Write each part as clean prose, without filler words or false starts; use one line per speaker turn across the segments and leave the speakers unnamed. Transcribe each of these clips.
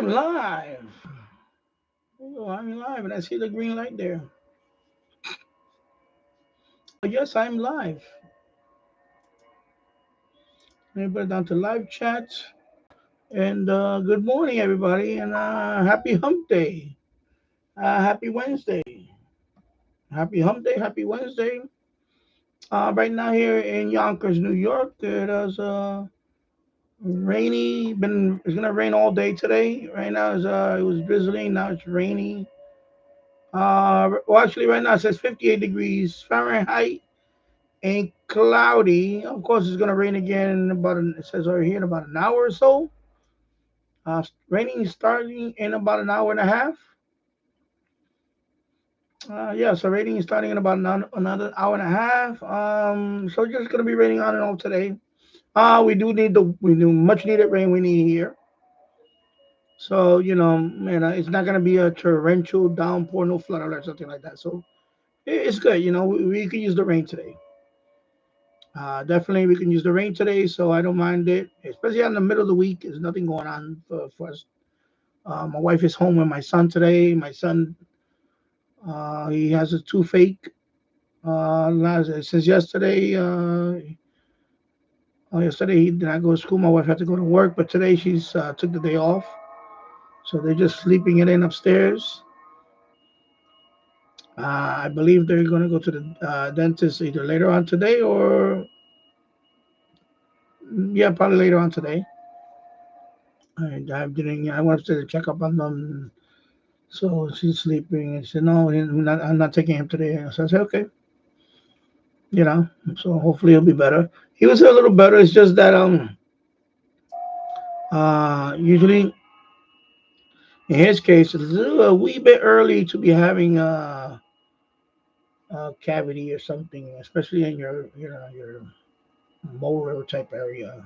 I'm live. Oh, I'm live, and I see the green light there. Yes, I'm live. Let me put it down to live chat. And good morning, everybody, and happy Hump Day. Happy Wednesday. Happy Hump Day. Happy Wednesday. Right now here in Yonkers, New York, it is rainy. It's gonna rain all day today. Right now it was drizzling. Now it's rainy. Well, actually, right now it says 58 degrees Fahrenheit and cloudy. Of course, it's gonna rain again in it says over here in about an hour or so. Raining starting in about an hour and a half. Yeah, so raining is starting in about another hour and a half. So just gonna be raining on and off today. We do much needed rain we need here. So it's not gonna be a torrential downpour, no flood alert, something like that. So it's good. We can use the rain today. Definitely, we can use the rain today, so I don't mind it. Especially in the middle of the week, there's nothing going on for us. My wife is home with my son today. My son, he has a toothache. Since yesterday, yesterday he did not go to school. My wife had to go to work, but today she's took the day off. So they're just sleeping it in upstairs. I believe they're going to go to the dentist either later on today or, yeah, probably later on today. I wanted to check up on them. So she's sleeping, and she said, "No, I'm not taking him today." So I said, "Okay, you know." So hopefully he'll be better. He was a little better. It's just that usually in his case, it's a wee bit early to be having a cavity or something, especially in your molar type area.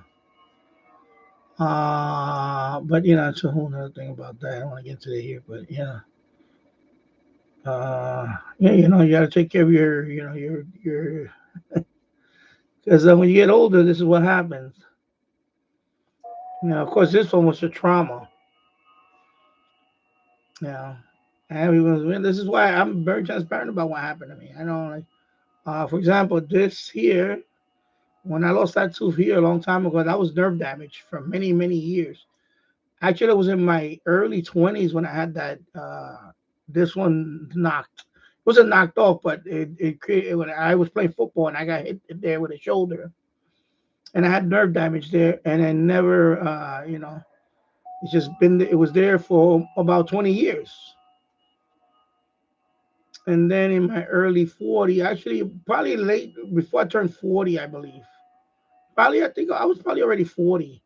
But it's a whole other thing about that. I don't want to get into it here, but yeah. Yeah, you got to take care of your because when you get older, this is what happens. Of course, this one was a trauma. Yeah, and this is why I'm very transparent about what happened to me. I know, like, for example, this here, when I lost that tooth here a long time ago, that was nerve damage for many, many years. Actually, it was in my early 20s when I had that. This one knocked. It wasn't knocked off, but it created when I was playing football and I got hit there with a shoulder, and I had nerve damage there, and I never, it's just been. It was there for about 20 years, and then in my early 40, actually probably late before I turned 40, I believe. Probably I think I was probably already 40.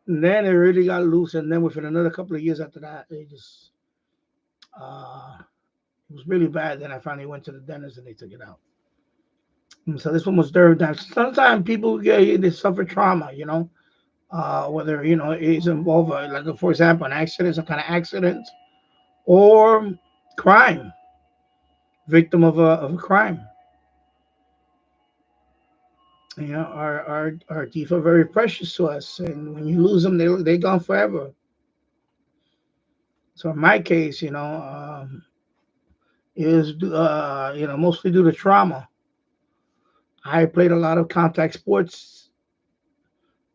And then it really got loose, and then within another couple of years after that, uh, it was really bad. Then I finally went to the dentist and they took it out. And so this one was third time. Sometimes people they suffer trauma, whether it's involved like for example an accident, some kind of accident, or crime, victim of a crime. Our teeth are very precious to us, and when you lose them, they gone forever. So in my case, is mostly due to trauma. I played a lot of contact sports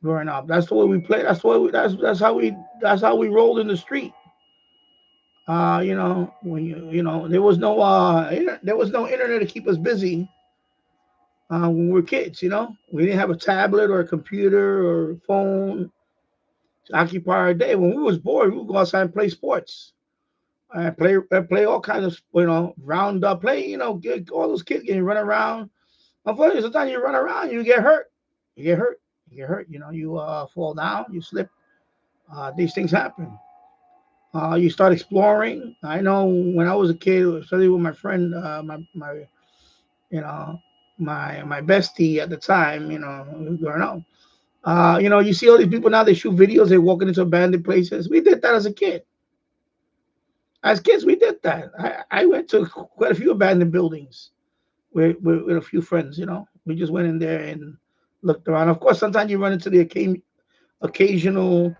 growing up. That's the way we played. That's how we rolled in the street. When there was no there was no internet to keep us busy when we were kids. We didn't have a tablet or a computer or phone to occupy our day. When we was bored, we would go outside and play sports. I play all kinds of round up play. Get all those kids getting run around. Unfortunately, sometimes you run around, you get hurt. You get hurt. You get hurt. You fall down, you slip. These things happen. You start exploring. I know when I was a kid, especially with my friend, my you know my bestie at the time, growing up. You see all these people now. They shoot videos. They walking into abandoned places. We did that as a kid. As kids, we did that. I went to quite a few abandoned buildings with a few friends. We just went in there and looked around. Of course, sometimes you run into the occasional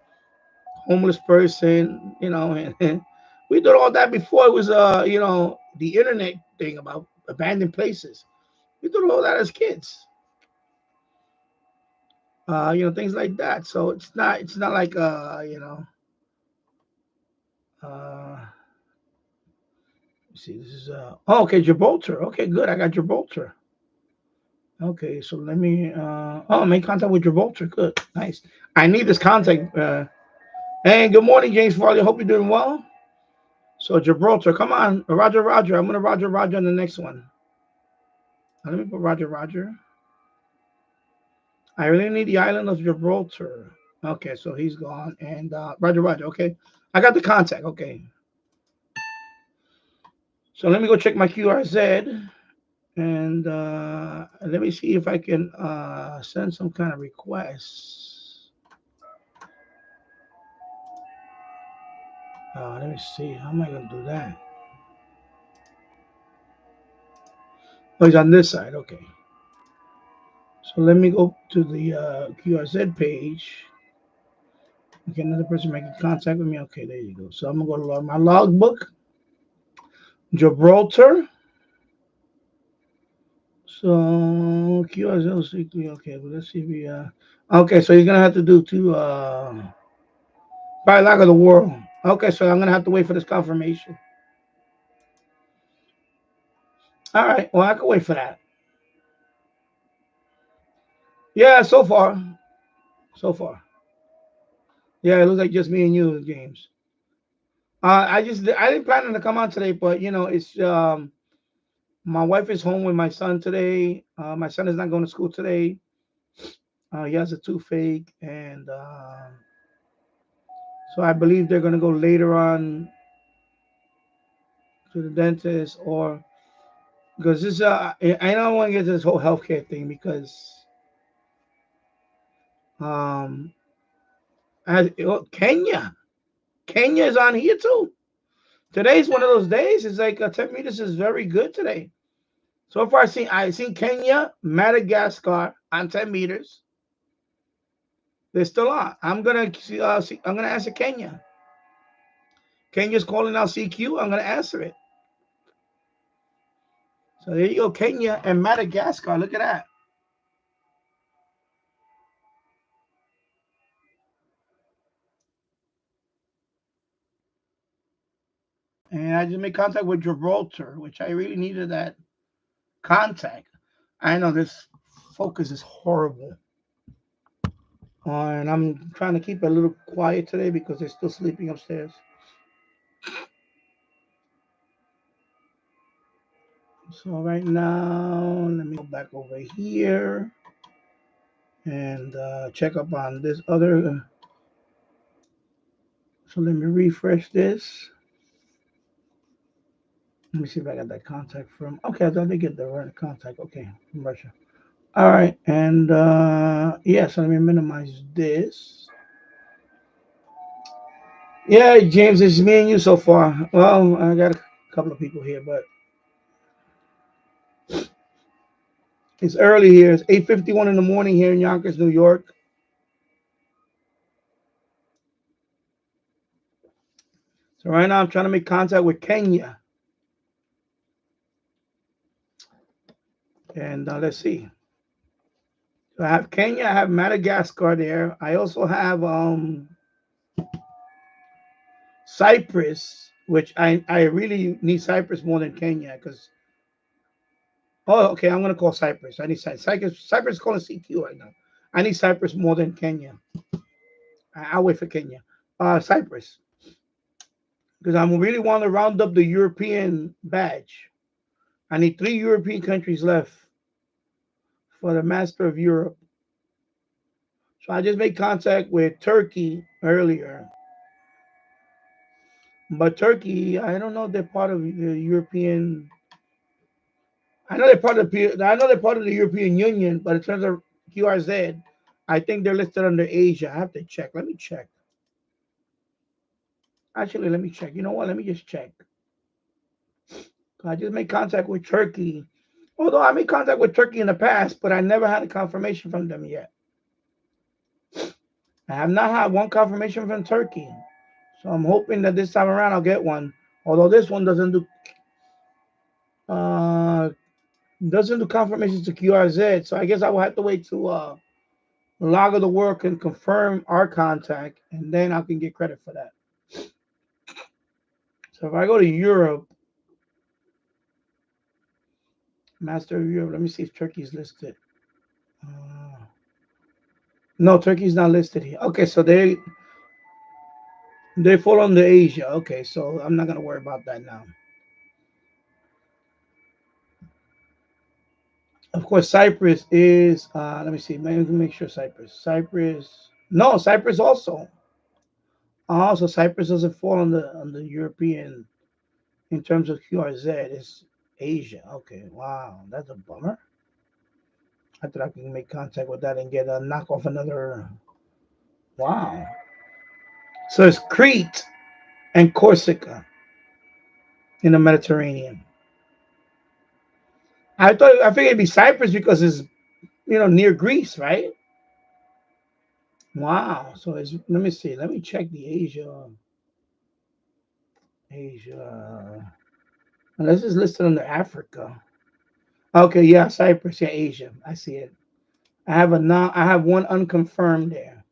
homeless person, you know, and we did all that before it was, you know, the internet thing about abandoned places. We did all that as kids, you know, things like that. So it's not like, you know, let's see, this is, oh, okay, Gibraltar. Okay, good. I got Gibraltar. Okay, so let me, oh, make contact with Gibraltar. Good, nice. I need this contact. And good morning, James Farley. Hope you're doing well. So Gibraltar, come on, Roger, Roger. I'm gonna Roger on the next one. Let me put Roger. I really need the island of Gibraltar. Okay, so he's gone. And Roger. Okay, I got the contact. Okay, so let me go check my QRZ, and let me see if I can send some kind of request. Let me see. How am I gonna do that? Oh, he's on this side. Okay. So let me go to the QRZ page. Okay, another person making contact with me. Okay, there you go. So I'm gonna go to my logbook, Gibraltar. So QRZ. Okay, well let's see if we okay, so he's gonna have to do two by lag of the world. Okay, so I'm gonna have to wait for this confirmation. All right, well I can wait for that. Yeah, so far. So far. Yeah, it looks like just me and you, James. I didn't plan on to come on today, but you know, it's my wife is home with my son today. My son is not going to school today. He has a toothache, and so I believe they're going to go later on to the dentist, or because this I don't want to get this whole healthcare thing because um Kenya is on here too. Today's one of those days. It's like 10 meters is very good today. So far, I seen Kenya, Madagascar on 10 meters. They're still on. I'm gonna I'm gonna answer Kenya. Kenya's calling out CQ. I'm gonna answer it. So there you go, Kenya and Madagascar. Look at that. And I just made contact with Gibraltar, which I really needed that contact. I know this focus is horrible. And I'm trying to keep it a little quiet today because they're still sleeping upstairs. So right now, let me go back over here and check up on this other. So let me refresh this. Let me see if I got that contact from. Okay, I thought they get the right contact. Okay, from Russia. All right, and yeah, so let me minimize this. Yeah, James, it's me and you so far. Well, I got a couple of people here, but it's early here. It's 8:51 in the morning here in Yonkers, New York. So right now I'm trying to make contact with Kenya. And let's see. So I have Kenya, I have Madagascar there. I also have Cyprus, which I really need Cyprus more than Kenya because okay, I'm gonna call Cyprus. I need Cyprus. Cyprus is calling CQ right now. I need Cyprus more than Kenya. I'll wait for Kenya. Cyprus, because I really want to round up the European badge. I need 3 European countries left for the Master of Europe. So I just made contact with Turkey earlier. But Turkey, I don't know if they're part of the European. I know they're part of the European Union, but in terms of QRZ, I think they're listed under Asia. I have to check. Let me check. Actually, let me check. You know what? Let me just check. I just made contact with Turkey. Although I made contact with Turkey in the past, but I never had a confirmation from them yet. I have not had one confirmation from Turkey. So I'm hoping that this time around I'll get one. Although this one uh, doesn't do confirmations to QRZ. So I guess I will have to wait to log of the work and confirm our contact, and then I can get credit for that. So if I go to Europe, Master of Europe, let me see if Turkey's listed. No, Turkey's not listed here. Okay, so they fall under Asia. Okay, so I'm not gonna worry about that now. Of course, Cyprus is. Let me see. Let me make sure Cyprus. No, Cyprus also. Also, Cyprus doesn't fall on the European in terms of QRZ. It's Asia. Okay, wow, that's a bummer. I thought I can make contact with that and get a knock off another. Wow. So it's Crete and Corsica in the Mediterranean. I figured it'd be Cyprus because it's near Greece, right? Wow. So it's let me see. Let me check the Asia. Unless it's listed under Africa. Okay, yeah, Cyprus, yeah, Asia. I see it. I have one unconfirmed there.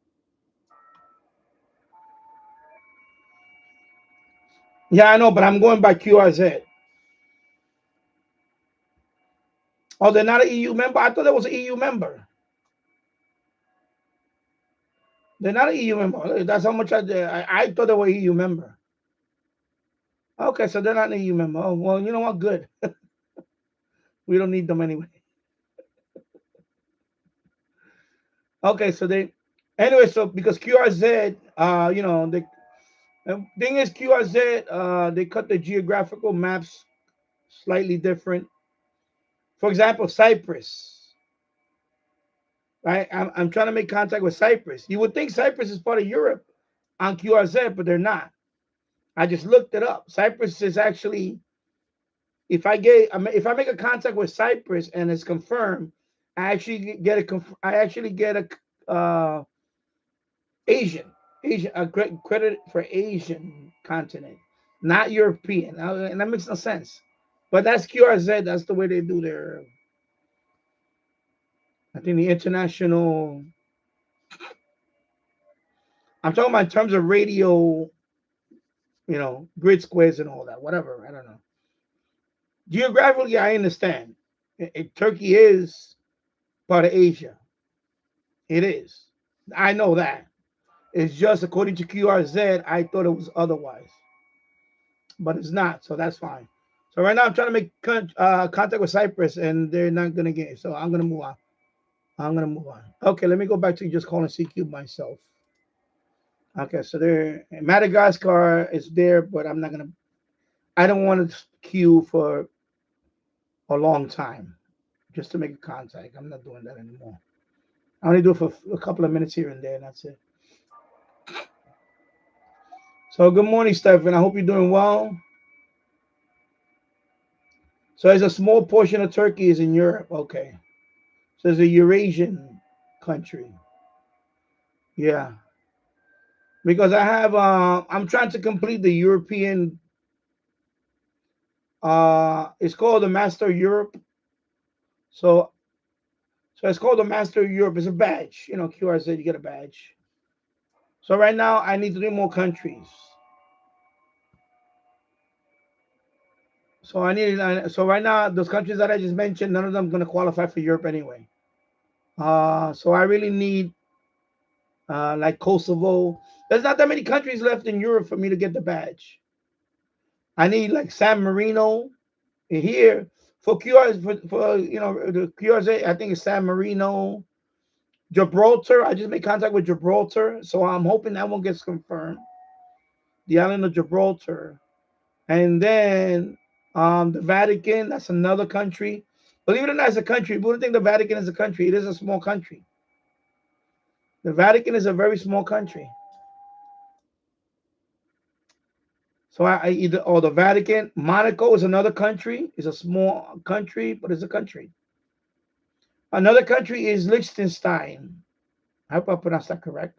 Yeah, I know, but I'm going by QRZ. Oh, they're not an EU member? I thought there was an EU member. They're not an EU member. That's how much I thought they were an EU member. Okay, so they're not an EU member. Oh, well, you know what? Good. We don't need them anyway. Okay, so anyway, so because QRZ, the thing is QRZ, they cut the geographical maps slightly different. For example, Cyprus, right? I'm trying to make contact with Cyprus. You would think Cyprus is part of Europe on QRZ, but they're not. I just looked it up. Cyprus is actually, if I make a contact with Cyprus and it's confirmed, I actually get Asian a credit for Asian continent, not European, and that makes no sense. But that's QRZ. That's the way they do their. I think the international. I'm talking about in terms of radio, grid squares and all that. Whatever. I don't know. Geographically, I understand. Turkey is part of Asia. It is. I know that. It's just according to QRZ, I thought it was otherwise, but it's not. So that's fine. So right now I'm trying to make contact with Cyprus, and they're not gonna get it. So I'm gonna move on. Okay, let me go back to just calling CQ myself. Okay, so there, Madagascar is there, but I'm not gonna. I don't want to queue for a long time just to make a contact. I'm not doing that anymore. I only do it for a couple of minutes here and there, and that's it. So good morning, Stephen. I hope you're doing well. So there's a small portion of Turkey is in Europe. Okay. So it's a Eurasian country. Yeah. Because I'm trying to complete the European it's called the Master Europe. So it's called the Master Europe. It's a badge. QRZ, you get a badge. So right now I need 3 more countries. So right now those countries that I just mentioned, none of them are going to qualify for Europe anyway. So I really need like Kosovo. There's not that many countries left in Europe for me to get the badge. I need like San Marino here for QRZ for the QRZ. I think it's San Marino, Gibraltar. I just made contact with Gibraltar, so I'm hoping that one gets confirmed. The island of Gibraltar, and then the Vatican. That's another country. Believe it or not, it's a country. We wouldn't think the Vatican is a country. It is a small country. The Vatican is a very small country. So I either the Vatican, Monaco is another country. It's a small country, but it's a country. Another country is Liechtenstein. I hope I pronounced that correct.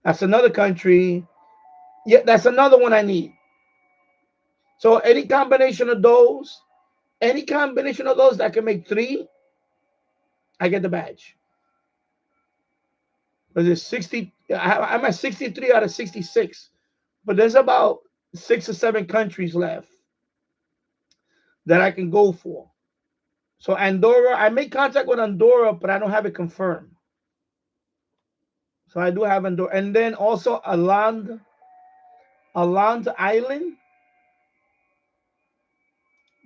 That's another country. Yeah, that's another one I need. So any combination of those, that can make 3, I get the badge. But there's 60. I'm at 63 out of 66. But there's about 6 or 7 countries left that I can go for. So Andorra, I made contact with Andorra, but I don't have it confirmed. So I do have Andorra. And then also Island Island.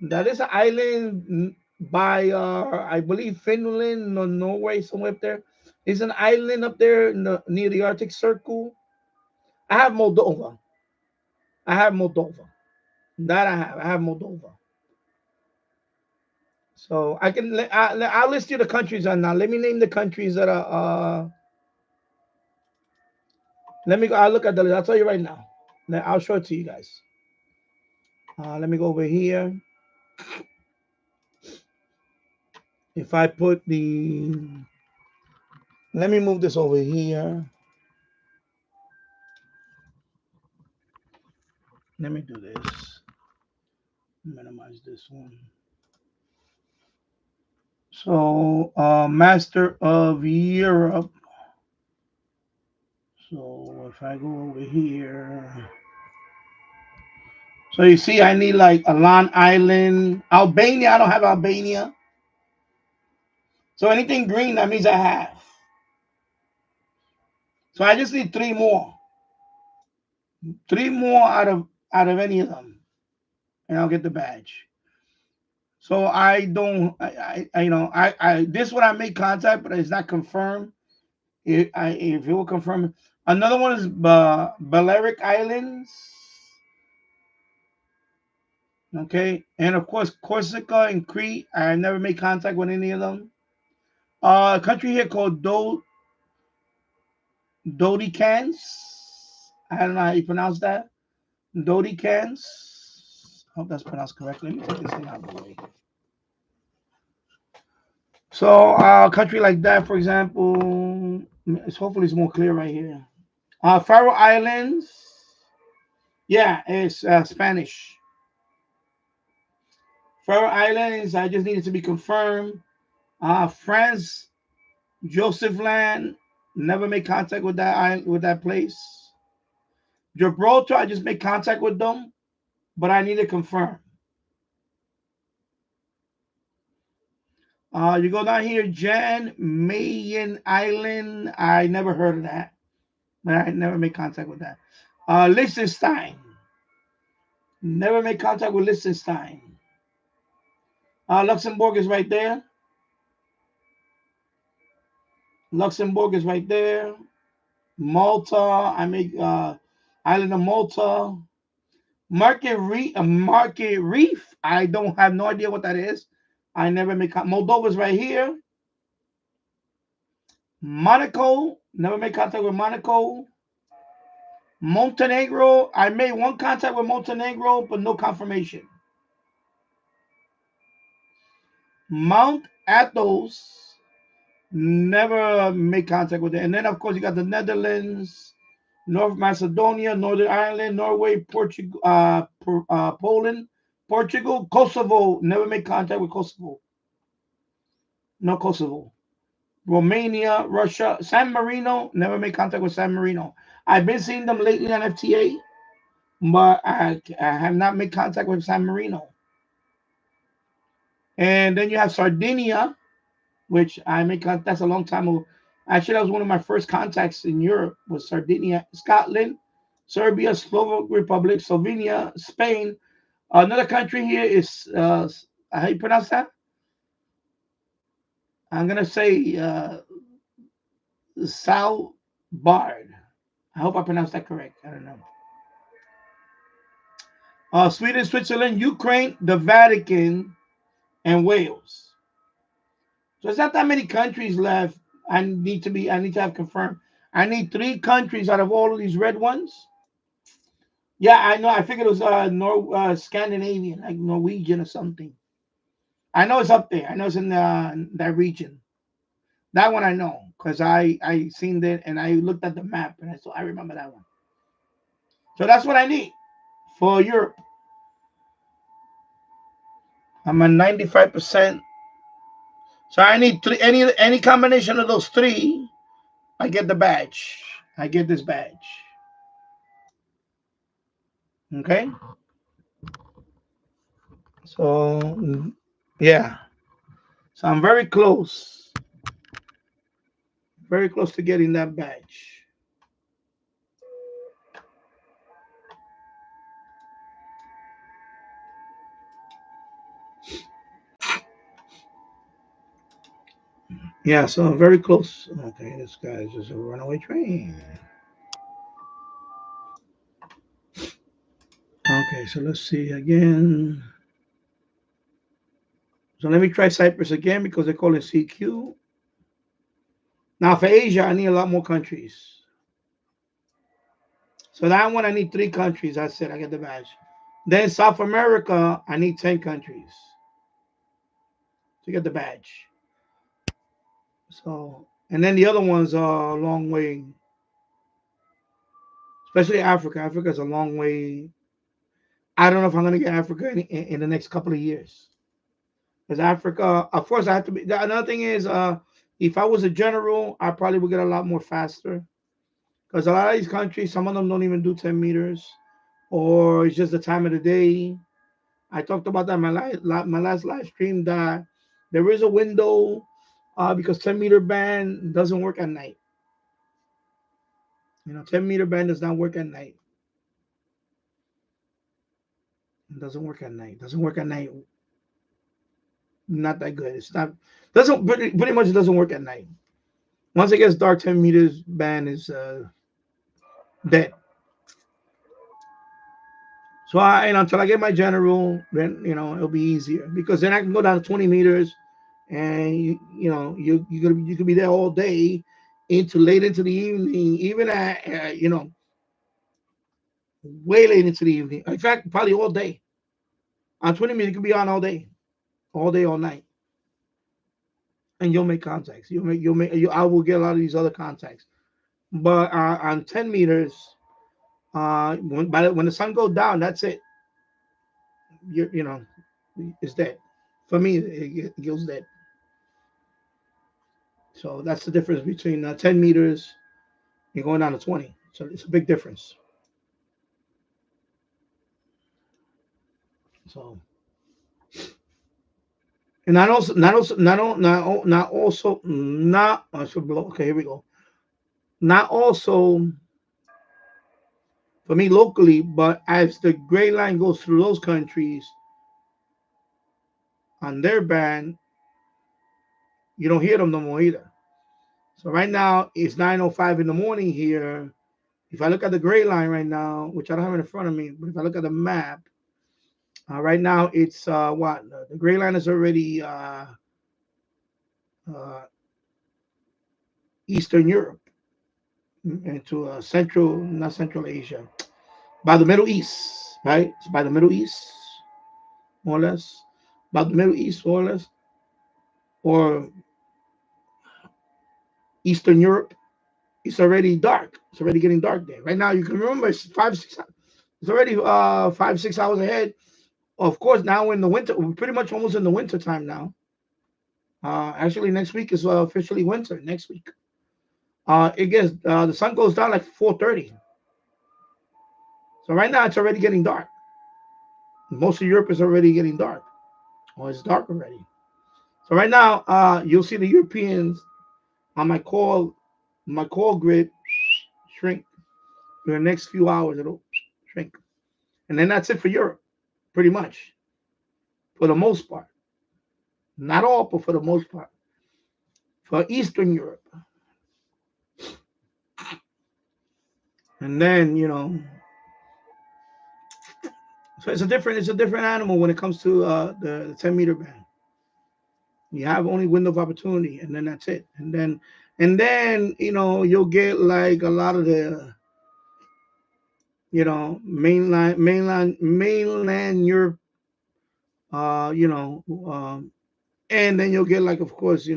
That is an island by, I believe, Finland or Norway, somewhere up there. It's an island up there near the Arctic Circle. I have Moldova. That I have. I have Moldova. So I can. I'll list you the countries on now. Let me name the countries that are. Let me go. I'll look at the list. I'll tell you right now. I'll show it to you guys. Let me go over here. If I put the. Let me move this over here. Let me do this. Minimize this one. So, Master of Europe. So if I go over here, so you see, I need like Alan Island, Albania. I don't have Albania. So anything green, that means I have. So I just need 3 more. 3 more out of any of them, and I'll get the badge. So I don't, this one I make contact, but it's not confirmed. If it will confirm, another one is Balearic Islands. Okay, and of course Corsica and Crete. I never made contact with any of them. A country here called Dodicans. I don't know how you pronounce that. Dodicans. I hope that's pronounced correctly. Let me take this thing out of the way. So a country like that, for example, hopefully it's more clear right here. Faroe Islands. Yeah, it's Spanish. Faroe Islands, I just needed to be confirmed. France, Joseph Land, never made contact with that place. Gibraltar, I just made contact with them, but I need to confirm. You go down here, Jan Mayen Island. I never heard of that, but I never made contact with that. Liechtenstein, never made contact with Liechtenstein. Luxembourg is right there. Malta, I make island of Malta. Market Reef, I don't have no idea what that is. I never make Moldova's right here. Monaco, never made contact with Monaco. Montenegro, I made 1 contact with Montenegro, but no confirmation. Mount Athos, never made contact with it. And then, of course, you got the Netherlands, North Macedonia, Northern Ireland, Norway, Portugal, Poland, Portugal, Kosovo, never made contact with Kosovo. No Kosovo. Romania, Russia, San Marino, never made contact with San Marino. I've been seeing them lately on FT8, but I have not made contact with San Marino. And then you have Sardinia, which I made contact, that's a long time ago. Actually, that was one of my first contacts in Europe, was Sardinia, Scotland, Serbia, Slovak Republic, Slovenia, Spain. Another country here is, how you pronounce that? I'm going to say Svalbard. I hope I pronounced that correct. I don't know. Sweden, Switzerland, Ukraine, the Vatican, and Wales. So there's not that many countries left. I need to have confirmed. I need 3 countries out of all of these red ones. Yeah, I know. I figured it was Scandinavian, like Norwegian or something. I know it's up there. I know it's in that region. That one I know because I seen it and I looked at the map and I remember that one. So that's what I need for Europe. I'm at 95%. So I need three. Any combination of those three, I get the badge. I get this badge. Okay. So yeah. So I'm very close to getting that badge. Yeah, so I'm very close. Okay, this guy is just a runaway train. Okay, so let's see again. So let me try Cyprus again because they call it CQ. Now for Asia, I need a lot more countries. So that one, I need 3 countries. That's it. I get the badge. Then South America, I need 10 countries to get the badge. So, and then the other ones are a long way, especially Africa. Africa is a long way. I don't know if I'm going to get Africa in the next couple of years. Because Africa, of course, I have to be. Another thing is, if I was a general, I probably would get a lot more faster. Because a lot of these countries, some of them don't even do 10 meters, or it's just the time of the day. I talked about that in my last live stream that there is a window because 10-meter band doesn't work at night. 10-meter band does not work at night. It doesn't work at night. Doesn't work at night. Not that good. It's not. Doesn't pretty much doesn't work at night. Once it gets dark, 10 meters band is dead. So until I get my general, then it'll be easier because then I can go down to 20 meters, and you could be there all day into late into the evening, even at way late into the evening. In fact, probably all day. On 20 meters, you could be on all day, all night, and you'll make contacts. I will get a lot of these other contacts, but on 10 meters, when the sun goes down, that's it. It's dead. For me, it goes dead. So that's the difference between 10 meters and going down to 20. So it's a big difference. So, and not also, not also, not also, not, I should blow. Okay, here we go. Not also for me locally, but as the gray line goes through those countries on their band, you don't hear them no more either. So right now it's 9:05 in the morning here. If I look at the gray line right now, which I don't have it in front of me, but if I look at the map, right now it's what the gray line is already Eastern Europe into not Central Asia, by the Middle East, right? It's by the Middle East, more or less, about the Middle East, more or less, or Eastern Europe. It's already dark. It's already getting dark there. Right now, you can remember it's 5-6. It's already 5-6 hours ahead. Of course, now in the winter, we're pretty much almost in the winter time now. Actually, next week is officially winter. Next week, it gets the sun goes down like 4:30. So right now, it's already getting dark. Most of Europe is already getting dark, or it's dark already. So right now, you'll see the Europeans on my call grid shrink for the next few hours. It'll shrink, and then that's it for Europe, pretty much, for the most part. Not all, but for the most part. For Eastern Europe, and then so it's a different animal when it comes to the 10-meter band. You have only window of opportunity, and then that's it. And then you'll get like a lot of the mainland Europe, and then you'll get like, of course,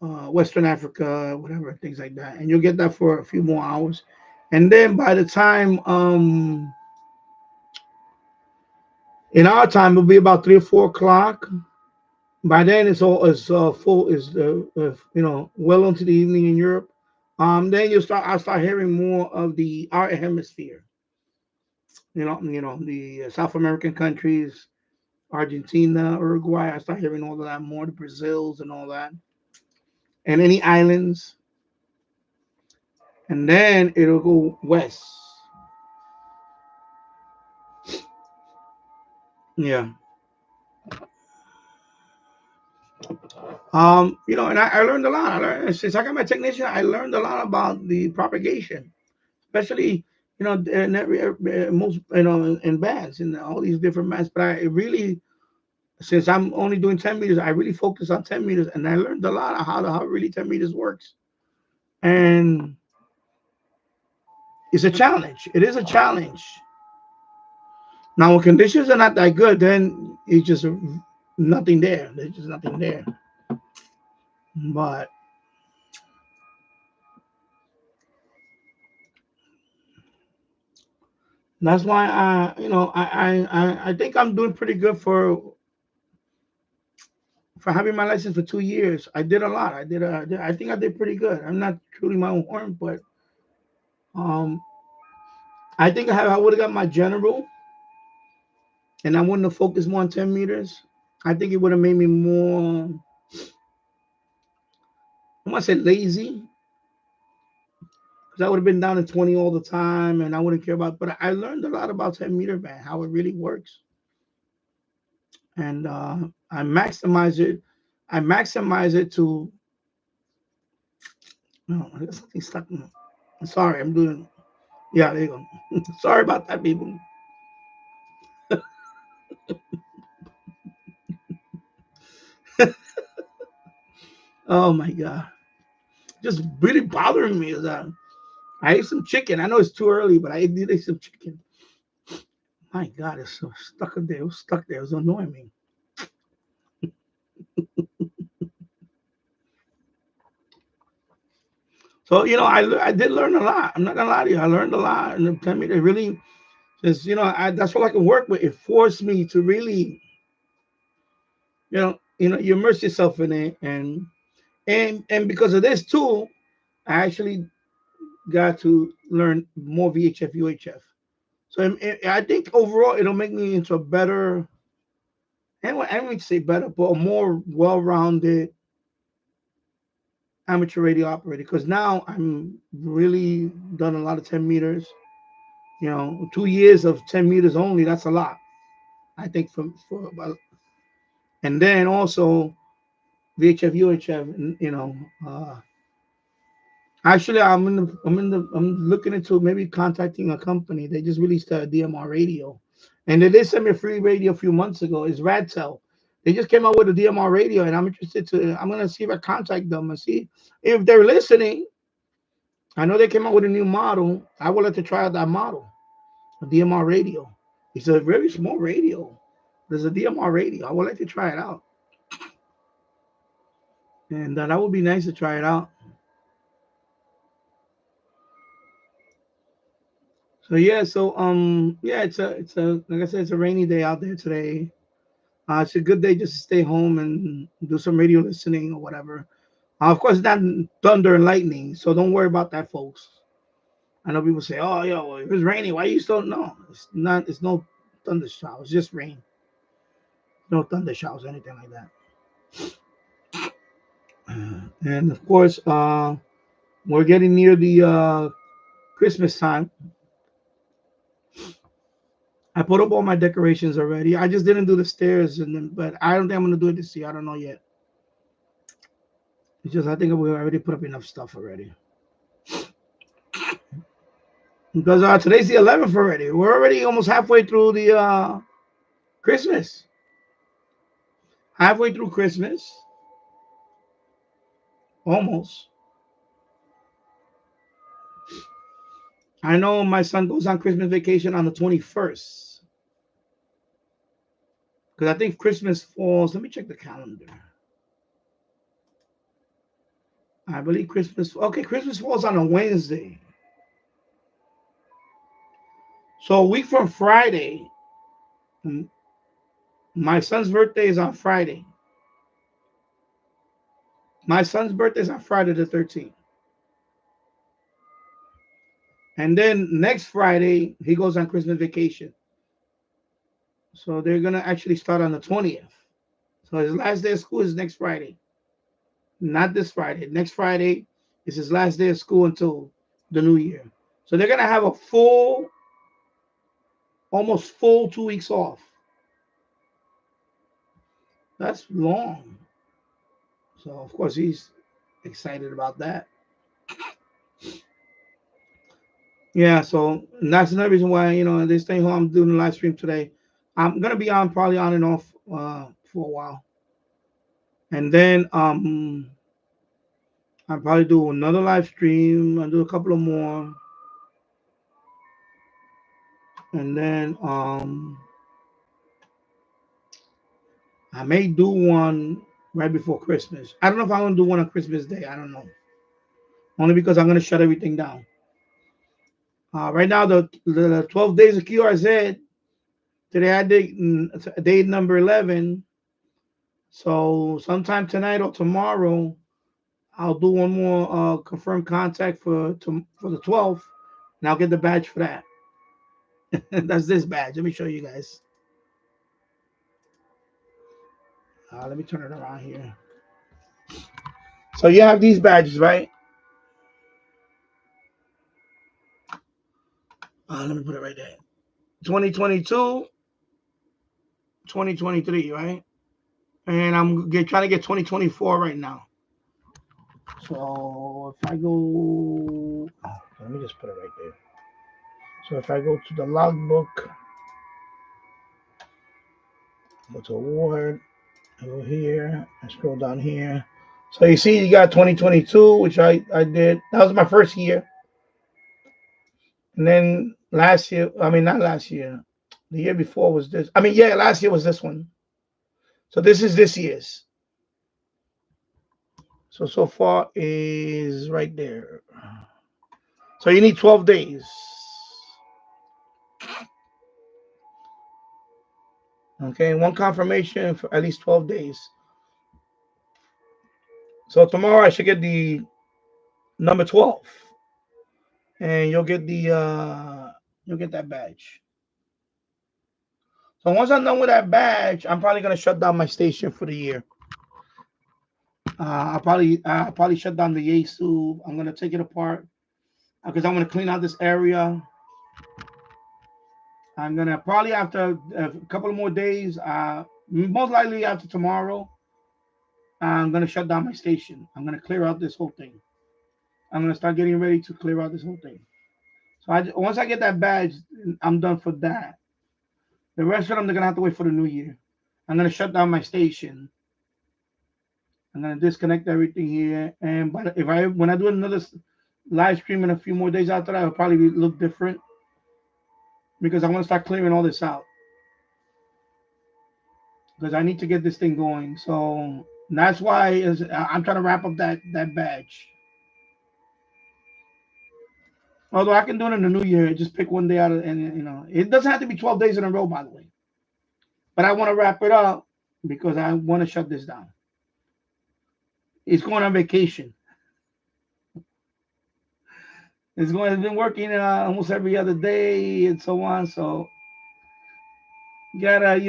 Western Africa, whatever, things like that. And you'll get that for a few more hours. And then by the time in our time it'll be about 3 or 4 o'clock. By then it's all is full is well into the evening in Europe. Then I'll start hearing more of the our hemisphere. The South American countries, Argentina, Uruguay. I start hearing all of that more, the Brazils and all that, and any islands. And then it'll go west. Yeah. And I learned a lot. Since I got my technician, I learned a lot about the propagation, especially most in bands and all these different bands. But I really, since I'm only doing 10 meters, I really focus on 10 meters, and I learned a lot of how really 10 meters works. And it's a challenge. It is a challenge. Now, when conditions are not that good, then it's just nothing there. There's just nothing there. But that's why I think I'm doing pretty good for having my license for 2 years. I did a lot. I think I did pretty good. I'm not truly my own horn, but um, I think I would have got my general, and I wouldn't have focused more on 10 meters. I think it would have made me more, I want to say lazy, because I would have been down to 20 all the time, and I wouldn't care about. But I learned a lot about 10-meter band, how it really works, and I maximize it. I maximize it to. No, I got something stuck. I'm sorry, I'm doing. Yeah, there you go. Sorry about that, people. Oh my god, just really bothering me is that I ate some chicken. I know it's too early, but I did eat some chicken. My god, it's so stuck there. It was stuck there. It was annoying me. So I did learn a lot. I'm not gonna lie to you. I learned a lot, and it really just that's what I can work with. It forced me to really you immerse yourself in it, and because of this too, I actually got to learn more VHF UHF. So I think overall it'll make me into a better, I don't say better, but a more well-rounded amateur radio operator. Because now I'm really done a lot of 10 meters. 2 years of 10 meters only, that's a lot. I think for about, and then also VHF UHF, actually I'm looking into maybe contacting a company. They just released a DMR radio, and they did send me a free radio a few months ago. It's Radtel. They just came out with a DMR radio, and I'm gonna see if I contact them and see if they're listening. I know they came out with a new model. I would like to try out that model, a DMR radio. It's a very small radio. There's a DMR radio. I would like to try it out, and that would be nice to try it out. So yeah, yeah, it's a like I said, it's a rainy day out there today. It's a good day just to stay home and do some radio listening or whatever. Of course, it's not thunder and lightning, so don't worry about that, folks. I know people say, "Oh, yo, if it's raining, why you still?" No, it's not. It's no thunder showers, it's just rain. No thunder showers, anything like that. And of course, we're getting near the Christmas time. I put up all my decorations already. I just didn't do the stairs, but I don't think I'm gonna do it this year. I don't know yet. It's just I think we already put up enough stuff already. Because today's the 11th already. We're already almost halfway through the Christmas. Halfway through Christmas, almost. I know my son goes on Christmas vacation on the 21st. Because I think Christmas falls. Let me check the calendar. I believe Christmas. Okay, Christmas falls on a Wednesday. So a week from Friday, my son's birthday is on Friday. My son's birthday is on Friday the 13th. And then next Friday, he goes on Christmas vacation. So they're going to actually start on the 20th. So his last day of school is next Friday. Not this Friday. Next Friday is his last day of school until the new year. So they're going to have a almost full 2 weeks off. That's long. So, of course, he's excited about that. Yeah, so that's another reason why, they stay home. I'm doing a live stream today. I'm going to be probably on and off for a while. And then I'll probably do another live stream. I'll do a couple of more. And then I may do one right before Christmas. I don't know if I'm going to do one on Christmas Day. I don't know. Only because I'm going to shut everything down. Right now, the 12 days of QRZ, today I did day number 11. So sometime tonight or tomorrow, I'll do one more confirmed contact for the 12th, and I'll get the badge for that. That's this badge. Let me show you guys. Let me turn it around here. So you have these badges, right? Let me put it right there. 2022, 2023, right? And I'm trying to get 2024 right now. So if I go, let me just put it right there. So if I go to the logbook, go to award, I go here, I scroll down here. So you see you got 2022, which I did. That was my first year. And then last year, not last year, the year before was this. Last year was this one. So this is this year's. So far is right there. So you need 12 days. Okay, one confirmation for at least 12 days. So tomorrow I should get the number 12. And you'll get that badge. So once I'm done with that badge, I'm probably gonna shut down my station for the year. I'll probably shut down the Yasu. I'm gonna take it apart because I'm gonna clean out this area. I'm gonna probably after a couple of more days, most likely after tomorrow, I'm gonna shut down my station. I'm gonna clear out this whole thing. I'm gonna start getting ready to clear out this whole thing. So once I get that badge, I'm done for that. The rest of them, they're gonna have to wait for the new year. I'm gonna shut down my station. I'm gonna disconnect everything here, and when I do another live stream in a few more days after that, it'll probably look different because I'm gonna start clearing all this out because I need to get this thing going. So that's why I'm trying to wrap up that badge. Although I can do it in the new year, just pick one day out of, and it doesn't have to be 12 days in a row, by the way. But I want to wrap it up because I want to shut this down. It's going on vacation. It's been working almost every other day and so on. So you gotta,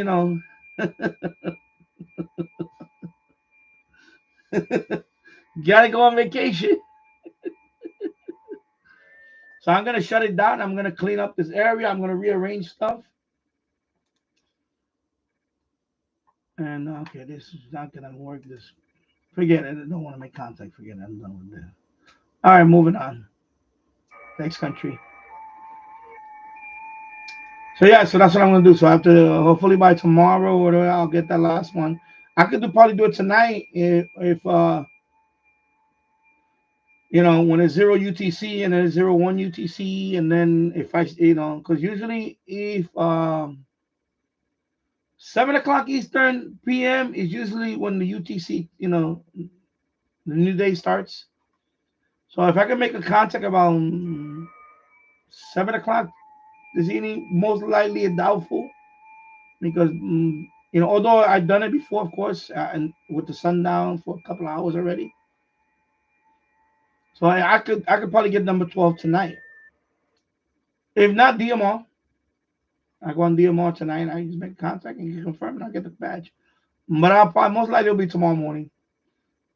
gotta go on vacation. So I'm gonna shut it down. I'm gonna clean up this area. I'm gonna rearrange stuff. And okay, this is not gonna work. Forget it. I don't want to make contact. Forget it. I'm done with that. All right, moving on. Next country. So yeah, so that's what I'm gonna do. So after hopefully by tomorrow or whatever, I'll get that last one. I could probably do it tonight if when it's 0 UTC and then it's 01 UTC, and then if I because usually if 7 o'clock Eastern PM is usually when the UTC the new day starts. So if I can make a contact about 7 o'clock this evening, most likely doubtful, because although I've done it before, of course, and with the sundown for a couple of hours already. So I could probably get number 12 tonight. If not DMR, I go on DMR tonight. I just make contact and confirm, and I get the badge. But I'll probably most likely it'll be tomorrow morning.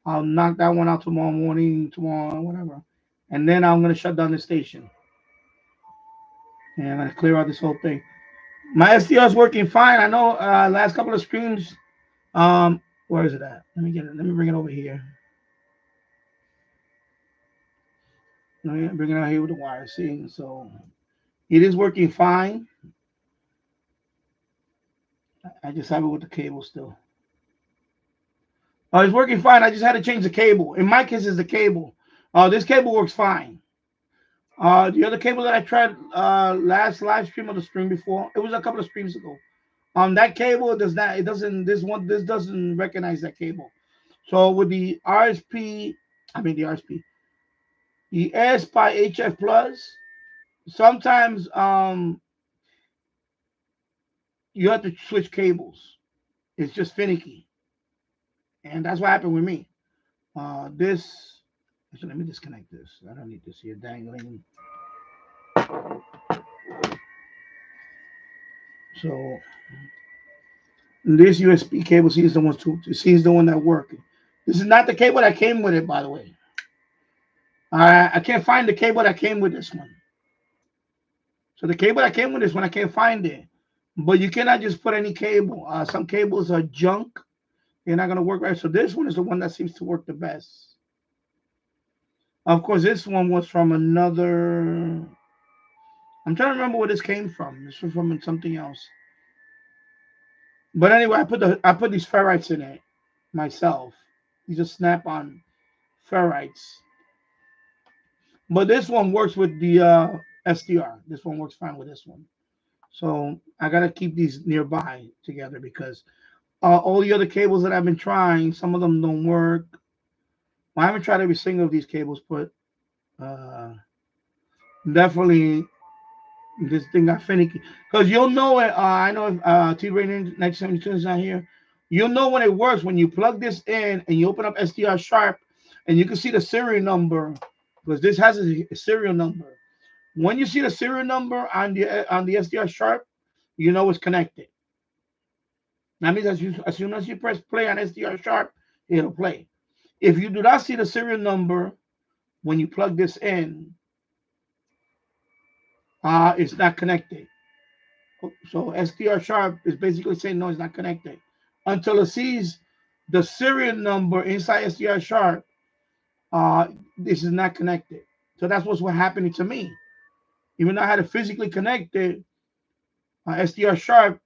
I'll knock that one out tomorrow morning, tomorrow, whatever, and then I'm gonna shut down the station and I'm gonna clear out this whole thing. My SDR is working fine. I know last couple of streams. Where is it at? Let me get it. Let me bring it over here. Let me bring it out here with the wire. See, so it is working fine. I just have it with the cable still. It's working fine. I just had to change the cable. In my case, it's the cable. This cable works fine. The other cable that I tried last live stream of the stream before, it was a couple of streams ago. That cable does not. It doesn't. This doesn't recognize that cable. So with the RSP, the RSP, the SSB HF Plus, sometimes you have to switch cables. It's just finicky, and that's what happened with me. This. Actually, let me disconnect this. I don't need this here dangling. So this USB cable, see, is the one the one that works. This is not the cable that came with it, by the way. I can't find the cable that came with this one. So the cable that came with this one, I can't find it. But you cannot just put any cable. Some cables are junk. They're not going to work right. So this one is the one that seems to work the best. Of course, this one was from another. I'm trying to remember where this came from. This was from something else. But anyway, I put these ferrites in it myself. These are snap-on ferrites. But this one works with the SDR. This one works fine with this one. So I gotta keep these nearby together because all the other cables that I've been trying, some of them don't work. Well, I haven't tried every single of these cables, but definitely this thing got finicky. Because you'll know it. I know if T-Ray 1972 is not here. You'll know when it works when you plug this in and you open up SDR Sharp and you can see the serial number because this has a serial number. When you see the serial number on the SDR Sharp, you know it's connected. That means as soon as you press play on SDR Sharp, it'll play. If you do not see the serial number when you plug this in, it's not connected. So SDR Sharp is basically saying no, it's not connected. Until it sees the serial number inside SDR Sharp, this is not connected. So that's what's happening to me. Even though I had it physically connected, SDR Sharp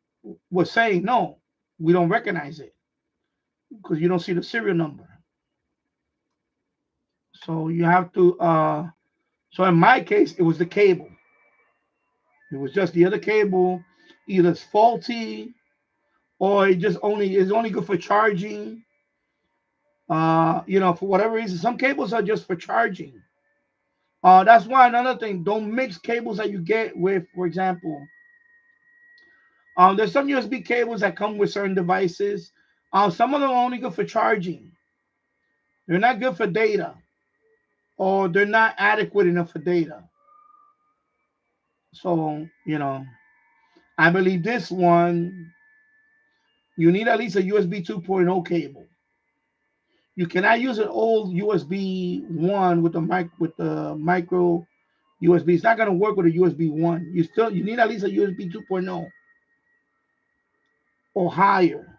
was saying, no, we don't recognize it because you don't see the serial number. So you have to, so in my case, it was the cable. It was just the other cable, either it's faulty or it just is only good for charging. For whatever reason, some cables are just for charging. That's why another thing, don't mix cables that you get with, for example, there's some USB cables that come with certain devices. Some of them are only good for charging. They're not good for data, or they're not adequate enough for data. So, I believe this one, you need at least a USB 2.0 cable. You cannot use an old USB 1 with the micro USB. It's not going to work with a USB 1. You need at least a USB 2.0 or higher.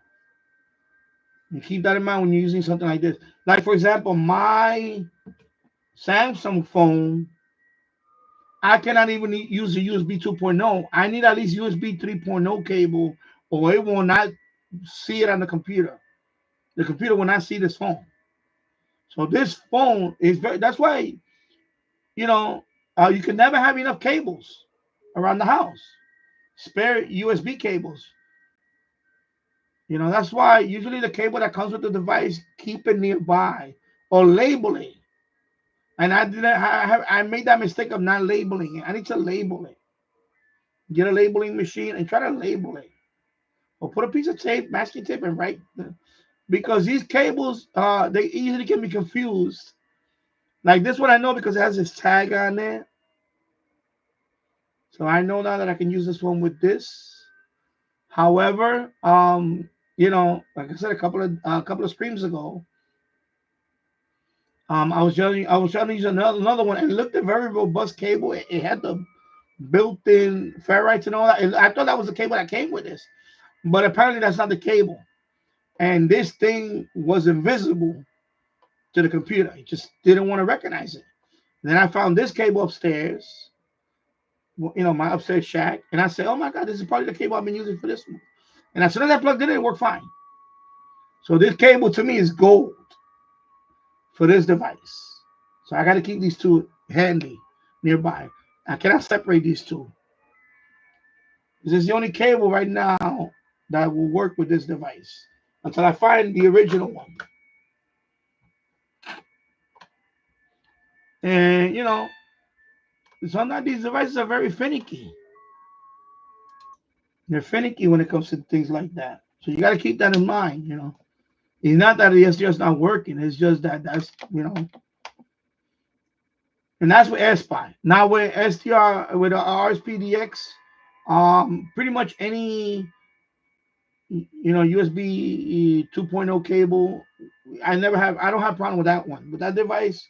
And keep that in mind when you're using something like this. Like, for example, my Samsung phone, I cannot even use a USB 2.0. I need at least USB 3.0 cable, or it will not see it on the computer. The computer will not see this phone. So this phone is that's why, you can never have enough cables around the house. Spare USB cables. That's why usually the cable that comes with the device, keep it nearby or label it. And I made that mistake of not labeling it. I need to label it. Get a labeling machine and try to label it. Or put a piece of tape, masking tape, and write. Because these cables, they easily can be confused. Like this one I know because it has this tag on there. So I know now that I can use this one with this. However, you know, like I said a couple of streams ago, I was trying to use another one, and it looked a very robust cable. It had the built-in ferrites and all that. And I thought that was the cable that came with this, but apparently that's not the cable. And this thing was invisible to the computer. It just didn't want to recognize it. And then I found this cable upstairs, you know, my upstairs shack, and I said, "Oh my God, this is probably the cable I've been using for this one." And as soon as I plugged it in, it worked fine. So this cable to me is gold for this device. So I got to keep these two handy nearby. I cannot separate these two. This is the only cable right now that will work with this device until I find the original one. And, you know, sometimes these devices are very finicky. They're finicky when it comes to things like that. So you got to keep that in mind, you know. It's not that the SDR is not working. It's just that's, you know. And that's with AirSpy. Now with SDR, with RSPDX, pretty much any, you know, USB 2.0 cable, I don't have a problem with that one. With that device,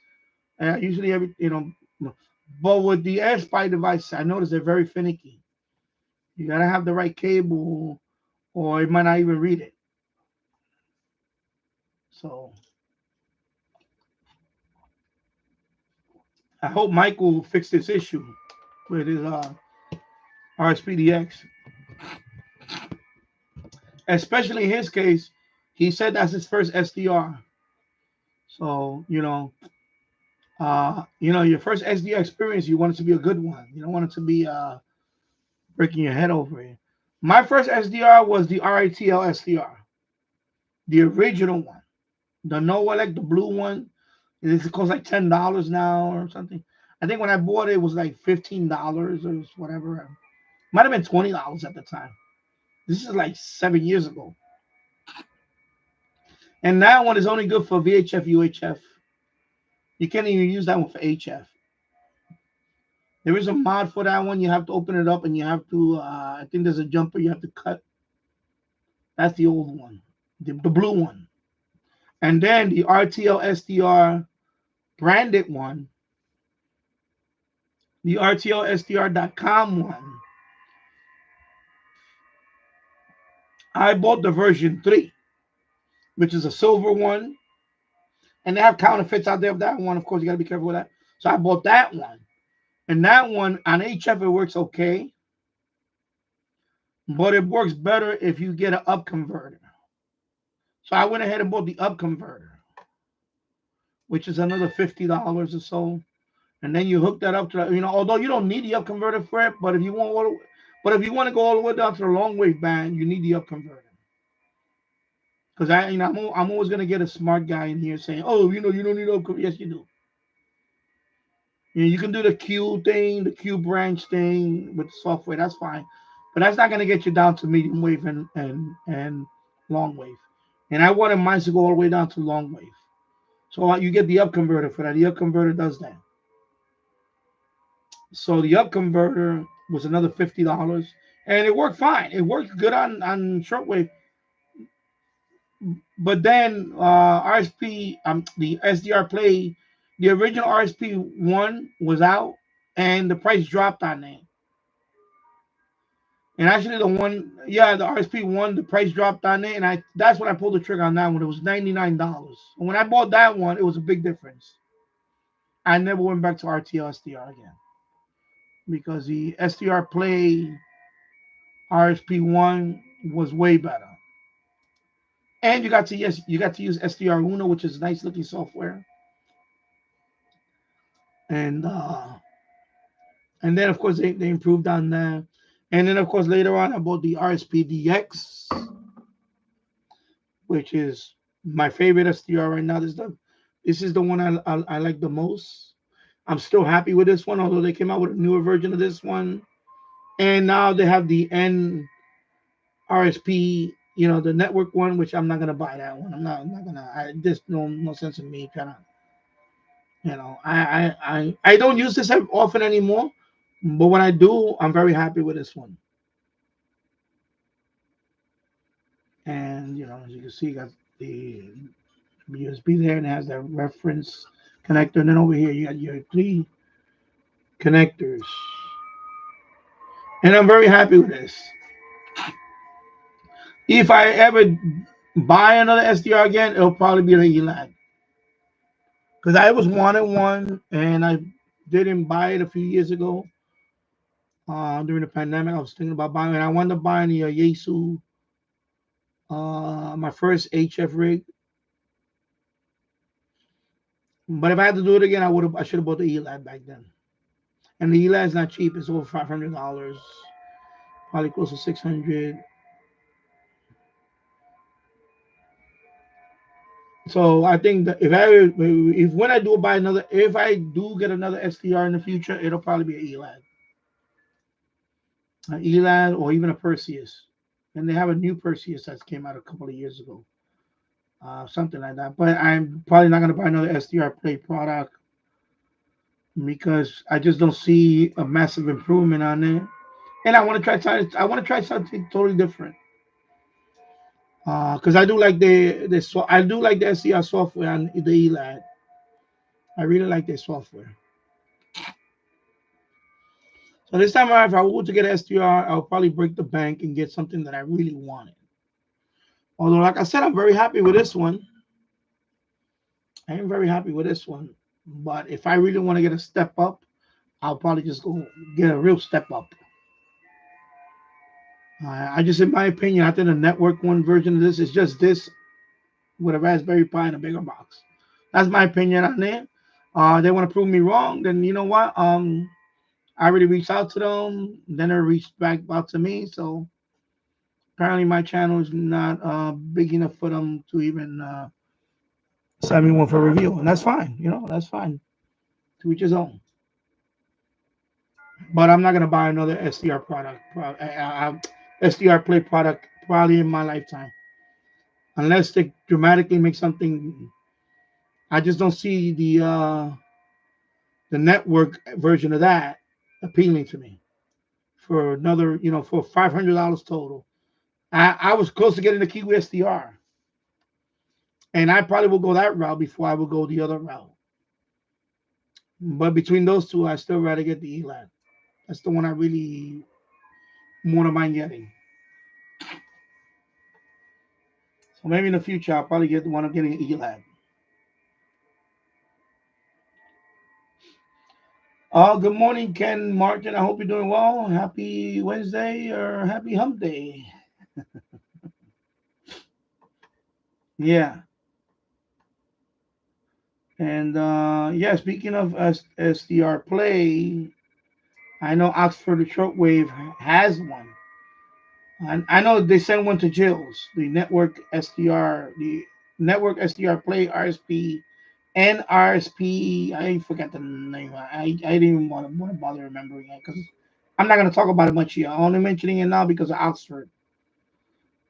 usually you know, but with the AirSpy device, I notice they're very finicky. You gotta have the right cable, or it might not even read it. So I hope Mike will fix this issue with his RSPDX. Especially in his case, he said that's his first SDR. So, you know, your first SDR experience, you want it to be a good one. You don't want it to be breaking your head over it. My first SDR was the RITL SDR, the original one. The like the blue one. It costs like $10 now or something. I think when I bought it, it was like $15 or whatever. Might have been $20 at the time. This is like 7 years ago. And that one is only good for VHF, UHF. You can't even use that one for HF. There is a mod for that one. You have to open it up and you have to, I think there's a jumper you have to cut. That's the old one, the blue one. And then the RTL SDR branded one, the RTLSDR.com one. I bought the version 3, which is a silver one. And they have counterfeits out there of that one. Of course, you got to be careful with that. So I bought that one. And that one, on HF, it works okay. But it works better if you get an up converter. So I went ahead and bought the up converter, which is another $50 or so. And then you hook that up to, you know, although you don't need the up converter for it, but if you want to go all the way down to the long wave band, you need the up converter. Because I'm always gonna get a smart guy in here saying, "Oh, you know, you don't need up converter." Yes, you do. You know, you can do the Q thing, the Q branch thing with the software. That's fine, but that's not gonna get you down to medium wave and long wave. And I wanted mine to go all the way down to long wave. So you get the up converter for that. The up converter does that. So the up converter was another $50, and it worked fine. It worked good on shortwave. But then RSP, the SDR Play, the original RSP1 was out, and the price dropped on that. And actually, the RSP1, the price dropped on it, and that's when I pulled the trigger on that one. It was $99. And when I bought that one, it was a big difference. I never went back to RTL SDR again because the SDR Play RSP1 was way better. And you got to use SDR Uno, which is nice looking software. And then of course they improved on that. And then of course later on I bought the RSPDX, which is my favorite SDR right now. This is the one I like the most. I'm still happy with this one, although they came out with a newer version of this one. And now they have the NRSP, the network one, which I'm not gonna buy that one. I'm not gonna. There's no sense in me trying to. I don't use this often anymore, but when I do, I'm very happy with this one. And as you can see, you got the USB there, and it has that reference connector. And then over here, you got your 3 connectors. And I'm very happy with this. If I ever buy another SDR again, it'll probably be the ELAD. Because I always wanted one, and I didn't buy it a few years ago. During the pandemic, I was thinking about buying it. I wanted to buy the Yaesu, my first HF rig. But if I had to do it again, I should have bought the ELAD back then. And the ELAD is not cheap. It's over $500, probably close to $600. So I think that if I do get another SDR in the future, it'll probably be an ELAD or even a Perseus. And they have a new Perseus that came out a couple of years ago, something like that. But I'm probably not going to buy another SDR Play product because I just don't see a massive improvement on it. And I want to try something totally different. Because I do like the SDR software and the ELAD. I really like their software. So this time around, if I were to get an SDR, I'll probably break the bank and get something that I really wanted. Although, like I said, I'm very happy with this one. I am very happy with this one. But if I really want to get a step up, I'll probably just go get a real step up. In my opinion, I think the network one version of this is just this with a Raspberry Pi and a bigger box. That's my opinion on it. They want to prove me wrong, then you know what? I already reached out to them. Then they reached back out to me. So apparently my channel is not big enough for them to even send me one for review. And that's fine. That's fine. To each his own. But I'm not going to buy another SDR product, SDR Play product probably in my lifetime. Unless they dramatically make something. I just don't see the network version of that appealing to me for another, for $500 total. I was close to getting the Kiwi SDR. And I probably will go that route before I will go the other route. But between those two, I still rather get the ELAD. That's the one I really want mind getting. So maybe in the future, I'll probably get the one of getting an ELAD. Good morning, Ken Martin. I hope you're doing well. Happy Wednesday or happy hump day. Yeah. And speaking of SDR Play, I know Oxford Shortwave has one. And I know they sent one to Jill's, the network SDR Play RSP and RSP. I forgot the name. I didn't even want to bother remembering it because I'm not going to talk about it much here. I'm only mentioning it now because of Oxford.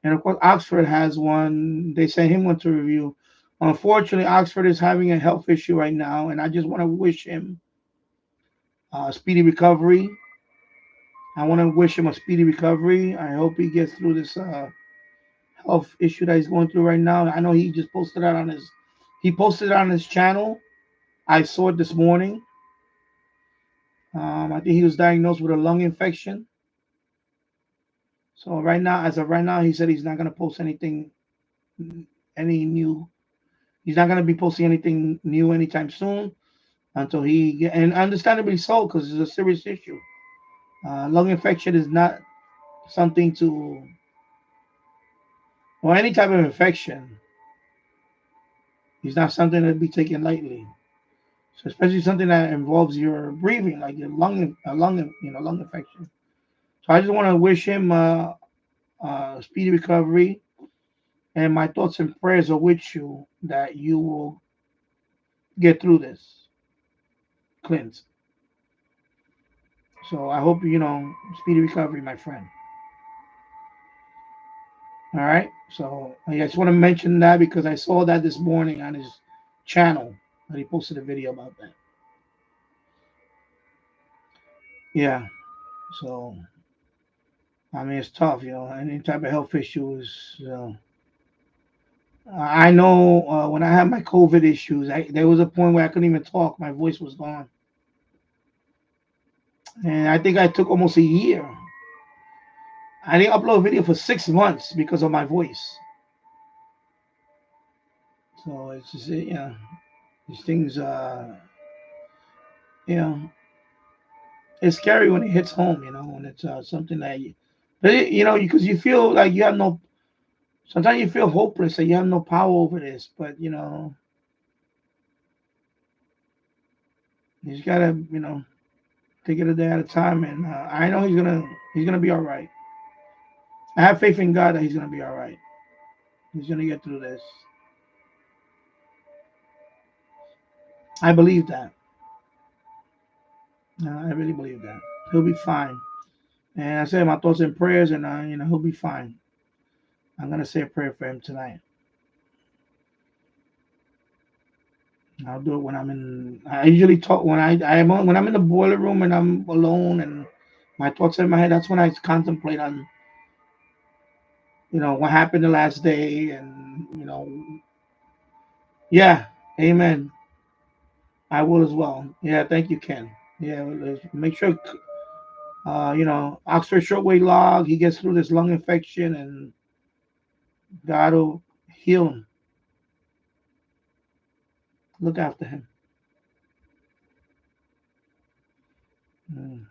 And of course, Oxford has one. They sent him one to review. Unfortunately, Oxford is having a health issue right now, and I just want to wish him speedy recovery. I want to wish him a speedy recovery. I hope he gets through this health issue that he's going through right now. I know he just posted that on his channel. I saw it this morning. I think he was diagnosed with a lung infection. So as of right now, he said he's not going to post any new. He's not going to be posting anything new anytime soon until and understandably so, because it's a serious issue. Lung infection is not something or any type of infection. It's not something to be taken lightly. So especially something that involves your breathing, like your lung infection. So I just want to wish him a speedy recovery, and my thoughts and prayers are with you that you will get through this. Clint. So I hope speedy recovery, my friend. All right. So I just want to mention that because I saw that this morning on his channel that he posted a video about that. Yeah. So I mean, it's tough, any type of health issues. I know when I had my COVID issues, there was a point where I couldn't even talk. My voice was gone. And I think I took almost a year. I didn't upload a video for 6 months because of my voice. So it's just, these things, it's scary when it hits home, when it's something that because you feel like you have sometimes you feel hopeless that you have no power over this, but, you just gotta, take it a day at a time. And I know he's gonna be all right. I have faith in God that he's gonna be all right. He's gonna get through this. I believe that. I really believe that he'll be fine. And I say my thoughts and prayers, and he'll be fine. I'm gonna say a prayer for him tonight. I'll do it when I'm in. I usually talk when when I'm in the boiler room and I'm alone and my thoughts in my head. That's when I contemplate on what happened the last day, and yeah, amen. I will as well. Yeah, thank you, Ken. Yeah, make sure Oxford Shortwave log. He gets through this lung infection, and God will heal him. Look after him. And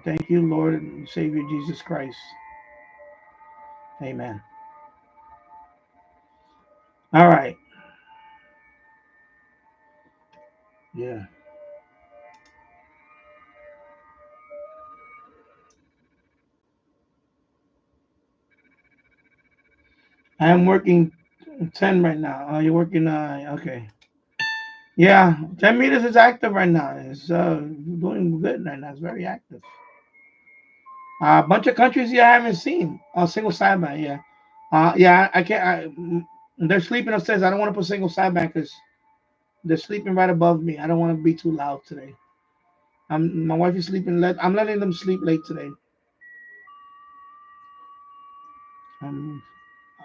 thank you, Lord and Savior Jesus Christ. Amen. All right. Yeah. I am working 10 right now. Oh, you're working, okay. Yeah, 10 meters is active right now. It's doing good right now. It's very active. A bunch of countries here I haven't seen. Oh, single sideband, yeah. Yeah, I can't. They're sleeping upstairs. I don't want to put single sideband because they're sleeping right above me. I don't want to be too loud today. My wife is sleeping. I'm letting them sleep late today. Um,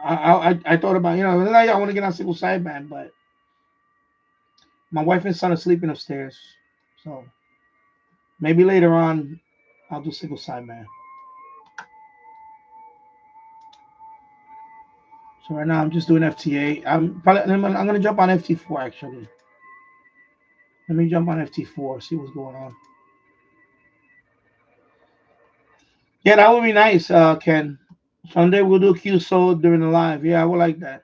I thought about I want to get on single sideband, but my wife and son are sleeping upstairs, so maybe later on I'll do single sideband. So right now I'm just doing FT8. I'm gonna jump on FT4 actually. Let me jump on FT4, see what's going on. Yeah, that would be nice, Ken. Sunday we'll do QSO during the live. Yeah, I would like that.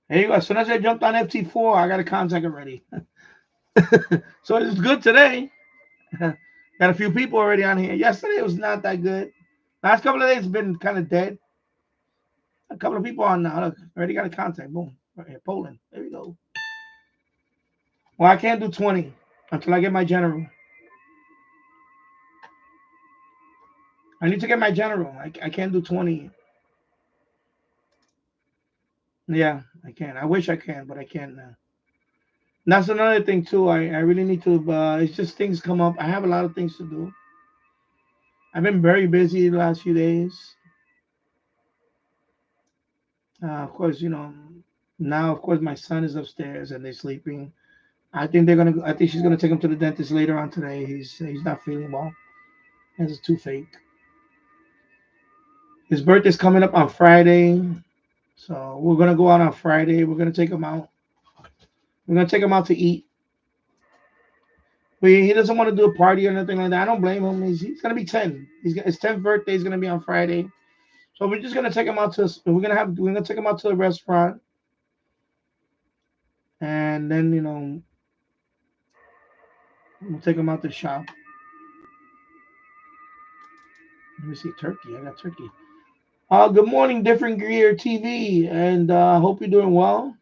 There you go. As soon as I jumped on FT4, I got a contact already. So it's good today. Got a few people already on here. Yesterday was not that good. Last couple of days been kind of dead. A couple of people on now. Look, already got a contact. Boom. Right here, Poland. There we go. Well, I can't do 20 until I get my general. I need to get my general. I can't do 20. Yeah, I can. I wish I can, but I can't now. And that's another thing too. I really need to. It's just things come up. I have a lot of things to do. I've been very busy the last few days. Of course, now of course my son is upstairs and they're sleeping. I think they're gonna. I think she's gonna take him to the dentist later on today. He's not feeling well. He has a toothache. His birthday's coming up on Friday, so we're gonna go out on Friday. We're gonna take him out. We're gonna take him out to eat. But he doesn't want to do a party or anything like that. I don't blame him. He's gonna be 10. His 10th birthday is gonna be on Friday. So we're just gonna take him out to. We're gonna take him out to a restaurant, and then we'll take him out to shop. Let me see, turkey. I got turkey. Good morning, Different Gear TV, and hope you're doing well.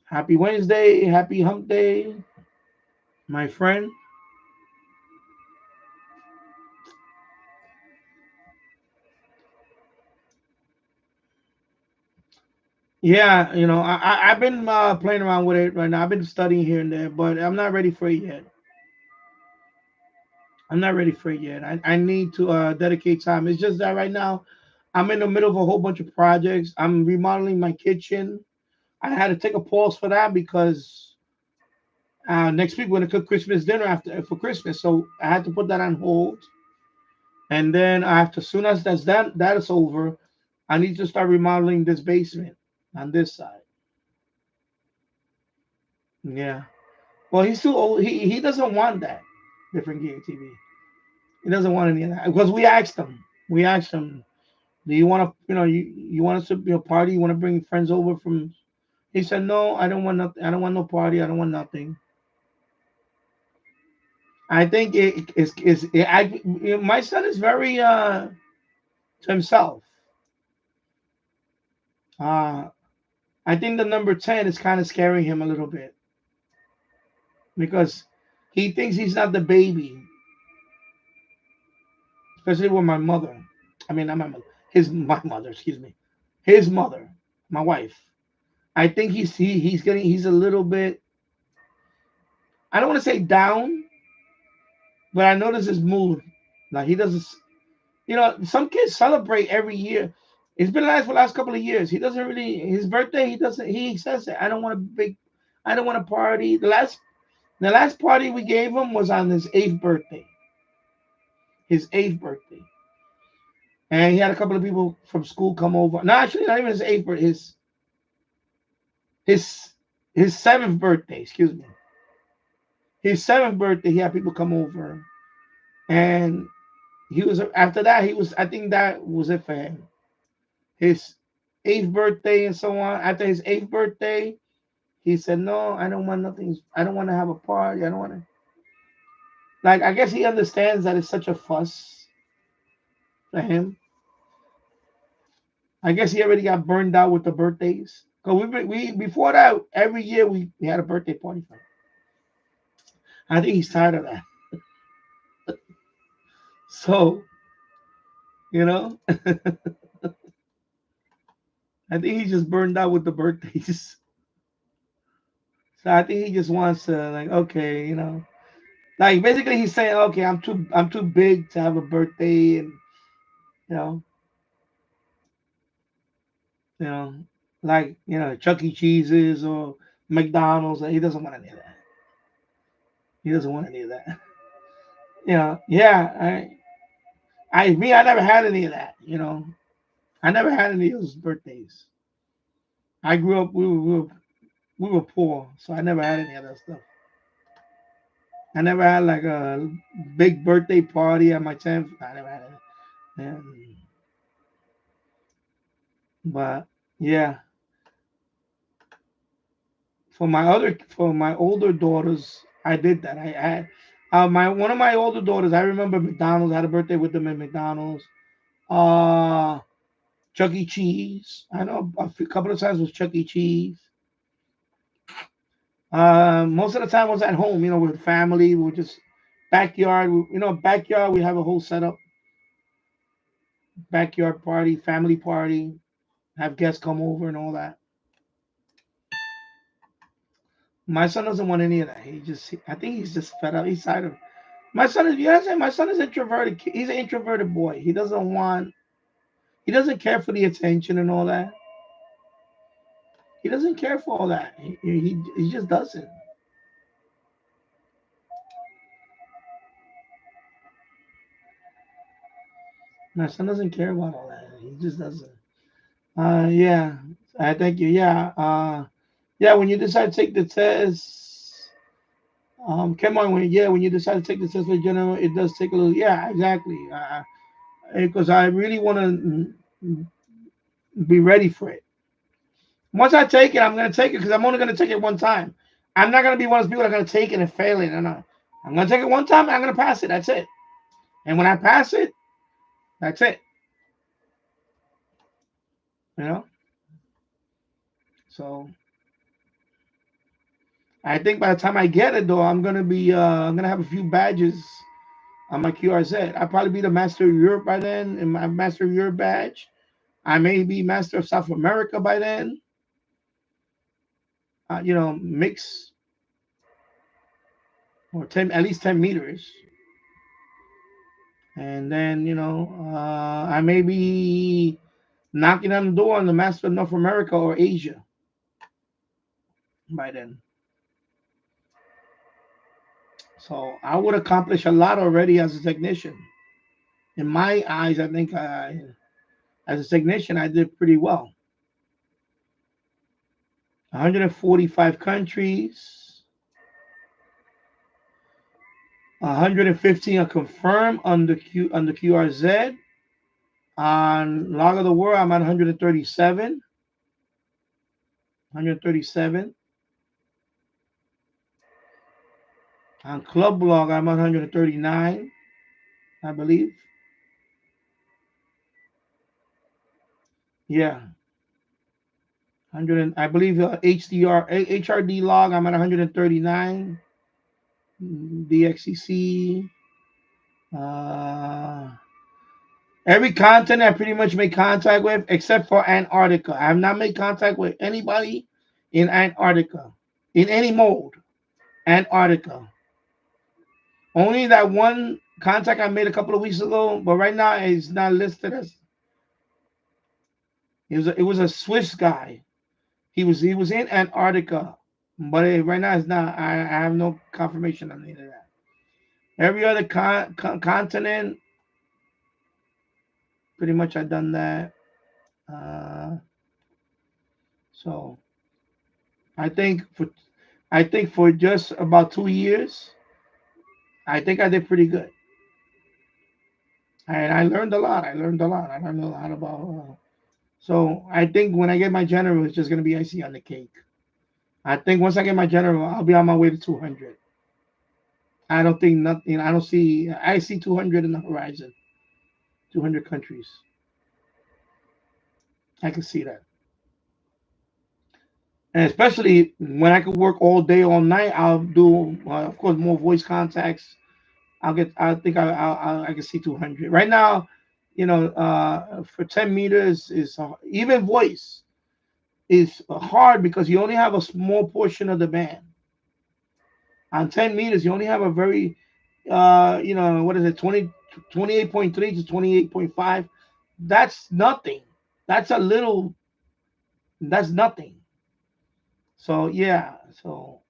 Happy Wednesday, happy hump day, my friend. Yeah, I've been playing around with it right now. I've been studying here and there, but I'm not ready for it yet. I'm not ready for it yet. I need to dedicate time. It's just that right now I'm in the middle of a whole bunch of projects. I'm remodeling my kitchen. I had to take a pause for that because next week we're gonna cook Christmas dinner for Christmas, so I had to put that on hold. And then after, soon as that is over, I need to start remodeling this basement on this side. Yeah. Well, he's too old. He doesn't want that different gear TV. He doesn't want any of that because we asked him. We asked him, "Do you want to? You want us to be a party? You want to bring friends over from?" He said, "No, I don't want nothing. I don't want no party. I don't want nothing." I think my son is very to himself. Uh, I think the number 10 is kind of scaring him a little bit because he thinks he's not the baby, especially with my mother. I mean, not my mother. My mother, excuse me. His mother, my wife. I think he's a little bit. I don't want to say down, but I notice his mood. Like he doesn't. Some kids celebrate every year. It's been nice for the last couple of years. He doesn't really his birthday. He doesn't. He says it. I don't want a big. I don't want a party. The last party we gave him was on his 8th birthday. His 8th birthday, and he had a couple of people from school come over. No, actually, not even his 8th birthday. His 7th birthday. Excuse me. His 7th birthday, he had people come over, and he was after that. He was. I think that was it for him. His 8th birthday and so on. After his 8th birthday, he said, "No, I don't want nothing. I don't want to have a party. I don't want to." Like, I guess he understands that it's such a fuss for him. I guess he already got burned out with the birthdays. Cause we before that, every year we had a birthday party for him. I think he's tired of that. So, you know, I think he's just burned out with the birthdays. So I think he just wants to, like, okay, like basically he's saying, okay, I'm too big to have a birthday, and you know, you know, like Chuck E. Cheese's or McDonald's. He doesn't want any of that. He doesn't want any of that. Yeah. I never had any of that. I never had any of those birthdays. I grew up. We were poor, so I never had any of that stuff. I never had like a big birthday party at my 10th. I never had it. But yeah, for my older daughters, I did that. I had my one of my older daughters. I remember McDonald's. I had a birthday with them at McDonald's. Uh, Chuck E. Cheese. I know a couple of times was Chuck E. Cheese. Most of the time was at home. With family. We were just backyard. Backyard. We have a whole setup. Backyard party, family party. Have guests come over and all that. My son doesn't want any of that. I think he's just fed up. He's tired of. My son is. You know what I'm saying? My son is introverted. He's an introverted boy. He doesn't want. He doesn't care for the attention and all that. He doesn't care for all that. He just doesn't. My son doesn't care about all that. He just doesn't. Yeah. I thank you. Yeah. Yeah. When you decide to take the test, come on. When you decide to take the test for general, it does take a little. Yeah, exactly. Because I really want to be ready for it. Once I take it, I'm going to take it because I'm only going to take it one time. I'm not going to be one of those people that are going to take it and fail it. No. I'm going to take it one time and I'm going to pass it. That's it. And when I pass it, that's it. You know? So I think by the time I get it though, I'm gonna have a few badges on my QRZ. I'll probably be the Master of Europe by then, and my Master of Europe badge. I may be Master of South America by then. Mix or 10, at least 10 meters. And then, I may be knocking on the door on the Master of North America or Asia by then. So I would accomplish a lot already as a technician. In my eyes, I think as a technician, I did pretty well. 145 countries, 115 are confirmed on the QRZ. On Log of the World, I'm at 137. 137. On Club Blog, I'm 139, I believe. Yeah. 100. I believe HRD log, I'm at 139. DXCC. Every continent I pretty much made contact with, except for Antarctica. I have not made contact with anybody in Antarctica, in any mode. Antarctica. Only that one contact I made a couple of weeks ago, but right now it's not listed as. It was a Swiss guy. He was in Antarctica, but right now it's not. I have no confirmation on any of that. Every other continent, pretty much I've done that. So I think for just about 2 years, I think I did pretty good. And I learned a lot. I learned a lot about. So I think when I get my general, it's just gonna be icing on the cake. I think once I get my general, I'll be on my way to 200. I don't think nothing. I see 200 in the horizon. 200 countries. I can see that. And especially when I could work all day, all night, I'll do, of course, more voice contacts. I think I can see 200. Right now, for 10 meters is even voice is hard because you only have a small portion of the band. On 10 meters, you only have a very, what is it, 28.3 to 28.5. That's nothing. That's nothing. So, yeah. So,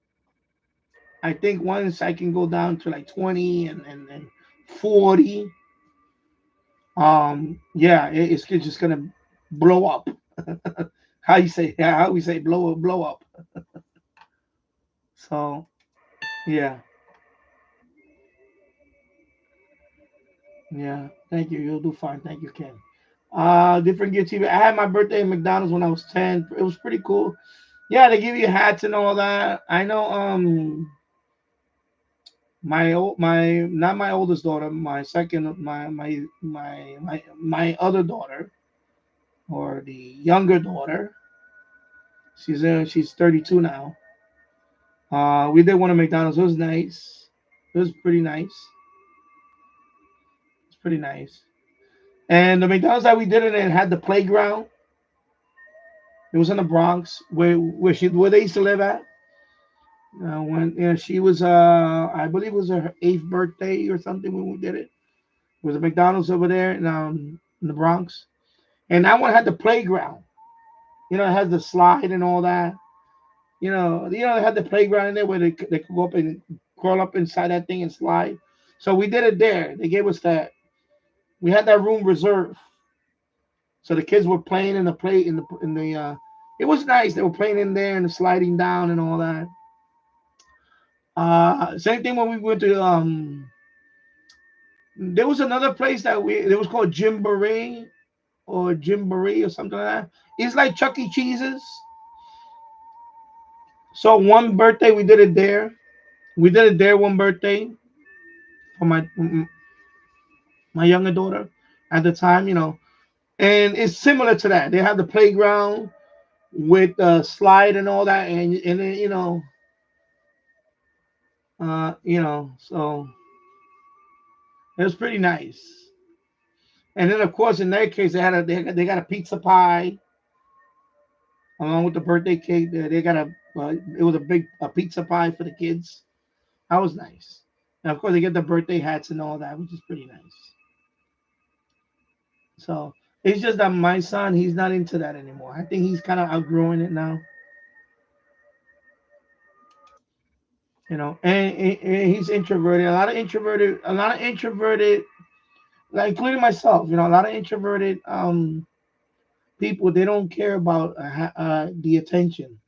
I think once I can go down to like 20 and 40, it's just going to blow up. How we say blow up. So, yeah. Yeah, thank you. You'll do fine. Thank you, Ken. Different gear TV. I had my birthday at McDonald's when I was 10. It was pretty cool. Yeah, they give you hats and all that. I know not my oldest daughter, my second my other daughter, or the younger daughter. She's 32 now. We did one at McDonald's. It was nice. It was pretty nice. It's pretty nice. And the McDonald's that we did it in had the playground. It was in the Bronx where they used to live at. When she was I believe it was her 8th birthday or something when we did it. It was a McDonald's over there in the Bronx, and that one had the playground. It has the slide and all that. They had the playground in there where they could go up and crawl up inside that thing and slide. So we did it there. They gave us that. We had that room reserved. So the kids were playing in the it was nice. They were playing in there and sliding down and all that. Same thing when we went to there was another place it was called Jimboree or something like that. It's like Chuck E. Cheese's. So one birthday we did it there. We did it there one birthday for my my younger daughter at the time, you know. And it's similar to that. They have the playground with the slide and all that, and then, so it was pretty nice. And then of course in their case they got a pizza pie along with the birthday cake. They got it was a pizza pie for the kids. That was nice. And of course they get the birthday hats and all that, which is pretty nice. So it's just that my son, he's not into that anymore. I think he's kind of outgrowing it now. And he's introverted. A lot of introverted, like including myself. A lot of introverted people. They don't care about the attention.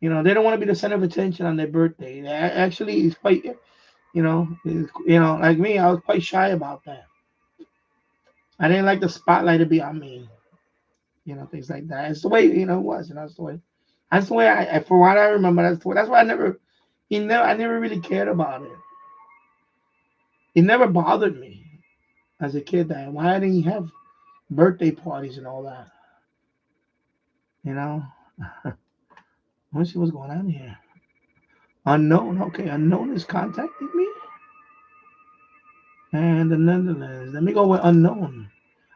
They don't want to be the center of attention on their birthday. Actually, it's quite, like me, I was quite shy about that. I didn't like the spotlight to be on me. Things like that. It's the way it was. That's the way. That's the way for what I remember. That's why I never really cared about it. It never bothered me as a kid that why didn't you have birthday parties and all that? Let's see what's going on here. Unknown. Okay, unknown is contacting me. And the Netherlands. Let me go with unknown.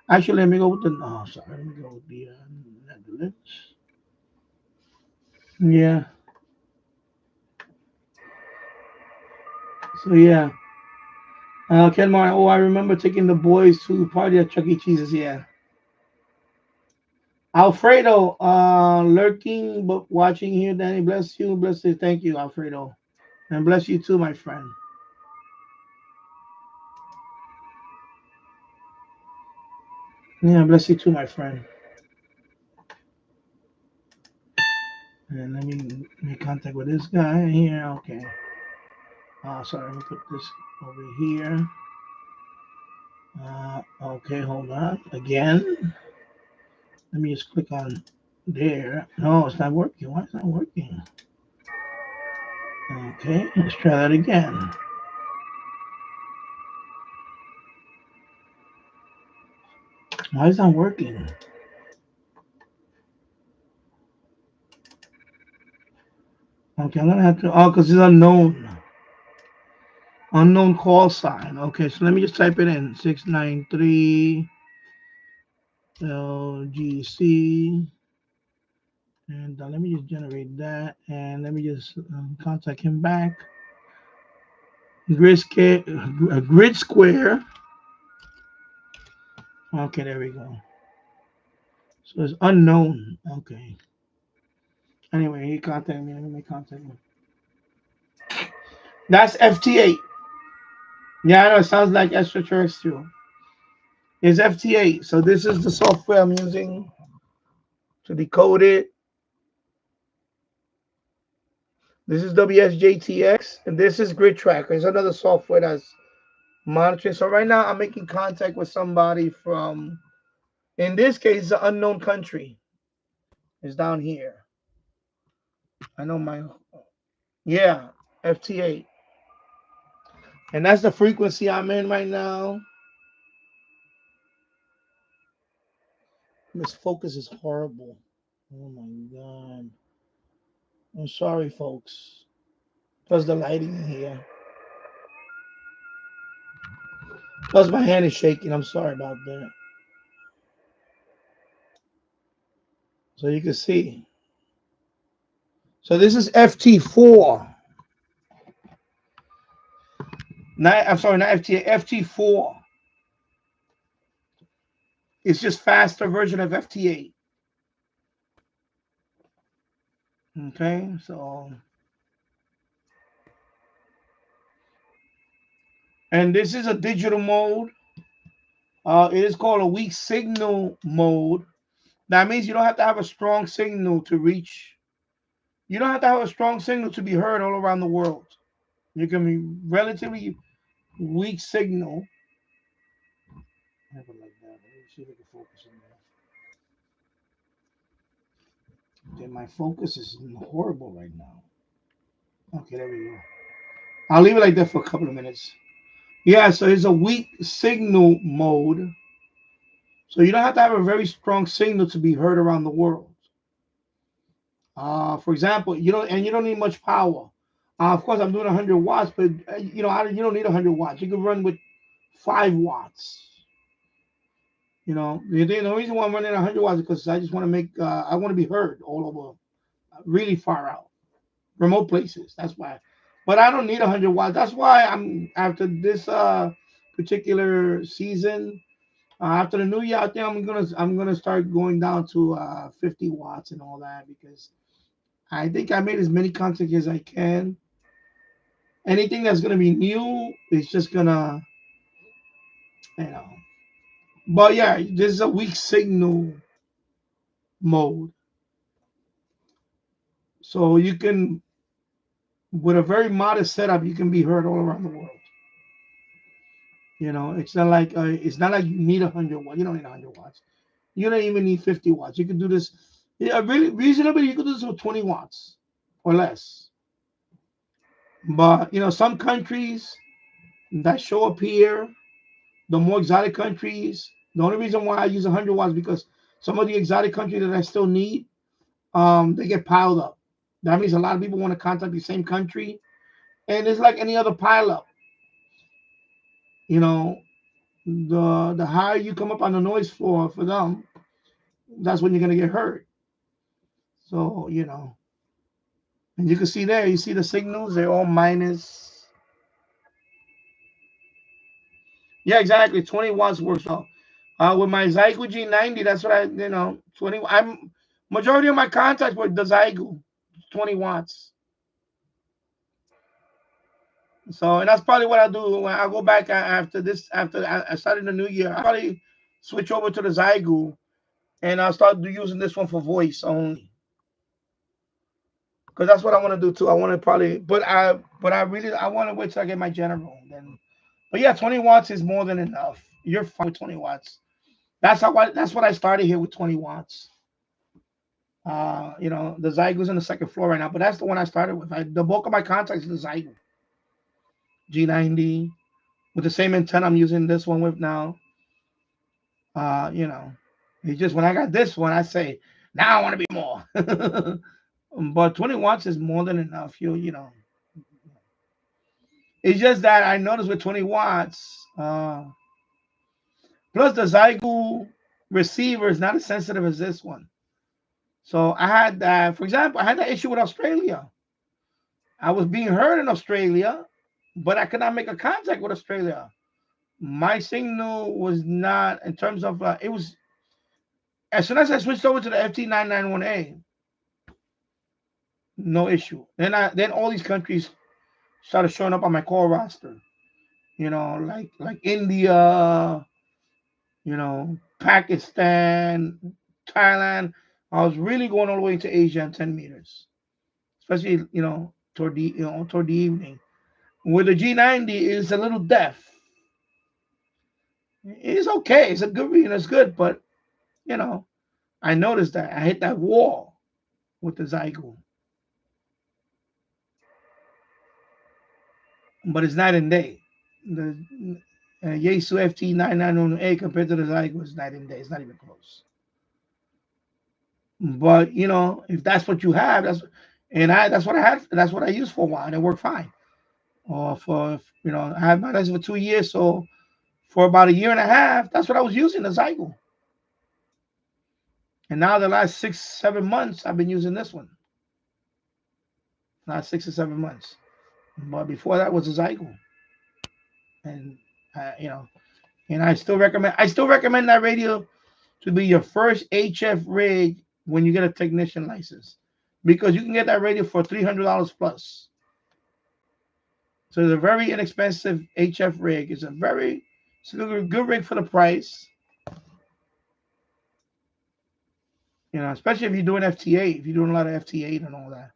Actually, let me go with the. Oh, sorry. Let me go with the Netherlands. Yeah. So yeah. Ken Martin. Oh, I remember taking the boys to party at Chuck E. Cheese's. Yeah. Alfredo, lurking but watching here. Danny, bless you. Bless you. Thank you, Alfredo. And bless you too, my friend. Yeah, bless you too, my friend. And let me make contact with this guy here. Okay. Sorry, let me put this over here. Okay, hold on. Again. Let me just click on there. No, it's not working. Why is it not working? Okay, let's try that again. Why is it not working? Okay, I'm gonna have to. Oh, because it's unknown. Unknown call sign. Okay, so let me just type it in. 693 LGC. And let me just generate that. And let me just contact him back. Grid square. Okay, there we go. So it's unknown. Okay. Anyway, he contacted me. Let me contact him. That's FT8. Yeah, I know. It sounds like extraterrestrial. It's FT8. So this is the software I'm using to decode it. This is WSJTX, and this is Grid Tracker. It's another software that's monitoring. So right now, I'm making contact with somebody from, in this case, an unknown country. It's down here. I know yeah, FT8. And that's the frequency I'm in right now. This focus is horrible. Oh my God. I'm sorry, folks. Plus the lighting in here. Plus my hand is shaking. I'm sorry about that. So you can see. So this is FT4. I'm sorry, not FT8, FT4. It's just faster version of FT8. Okay, so. And this is a digital mode. It is called a weak signal mode. That means you don't have to have a strong signal to reach. You don't have to have a strong signal to be heard all around the world. You can be relatively weak signal. Have it like that. Let me see if I can focus on that. Okay, my focus is horrible right now. Okay, there we go. I'll leave it like that for a couple of minutes. Yeah, so it's a weak signal mode. So you don't have to have a very strong signal to be heard around the world. For example, you don't need much power. Of course, I'm doing 100 watts, but you don't need 100 watts. You can run with 5 watts. The reason why I'm running 100 watts is because I just want to I want to be heard all over, really far out, remote places. That's why. But I don't need 100 watts. That's why I'm after this particular season. After the new year, I think I'm gonna start going down to 50 watts and all that because I think I made as many contacts as I can. Anything that's gonna be new is just gonna, you know. But yeah, this is a weak signal mode, so you can, with a very modest setup, you can be heard all around the world. It's not like you need 100 watts. You don't need 100 watts. You don't even need 50 watts. You can do this. Yeah, really reasonably. You can do this with 20 watts or less. But some countries that show up here, the more exotic countries. The only reason why I use 100 watts is because some of the exotic countries that I still need, they get piled up. That means a lot of people want to contact the same country, and it's like any other pile up. You know, the higher you come up on the noise floor for them, that's when you're gonna get hurt. So and you can see there, you see the signals, they're all minus. Yeah, exactly. 20 watts works well. With my Zygo G90, that's what 20. I'm majority of my contacts with the Zygo, 20 watts. So, and that's probably what I do when I go back after this. After I started the new year, I probably switch over to the Zygo, and I'll start using this one for voice only. Because that's what I want to do too. I want to probably, but I want to wait till I get my general. Then, but yeah, 20 watts is more than enough. You're fine with 20 watts. That's what I started here with 20 watts. The Zygo's on the second floor right now, but that's the one I started with. The bulk of my contacts is the Zygo G90 with the same antenna I'm using this one with now. Uh, you know, it's just when I got this one, I say now I want to be more. But 20 watts is more than enough. It's just that I noticed with 20 watts, plus the Zygo receiver is not as sensitive as this one. So I had that, for example, I had that issue with Australia. I was being heard in Australia, but I could not make a contact with Australia. My signal was not, in terms of, it was, as soon as I switched over to the FT991A, no issue. Then all these countries started showing up on my call roster. Like India, Pakistan, Thailand. I was really going all the way into Asia in 10 meters, especially, toward the evening. With the G90, it's a little deaf. It's okay. It's a good reading. It's good, but I noticed that I hit that wall with the Zygo, but it's night and day. The Yaesu FT991A compared to the Zygo is night and day. It's not even close. But if that's what you have, that's what I had. That's what I used for a while, and it worked fine. Or I had my license for 2 years, so for about a year and a half, that's what I was using, the Zygo. And now the last 6-7 months, I've been using this one. Last 6 or 7 months. But before that was a Zygo. And and I still recommend that radio to be your first HF rig when you get a technician license, because you can get that radio for $300 plus. So it's a very inexpensive HF rig. It's a good rig for the price. Especially if you're doing FT8, if you're doing a lot of FT8 and all that.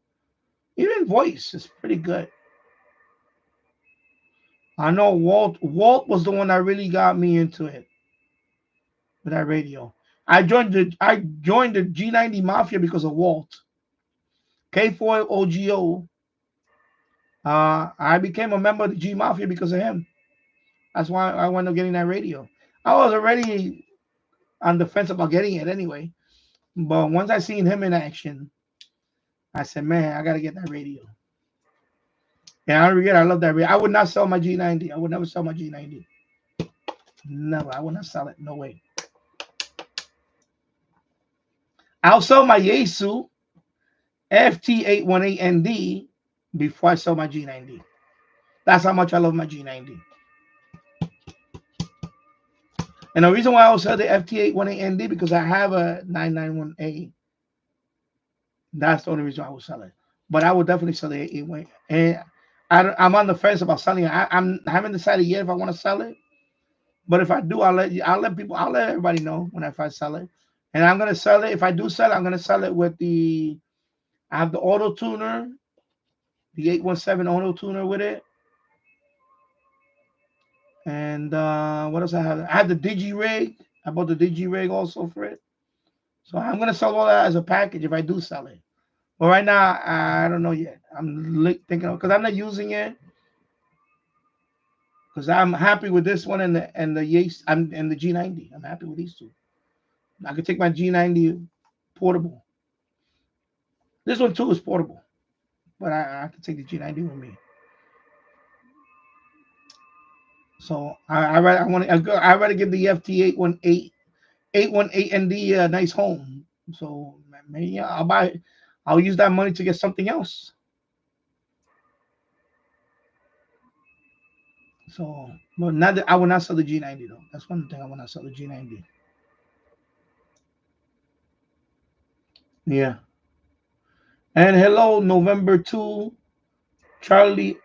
Even voice is pretty good. I know Walt was the one that really got me into it with that radio. I joined the G90 Mafia because of Walt. K4 OGO. I became a member of the G Mafia because of him. That's why I wound up getting that radio. I was already on the fence about getting it anyway. But once I seen him in action, I said, man, I gotta get that radio. And I don't regret. I love that radio. I would not sell my G90. I would never sell my G90. Never. I would not sell it. No way. I'll sell my Yaesu FT8 before I sell my G90. That's how much I love my G90. And the reason why I will sell the FT8 because I have a 991A. That's the only reason I will sell it. But I will definitely sell the 818. And I'm on the fence about selling it. I haven't decided yet if I want to sell it. But if I do, I'll let everybody know if I sell it. And I'm gonna sell it. If I do sell it, I'm gonna sell it with I have the auto tuner, the 817 auto tuner with it. And what else I have? I have the Digi Rig. I bought the Digi Rig also for it. So I'm gonna sell all that as a package if I do sell it. But right now, I don't know yet. I'm thinking because I'm not using it. Because I'm happy with this one and the Yates and the G90. I'm happy with these two. I could take my G90 portable. This one too is portable, but I could take the G90 with me. So I rather give the FT818 818ND a nice home. So maybe I'll use that money to get something else. So, but not that I will not sell the G90 though. That's one thing I will not sell the G90. Yeah. And hello, November 2, Charlie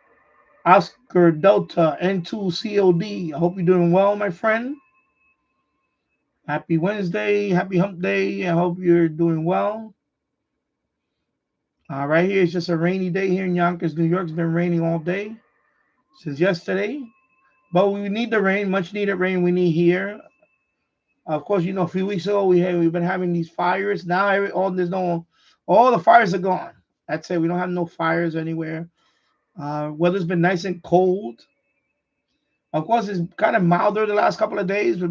Oscar Delta N2 COD. I hope you're doing well, my friend. Happy Wednesday, happy hump day. I hope you're doing well. Right here, it's just a rainy day here in Yonkers, New York. It's been raining all day since yesterday. But we need the rain, much needed rain we need here. Of course, a few weeks ago we've been having these fires. Now all the fires are gone. That's it. We don't have no fires anywhere. Weather's been nice and cold. Of course, it's kind of milder the last couple of days.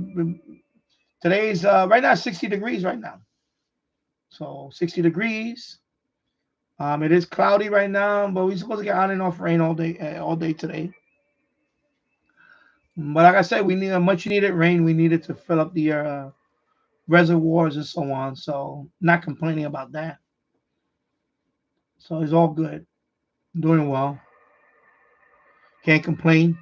Today's right now 60 degrees right now. So 60 degrees. It is cloudy right now, but we're supposed to get on and off rain all day today. But like I said, we need a much needed rain. We needed to fill up the reservoirs and so on. So not complaining about that. So it's all good. Doing well. Can't complain.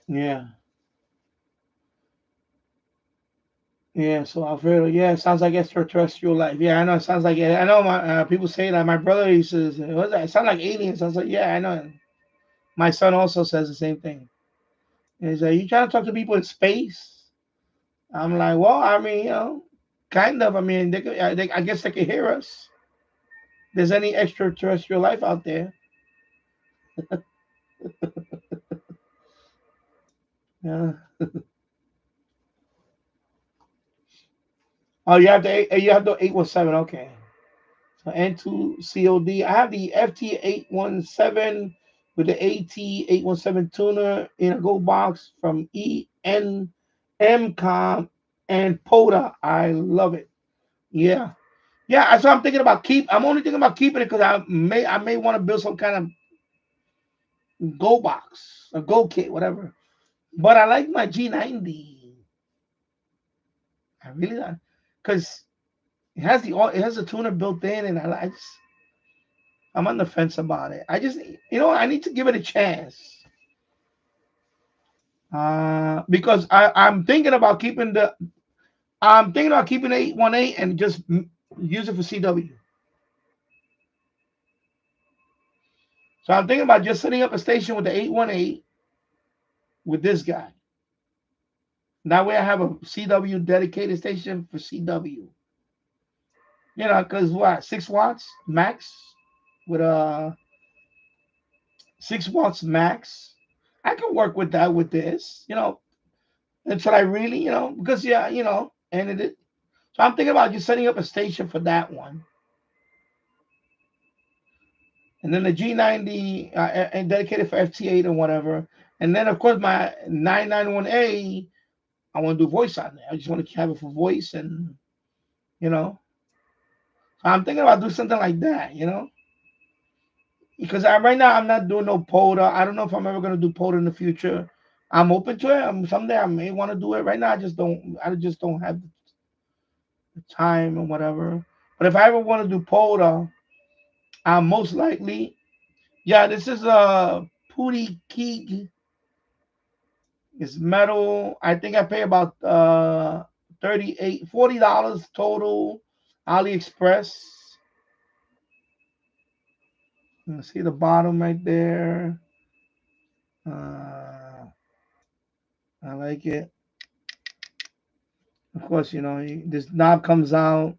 Yeah. Yeah, so Alfredo, yeah, it sounds like extraterrestrial life. Yeah, I know. It sounds like I know. My people say that. My brother used to say, "What's that? It sounds like aliens." I was like, "Yeah, I know." My son also says the same thing. And he's like, "You trying to talk to people in space?" I'm like, "Well, I mean, kind of. I mean, I guess they can hear us. There's any extraterrestrial life out there?" Yeah. Oh, you have the 817. Okay. So N2 COD. I have the FT817 with the AT817 tuner in a gold box from ENMCOM and POTA. I love it. Yeah. Yeah, that's what I'm thinking about. I'm only thinking about keeping it because I may want to build some kind of gold box, a gold kit, whatever. But I like my G90. I really like because it has the tuner built in, and I'm on the fence about it. I just I need to give it a chance. Because I'm thinking about keeping the 818 and just use it for CW. So I'm thinking about just setting up a station with the 818 with this guy. That way I have a CW dedicated station for CW. Because what, 6 watts max with 6 watts max. I can work with that with this, until I really, because and it is. So I'm thinking about just setting up a station for that one. and then the G90 and dedicated for FT8 or whatever. And then of course my 991A, I want to do voice on there. I just want to have it for voice, and you know, so I'm thinking about doing something like that, because right now I'm not doing no POTA. I don't know if I'm ever gonna do POTA in the future. I'm open to it. Someday I may want to do it. Right now I just don't. I just don't have the time or whatever. But if I ever want to do POTA, I'm most likely. Yeah, this is a Pooty Keeg. It's metal. I think I pay about $40 total. AliExpress. You see the bottom right there. I like it. Of course, this knob comes out.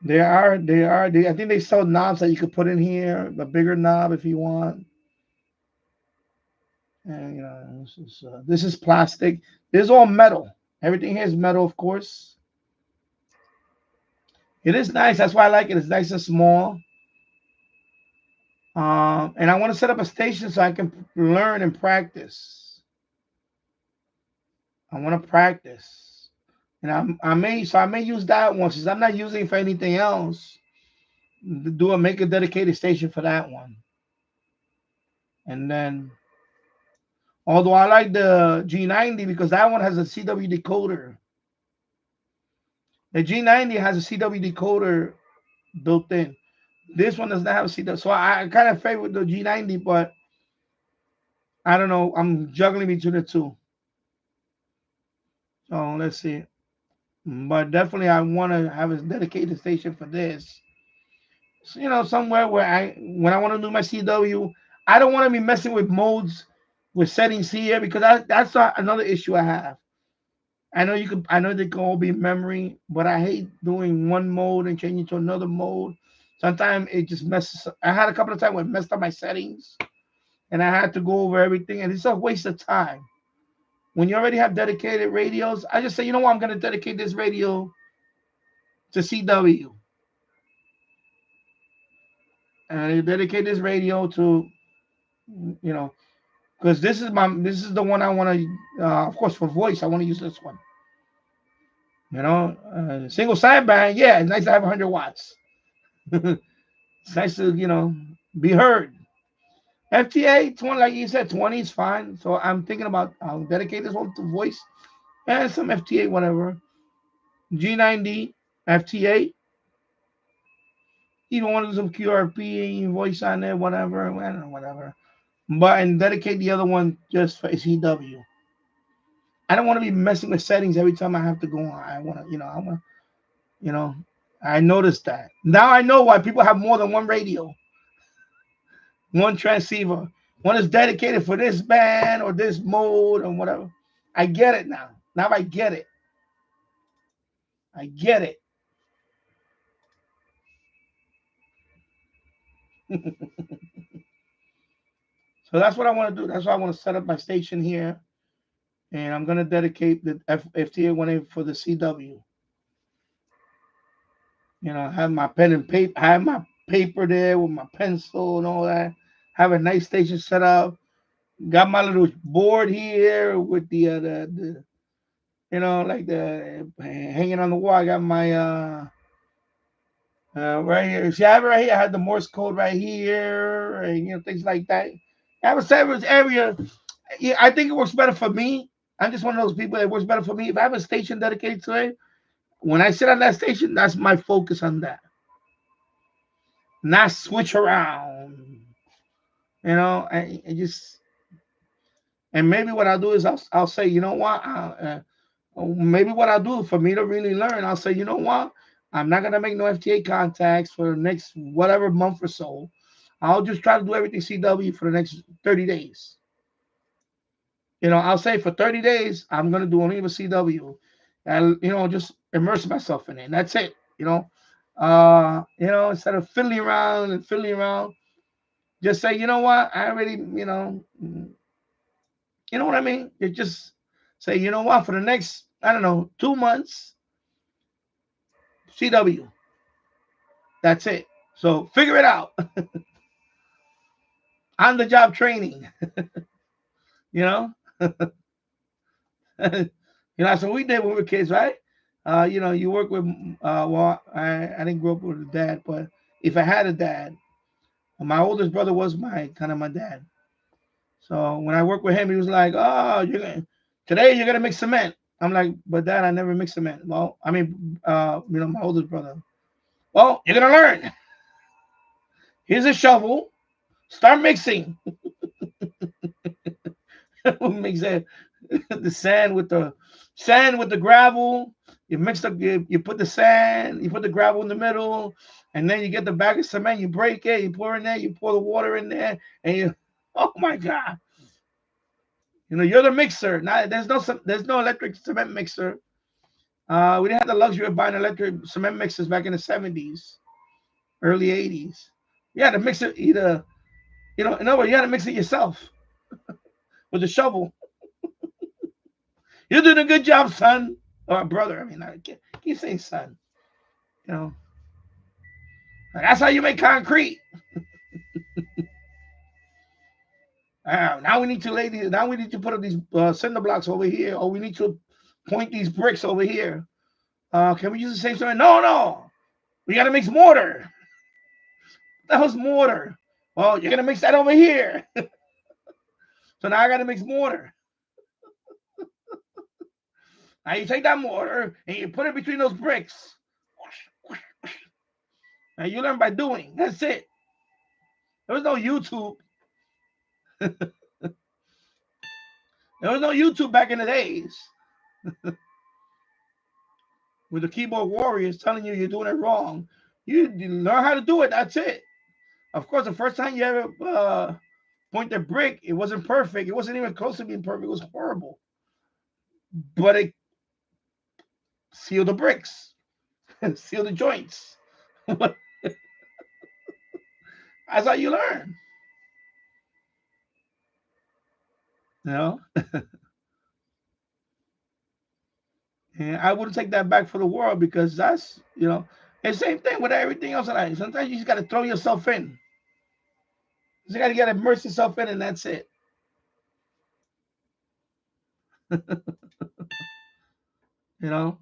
I think they sell knobs that you could put in here, a bigger knob if you want. And this is plastic. This is all metal. Everything here is metal, of course. It is nice. That's why I like it. It's nice and small. And I want to set up a station so I can learn and practice. I want to practice, and I may use that one since I'm not using it for anything else. Make a dedicated station for that one, and then although I like the G90 because that one has a CW decoder. The G90 has a CW decoder built in. This one does not have a CW, so I kind of favor the G90, but I don't know. I'm juggling between the two. So let's see. But definitely, I want to have a dedicated station for this. So, somewhere where when I want to do my CW, I don't want to be messing with modes, with settings here because that's another issue I have. I know they can all be memory, but I hate doing one mode and changing to another mode. Sometimes it just messes up. I had a couple of times where it messed up my settings, and I had to go over everything, and it's a waste of time. When you already have dedicated radios, I just say, you know what, I'm going to dedicate this radio to CW. And I dedicate this radio to, because this is the one I want to, of course, for voice, I want to use this one. Single sideband, yeah, it's nice to have 100 watts. It's nice to, be heard. FT8, 20, like you said, 20 is fine. So I'm thinking about, I'll dedicate this one to voice and some FT8, whatever. G90, FT8. Even want to do some QRP voice on there, whatever. I don't know, whatever. But and dedicate the other one just for CW. I don't want to be messing with settings every time I have to go on. I noticed that. Now I know why people have more than one radio, one transceiver. One is dedicated for this band or this mode or whatever. I get it now. Now I get it. I get it. So that's what I want to do. That's why I want to set up my station here. And I'm going to dedicate the FT8 for the CW. Have my pen and paper, have my paper there with my pencil and all that. Have a nice station set up. Got my little board here with the like the hanging on the wall. I got my right here. See, I have it right here. I had the Morse code right here, and things like that. I have a separate area. Yeah, I think it works better for me. I'm just one of those people that works better for me. If I have a station dedicated to it, when I sit on that station, that's my focus on that. Not switch around. I just, and maybe what I'll do is I'll say, you know what? Maybe what I'll do for me to really learn, I'll say, you know what? I'm not going to make no FT8 contacts for the next whatever month or so. I'll just try to do everything CW for the next 30 days. I'll say for 30 days, I'm going to do only with CW. And, just immerse myself in it. And that's it. Instead of fiddling around, just say, you know what? I already, you know what I mean? You just say, you know what? For the next, I don't know, 2 months, CW. That's it. So figure it out. On the job training. You know? That's what we did when we were kids, right? You work with, well, I didn't grow up with a dad, but if I had a dad, my oldest brother was my dad. So when I worked with him, he was like, "Oh, today you're gonna mix cement." I'm like, "But Dad, I never mix cement." Well, I mean, my oldest brother. Well, you're gonna learn. Here's a shovel. Start mixing. Mix the sand with the gravel. You mix up. You put the sand. You put the gravel in the middle, and then you get the bag of cement. You break it. You pour in there. You pour the water in there, and you. Oh my God! You're the mixer. Now, there's no electric cement mixer. We didn't have the luxury of buying electric cement mixers back in the 70s, early 80s. You had to mix it either, in other words, you had to mix it yourself with a shovel. You're doing a good job, son. Or brother. I mean, I keep saying son. You know, that's how you make concrete. Now we need to lay these. Now we need to put up these cinder blocks over here, or we need to point these bricks over here. Can we use the same story? No. We got to mix mortar. That was mortar. Well, you're gonna mix that over here. So now I got to mix mortar. Now you take that mortar and you put it between those bricks. Now you learn by doing. That's it. There was no YouTube. There was no YouTube back in the days. With the keyboard warriors telling you you're doing it wrong. You learn how to do it. That's it. Of course, the first time you ever point the brick, it wasn't perfect. It wasn't even close to being perfect. It was horrible. But it sealed the bricks. Sealed the joints. That's how you learn. And I wouldn't take that back for the world, because that's, the same thing with everything else in life. Sometimes you just got to throw yourself in. You got to immerse yourself in, and that's it. You know?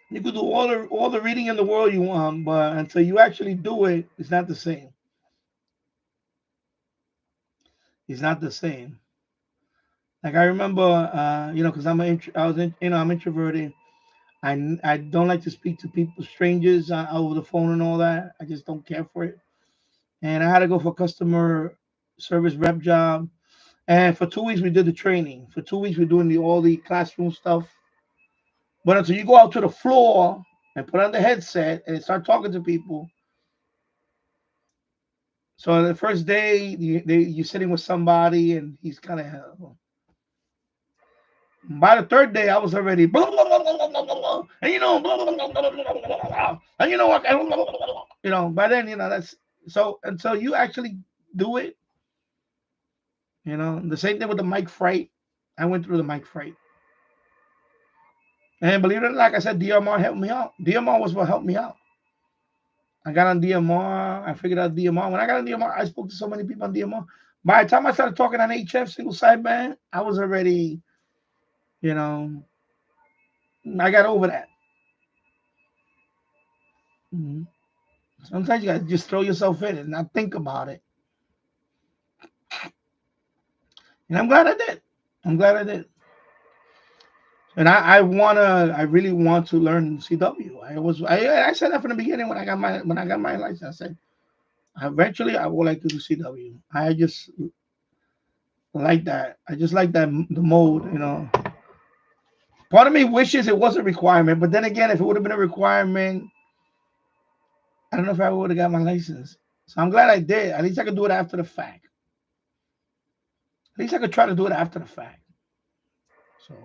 You could do all the reading in the world you want, but until you actually do it, it's not the same. It's not the same. Like I remember, because I'm introverted. I don't like to speak to people, strangers, over the phone and all that. I just don't care for it. And I had to go for a customer service rep job. And for 2 weeks we did the training. For 2 weeks we're doing all the classroom stuff. But until you go out to the floor and put on the headset and start talking to people. So the first day you're sitting with somebody and he's kind of. By the third day I was already blah, blah, blah, blah, blah, blah, and and what, by then that's so until you actually do it. The same thing with the mic fright. I went through the mic fright. And believe it or not, like I said, DMR helped me out. DMR was what helped me out. I got on DMR. I figured out DMR. When I got on DMR, I spoke to so many people on DMR. By the time I started talking on HF, single sideband, I was already, I got over that. Mm-hmm. Sometimes you got to just throw yourself in and not think about it. And I'm glad I did. And I really want to learn CW. I said that from the beginning when I got my license. I said eventually I would like to do CW. I just like that. I just like that the mode. Part of me wishes it was a requirement, but then again, if it would have been a requirement, I don't know if I would have got my license. So I'm glad I did. At least I could do it after the fact. At least I could try to do it after the fact. So.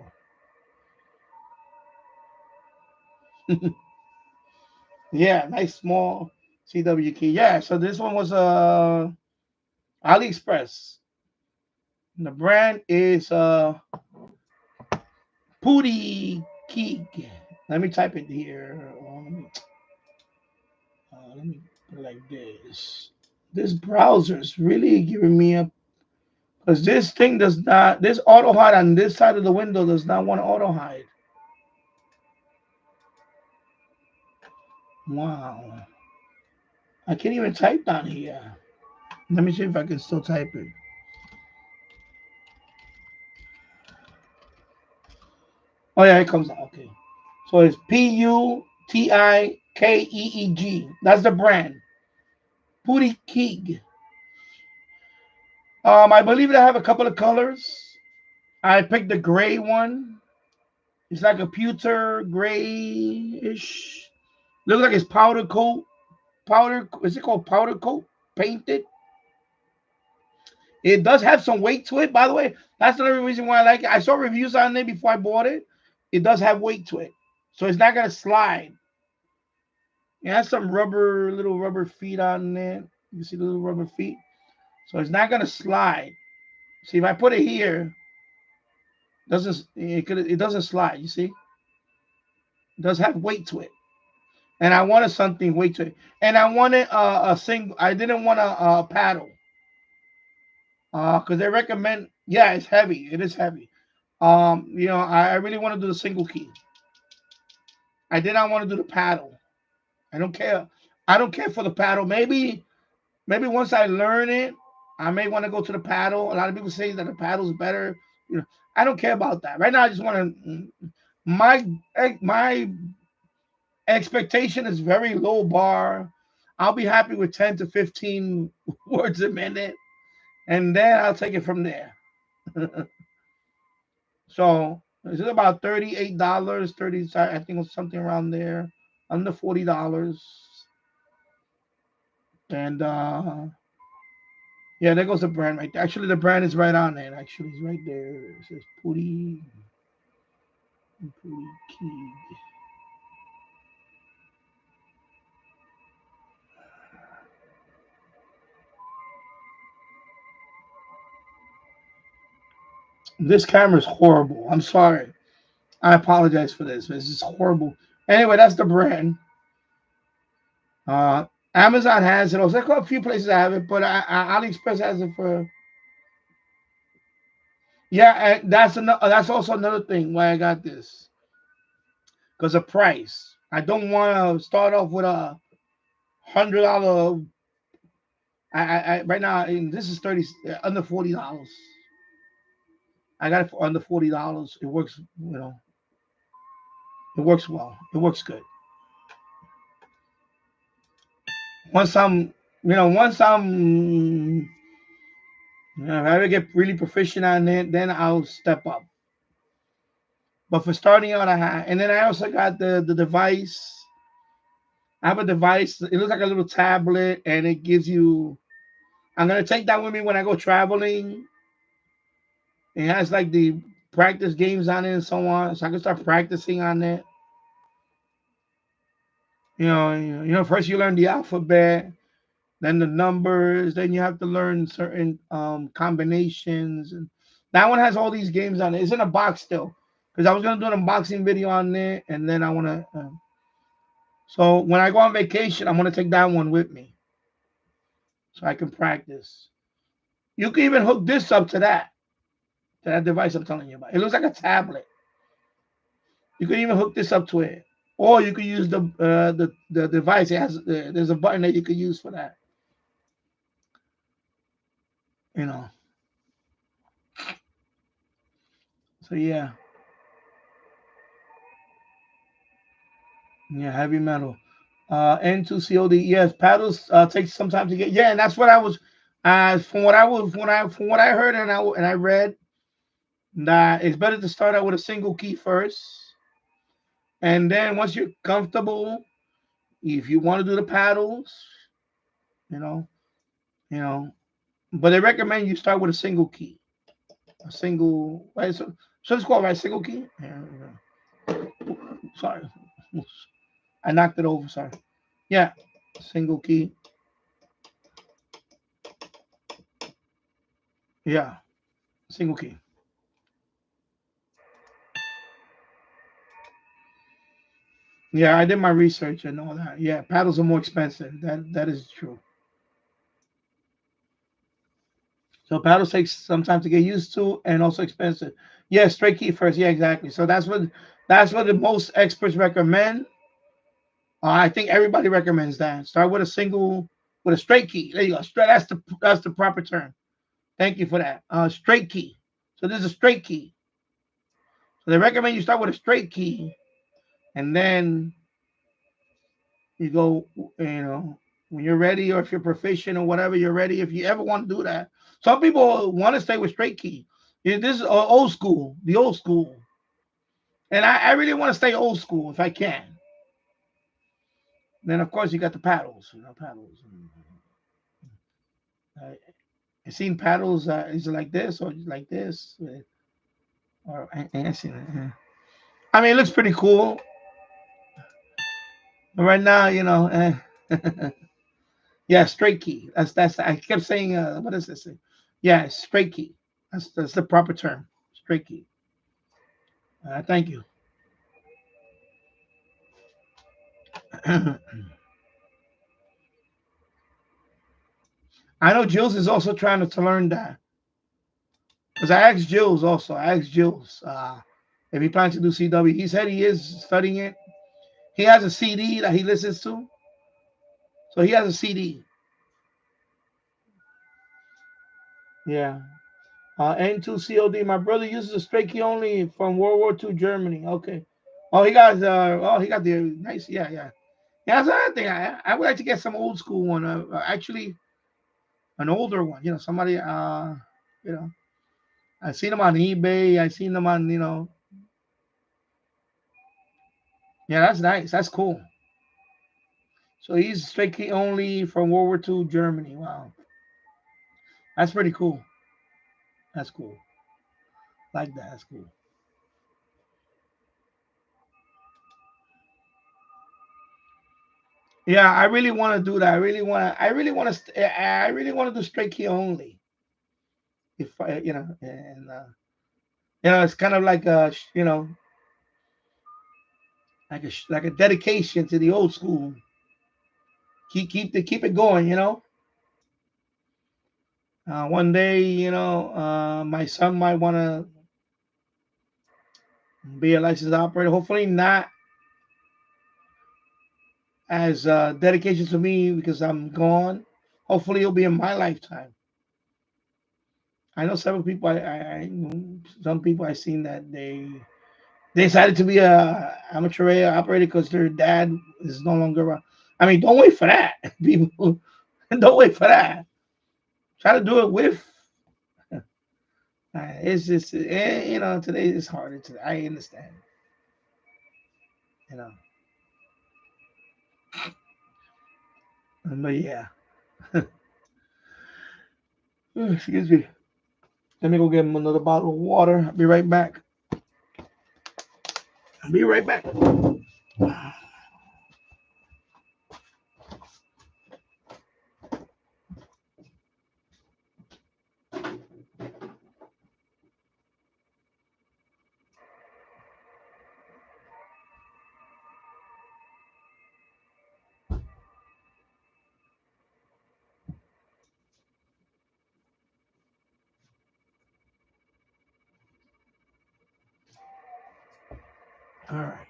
Yeah, nice small CW key. Yeah, so this one was AliExpress. And the brand is Pooty key. Let me type it here. Let me put it like this. This browser is really giving me a, because this thing does not, this auto hide on this side of the window does not want to auto hide. Wow. I can't even type down here. Let me see if I can still type it. Oh yeah, it comes out. Okay. So it's Putikeeg. That's the brand. Putikeeg. I believe I have a couple of colors. I picked the gray one. It's like a pewter grayish. Looks like it's powder coat. Powder, is it called powder coat? Painted. It does have some weight to it, by the way. That's another reason why I like it. I saw reviews on it before I bought it. It does have weight to it. So it's not gonna slide. It has some rubber, little rubber feet on it. You see the little rubber feet? So it's not gonna slide. See, if I put it here, it doesn't slide, you see? It does have weight to it. And I wanted something weight to it. And I wanted a single, I didn't want a paddle. Because they recommend, yeah, it's heavy. It is heavy. I really want to do the single key. I did not want to do the paddle. I don't care. I don't care for the paddle. Maybe once I learn it, I may want to go to the paddle. A lot of people say that the paddle is better. I don't care about that. Right now, I just want to. My expectation is very low bar. I'll be happy with 10 to 15 words a minute, and then I'll take it from there. So this is about $38, 30. I think it was something around there, under $40. And yeah, there goes the brand right there. Actually, the brand is right on it. Actually, it's right there. It says Putty Key. This camera is horrible. I'm sorry. I apologize for this. This is horrible. Anyway, that's the brand. Amazon has it. Also, a few places have it, but AliExpress has it for. Yeah, that's also another thing why I got this, because of price. I don't want to start off with a $100. I right now this is 30 under $40. I got it for under $40. It works, it works well. It works good. Once I'm, if I ever get really proficient on it, then I'll step up. But for starting out, and then I also got the device. I have a device. It looks like a little tablet, and it gives you. I'm gonna take that with me when I go traveling. It has like the practice games on it and so on, so I can start practicing on it. First you learn the alphabet, then the numbers, then you have to learn certain combinations. And that one has all these games on it. It's in a box still, because I was gonna do an unboxing video on it, and then I wanna. So when I go on vacation, I'm gonna take that one with me, so I can practice. You can even hook this up to that device I'm telling you about. It looks like a tablet. You can even hook this up to it, or you could use the device. It has there's a button that you could use for that. You know. So yeah, heavy metal. N2COD. Yes, paddles take some time to get. Yeah, and that's what I was. From what I was from what I heard and I read that it's better to start out with a single key first, and then once you're comfortable, if you want to do the paddles, you know, you know, but they recommend you start with a single key, a single. Right, so it's called right single key. Sorry, I knocked it over. Sorry. Yeah, single key. Yeah, single key. Yeah, I did my research and all that. Yeah, paddles are more expensive. That is true. So paddles takes some time to get used to and also expensive. Yeah, straight key first. Yeah, exactly. So that's what the most experts recommend. I think everybody recommends that. Start with a single with a straight key. There you go. Straight. That's the proper term. Thank you for that. Straight key. So this is a straight key. So they recommend you start with a straight key, and then you go. When you're ready, or if you're proficient or whatever, you're ready. If you ever want to do that, some people want to stay with straight key. Yeah, this is old school, the old school, and I really want to stay old school if I can. Then of course you got the paddles, paddles. I seen paddles. Is it like this or like this? Or I seen it. Yeah. I mean, it looks pretty cool. But right now, yeah, straight key. That's. I kept saying, what does this say? Yeah, straight key. That's the proper term. Straight key. Thank you. I know Jules is also trying to learn that because I asked Jules also. I asked Jules if he plans to do CW. He said he is studying it. He has a CD that he listens to, so he has a CD. Yeah. N2COD. My brother uses a straight key only from World War II Germany. Okay. He got the nice. Yeah, yeah. Yeah, that's another thing. I would like to get some old school one. Actually, an older one. Somebody. You know, I seen them on eBay. I seen them on. Yeah, that's nice. That's cool. So he's straight key only from World War II Germany. Wow, that's pretty cool. That's cool. Like that. That's cool. Yeah, I really want to do that. I really want to. I really want to. I really want to do straight key only. If I, and it's kind of like a dedication to the old school. Keep it going. One day, my son might want to be a licensed operator. Hopefully, not as dedication to me because I'm gone. Hopefully, it'll be in my lifetime. I know several people. Some people I've seen that they decided to be a amateur radio operator because their dad is no longer around. I mean, don't wait for that, people. Don't wait for that. Try to do it with. It's just today it's harder. Today I understand. You know, but yeah. Excuse me. Let me go get him another bottle of water. I'll be right back. I'll be right back. All right.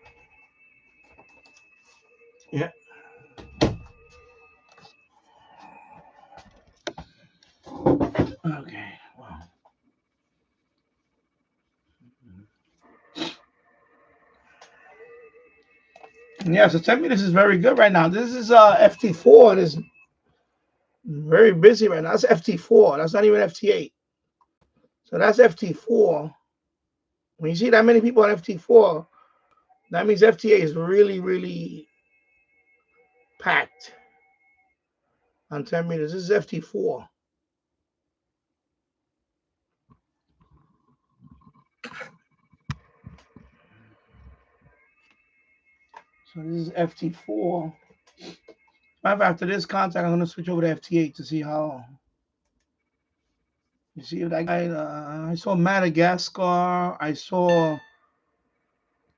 Yeah. Okay. Well. Yeah. So 10 minutes is very good right now. This is FT4. It is very busy right now. That's FT4. That's not even FT8. So that's FT4. When you see that many people on FT4, that means FT8 is really, really packed on 10 meters. This is FT4. So this is FT4. After this contact, I'm going to switch over to FT8 to see how. You see if that guy. I saw Madagascar. I saw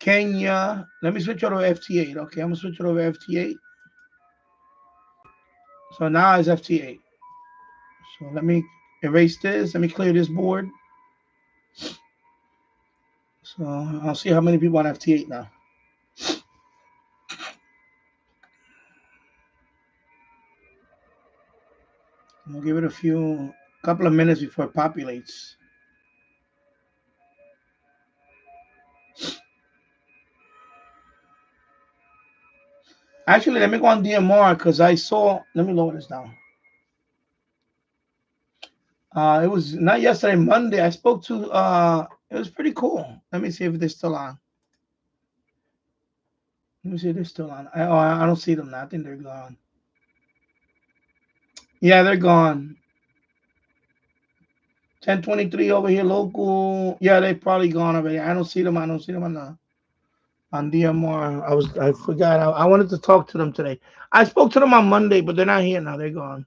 Kenya. Let me switch over to FT8. Okay, I'm gonna switch it over to FT8. So now it's FT8. So let me erase this. Let me clear this board. So I'll see how many people on FT8 now. I'll give it a couple of minutes before it populates. Actually, let me go on DMR because I saw. Let me lower this down. It was not yesterday, Monday. I spoke to. It was pretty cool. Let me see if they're still on. Let me see if they're still on. I don't see them now. I think they're gone. Yeah, they're gone. 1023 over here, local. Yeah, they're probably gone already. I don't see them. I don't see them on DMR. I forgot. I wanted to talk to them today. I spoke to them on Monday, but they're not here now. They're gone.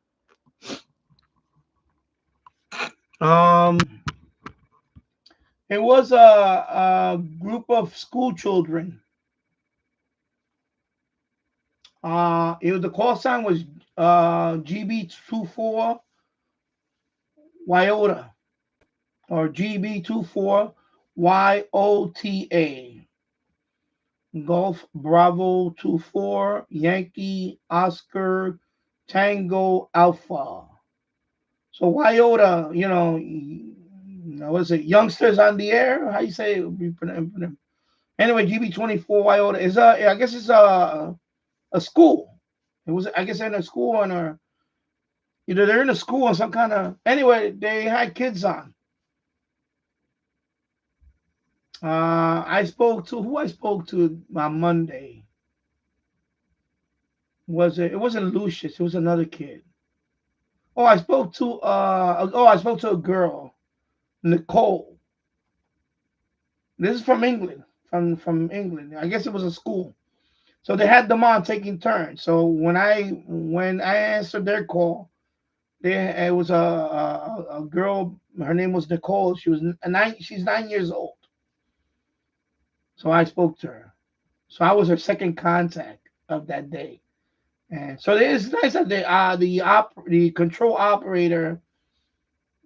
It was a group of school children. The call sign was GB24 Iota or GB24 YOTA. Golf Bravo 24 Yankee Oscar Tango Alpha. So Iota, what is it? Youngsters on the air? How you say it? Anyway, GB24 Iota is I guess it's a school. It was, I guess, in a school or either they're in a school or some kind of. Anyway, they had kids on. I spoke to who I spoke to on Monday. It wasn't Lucius, it was another kid. I spoke to a girl, Nicole. This is from England. From England. I guess it was a school. So they had them on taking turns. So when I answered their call, it was a girl. Her name was Nicole. She's 9 years old. So I spoke to her. So I was her second contact of that day. And so it's nice that the control operator,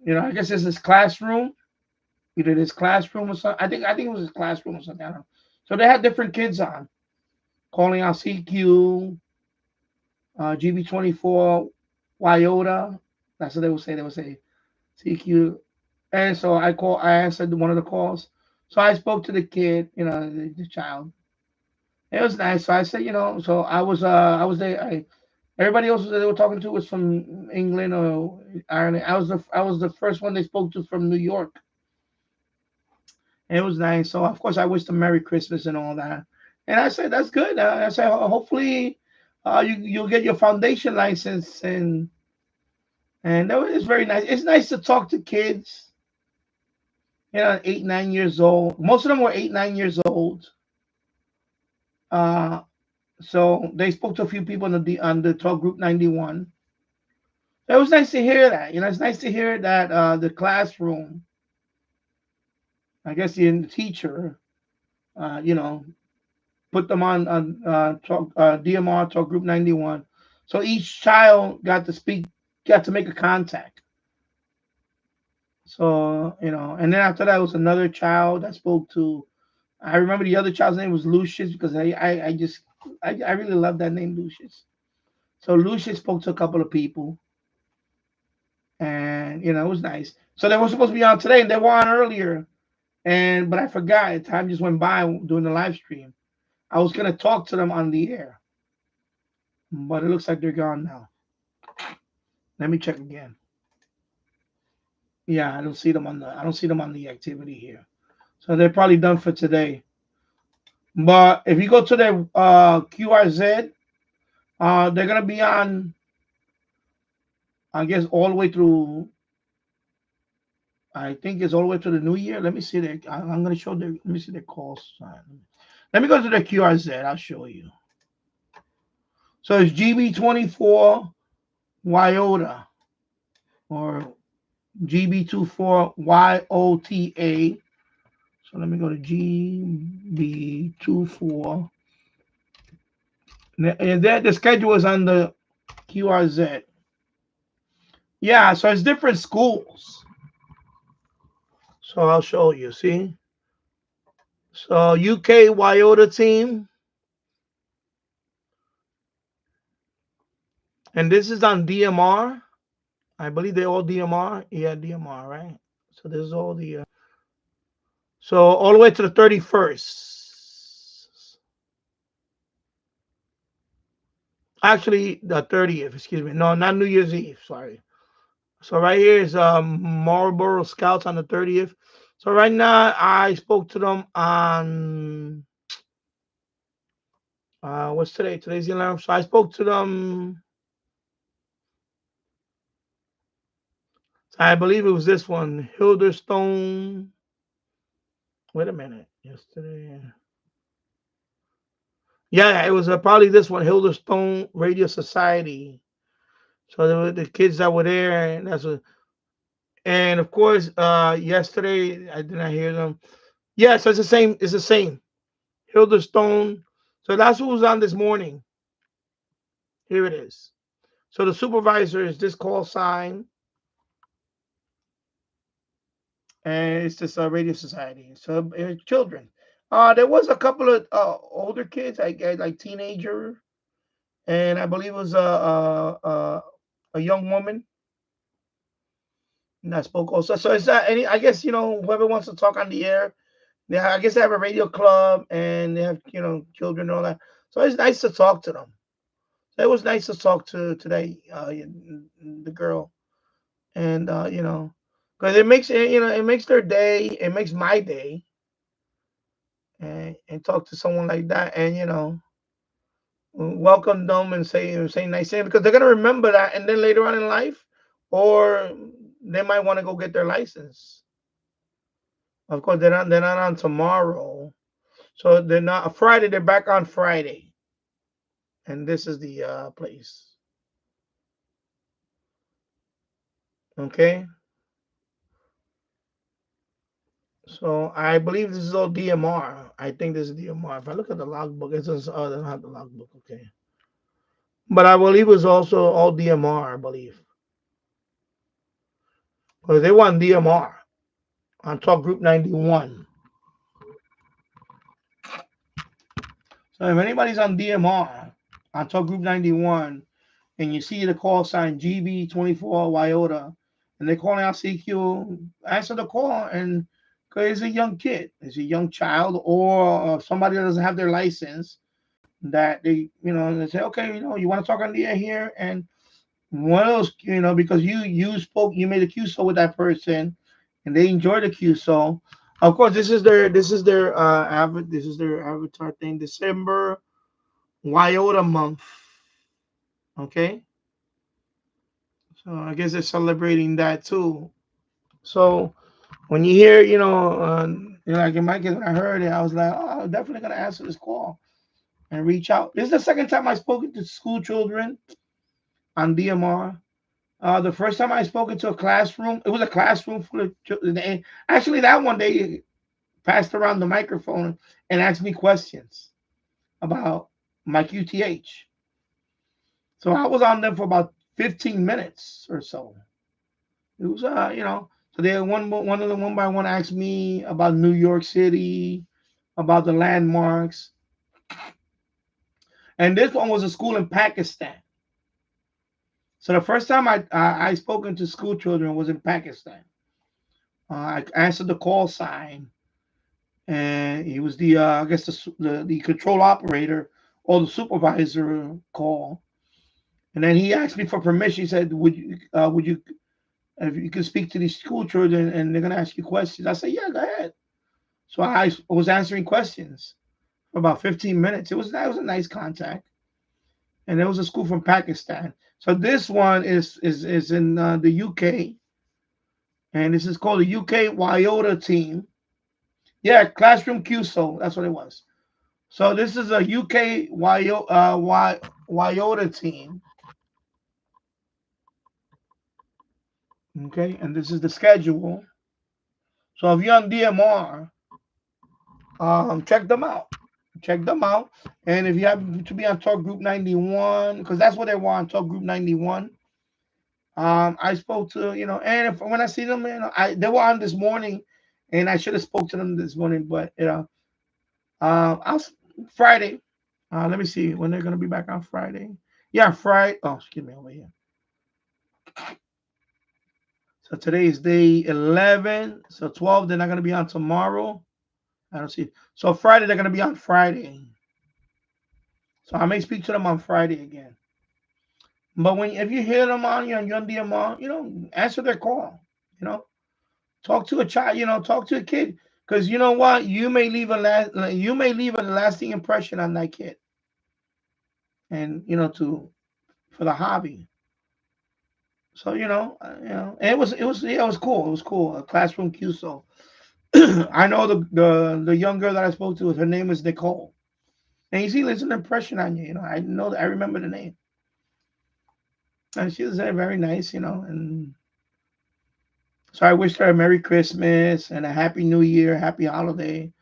I guess it's his classroom, either his classroom or something. I think it was his classroom or something. I don't know. So they had different kids on, calling out CQ, GB24 Iota. That's what they would say. They would say CQ. And so I answered one of the calls. So I spoke to the kid, the child. It was nice. So I said, so I was there. Everybody else that they were talking to was from England or Ireland. I was the first one they spoke to from New York. And it was nice. So of course I wished them Merry Christmas and all that. And I said that's good. I said hopefully you'll get your foundation license and that was very nice. It's nice to talk to kids. 8, 9 years old. Most of them were 8, 9 years old. So they spoke to a few people on the talk group 91. It was nice to hear that. It's nice to hear that the classroom, I guess the teacher, put them on talk DMR talk group 91. So each child got to make a contact. So, and then after that was another child I spoke to. I remember the other child's name was Lucius because I really love that name, Lucius. So Lucius spoke to a couple of people. And, it was nice. So they were supposed to be on today and they were on earlier. But I forgot. Time just went by during the live stream. I was going to talk to them on the air. But it looks like they're gone now. Let me check again. Yeah, I don't see them on the activity here. So they're probably done for today. But if you go to their QRZ, they're gonna be on, I guess, all the way through. I think it's all the way to the new year. Let me see their. I'm gonna show their. Let me see their call sign. Let me go to their QRZ. I'll show you. So it's GB24 Iota or GB24 YOTA. So let me go to GB24. And that the schedule is on the QRZ. Yeah, so it's different schools. So I'll show you, see? So UK Wyota team. And this is on DMR. I believe they're all DMR. Yeah, DMR, right? So this is all the... so all the way to the 31st. Actually, the 30th, excuse me. No, not New Year's Eve, sorry. So right here is Marlboro Scouts on the 30th. So right now, I spoke to them on... what's today? Today's the 11th. So I spoke to them... I believe it was this one, Hilderstone. Wait a minute. Yesterday. Yeah, it was probably this one, Hilderstone Radio Society. So there were the kids that were there, and that's what. And of course, yesterday I did not hear them. Yeah, so it's the same. It's the same, Hilderstone. So that's what was on this morning. Here it is. So the supervisor is this call sign, and it's this Radio Society. So children. There was a couple of older kids, like teenager, and I believe it was a young woman that spoke also. So it's not any. I guess whoever wants to talk on the air. Yeah, I guess they have a radio club and they have children and all that. So it's nice to talk to them. So it was nice to talk to today, the girl, and because it makes it makes their day. It makes my day, and talk to someone like that, and welcome them and say nice things because they're gonna remember that, and then later on in life, or they might want to go get their license. Of course, they're not on tomorrow, so they're not Friday. They're back on Friday, and this is the place. Okay, so I believe this is all DMR. I think this is DMR. If I look at the logbook, it says they don't have the logbook. Okay, but I believe it was also all DMR. I believe because they want DMR on Talk Group 91. So if anybody's on DMR on Talk Group 91 and you see the call sign GB24 Wyota and they're calling out CQ, answer the call, and because it's a young kid, it's a young child, or somebody that doesn't have their license, that they they say, okay, you want to talk on the air here, and one of those, because you made a QSO with that person and they enjoy the QSO. Of course, this is their avatar thing. December Wyota month. Okay. So I guess they're celebrating that too. So when you hear, like in my case, when I heard it, I was like, oh, I'm definitely gonna answer this call and reach out. This is the second time I spoke to school children on DMR. The first time I spoke into a classroom, it was a classroom full of children. Actually, that one they passed around the microphone and asked me questions about my QTH. So I was on them for about 15 minutes or so. It was, so they one of them one by one asked me about New York City, about the landmarks, and this one was a school in Pakistan. So the first time I spoken to school children was in Pakistan. I answered the call sign, and he was the I guess the control operator or the supervisor call, and then he asked me for permission. He said, would you if you can speak to these school children and they're gonna ask you questions? I said, yeah, go ahead. So I was answering questions for about 15 minutes. That was a nice contact, and it was a school from Pakistan. So this one is in the UK, and this is called the UK Wyota team. Yeah, classroom QSO. That's what it was. So this is a UK Wyota team. Okay, and this is the schedule. So if you're on DMR, check them out. Check them out. And if you have to be on Talk Group 91, because that's what they want, Talk Group 91. I spoke to, and when I see them, they were on this morning, and I should have spoke to them this morning, but I'll Friday. Let me see when they're gonna be back on Friday. Yeah, Friday. Oh, excuse me, over here. So today is day 11. So 12, they're not gonna be on tomorrow. I don't see. So Friday, they're gonna be on Friday. So I may speak to them on Friday again. But if you hear them on your DMR, answer their call. Talk to a child. Talk to a kid, because you know what, you may leave a lasting impression on that kid, and for the hobby. So and it was cool. It was cool. A classroom QSO. I know the young girl that I spoke to. Her name is Nicole, and you see, there's an impression on you. I know that I remember the name. And she was very nice, and so I wished her a Merry Christmas and a Happy New Year, Happy Holiday,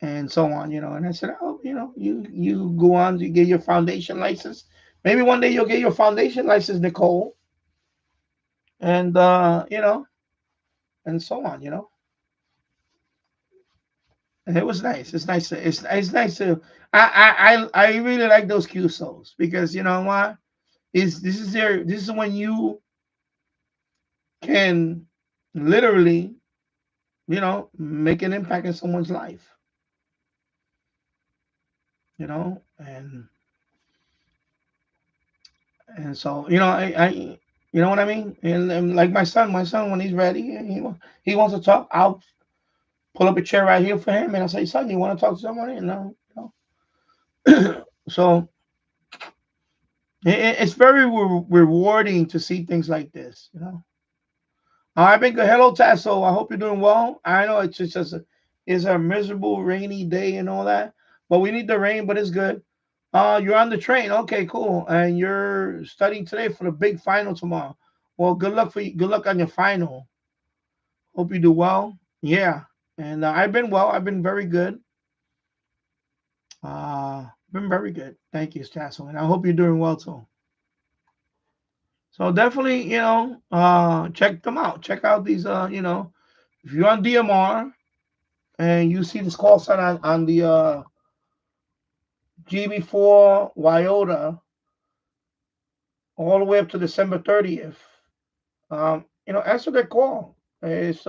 and so on, And I said, oh, you go on to get your foundation license. Maybe one day you'll get your foundation license, Nicole, and and so on, And it was nice. It's nice. It's nice to. I really like those QSOs, because you know what? This is when you can literally, make an impact in someone's life, and so I you know what I mean. And like my son, when he's ready and he wants to talk, I'll pull up a chair right here for him, and I'll say, son, you want to talk to somebody? So it's very rewarding to see things like this. I've been good. Hello, Tasso. I hope you're doing well. I know it's a miserable rainy day and all that, but we need the rain. But it's good. You're on the train. Okay, cool. And you're studying today for the big final tomorrow. Well, good luck for you. Good luck on your final. Hope you do well. Yeah. And I've been well. I've been very good. Been very good. Thank you, Tasso. And I hope you're doing well too. So definitely, check them out. Check out these, if you're on DMR and you see this call sign on the GB4 Wyota all the way up to December 30th, answer their call. Because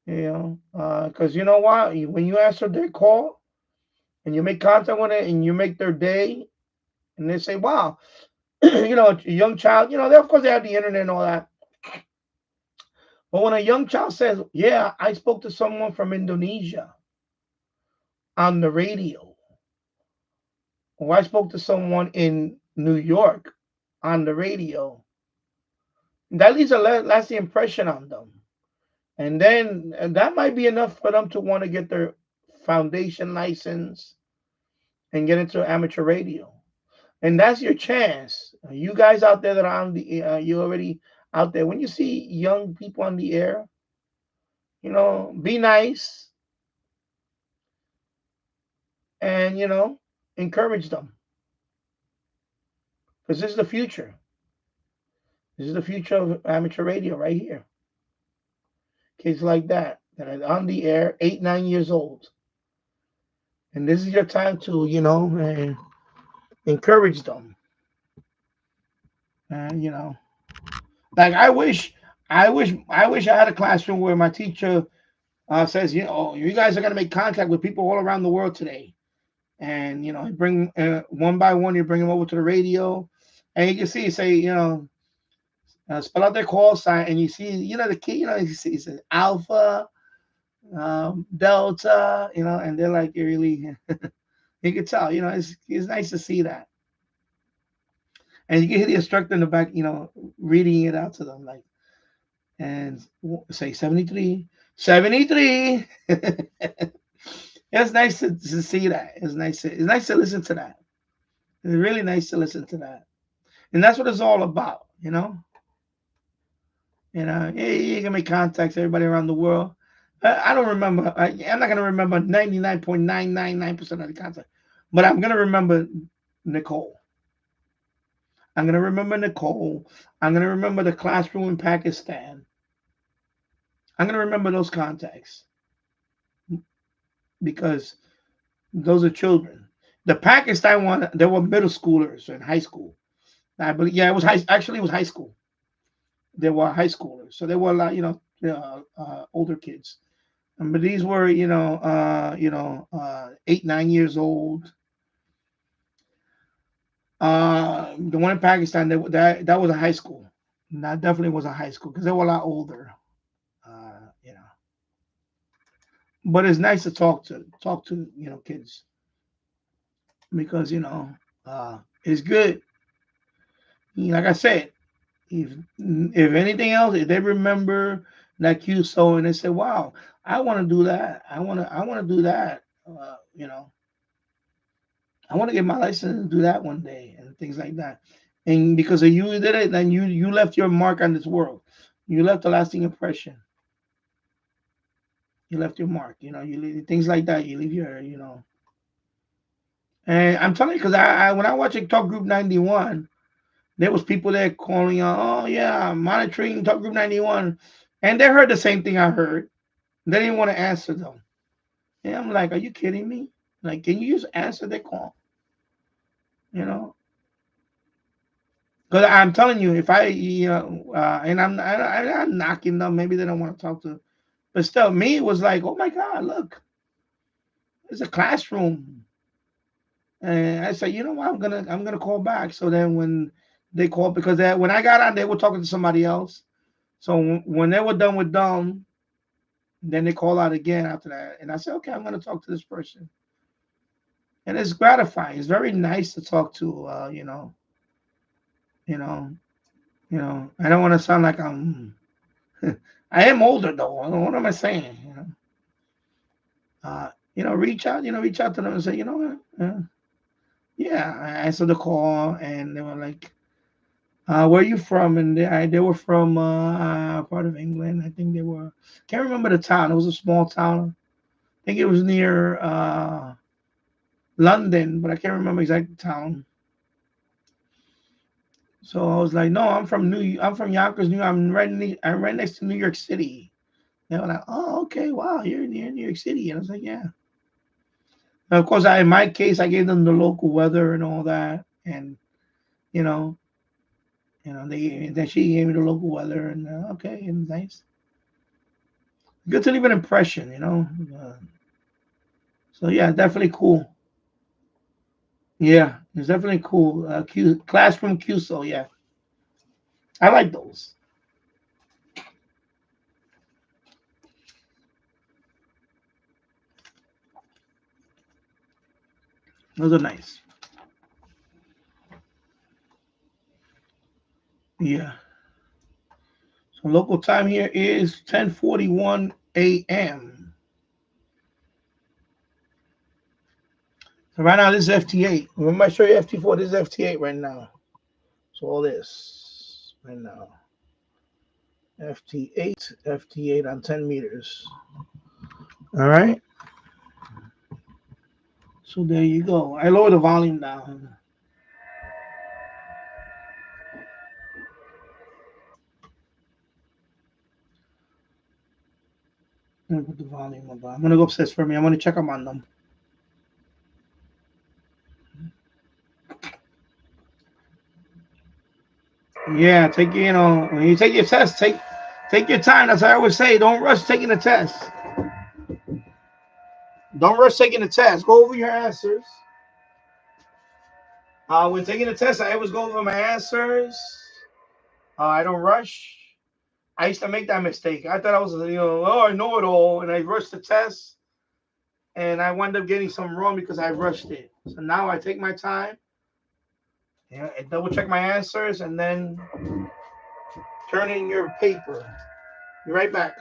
you know what? When you answer their call and you make contact with it and you make their day, and they say, wow, a young child, of course they have the internet and all that. But when a young child says, yeah, I spoke to someone from Indonesia on the radio, or I spoke to someone in New York on the radio, that leaves a lasting impression on them. And then that might be enough for them to want to get their foundation license and get into amateur radio. And that's your chance. You guys out there that are on the, you already out there. When you see young people on the air, be nice and, encourage them. Because this is the future. This is the future of amateur radio right here. Kids like that are on the air, 8, 9 years old. And this is your time to, encourage them. And, like I wish I had a classroom where my teacher says, you guys are going to make contact with people all around the world today. And, you bring one by one, you bring them over to the radio. And you can see, say, spell out their call sign. And you see, the kid, you see, it says Alpha, Delta, and they're like, really, you can tell, it's nice to see that. And you can hear the instructor in the back, reading it out to them, like, and say 73. It's nice to see that. It's nice to listen to that. It's really nice to listen to that. And that's what it's all about, You can make contacts, everybody around the world. I don't remember. I'm not gonna remember 99.999% of the content, but I'm gonna remember Nicole. I'm gonna remember Nicole. I'm gonna remember the classroom in Pakistan. I'm gonna remember those contacts because those are children. The Pakistan one, they were middle schoolers in high school. I believe, yeah, it was high. Actually, it was high school. They were high schoolers, so they were a lot, older kids. But these were, 8, 9 years old. The one in Pakistan, that was a high school. That definitely was a high school because they were a lot older. Uh, you know, but it's nice to talk to kids because it's good. Like I said, if anything else, if they remember like you so and they say, "Wow, I want to do that. I want to do that." I want to get my license and do that one day and things like that. And because of you did it, then you left your mark on this world. You left a lasting impression. You left your mark. You leave things like that. You leave your. And I'm telling you, because I when I watch it, Talk Group 91, there was people there calling out, "Oh yeah, monitoring Talk Group 91," and they heard the same thing I heard. They didn't want to answer them. And I'm like, "Are you kidding me? Like, can you just answer the call?" You know, Because I'm telling you, if and I'm knocking them, maybe they don't want to talk to, but still, me it was like, oh my God, look, it's a classroom, and I said, you know what, I'm gonna call back. So then when they called, because when I got on, they were talking to somebody else. So when they were done with them, then they call out again after that, and I said, okay, I'm gonna talk to this person, and it's gratifying. It's very nice to talk to, you know, I don't want to sound like I'm. I am older though. What am I saying? Reach out to them and say, you know what? Yeah, I answered the call, and they were like, "Where are you from?" And they were from part of England. I think they were. Can't remember the town. It was a small town. I think it was near London, but I can't remember exact town. So I was like, "No, I'm from Yonkers, New. I'm right next to New York City." They were like, "Oh, okay, wow, you're near New York City," and I was like, "Yeah." And of course, in my case, I gave them the local weather and all that, and you know, they then she gave me the local weather, and okay, and nice, good to leave an impression, so yeah, definitely cool. Yeah, it's definitely cool. Classroom QSO, yeah, I like those. Those are nice. Yeah. So local time here is 10:41 a.m. So right now this is FT8. Remember I showed you FT4. This is FT8 right now. So all this right now. FT8 on 10 meters. All right. So there you go. I lower the volume down. I'm gonna put the volume up. I'm gonna go upstairs for me. I'm gonna check up on them. Yeah, when you take your test, take your time. That's what I always say. Don't rush taking the test. Don't rush taking the test. Go over your answers. When taking the test, I always go over my answers. I don't rush. I used to make that mistake. I thought I was, oh, I know it all, and I rushed the test, and I wound up getting some wrong because I rushed it. So now I take my time, and double check my answers, and then turn in your paper. Be right back.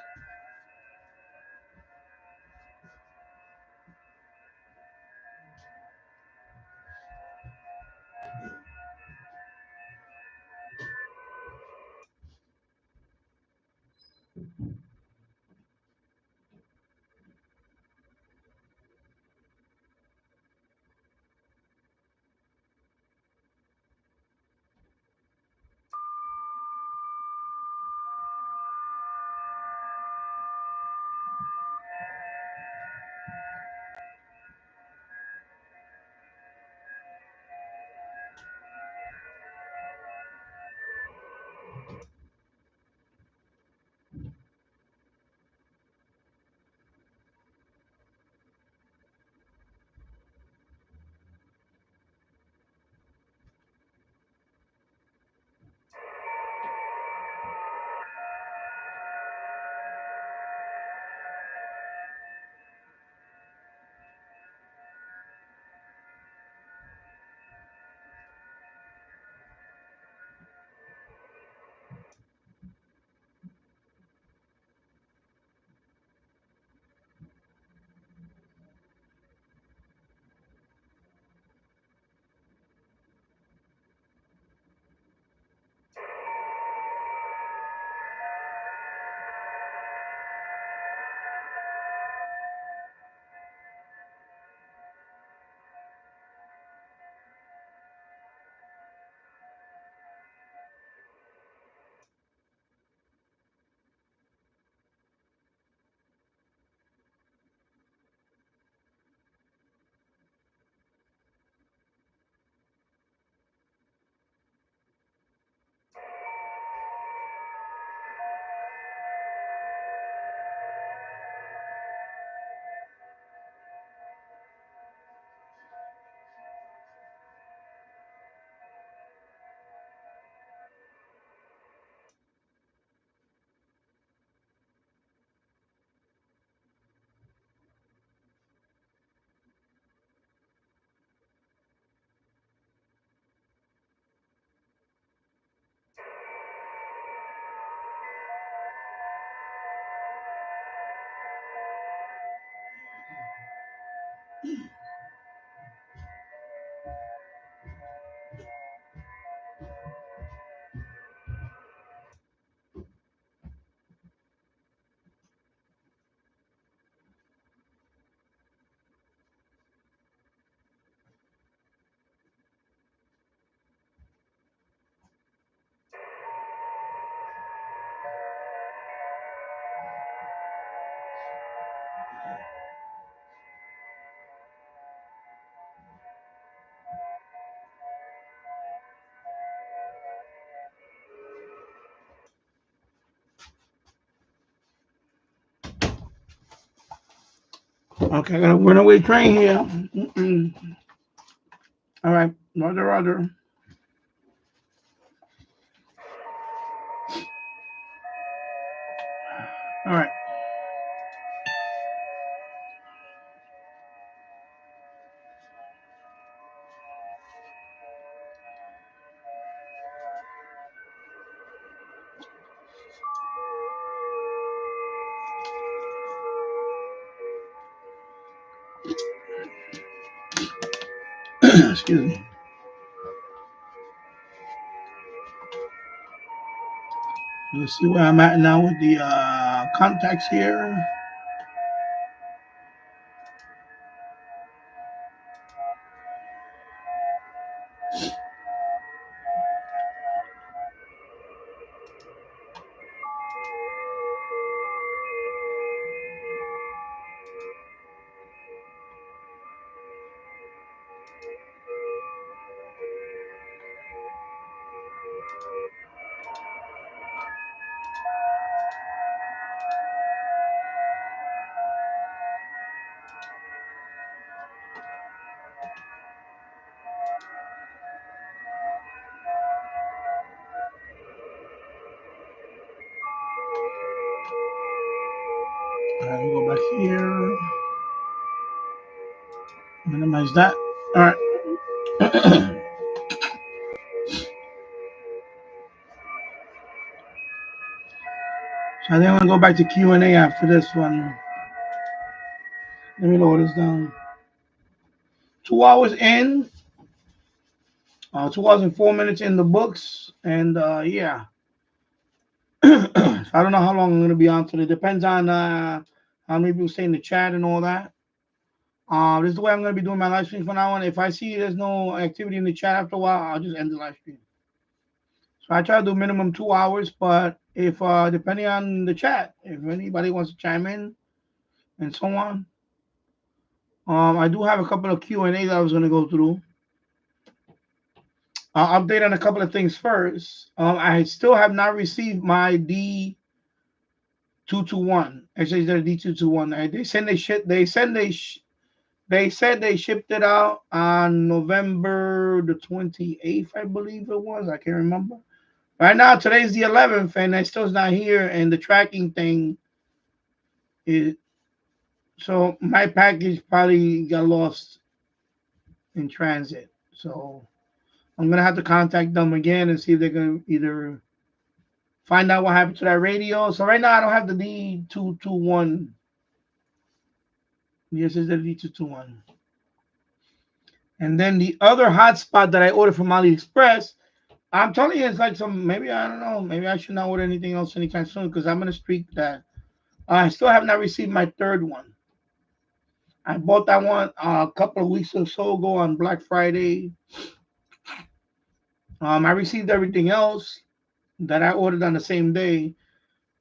Okay, I got a runaway train here. All right, Roger. All right. Excuse me. Let's see where I'm at now with the contacts here. All right, we'll go back here. Minimize that. All right. So I think I'm gonna go back to Q&A after this one. Let me lower this down. 2 hours in. 2 hours and 4 minutes in the books, and yeah. So I don't know how long I'm gonna be on today. Depends on how many people stay in the chat and all that. This is the way I'm gonna be doing my live stream from now on. If I see there's no activity in the chat after a while, I'll just end the live stream. So I try to do minimum 2 hours, but if depending on the chat, if anybody wants to chime in and so on, I do have a couple of Q&A that I was gonna go through. I'll update on a couple of things first. I still have not received my D221. Actually, it's D221. They said they shipped it out on November the 28th, I believe it was. I can't remember. Right now, today's the 11th, and it still's not here. And the tracking thing is, so my package probably got lost in transit. So I'm gonna have to contact them again and see if they're gonna either find out what happened to that radio. So right now I don't have the D221. Yes, it's the D221. And then the other hotspot that I ordered from AliExpress, I'm telling you, it's like some, maybe, I don't know, maybe I should not order anything else anytime soon because I'm going to streak that. I still have not received my third one. I bought that one a couple of weeks or so ago on Black Friday. I received everything else that I ordered on the same day.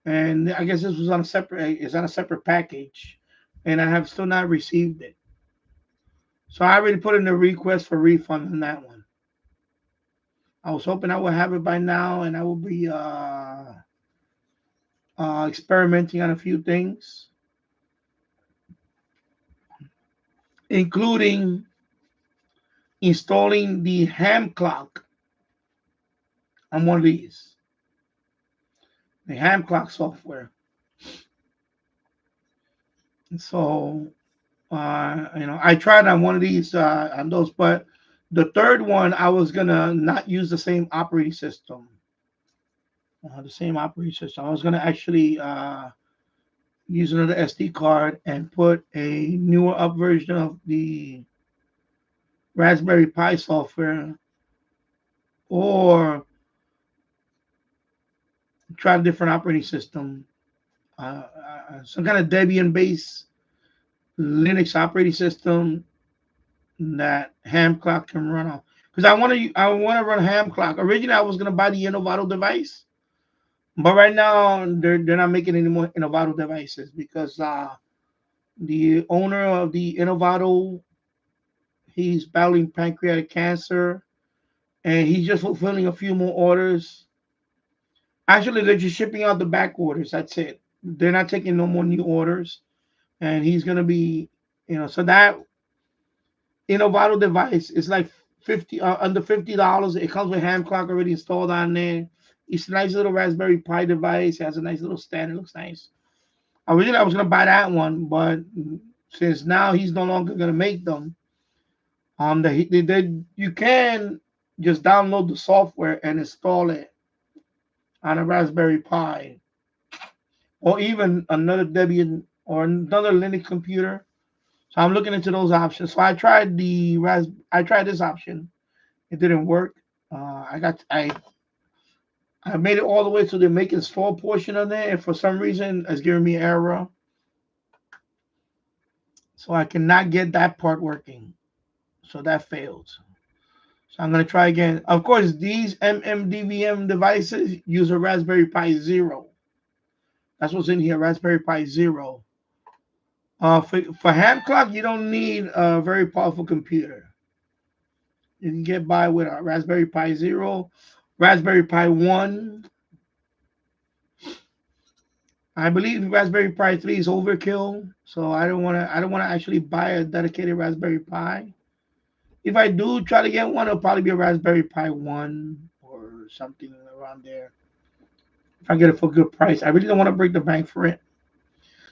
And I guess this was on a separate package. And I have still not received it. So I already put in a request for refund on that one. I was hoping I would have it by now, and I will be experimenting on a few things, including installing the ham clock on one of these, the ham clock software. So, I tried on one of these on those, but the third one I was gonna not use the same operating system. I was gonna actually use another SD card and put a newer up version of the Raspberry Pi software, or try a different operating system, some kind of Debian-based Linux operating system that ham clock can run on. Because I want to run ham clock. Originally, I was gonna buy the Innovato device, but right now they're not making any more Innovato devices because the owner of the Innovato, he's battling pancreatic cancer, and he's just fulfilling a few more orders. Actually, they're just shipping out the back orders. That's it. They're not taking no more new orders, and he's gonna be, so that Innovato device is like under $50. It comes with ham clock already installed on there. It's a nice little Raspberry Pi device. It has a nice little stand. It looks nice. Originally, I was gonna buy that one, but since now he's no longer gonna make them, you can just download the software and install it on a Raspberry Pi, or even another Debian or another Linux computer. So I'm looking into those options. So I tried this option. It didn't work. I made it all the way to the make install portion of there, and for some reason it's giving me error. So I cannot get that part working. So that failed. So I'm gonna try again. Of course, these MMDVM devices use a Raspberry Pi Zero. That's what's in here, Raspberry Pi Zero. For ham clock, you don't need a very powerful computer. You can get by with a Raspberry Pi Zero, Raspberry Pi 1. I believe Raspberry Pi 3 is overkill, so I don't want to actually buy a dedicated Raspberry Pi. If I do try to get one, it'll probably be a Raspberry Pi 1 or something around there. If I get it for a good price. I really don't want to break the bank for it.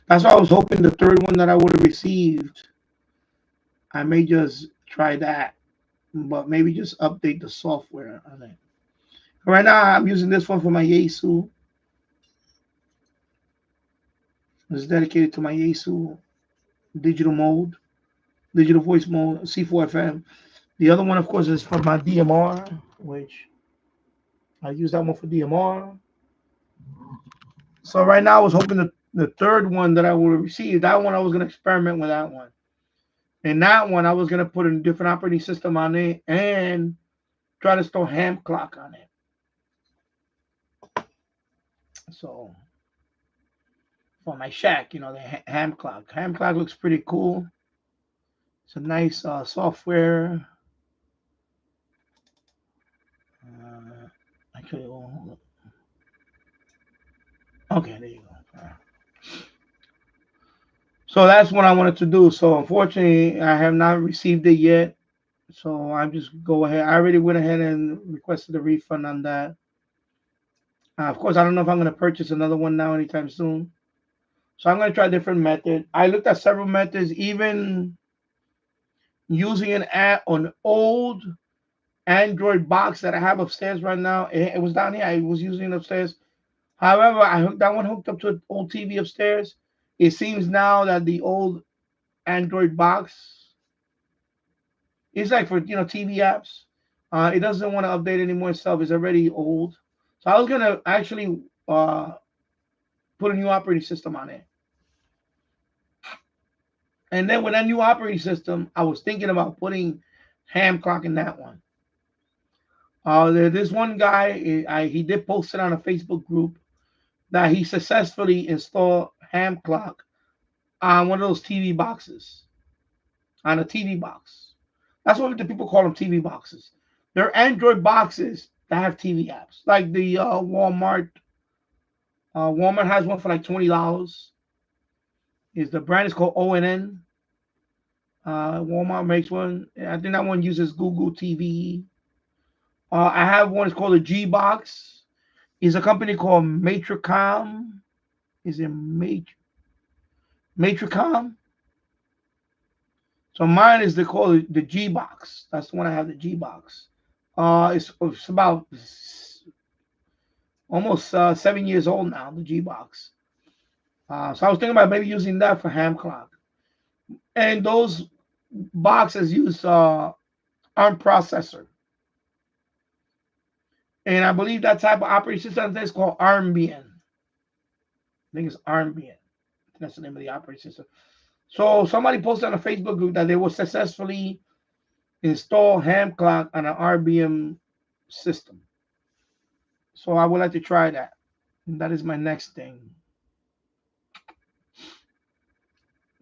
That's why I was hoping the third one that I would have received, I may just try that, but maybe just update the software on it. Right now, I'm using this one for my Yaesu. It's dedicated to my Yaesu digital voice mode, C4FM. The other one, of course, is for my DMR, which I use that one for DMR. So right now, I was hoping the third one that I would receive, that one I was going to experiment with that one. And that one, I was going to put a different operating system on it and try to store ham clock on it. So for my shack, the ham clock. Ham clock looks pretty cool. It's a nice software. Actually, okay, there you go. So that's what I wanted to do. So unfortunately, I have not received it yet. So I'm just go ahead. I already went ahead and requested a refund on that. Of course, I don't know if I'm going to purchase another one now anytime soon. So I'm going to try a different method. I looked at several methods, even using an old Android box that I have upstairs right now. It was down here. I was using it upstairs. However, I hooked that one hooked up to an old TV upstairs. It seems now that the old Android box is like for TV apps. It doesn't want to update anymore itself. It's already old. So I was gonna actually put a new operating system on it. And then with that new operating system, I was thinking about putting ham clock in that one. This one guy, he did post it on a Facebook group that he successfully installed ham clock on one of those TV boxes, on a TV box. That's what the people call them, TV boxes. They're Android boxes that have TV apps, like the Walmart. Walmart has one for like $20. The brand is called ONN. Walmart makes one. I think that one uses Google TV. I have one. It's called a G box. It's a company called Matricom. Is it Matricom? So mine is called the G box. That's the one I have, the G box. It's about almost 7 years old now, the G box. So I was thinking about maybe using that for ham clock. And those boxes use ARM processor. And I believe that type of operating system is called ARMBN. I think it's ARMBN. That's the name of the operating system. So somebody posted on a Facebook group that they will successfully install ham clock on an RBM system. So I would like to try that. And that is my next thing.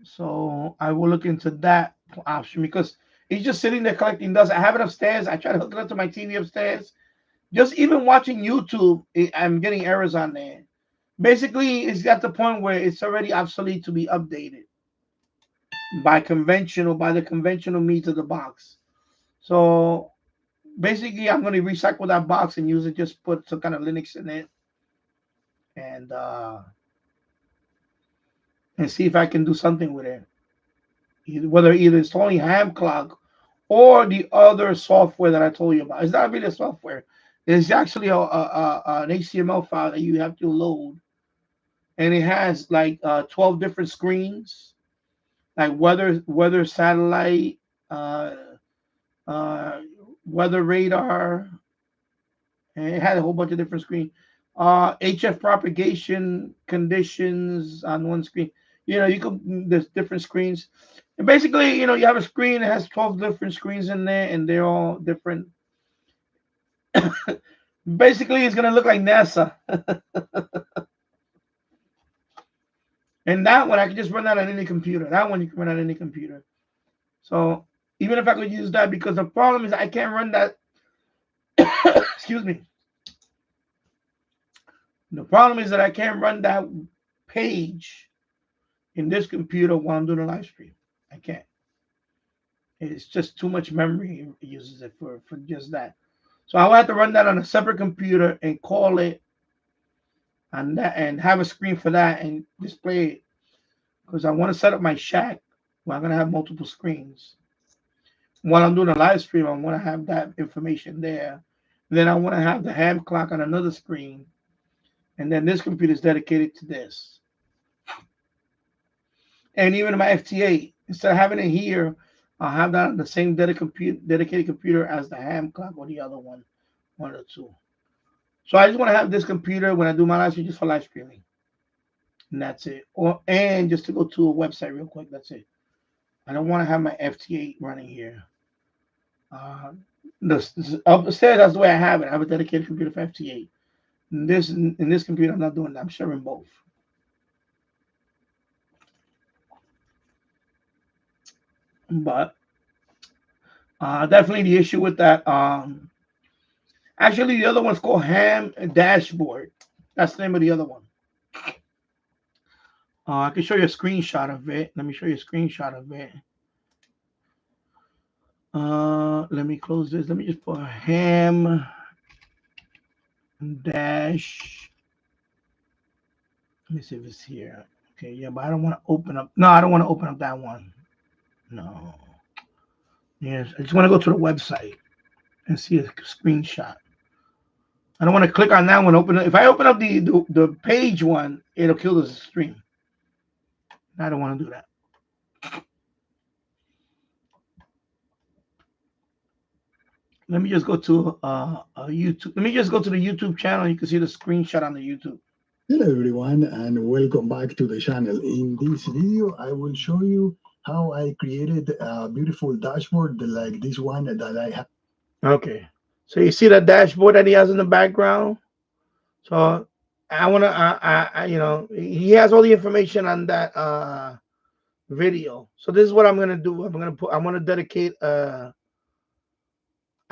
So I will look into that option because it's just sitting there collecting dust. I have it upstairs. I try to hook it up to my TV upstairs. Just even watching YouTube, I'm getting errors on there. Basically, it's got the point where it's already obsolete to be updated by the conventional means of the box. So basically, I'm going to recycle that box and use it. Just put some kind of Linux in it, and see if I can do something with it. Whether either installing ham clock or the other software that I told you about. It's not really a software. It's actually an HTML file that you have to load, and it has like 12 different screens, like weather satellite, weather radar, and it had a whole bunch of different screens. HF propagation conditions on one screen. There's different screens. And basically, you have a screen that has 12 different screens in there, and they're all different. Basically, it's going to look like NASA. And that one, I can just run that on any computer. That one, you can run on any computer. So even if I could use that, because the problem is I can't run that. Excuse me. The problem is that I can't run that page in this computer while I'm doing a live stream. I can't. It's just too much memory. It uses it for just that. So I'll have to run that on a separate computer and call it on that and have a screen for that and display it. Because I want to set up my shack where I'm going to have multiple screens. While I'm doing a live stream, I want to have that information there. Then I want to have the ham clock on another screen. And then this computer is dedicated to this. And even my FT8, instead of having it here, I'll have that on the same dedicated computer as the ham clock or the other one or two. So I just want to have this computer when I do my live stream just for live streaming. And that's it. And just to go to a website real quick, that's it. I don't want to have my FT8 running here. Upstairs, that's the way I have it. I have a dedicated computer for FT8. In this computer, I'm not doing that. I'm sharing both. But definitely the issue with that. Actually, the other one's called Ham Dashboard. That's the name of the other one. I can show you a screenshot of it. Let me show you a screenshot of it. Let me close this. Let me just put Ham Dash. Let me see if it's here. Okay, yeah, but I don't want to open up. No, I don't want to open up that one. No. Yes, I just want to go to the website and see a screenshot. I don't want to click on that one. If I open up the page one, it'll kill the stream. I don't want to do that. Let me just go to YouTube. Let me just go to the YouTube channel. You can see the screenshot on the YouTube.
Hello everyone and welcome back to the channel. In this video, I will show you how I created a beautiful dashboard like this one that I have.
Okay, so you see that dashboard that he has in the background. So I want to, he has all the information on that video. So this is what I'm gonna do. I'm gonna dedicate.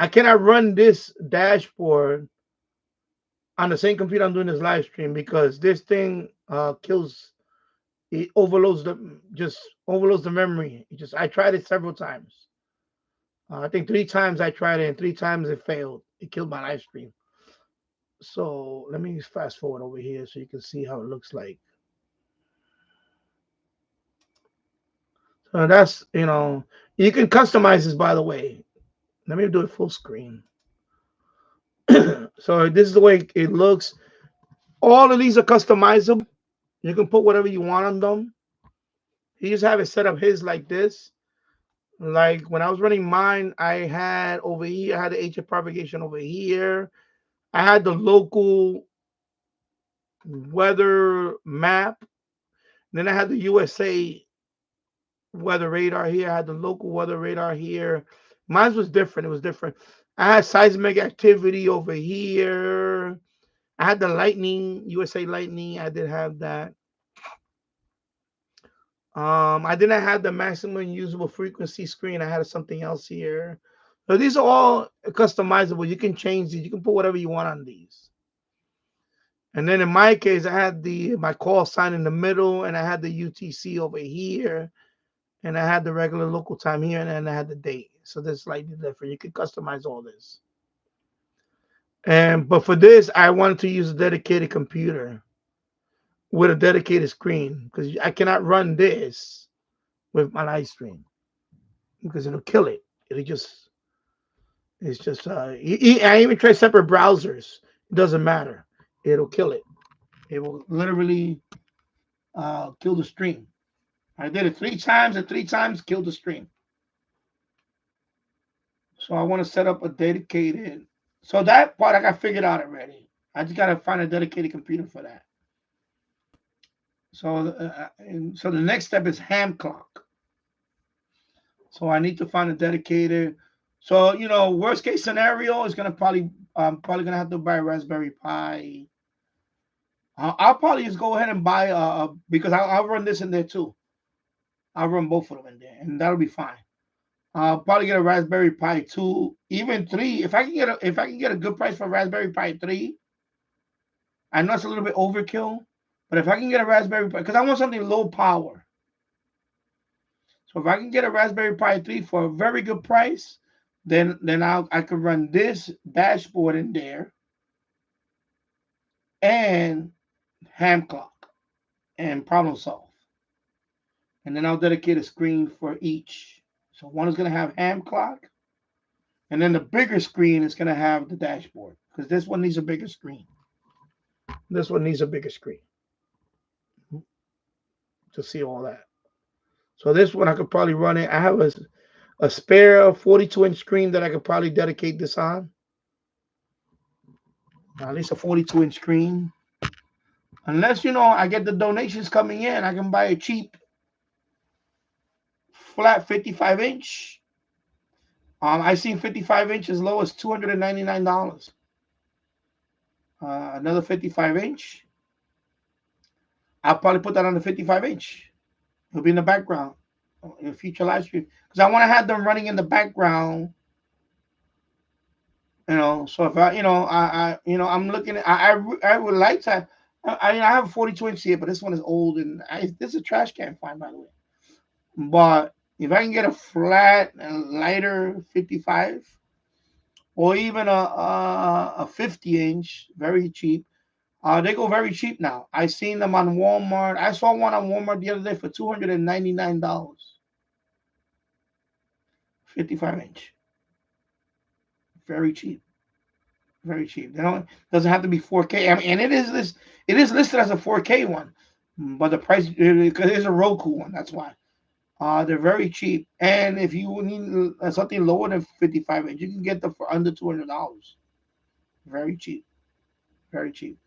I cannot run this dashboard on the same computer I'm doing this live stream because this thing kills. It overloads the memory. I tried it several times. I think 3 times I tried it and 3 times it failed. It killed my live stream. So let me fast forward over here so you can see how it looks like. So that's, you can customize this, by the way. Let me do it full screen. So this is the way it looks. All of these are customizable. You can put whatever you want on them. He just have it set up his like this. Like when I was running mine, I had over here, I had the HF propagation over here. I had the local weather map. Then I had the USA weather radar here. I had the local weather radar here. Mine was different. It was different. I had seismic activity over here. I had the lightning, USA lightning. I did have that. I didn't have the maximum usable frequency screen. I had something else here. So these are all customizable. You can change these. You can put whatever you want on these. And then in my case, I had my call sign in the middle, and I had the UTC over here, and I had the regular local time here, and then I had the date. So that's slightly different. You can customize all this. But for this, I wanted to use a dedicated computer with a dedicated screen because I cannot run this with my live stream because it'll kill it. It's just, I even tried separate browsers. It doesn't matter. It'll kill it. It will literally kill the stream. I did it 3 times, and 3 times killed the stream. So I want to set up a dedicated. So that part I got figured out already. I just got to find a dedicated computer for that. So the next step is ham clock. So I need to find a dedicated. So worst case scenario is gonna I'm probably gonna have to buy a Raspberry Pi. I'll probably just go ahead and buy because I'll run this in there too. I'll run both of them in there, and that'll be fine. I'll probably get a Raspberry Pi 2, even 3. If I can get a good price for Raspberry Pi 3, I know it's a little bit overkill, but if I can get a Raspberry Pi, because I want something low power. So if I can get a Raspberry Pi 3 for a very good price, then I could run this dashboard in there and ham clock and problem solve. And then I'll dedicate a screen for each. So one is going to have ham clock, and then the bigger screen is going to have the dashboard because this one needs a bigger screen. This one needs a bigger screen to see all that. So this one I could probably run it. I have a spare 42-inch screen that I could probably dedicate this on. At least a 42-inch screen. Unless, I get the donations coming in, I can buy a cheap flat 55-inch. I seen 55-inch as low as $299. Another 55-inch. I'll probably put that on the 55-inch. It'll be in the background in future live stream because I want to have them running in the background. So if I'm looking at, I would like to. I have a 42-inch here, but this one is old, and this is a trash can find, by the way. But if I can get a flat and lighter 55, or even a 50-inch, very cheap. They go very cheap now. I seen them on Walmart. I saw one on Walmart the other day for $299. 55-inch. Very cheap. Very cheap. Doesn't have to be 4K. I mean, and it is listed as a 4K one, but the price because it's a Roku one. That's why. They're very cheap. And if you need something lower than 55-inch, you can get them for under $200. Very cheap. Very cheap.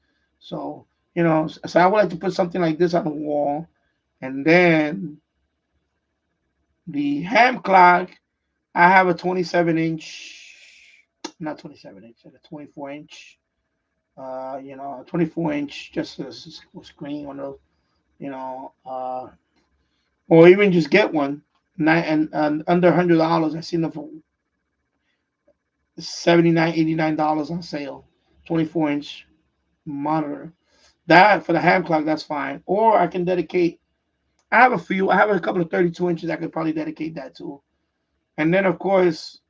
So, so I would like to put something like this on the wall. And then the ham clock, I have a 27-inch, not 27-inch, a 24-inch, a 24-inch, just a screen, one of those, or even just get one, and under $100. I seen them for $79, $89 on sale, 24-inch monitor. That for the ham clock, that's fine. Or I can dedicate. I have a couple of 32 inches. I could probably dedicate that to. And then of course,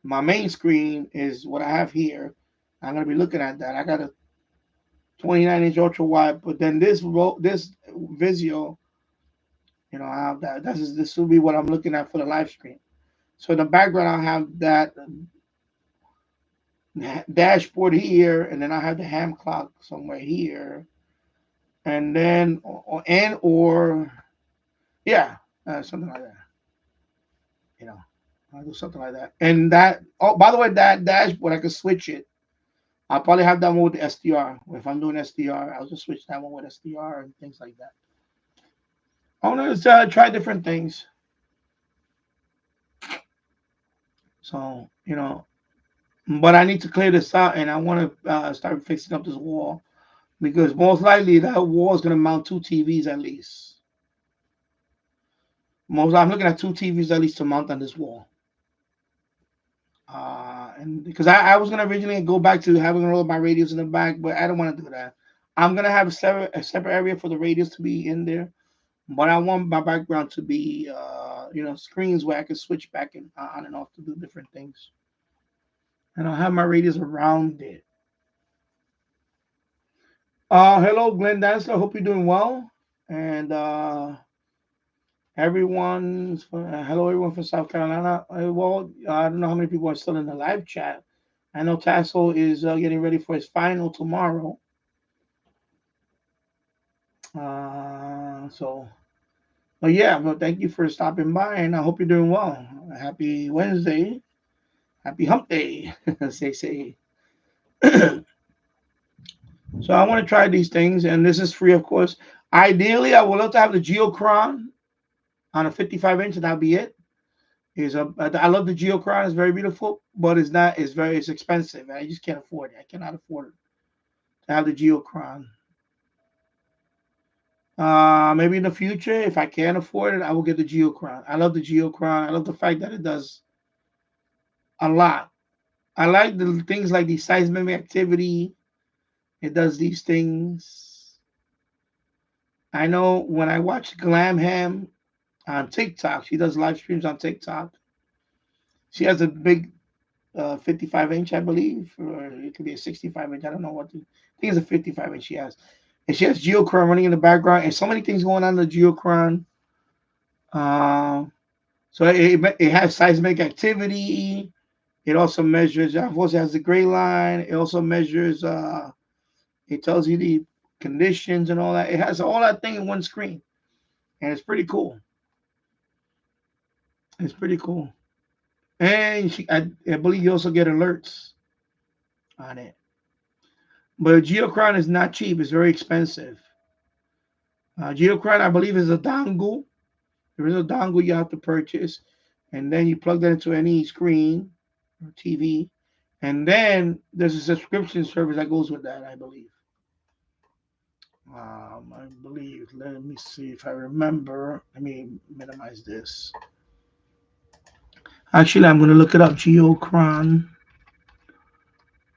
my main screen is what I have here. I'm gonna be looking at that. I got a 29-inch ultra wide, but then this Vizio, I have that. This will be what I'm looking at for the live stream. So in the background, I'll have that dashboard here, and then I have the ham clock somewhere here, and then or yeah, something like that. You know, I'll do something like that. And that, oh, by the way, that dashboard I can switch it. I'll probably have that one with the SDR. If I'm doing SDR, I'll just switch that one with SDR and things like that. I want to try different things. So, but I need to clear this out, and I want to start fixing up this wall because most likely that wall is going to mount two TVs at least. I'm looking at two TVs at least to mount on this wall. And because I was going to originally go back to having all of my radios in the back, but I don't want to do that. I'm going to have a separate area for the radios to be in there, but I want my background to be, screens where I can switch back and on and off to do different things. And I'll have my radios around it. Hello, Glenn Dancer. Hope you're doing well. And hello, everyone from South Carolina. Well, I don't know how many people are still in the live chat. I know Tasso is getting ready for his final tomorrow. But yeah, well, thank you for stopping by, and I hope you're doing well. Happy Wednesday. Happy hump day, say. So I want to try these things, and this is free, of course. Ideally, I would love to have the Geocron on a 55-inch, and that'll be it. I love the Geocron; it's very beautiful, but it's expensive, and I just can't afford it. I cannot afford it to have the Geocron. Maybe in the future, if I can afford it, I will get the Geocron. I love the Geocron. I love the fact that it does a lot. I like the things like the seismic activity. It does these things. I know when I watch Glamham on TikTok, she does live streams on TikTok. She has a big 55-inch, I believe, or it could be a 65-inch. I don't know what. I think it's a 55-inch she has. And she has Geocron running in the background, and so many things going on in the Geocron. So it has seismic activity. It also measures. Of course, it has the gray line. It also measures. It tells you the conditions and all that. It has all that thing in one screen, and it's pretty cool. It's pretty cool. And I believe you also get alerts on it. But Geocron is not cheap. It's very expensive. Geocron, I believe, is a dongle. There is a dongle you have to purchase, and then you plug that into any screen or TV, and then there's a subscription service that goes with that, I believe. Let me see if I remember. Let me minimize this. Actually, I'm going to look it up. Geocron.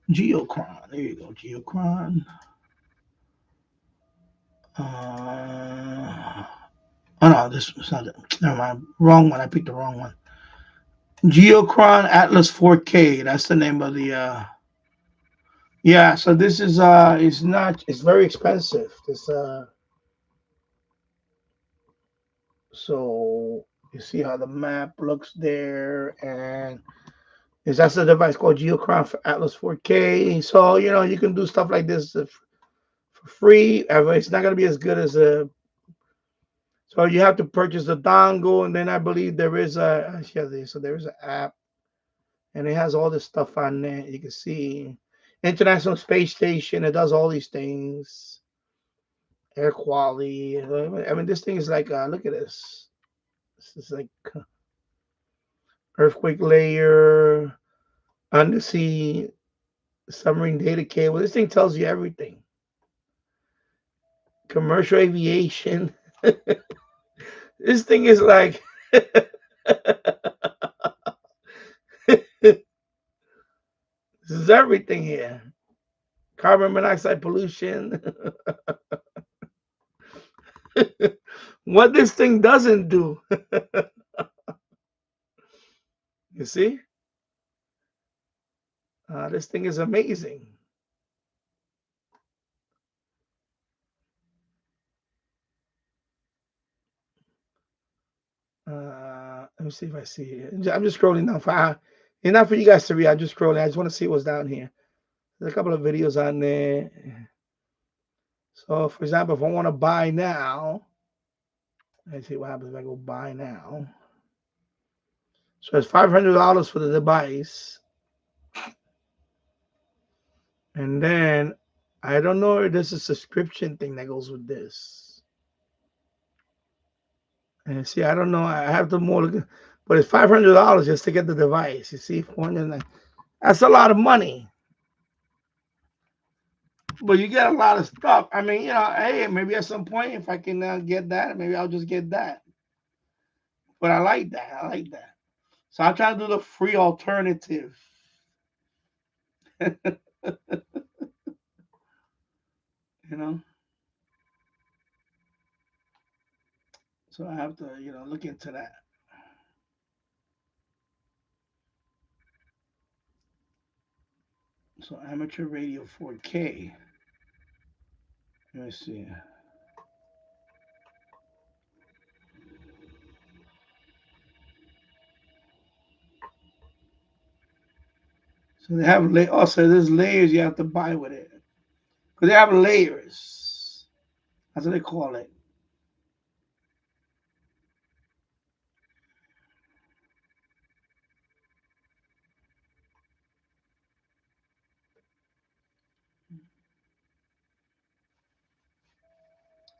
There you go. Geocron. Oh no, this was not it. Never mind. Wrong one. I picked the wrong one. Geocron Atlas 4K. That's the name of the. Yeah. So this is it's very expensive. So you see how the map looks there, and that's a device called Geocron for Atlas 4K. So you can do stuff like this for free. It's not going to be as good as a. So you have to purchase the dongle, and then I believe there is there is an app, and it has all this stuff on there. You can see International Space Station. It does all these things. Air quality. I mean, this thing is like look at this. This is like earthquake layer, undersea submarine data cable. This thing tells you everything. Commercial aviation. This thing is like this is everything here. Carbon monoxide pollution. What this thing doesn't do. You see? This thing is amazing. Let me see if I see it. I'm just scrolling down. Enough for you guys to read. I'm just scrolling. I just want to see what's down here. There's a couple of videos on there. So, for example, if I want to buy now, let's see what happens if I go buy now. So it's $500 for the device. And then I don't know if there's a subscription thing that goes with this. And see, I don't know. I have to more look, but it's $500 just to get the device. You see, 409. That's a lot of money. But you get a lot of stuff. I mean, hey, maybe at some point, if I can get that, maybe I'll just get that. But I like that. I like that. So I'm trying to do the free alternative. you know. So I have to, look into that. So amateur radio 4K. Let me see. So they have also there's layers you have to buy with it. Because they have layers. That's what they call it.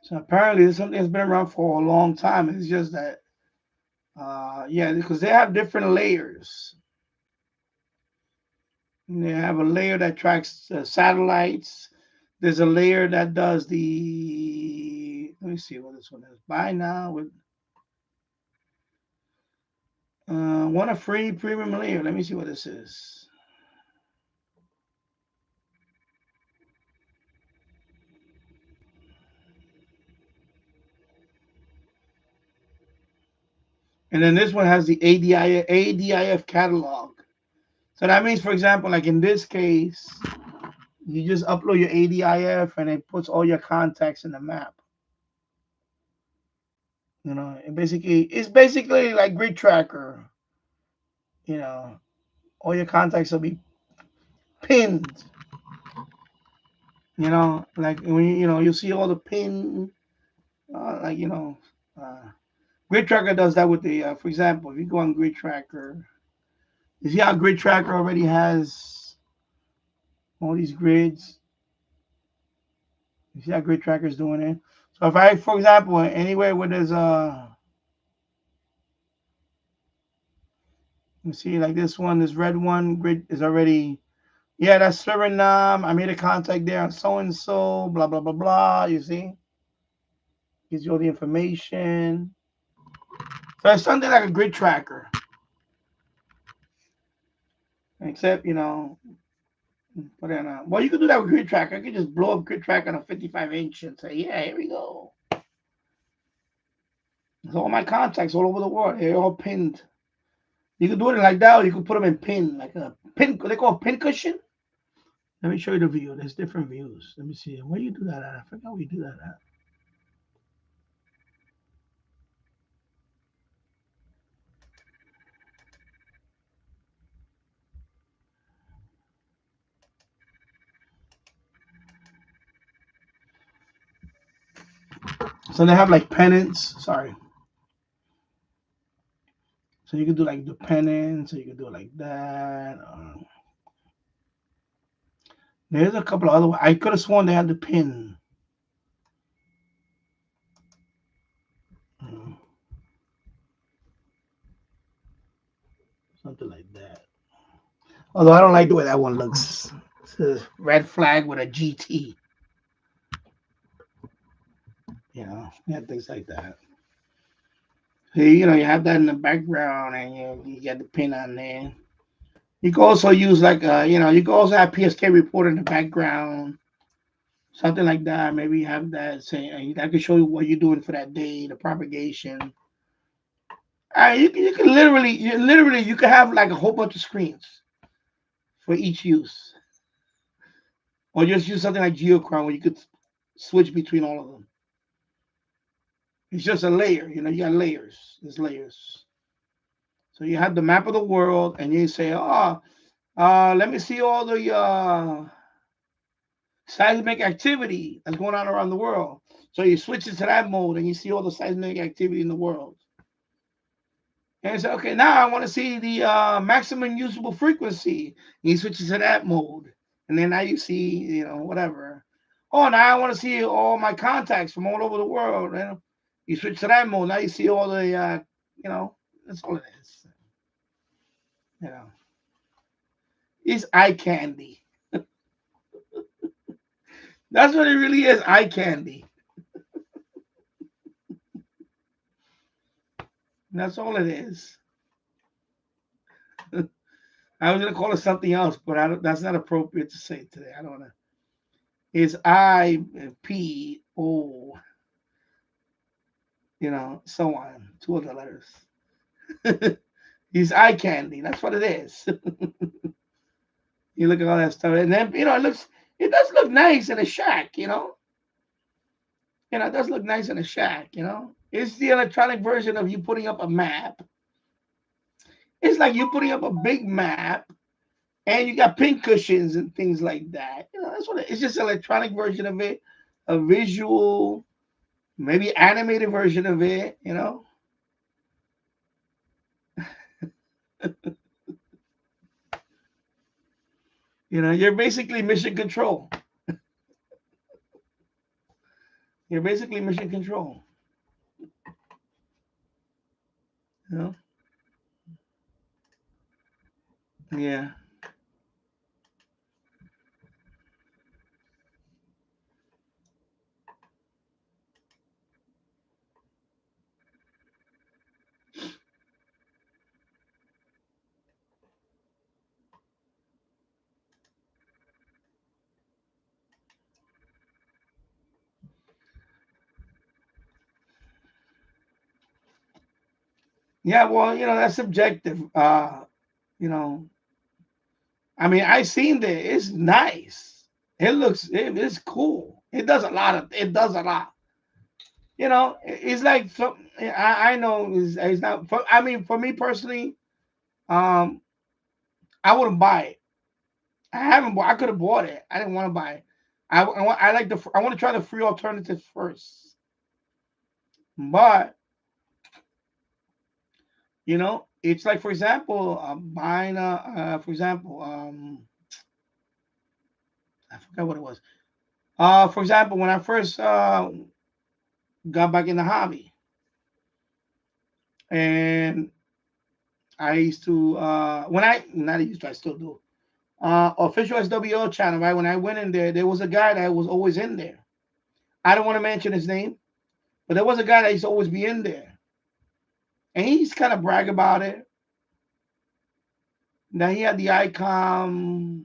So apparently it's something that's been around for a long time. It's just that yeah, because they have different layers. And they have a layer that tracks satellites. There's a layer that does the. Let me see what this one is. Buy now with want a free premium layer. Let me see what this is. And then this one has the ADIF catalog. So that means, for example, like in this case, you just upload your ADIF and it puts all your contacts in the map. It's basically like Grid Tracker. All your contacts will be pinned. Like when you see all the pin, like Grid Tracker does that with the. For example, if you go on Grid Tracker, you see how Grid Tracker already has all these grids. You see how Grid Tracker is doing it. So if I, for example, anywhere where there's you see like this one, this red one grid is already. Yeah, that's Suriname. I made a contact there on so and so. Blah blah blah blah. You see, gives you all the information. So it's something like a grid tracker, except put in a. Well, you could do that with grid tracker. I could just blow up grid tracker on a 55-inch and say, yeah, here we go. There's all my contacts all over the world. They're all pinned. You could do it like that, or you could put them in pin, like a pin. They call it pin cushion. Let me show you the view. There's different views. Let me see. Where do you do that at? I forgot where you do that at. So they have like pennants. Sorry. So you can do like the pennants. So you can do it like that. There's a couple of other. I could have sworn they had the pin. Something like that. Although I don't like the way that one looks. It's a red flag with a GT. Yeah, things like that. So, you have that in the background and you get the pin on there. You can also use like, you can also have PSK report in the background. Something like that. Maybe you have that saying, I can show you what you're doing for that day, the propagation. You can literally, you can have like a whole bunch of screens for each use. Or just use something like Geochrome where you could switch between all of them. It's just a layer, you got layers. There's layers. So you have the map of the world and you say, let me see all the seismic activity that's going on around the world. So you switch it to that mode and you see all the seismic activity in the world. And you say, okay, now I want to see the maximum usable frequency. And you switch it to that mode. And then now you see, whatever. Oh, now I want to see all my contacts from all over the world. You switch to that mode. Now you see all the, that's all it is. It's eye candy. That's what it really is, eye candy. That's all it is. I was going to call it something else, but that's not appropriate to say today. I don't know. It's IPO, so on. 2 other letters. It's eye candy. That's what it is. You look at all that stuff, and then it does look nice in a shack, it does look nice in a shack, It's the electronic version of you putting up a map. It's like you putting up a big map, and you got pin cushions and things like that. That's what it's just an electronic version of it, a visual, maybe animated version of it, You're basically mission control. You're basically mission control. Yeah. Yeah, well, that's subjective. I mean, I seen that. It's nice. It's cool. It does a lot. It's like I know it's not. I mean, for me personally, I wouldn't buy it. I haven't. I could have bought it. I didn't want to buy it. I want to try the free alternatives first. But it's like, for example, buying for example, I forgot what it was. For example, when I first got back in the hobby, and I used to I still do. Official SWO channel, right? When I went in there was a guy that was always in there. I don't want to mention his name, but there was a guy that used to always be in there. And he used to kind of brag about it. Now he had the ICOM,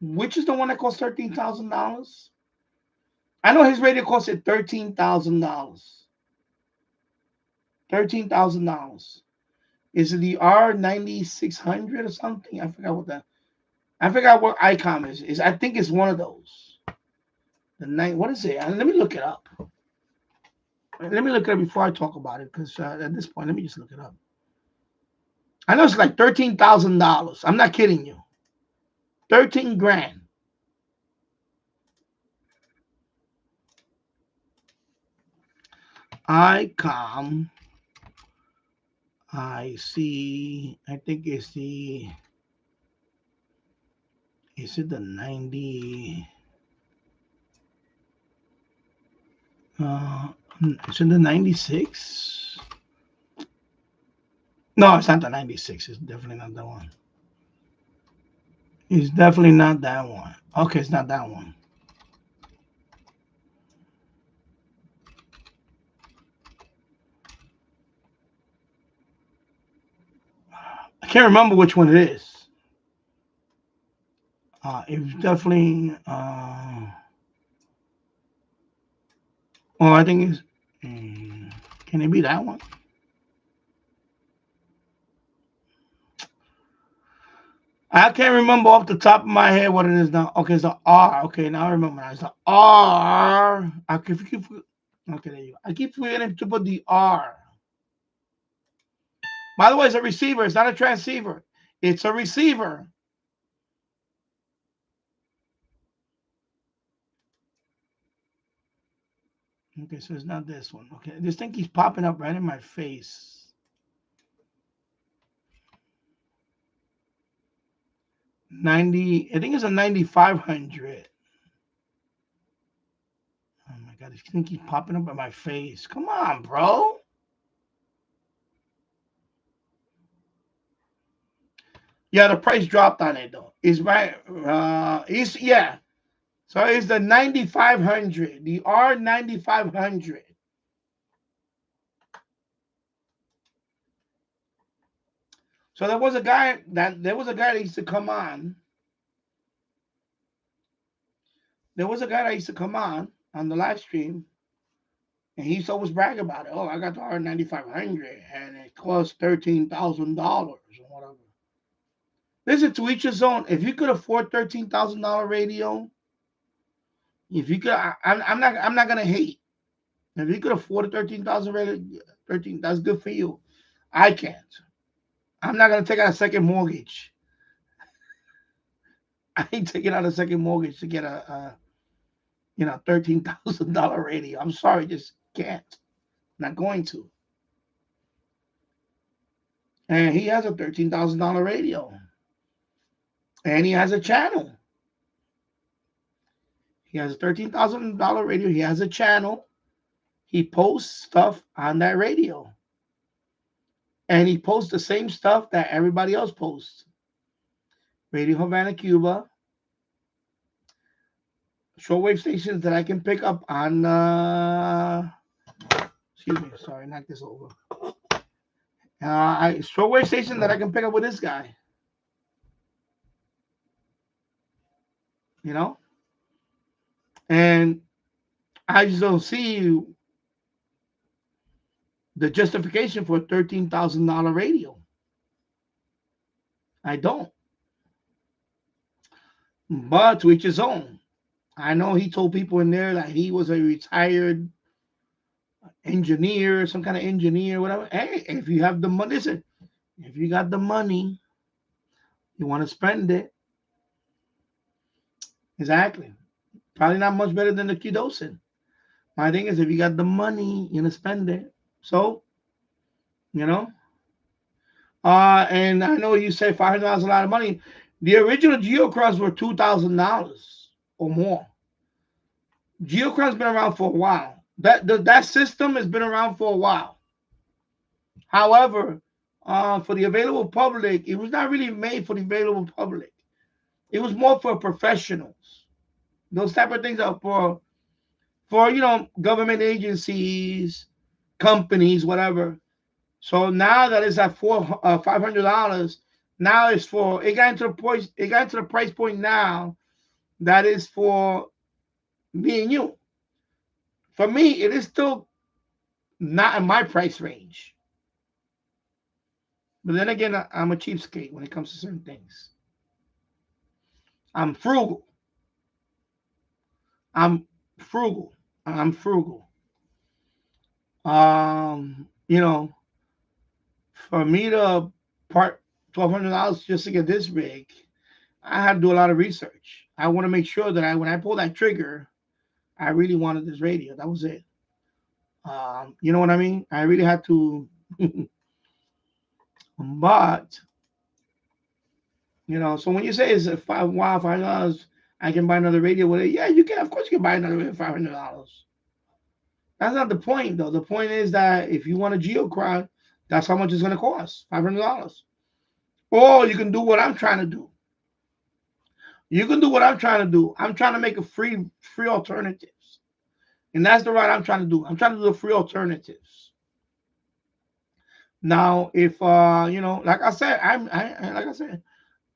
which is the one that cost $13,000. I know his radio costed $13,000. $13,000. Is it the R9600 or something? I forgot what ICOM is. I think it's one of those. What is it? Let me look it up. Let me look it up before I talk about it, because at this point, let me just look it up. I know it's like $13,000. I'm not kidding you. 13 grand. ICOM. I see. I think it's the. Is it the 90? Is it the 96? No, it's not the 96. It's definitely not that one. It's definitely not that one. Okay, it's not that one. I can't remember which one it is. It's definitely. I think it's. Can it be that one? I can't remember off the top of my head what it is now. Okay, it's the R. Okay, now I remember. It's the R. Okay, there you go. I keep forgetting to put the R. By the way, it's a receiver. It's not a transceiver. It's a receiver. Okay, so it's not this one. Okay, this thing keeps popping up right in my face. 90, I think it's a 9500. Oh my god, this thing keeps popping up in my face. Come on, bro. Yeah, the price dropped on it though. It's right. It's yeah. So it's the 9500, the R9500. So there was a guy that used to come on. There was a guy that used to come on the live stream, and he used to always brag about it. Oh, I got the R9500, and it cost $13,000 or whatever. Listen, to each his own. If you could afford $13,000 radio, if you could, I'm not gonna hate. If you could afford a 13,000 radio, 13, that's good for you. I can't. I'm not gonna take out a second mortgage. I ain't taking out a second mortgage to get a $13,000 radio. I'm sorry, just can't. Not going to. And he has a $13,000 radio, and he has a channel. He has a $13,000 radio. He has a channel. He posts stuff on that radio, and he posts the same stuff that everybody else posts. Radio Havana, Cuba, shortwave stations that I can pick up on. Excuse me, sorry, knock this over. Shortwave station that I can pick up with this guy. You know, and I just don't see the justification for a $13,000 radio. I don't. But to each his own. I know he told people in there that he was a retired engineer, some kind of engineer, whatever. Hey, if you have the money, listen, if you got the money, you want to spend it. Exactly. Probably not much better than the Qdosin. My thing is, if you got the money, you're going to spend it. So, you know. And I know you say $500 is a lot of money. The original Geocross were $2,000 or more. Geocron's been around for a while. That system has been around for a while. However, for the available public, it was not really made for the available public. It was more for professionals. Those type of things are for government agencies, companies, whatever. So now that it's at $500, now it's for it got into the price. It got into the price point now that is for me and you. For me, it is still not in my price range. But then again, I'm a cheapskate when it comes to certain things. I'm frugal. I'm frugal. I'm frugal. You know, for me to part $1,200 just to get this rig, I had to do a lot of research. I want to make sure that when I pull that trigger, I really wanted this radio. That was it. You know what I mean? I really had to. But so when you say it's $500, I can buy another radio with it. Yeah, you can. Of course, you can buy another radio with $500. That's not the point, though. The point is that if you want a Geocron, that's how much it's going to cost, $500. Or you can do what I'm trying to do. You can do what I'm trying to do. I'm trying to make a free alternatives, and that's the right I'm trying to do. I'm trying to do the free alternatives. Now, if like I said, I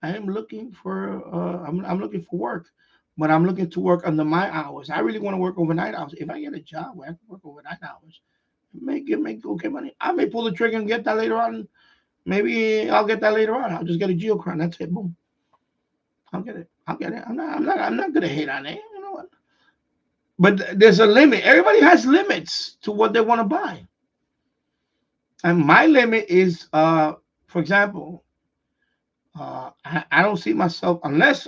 am looking for I'm looking for work, but I'm looking to work under my hours. I really want to work overnight hours. If I get a job where I can work overnight hours, make okay money. I may pull the trigger and get that later on. Maybe I'll get that later on. I'll just get a Geocron. That's it. Boom. I'll get it. I'm not gonna hate on it. You know what? But there's a limit. Everybody has limits to what they want to buy. And my limit is, for example, I don't see myself unless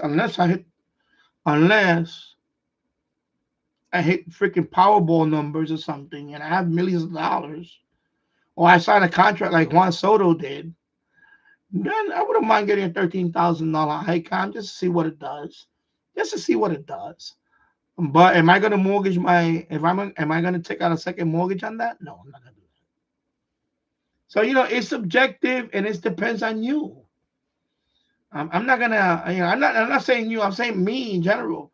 I hit freaking Powerball numbers or something, and I have millions of dollars, or I sign a contract like Juan Soto did, then I wouldn't mind getting a $13,000 icon just to see what it does, just to see what it does. But am I going to mortgage my? If am I going to take out a second mortgage on that? No, I'm not going to do that. So it's subjective and it depends on you. I'm not gonna, I'm not saying you. I'm saying me in general.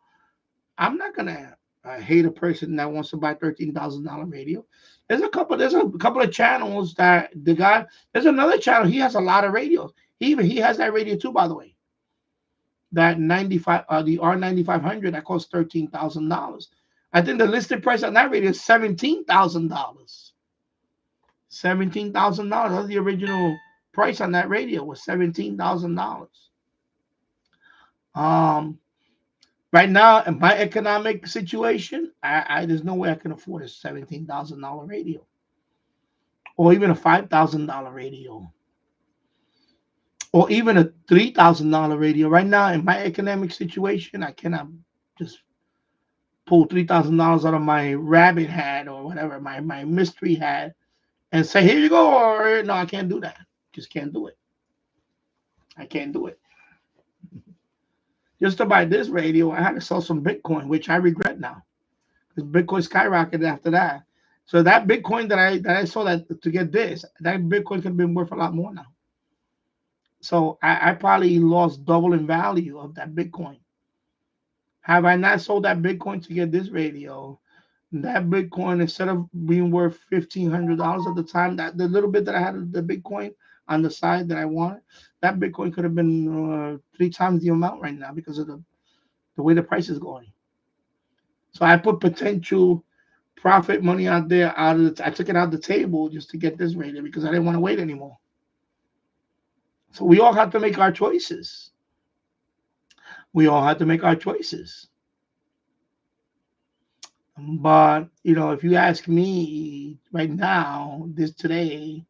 I'm not gonna hate a person that wants to buy $13,000 radio. There's a couple of channels that the guy. There's another channel. He has a lot of radios. He has that radio too, by the way. That 95, the R9500 that costs $13,000. I think the listed price on that radio is $17,000. $17,000. That's the original price on that radio was $17,000. Right now in my economic situation, I there's no way I can afford a $17,000 radio, or even a $5,000 radio, or even a $3,000 radio. Right now in my economic situation, I cannot just pull $3,000 out of my rabbit hat or whatever, my mystery hat, and say, here you go. Or no, I can't do that. Just can't do it. I can't do it. Just to buy this radio, I had to sell some Bitcoin, which I regret now, because Bitcoin skyrocketed after that. So that Bitcoin that I sold that to get this, that Bitcoin could have been worth a lot more now. So I probably lost double in value of that Bitcoin. Have I not sold that Bitcoin to get this radio, that Bitcoin, instead of being worth $1,500 at the time, that the little bit that I had of the Bitcoin on the side that I wanted, that Bitcoin could have been 3 times the amount right now because of the way the price is going. So I put potential profit money out there. I took it out the table just to get this radio because I didn't want to wait anymore. So we all have to make our choices. We all have to make our choices. But if you ask me right now, today,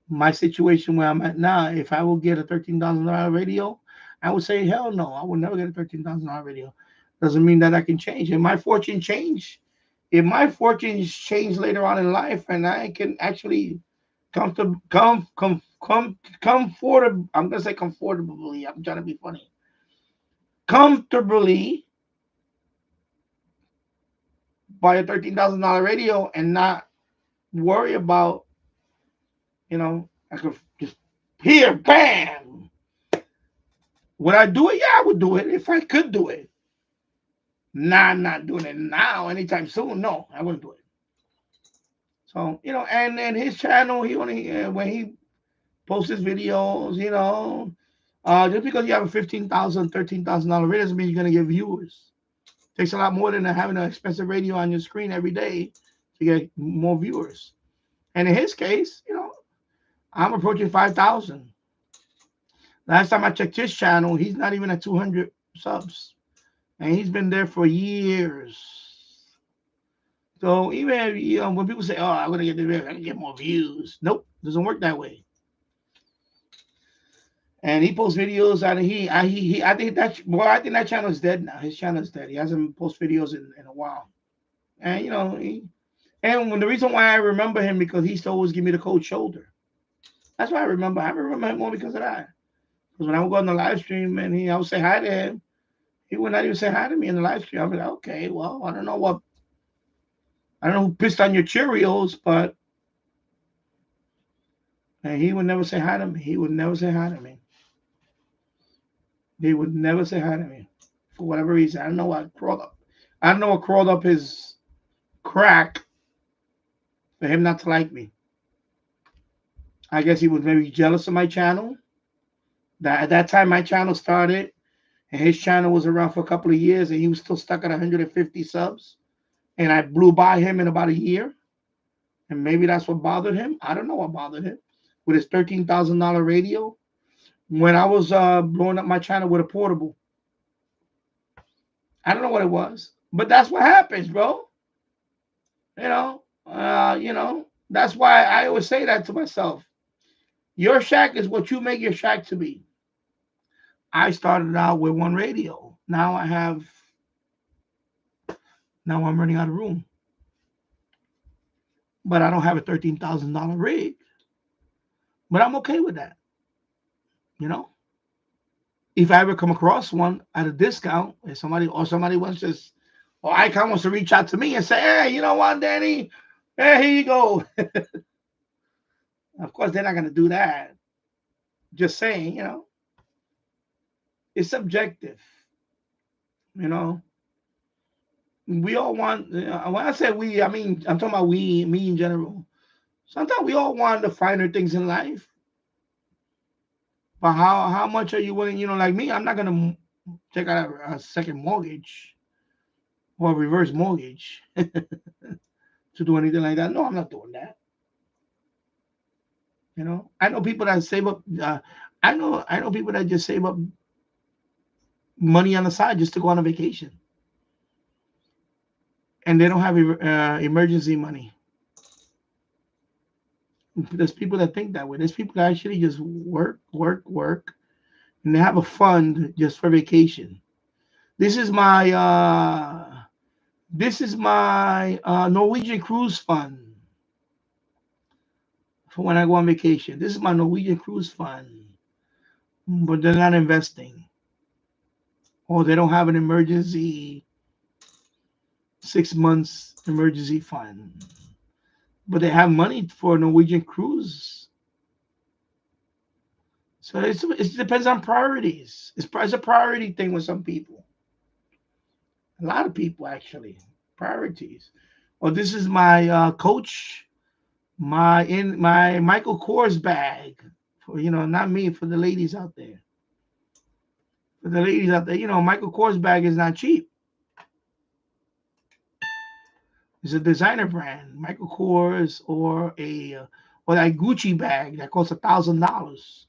my situation where I'm at now, if I will get a $13,000 radio, I would say, hell no, I will never get a $13,000 radio. Doesn't mean that I can change. If my fortunes change later on in life, and I can actually comfortably, I'm gonna say comfortably. I'm trying to be funny. Comfortably buy a $13,000 radio and not worry about, I could just here, bam. Would I do it? Yeah, I would do it if I could do it. Nah, I'm not doing it now anytime soon. No, I wouldn't do it. So, and then his channel, he only, when he posts his videos, just because you have a $15,000, $13,000 radio doesn't mean you're going to get viewers. It takes a lot more than having an expensive radio on your screen every day to get more viewers. And in his case, I'm approaching 5,000. Last time I checked his channel, he's not even at 200 subs. And he's been there for years. So even when people say, oh, I'm going to get the video, I'm going to get more views. Nope, doesn't work that way. And he posts videos out of I think that channel is dead now. His channel is dead. He hasn't posted videos in a while. And and the reason why I remember him, because he used to always give me the cold shoulder. That's why I remember him more because of that. Because when I would go on the live stream and I would say hi to him, he would not even say hi to me in the live stream. I'd be like, okay, well, I don't know who pissed on your Cheerios, but and he would never say hi to me. He would never say hi to me. He would never say hi to me for whatever reason. I don't know what crawled up. I don't know what crawled up his crack for him not to like me. I guess he was maybe jealous of my channel. At that time, my channel started, and his channel was around for a couple of years, and he was still stuck at 150 subs. And I blew by him in about a year. And maybe that's what bothered him. I don't know what bothered him with his $13,000 radio. When I was blowing up my channel with a portable. I don't know what it was, but that's what happens, bro. That's why I always say that to myself. Your shack is what you make your shack to be. I started out with one radio. Now I have Now I'm running out of room. But I don't have a $13,000 rig. But I'm okay with that. You know, if I ever come across one at a discount, if somebody wants this, or Icon wants to reach out to me and say, hey, you know what, Danny? Hey, here you go. Of course, they're not going to do that. Just saying, it's subjective. We all want, when I say we, I mean, I'm talking about we, me in general. Sometimes we all want the finer things in life. But how much are you willing, like me, I'm not going to take out a second mortgage or a reverse mortgage to do anything like that. No, I'm not doing that. I know people that save up. I know people that just save up money on the side just to go on a vacation, and they don't have emergency money. There's people that think that way. There's people that actually just work, and they have a fund just for vacation. This is my Norwegian cruise fund for when I go on vacation. This is my Norwegian cruise fund, but they're not investing, or they don't have an emergency 6 months emergency fund, but they have money for a Norwegian cruise. So it depends on priorities. It's a priority thing with some people. A lot of people actually priorities. Well, this is my Coach, my Michael Kors bag for not me, for the ladies out there. For the ladies out there, Michael Kors bag is not cheap. It's a designer brand, Michael Kors, or that Gucci bag that costs $1,000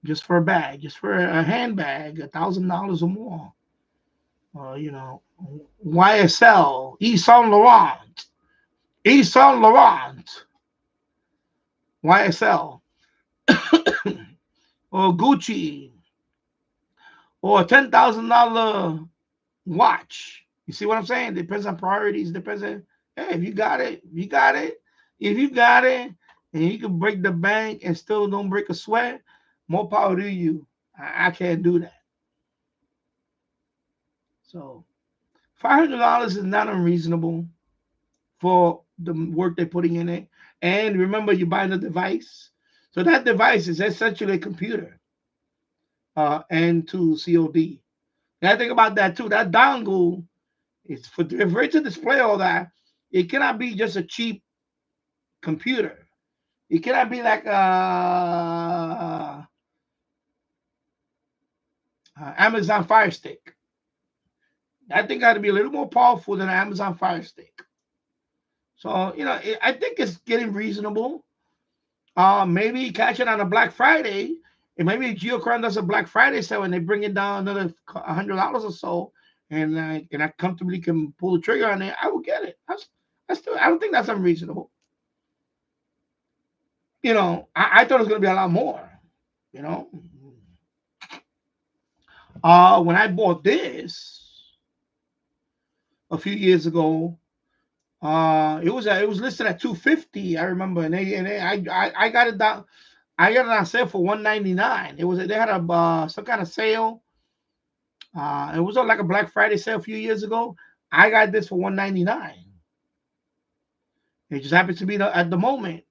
just for a bag, just for a handbag, $1,000 or more. YSL, Yves Saint Laurent, YSL, or Gucci, or a $10,000 watch. You see what I'm saying? Depends on priorities. Depends on, hey, if you got it, you got it. If you got it, and you can break the bank and still don't break a sweat, more power to you. I can't do that. So $500 is not unreasonable for the work they're putting in it. And remember, you're buying a device. So that device is essentially a computer and to COD. And I think about that too. That dongle is for it to display all that. It cannot be just a cheap computer. It cannot be like Amazon Fire Stick. That thing got to be a little more powerful than an Amazon Fire Stick. So I think it's getting reasonable. Maybe catch it on a Black Friday, and maybe Geocron does a Black Friday sale and they bring it down another $100 or so, and I comfortably can pull the trigger on it. I will get it. I don't think that's unreasonable. I thought it was going to be a lot more. When I bought this a few years ago, it was listed at $250. I remember, and I got it down. I got it on sale for $199. They had a some kind of sale. It was like a Black Friday sale a few years ago. I got this for $199. It just happens to be at the moment,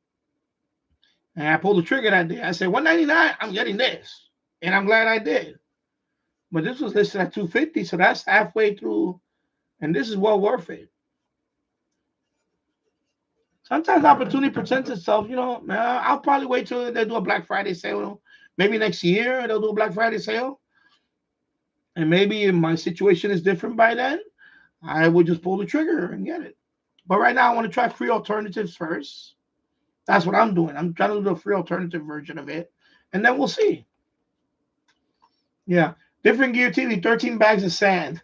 and I pulled the trigger that day. I said $199. I'm getting this, and I'm glad I did. But this was listed at $250, so that's halfway through, and this is well worth it. Sometimes opportunity presents itself. I'll probably wait till they do a Black Friday sale. Maybe next year they'll do a Black Friday sale. And maybe if my situation is different by then, I will just pull the trigger and get it. But right now, I want to try free alternatives first. That's what I'm doing. I'm trying to do the free alternative version of it. And then we'll see. Yeah. Different gear TV, 13 bags of sand.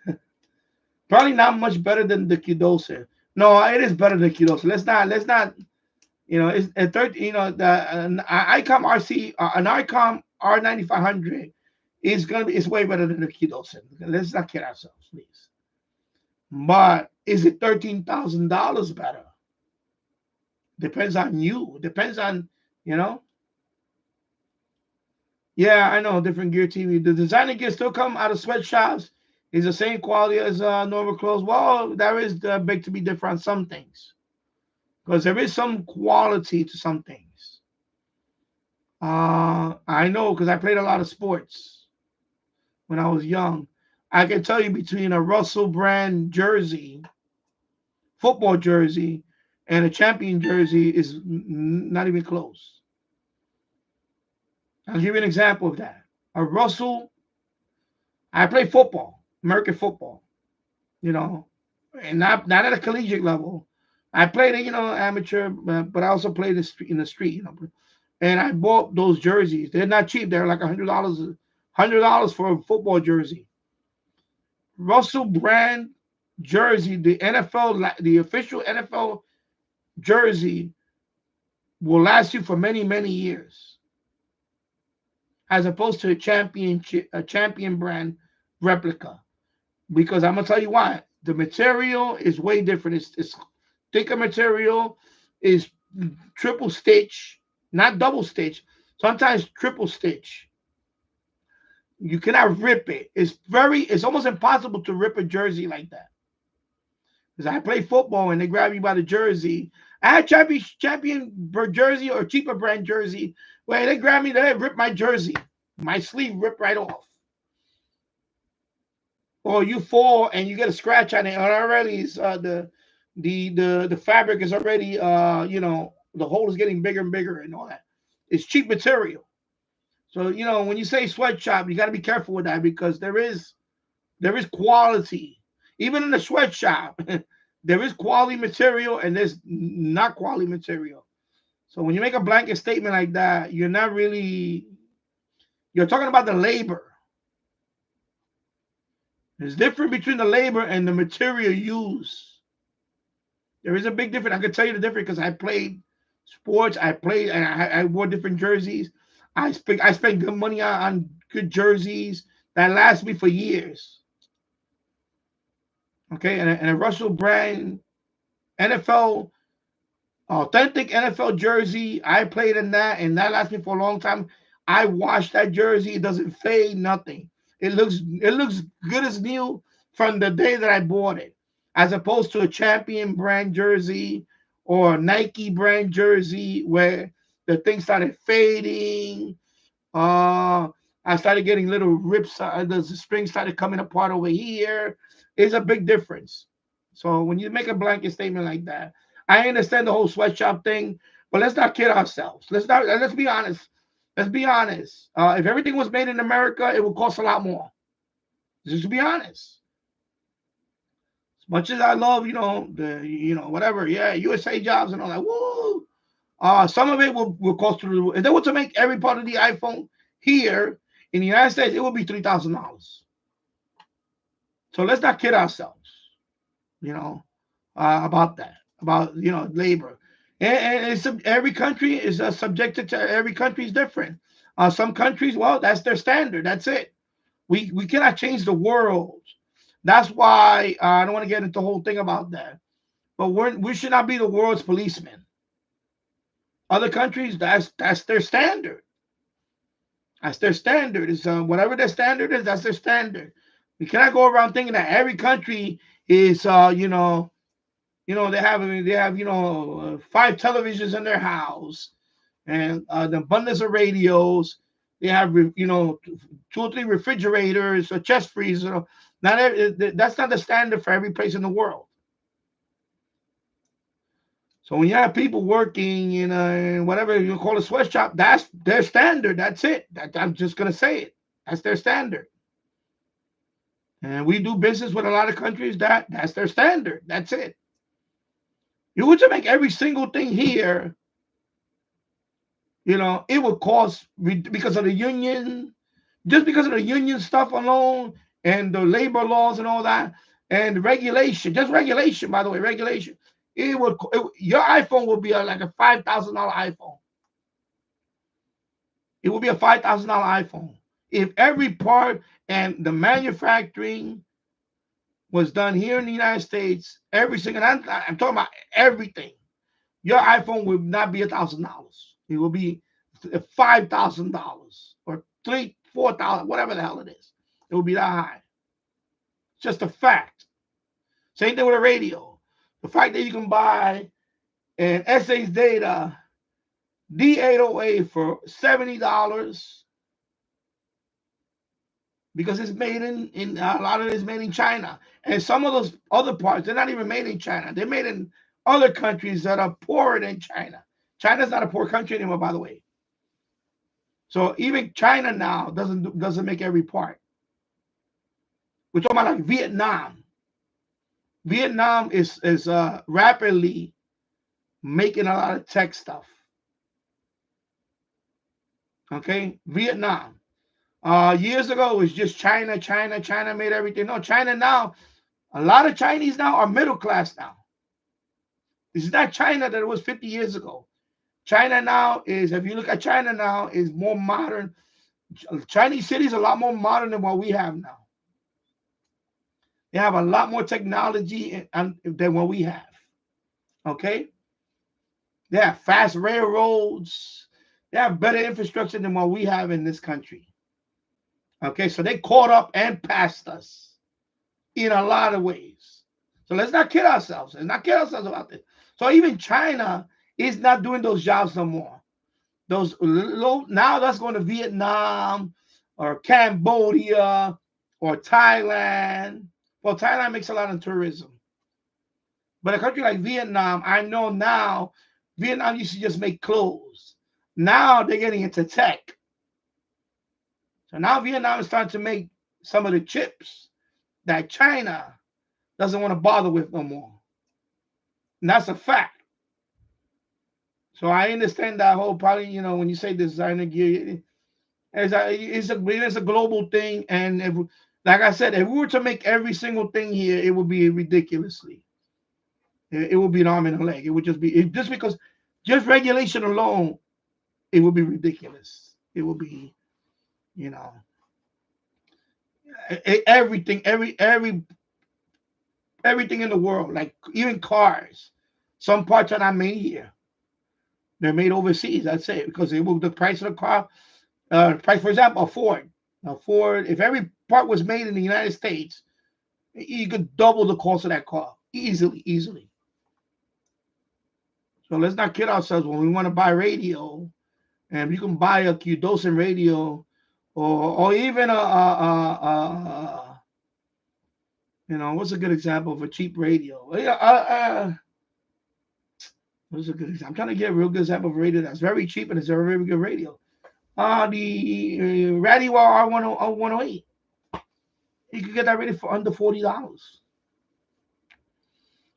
Probably not much better than the Qdosa. No, it is better than Qdosa. Let's not. It's a 13. The ICOM RC, an ICOM R9500 is way better than the Qdosa. Let's not kid ourselves, please. But is it $13,000 better? Depends on you. Depends on, you know. Yeah, I know, different gear TV. The designer gear still come out of sweatshops. Is the same quality as normal clothes. Well, there is the big to be different on some things, because there is some quality to some things. I know because I played a lot of sports when I was young. I can tell you between a Russell brand jersey, football jersey, and a champion jersey is not even close. I'll give you an example of that. A Russell, I play football, American football, you know, and not at a collegiate level. I played it, amateur, but I also played in the street, And I bought those jerseys. They're not cheap. They're like $100 for a football jersey. Russell brand jersey, the NFL, the official NFL jersey, will last you for many, many years, as opposed to a champion brand replica. Because I'm gonna tell you why. The material is way different. It's thicker material, is triple stitch, not double stitch. Sometimes triple stitch. You cannot rip it. It's almost impossible to rip a jersey like that. Because I play football and they grab you by the jersey. I had champion jersey or cheaper brand jersey where they grab me, they rip my jersey. My sleeve ripped right off. Or you fall and you get a scratch on it, and already is the fabric is already the hole is getting bigger and bigger and all that. It's cheap material. So when you say sweatshop, you got to be careful with that, because there is quality even in the sweatshop. There is quality material and there's not quality material. So when you make a blanket statement like that, you're talking about the labor. There's difference between the labor and the material used. There is a big difference. I can tell you the difference because I played sports. I played and I wore different jerseys. I spent good money on good jerseys that last me for years. Okay, and a Russell brand NFL, authentic NFL jersey. I played in that, and that lasted me for a long time. I washed that jersey; it doesn't fade, nothing. It looks good as new from the day that I bought it, as opposed to a champion brand jersey or a Nike brand jersey where the thing started fading. Uh, I started getting little rips. The string started coming apart over here. It's a big difference. So when you make a blanket statement like that, I understand the whole sweatshop thing, but let's not kid ourselves. Let's be honest. Let's be honest. If everything was made in America, it would cost a lot more. Just to be honest. As much as I love, whatever, yeah, USA jobs and all that. Woo! Some of it will cost through. If they were to make every part of the iPhone here in the United States, it would be $3,000. So let's not kid ourselves, about that, about labor. And it's every country is subjected to, every country is different. Some countries, well, that's their standard. That's it. We cannot change the world. That's why I don't want to get into the whole thing about that. But we should not be the world's policemen. Other countries, that's their standard. That's their standard. Is whatever their standard is, that's their standard. We cannot go around thinking that every country is they have 5 televisions in their house and the abundance of radios. They have 2 or 3 refrigerators or chest freezers. That's not the standard for every place in the world. So when you have people working in whatever you call a sweatshop, that's their standard. That's it. I'm just gonna say it. That's their standard. And we do business with a lot of countries that's their standard. That's it. You were to make every single thing here, it would cost, because of the union, just because of the union stuff alone and the labor laws and all that and regulation, just regulation, by the way, regulation. Your iPhone would be like a $5,000 iPhone. It would be a $5,000 iPhone if every part and the manufacturing was done here in the United States, every single, I'm talking about everything. Your iPhone will not be $1,000. It will be $5,000 or $4,000, whatever the hell it is. It will be that high. Just a fact. Same thing with a radio. The fact that you can buy an SA Data D808 for $70 because it's made in a lot of it is made in China. And some of those other parts, they're not even made in China. They're made in other countries that are poorer than China. China's not a poor country anymore, by the way. So even China now doesn't make every part. We're talking about like Vietnam. Vietnam is rapidly making a lot of tech stuff. Okay, Vietnam. Years ago, it was just China. China made everything. No, China now, a lot of Chinese now are middle class now. This is not China that it was 50 years ago. China now is, if you look at China now, is more modern. Chinese cities are a lot more modern than what we have now. They have a lot more technology than what we have. Okay? They have fast railroads. They have better infrastructure than what we have in this country. Okay, so they caught up and passed us in a lot of ways. So let's not kid ourselves. Let's not kid ourselves about this. So even China is not doing those jobs no more. Those now that's going to Vietnam or Cambodia or Thailand. Well, Thailand makes a lot of tourism. But a country like Vietnam, I know now, Vietnam used to just make clothes. Now they're getting into tech. So now Vietnam is starting to make some of the chips that China doesn't want to bother with no more. And that's a fact. So I understand that whole probably, you know, when you say designer gear, it's a global thing. And if, like I said, if we were to make every single thing here, it would be ridiculously. It would be an arm and a leg. It would just be, just because, just regulation alone, it would be ridiculous. It would be, you know, everything, everything in the world, like even cars. Some parts are not made here. They're made overseas. That's it. Because the price of the car, price, for example, a Ford. Now, Ford, if every part was made in the United States, you could double the cost of that car easily. So let's not kid ourselves when we want to buy radio, and you can buy a Q-Dosing radio, or even you know, what's a good example of a cheap radio? What's a good example? I'm trying to get a real good example of a radio that's very cheap and it's a very good radio. The Radio R108. You can get that radio for under $40.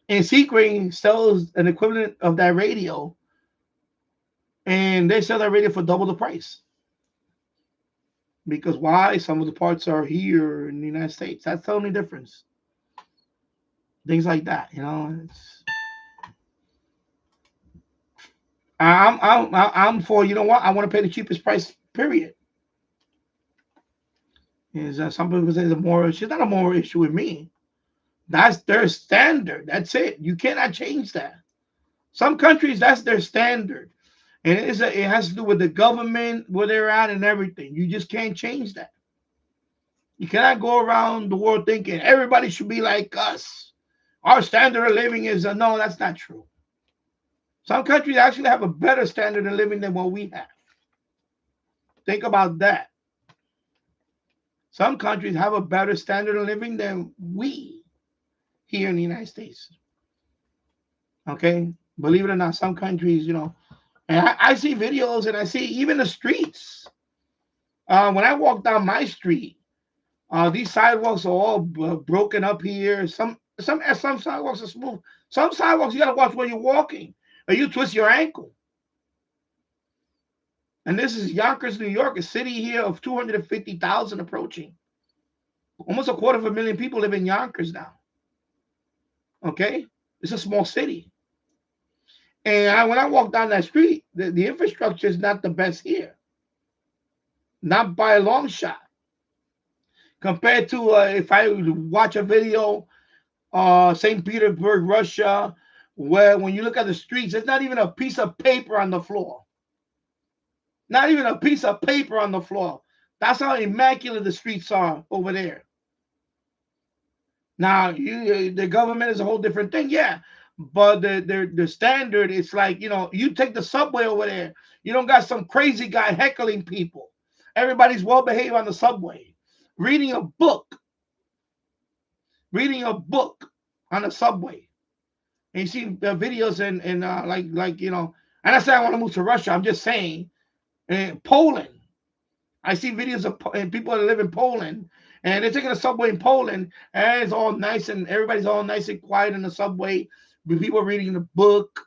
And Seagrain sells an equivalent of that radio, and they sell that radio for double the price. Because why? Some of the parts are here in the United States. That's the only difference. Things like that, you know. I'm for, you know what? I want to pay the cheapest price, period. Is some people say it's not a moral issue with me. That's their standard. That's it. You cannot change that. Some countries, that's their standard. And it has to do with the government, where they're at and everything. You just can't change that. You cannot go around the world thinking everybody should be like us. Our standard of living is no, that's not true. Some countries actually have a better standard of living than what we have. Think about that. Some countries have a better standard of living than we here in the United States. Okay? Believe it or not, some countries, you know, and I see videos and I see even the streets. When I walk down my street, these sidewalks are all broken up here. Some sidewalks are smooth. Some sidewalks, you got to watch where you're walking, or you twist your ankle. And this is Yonkers, New York, a city here of 250,000 approaching. Almost 250,000 people live in Yonkers now. Okay? It's a small city. And when I walk down that street, the infrastructure is not the best here. Not by a long shot. Compared to if I watch a video St. Petersburg, Russia, where when you look at the streets, there's not even a piece of paper on the floor. Not even a piece of paper on the floor. That's how immaculate the streets are over there. Now, the government is a whole different thing, yeah. But the standard, it's like, you take the subway over there. You don't got some crazy guy heckling people. Everybody's well behaved on the subway. Reading a book on the subway. And you see the videos and and I say I want to move to Russia. I'm just saying, Poland. I see videos of people that live in Poland, and they're taking a subway in Poland, and it's all nice, and everybody's all nice and quiet in the subway. People are reading the book,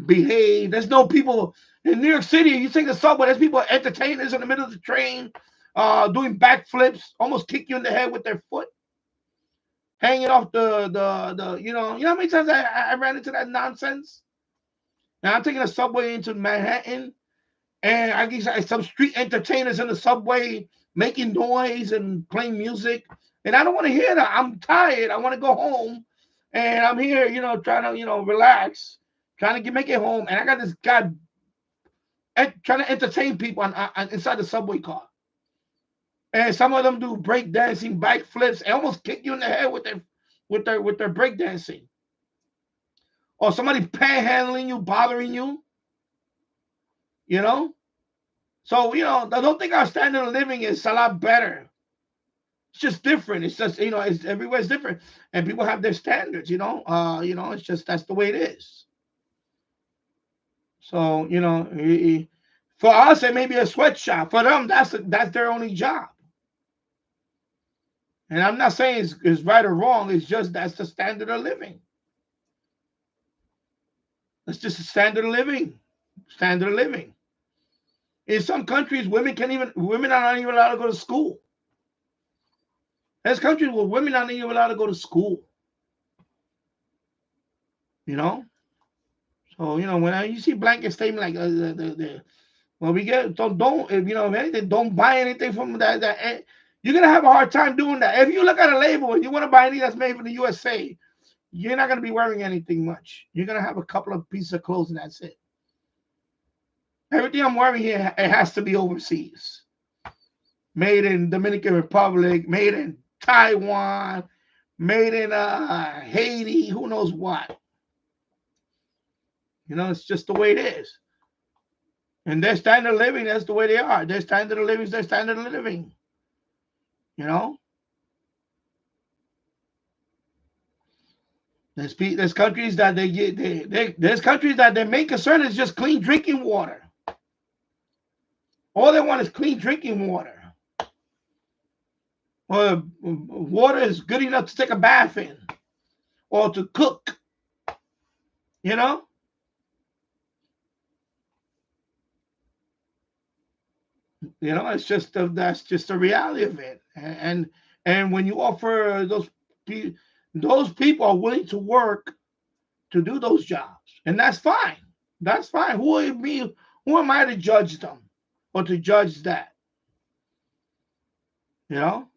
behave. There's no people in New York City. You take the subway, there's people, entertainers in the middle of the train, doing backflips, almost kick you in the head with their foot, hanging off the you know how many times I ran into that nonsense. Now I'm taking a subway into Manhattan, and I guess some street entertainers in the subway making noise and playing music, and I don't want to hear that. I'm tired. I want to go home, and I'm here, trying to, relax, trying to make it home, and I got this guy trying to entertain people on inside the subway car, and some of them do break dancing, bike flips, and almost kick you in the head with their break dancing, or somebody panhandling you, bothering you. So, I don't think our standard of living is a lot better. It's just different. It's just, it's everywhere's different. And people have their standards, it's just, that's the way it is. So, for us, it may be a sweatshop. For them, that's their only job. And I'm not saying it's right or wrong. It's just, that's the standard of living. That's just the standard of living. Standard of living. In some countries, women are not even allowed to go to school. There's countries where women are not even allowed to go to school. So when you see blanket statement like we get don't if anything, don't buy anything from that. You're gonna have a hard time doing that. If you look at a label and you want to buy anything that's made from the USA, you're not gonna be wearing anything much. You're gonna have a couple of pieces of clothes and that's it. Everything I'm wearing here, it has to be overseas. Made in Dominican Republic, made in Taiwan, made in Haiti, who knows what. It's just the way it is. And their standard of living, that's the way they are. Their standard of living is their standard of living. There's countries that there's countries that their main concern is just clean drinking water. All they want is clean drinking water. Or water is good enough to take a bath in or to cook. It's just that's just the reality of it. And when you offer those people are willing to work to do those jobs, and that's fine. That's fine. Who am I to judge them or to judge that? Well,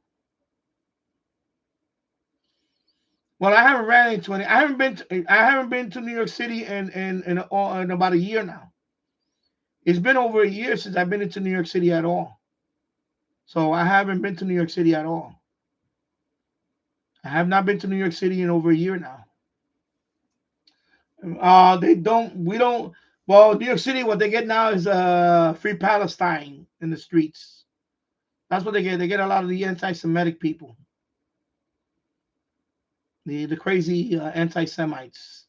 I haven't ran into any. I haven't been to New York City in about a year now. It's been over a year since I've been into New York City at all. So I haven't been to New York City at all. I have not been to New York City in over a year now. Well, New York City, what they get now is free Palestine in the streets. That's what they get. They get a lot of the anti-Semitic people. The crazy anti-Semites.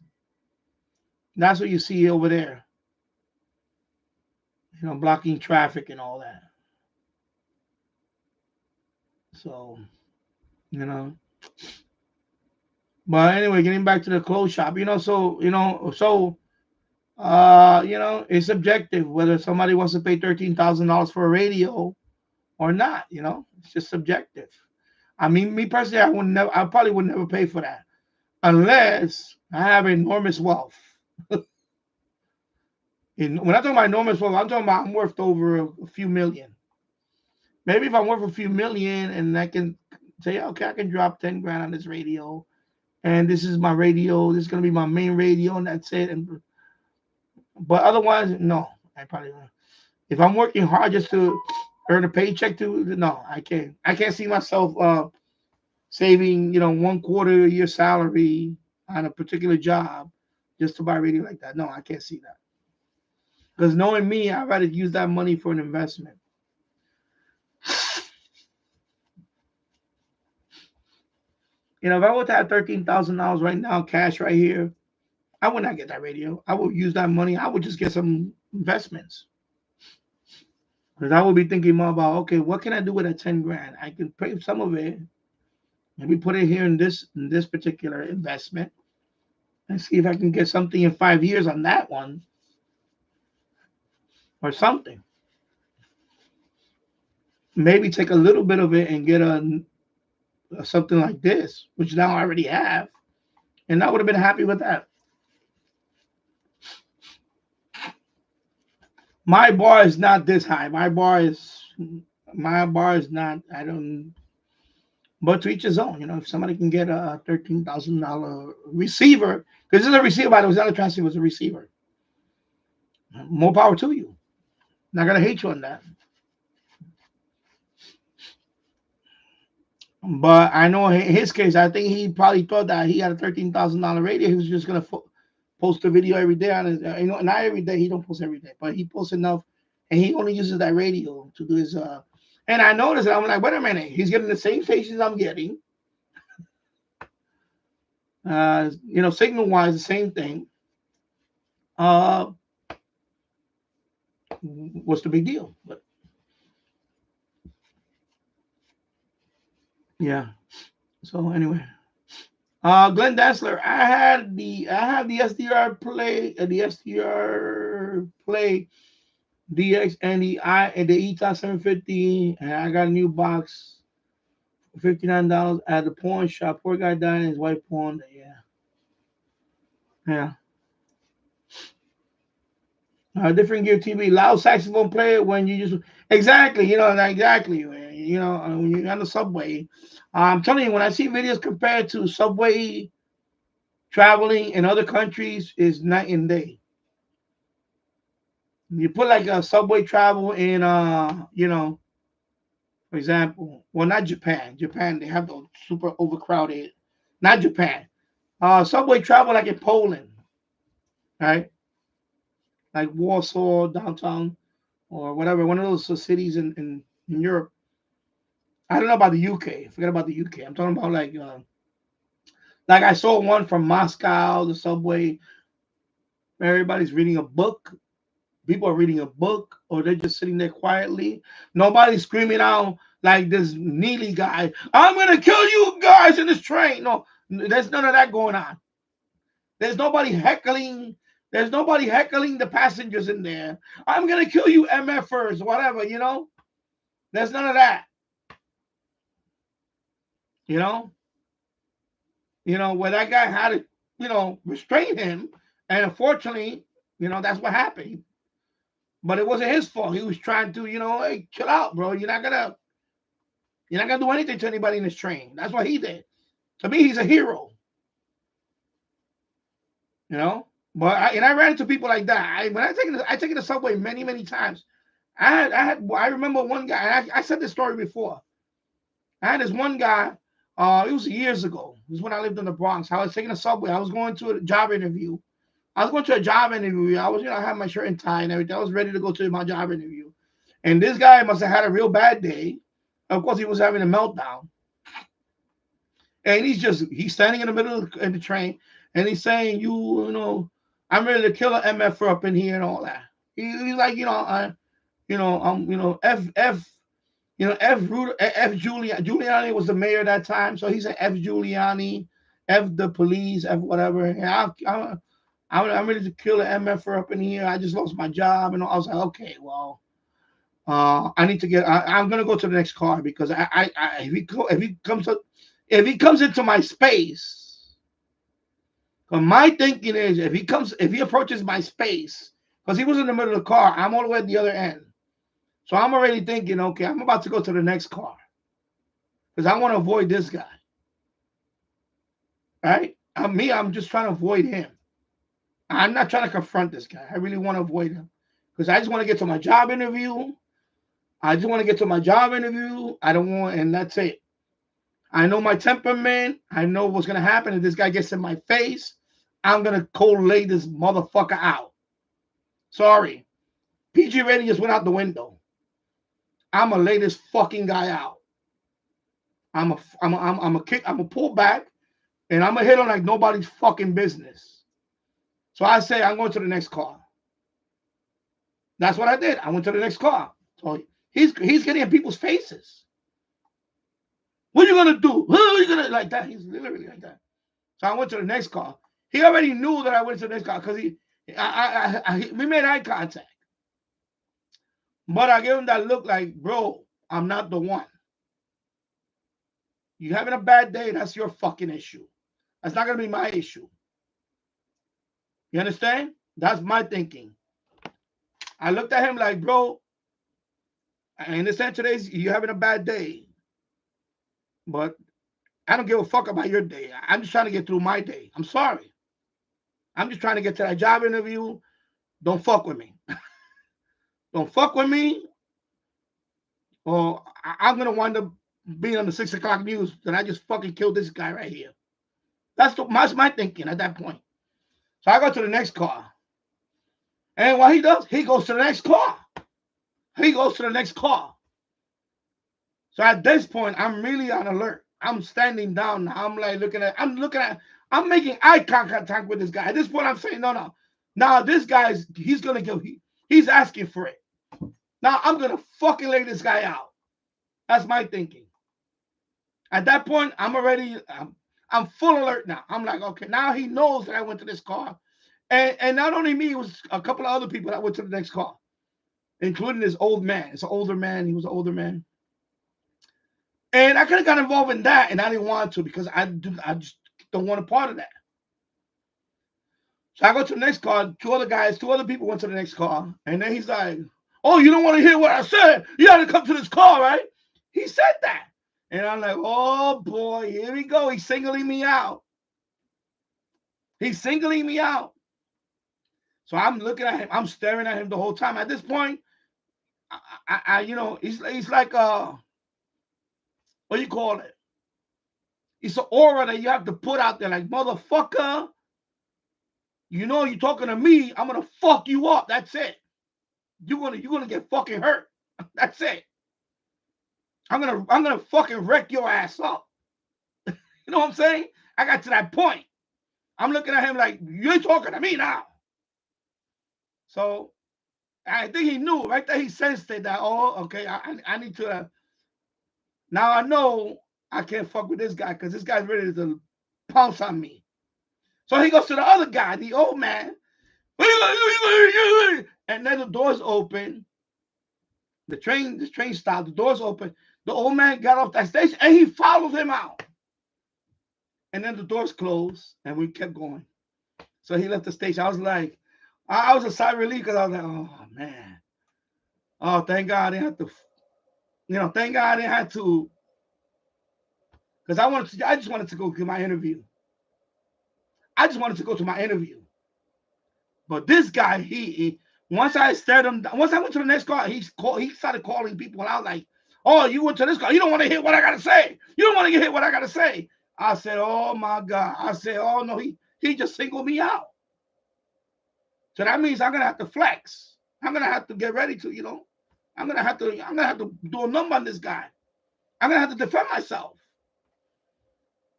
That's what you see over there. Blocking traffic and all that. So, But anyway, getting back to the clothes shop, it's subjective whether somebody wants to pay $13,000 for a radio or not. It's just subjective. I mean, me personally, I probably would never pay for that unless I have enormous wealth. When I'm talking about enormous wealth, I'm talking about I'm worth over a few million. Maybe if I'm worth a few million and I can say, okay, I can drop 10 grand on this radio and this is my radio. This is gonna be my main radio, and that's it. And but otherwise, no, I probably won't. If I'm working hard just to earn a paycheck, to no, I can't. I can't see myself saving, 1/4 of your salary on a particular job just to buy radio like that. No, I can't see that. Because knowing me, I'd rather use that money for an investment. If I were to have $13,000 right now, cash right here, I would not get that radio. I would use that money. I would just get some investments. Because I would be thinking more about, okay, what can I do with that 10 grand? I can pay some of it, maybe put it here in this particular investment, and see if I can get something in 5 years on that one or something. Maybe take a little bit of it and get a something like this, which now I already have, and I would have been happy with that. My bar is not this high. My bar is not. I don't. But to each his own. If somebody can get a $13,000 receiver, because this is a receiver, by the way, it's not a transceiver, it's a receiver. More power to you. Not gonna hate you on that. But I know in his case, I think he probably thought that he had a $13,000 radio. He was just gonna post a video every day on his. Not every day. He don't post every day, but he posts enough, and he only uses that radio to do his. And I noticed, and I'm like, wait a minute, he's getting the same stations I'm getting. Signal wise, the same thing. What's the big deal? But yeah. So anyway, Glenn Dassler, I have the SDR play DX and the ETA 750, and I got a new box for $59 at the pawn shop. Poor guy died and his wife pawned it. Yeah. Different gear TV, loud saxophone player when you just exactly, exactly. When you're on the subway, I'm telling you, when I see videos compared to subway traveling in other countries, is night and day. You put like a subway travel in, for example, well, not Japan. Japan, they have those super overcrowded. Not Japan. Subway travel like in Poland, right? Like Warsaw, downtown, or whatever, one of those cities in Europe. I don't know about the UK. Forget about the UK. I'm talking about like I saw one from Moscow, the subway. Everybody's reading a book. People are reading a book, or they're just sitting there quietly. Nobody's screaming out like this Neely guy. I'm gonna kill you guys in this train. No, there's none of that going on. There's nobody heckling. There's nobody heckling the passengers in there. I'm gonna kill you, MFers, whatever. There's none of that. Where that guy had to, restrain him, and unfortunately, that's what happened. But it wasn't his fault. He was trying to, hey, chill out, bro. You're not gonna do anything to anybody in this train. That's what he did. To me, he's a hero. But I ran into people like that. When I taken the subway many, many times. I remember one guy. I said this story before. I had this one guy. It was years ago. It was when I lived in the Bronx. I was taking a subway. I was going to a job interview. I was, I had my shirt and tie and everything. I was ready to go to my job interview. And this guy must have had a real bad day. Of course, he was having a meltdown. And he's standing in the middle of the train, and he's saying, I'm ready to kill an MF up in here and all that. He's like, F Giuliani was the mayor at that time, so he said F Giuliani, F the police, F whatever. And I'm ready to kill an MF up in here. I just lost my job, and I was like, okay, well, I need to get. I'm gonna go to the next car because if he comes into my space. My thinking is if he approaches my space, because he was in the middle of the car, I'm all the way at the other end. So I'm already thinking, okay, I'm about to go to the next car because I want to avoid this guy. right? I'm just trying to avoid him. I'm not trying to confront this guy. I really want to avoid him because I just want to get to my job interview. I just want to get to my job interview. I don't want, and that's it. I know my temperament. I know what's going to happen if this guy gets in my face. I'm going to cold lay this motherfucker out. Sorry. PG rating just went out the window. I'm going to lay this fucking guy out. I'm a pull back, and I'm going to hit him like nobody's fucking business. So I say, I'm going to the next car. That's what I did. I went to the next car. So he's getting in people's faces. What are you gonna do? What are you gonna like that? He's literally like that. So I went to the next car. He already knew that I went to the next car because we made eye contact. But I gave him that look like, bro, I'm not the one. You having a bad day, that's your fucking issue. That's not gonna be my issue. You understand? That's my thinking. I looked at him like, bro, I understand today's you having a bad day, but I don't give a fuck about your day. I'm just trying to get through my day. I'm sorry. I'm just trying to get to that job interview. Don't fuck with me. Don't fuck with me, or I'm gonna wind up being on the 6 o'clock news that I just fucking killed this guy right here. That's my thinking at that point. So I go to the next car. And what he does, he goes to the next car. He goes to the next car. So at this point, I'm really on alert. I'm standing down. I'm like I'm making eye contact with this guy. At this point, I'm saying, no. Now this guy's, he's asking for it. Now I'm going to fucking lay this guy out. That's my thinking. At that point, I'm full alert now. I'm like, okay, now he knows that I went to this car. And not only me, it was a couple of other people that went to the next car, including this old man. It's an older man. He was an older man. And I could have got involved in that, and I didn't want to because I just don't want a part of that. So I go to the next car. Two other people went to the next car. And then he's like, oh, you don't want to hear what I said? You got to come to this car, right? He said that. And I'm like, oh, boy, here we go. He's singling me out. He's singling me out. So I'm looking at him. I'm staring at him the whole time. At this point, he's like what do you call it? It's an aura that you have to put out there. Like, motherfucker, you know you're talking to me. I'm gonna fuck you up. That's it. You're gonna get fucking hurt. That's it. I'm gonna fucking wreck your ass up. You know what I'm saying? I got to that point. I'm looking at him like, you're talking to me now. So I think he knew right there. He sensed it that, oh, okay, I need to. Now I know I can't fuck with this guy because this guy's ready to pounce on me. So he goes to the other guy, the old man. And then the doors open. The train stopped. The doors open. The old man got off that station and he followed him out. And then the doors closed and we kept going. So he left the station. I was like, I was a sigh of relief because I was like, oh, man. Oh, thank God I didn't have to, thank God I didn't have to. Because I just wanted to go to my interview. I just wanted to go to my interview. But this guy, once I stared him, once I went to the next car, he started calling people. And I was like, oh, you went to this car. You don't want to hear what I got to say. You don't want to hear what I got to say. I said, oh, my God. I said, oh, no, he just singled me out. So that means I'm gonna have to flex. I'm gonna have to get ready to, I'm gonna have to do a number on this guy. I'm gonna have to defend myself.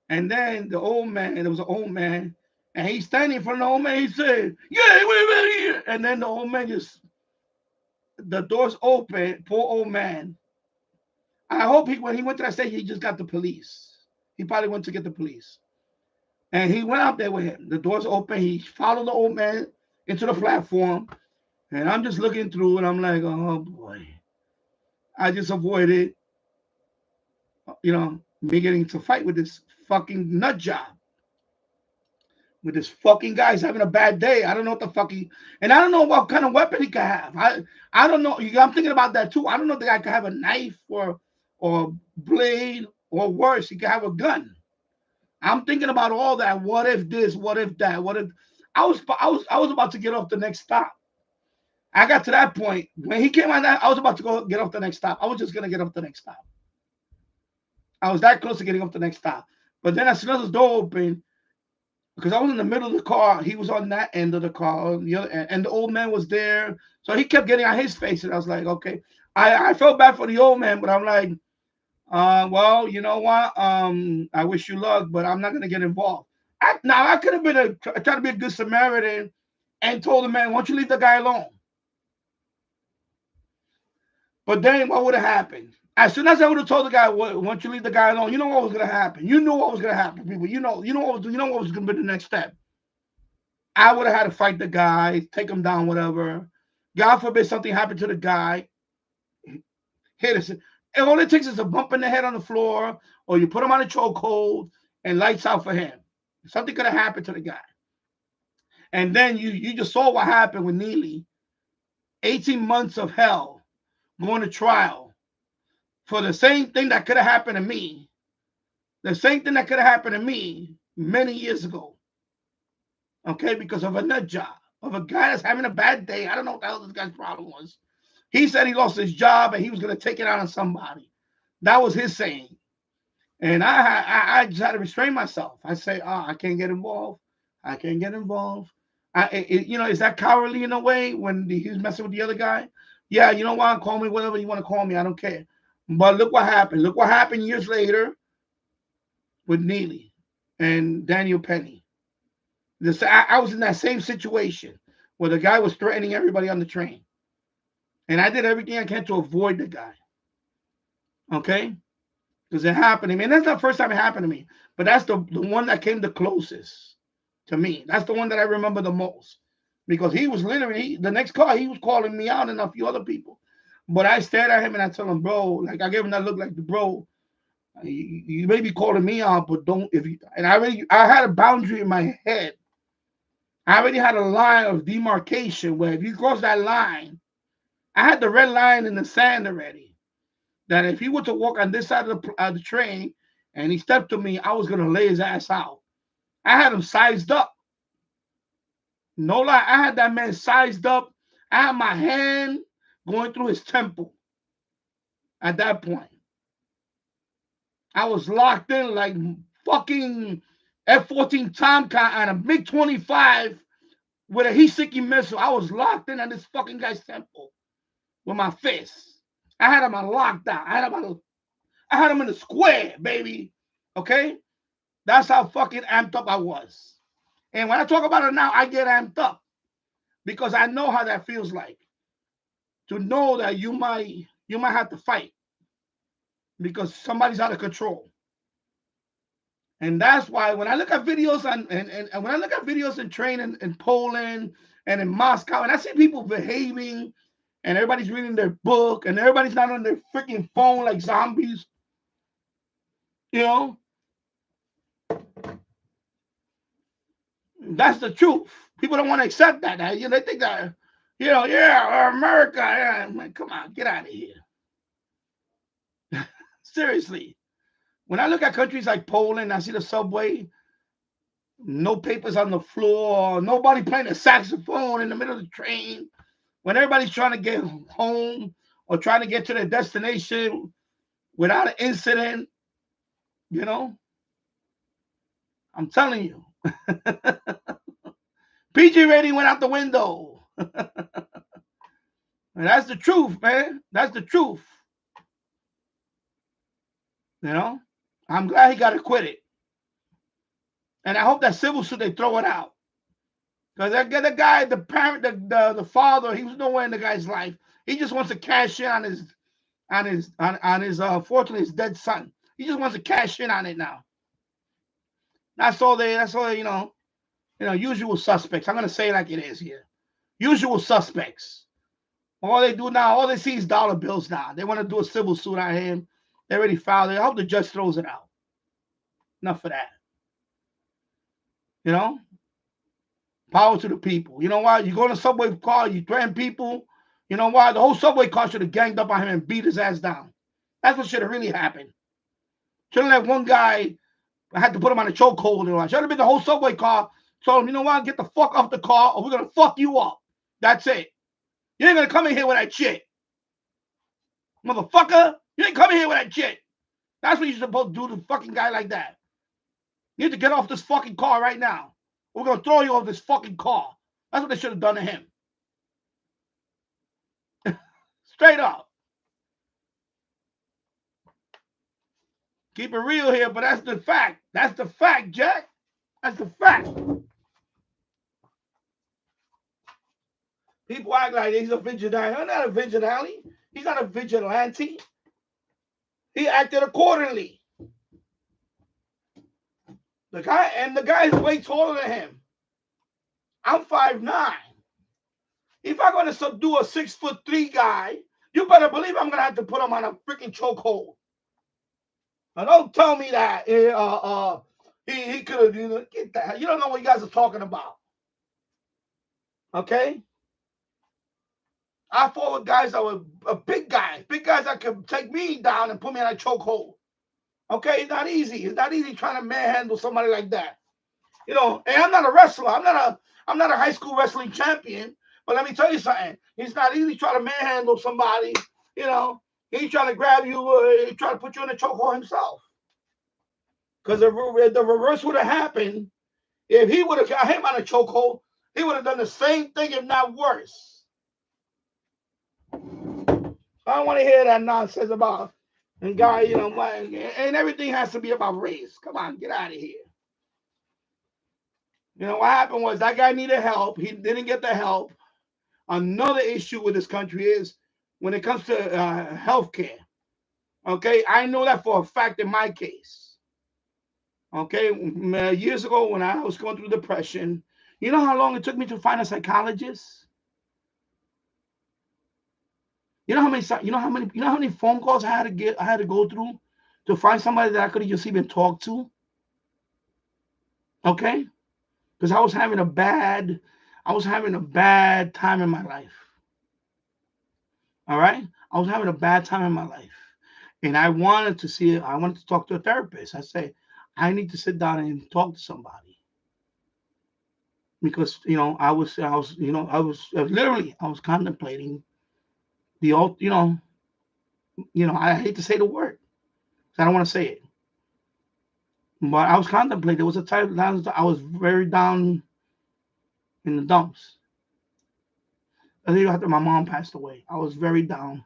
And then there was an old man, and he's standing in front of the old man. He said, yeah, wait here. And then the old man the doors open. Poor old man. I hope when he went to that station, he just got the police. He probably went to get the police. And he went out there with him. The doors open. He followed the old man into the platform, and I'm just looking through, and I'm like, oh boy, I just avoided, me getting to fight with this fucking nut job, with this fucking guy. He's having a bad day. I don't know what the fuck and I don't know what kind of weapon he could have. I don't know. I'm thinking about that too. I don't know if the guy could have a knife or blade, or worse, he could have a gun. I'm thinking about all that. What if this? What if that? What if I was about to get off the next stop. I got to that point when he came on that. I was about to go get off the next stop. I was just gonna get off the next stop. I was that close to getting off the next stop. But then as soon as the door opened, because I was in the middle of the car, he was on that end of the car, the other end, and the old man was there. So he kept getting on his face, and I was like, okay. I felt bad for the old man, but I'm like, well, you know what? I wish you luck, but I'm not gonna get involved. Now I could have been trying to be a good Samaritan and told the man, "Why don't you leave the guy alone?" But then what would have happened? As soon as I would have told the guy, "Why don't you leave the guy alone?" You know what was gonna happen. You knew what was gonna happen, people. You know what was gonna be the next step. I would have had to fight the guy, take him down, whatever. God forbid something happened to the guy. Hit us. And all it takes is a bump in the head on the floor, or you put him on a chokehold and lights out for him. Something could have happened to the guy. And then you just saw what happened with Neely. 18 months of hell, going to trial for the same thing that could have happened to me. The same thing that could have happened to me many years ago. Okay, because of a nut job, of a guy that's having a bad day. I don't know what the hell this guy's problem was. He said he lost his job and he was going to take it out on somebody. That was his saying. And I just had to restrain myself. I say, I can't get involved. I can't get involved. Is that cowardly in a way when he was messing with the other guy? Yeah, you know what? Call me whatever you want to call me. I don't care. But look what happened. Look what happened years later with Neely and Daniel Penny. I was in that same situation where the guy was threatening everybody on the train. And I did everything I can to avoid the guy. Okay? Because it happened to me. And that's not the first time it happened to me. But that's the one that came the closest to me. That's the one that I remember the most. Because he was literally, the next car, he was calling me out and a few other people. But I stared at him and I told him, bro, like I gave him that look like, bro, you may be calling me out, but don't, and I had a boundary in my head. I already had a line of demarcation where if you cross that line, I had the red line in the sand already. That if he were to walk on this side of the train and he stepped to me, I was going to lay his ass out. I had him sized up. No lie, I had that man sized up. I had my hand going through his temple at that point. I was locked in like fucking F-14 Tomcat and a MiG-25 with a heat-seeking missile. I was locked in at this fucking guy's temple with my fists. I had him on lockdown. I had him in the square, baby. Okay? That's how fucking amped up I was. And when I talk about it now, I get amped up because I know how that feels like. To know that you might have to fight because somebody's out of control. And that's why when I look at videos and when I look at videos in training in Poland and in Moscow, and I see people behaving and everybody's reading their book and everybody's not on their freaking phone like zombies, you know, that's the truth. People don't want to accept that. They think that, yeah, America, yeah. Man, come on, get out of here. Seriously. When I look at countries like Poland, I see the subway, no papers on the floor, nobody playing a saxophone in the middle of the train. When everybody's trying to get home or trying to get to their destination without an incident, I'm telling you. PG rating went out the window. And that's the truth, man. That's the truth. I'm glad he got acquitted. And I hope that civil suit, they throw it out. Because the guy, the parent, the father, he was nowhere in the guy's life. He just wants to cash in on his unfortunately his dead son. He just wants to cash in on it now. That's all usual suspects. I'm gonna say it like it is here. Usual suspects. All they do now, all they see is dollar bills now. They want to do a civil suit on him. They already filed it. I hope the judge throws it out. Enough of that. Power to the people. You know why? You go in a subway car, you threaten people. You know why? The whole subway car should have ganged up on him and beat his ass down. That's what should have really happened. Shouldn't let one guy I had to put him on a chokehold. I should have been the whole subway car. Told him, you know what? Get the fuck off the car or we're going to fuck you up. That's it. You ain't going to come in here with that shit. Motherfucker, you ain't coming here with that shit. That's what you're supposed to do to a fucking guy like that. You need to get off this fucking car right now. We're going to throw you off this fucking car. That's what they should have done to him. Straight up. Keep it real here, but that's the fact. That's the fact, Jack. That's the fact. People act like he's a vigilante. I'm not a vigilante. He's not a vigilante. He acted accordingly. The guy is way taller than him. I'm 5'9". If I'm going to subdue a 6'3" guy, you better believe I'm going to have to put him on a freaking chokehold. Now don't tell me that he could have, get that. You don't know what you guys are talking about. Okay? I fought with guys that were big guys that could take me down and put me on a chokehold. Okay, it's not easy. It's not easy trying to manhandle somebody like that. You know, and I'm not a wrestler. I'm not a high school wrestling champion. But let me tell you something. It's not easy trying to manhandle somebody. You know, he's trying to grab you, he's trying to put you in a chokehold himself. Because the reverse would have happened if he would have got him on a chokehold. He would have done the same thing, if not worse. I don't want to hear that nonsense about and guy, you know, and everything has to be about race. Come on, get out of here. You know, what happened was that guy needed help. He didn't get the help. Another issue with this country is when it comes to health care. Okay, I know that for a fact in my case. Okay, years ago when I was going through depression, you know how long it took me to find a psychologist? You know how many phone calls I had to go through to find somebody that I could have just even talked to? Okay? Because I was having a bad time in my life. All right? I was having a bad time in my life. And I wanted to talk to a therapist. I say, I need to sit down and talk to somebody. Because, you know, I was contemplating the old, I hate to say the word. I don't want to say it. But I was contemplating. There was a time I was very down in the dumps. I think after my mom passed away, I was very down.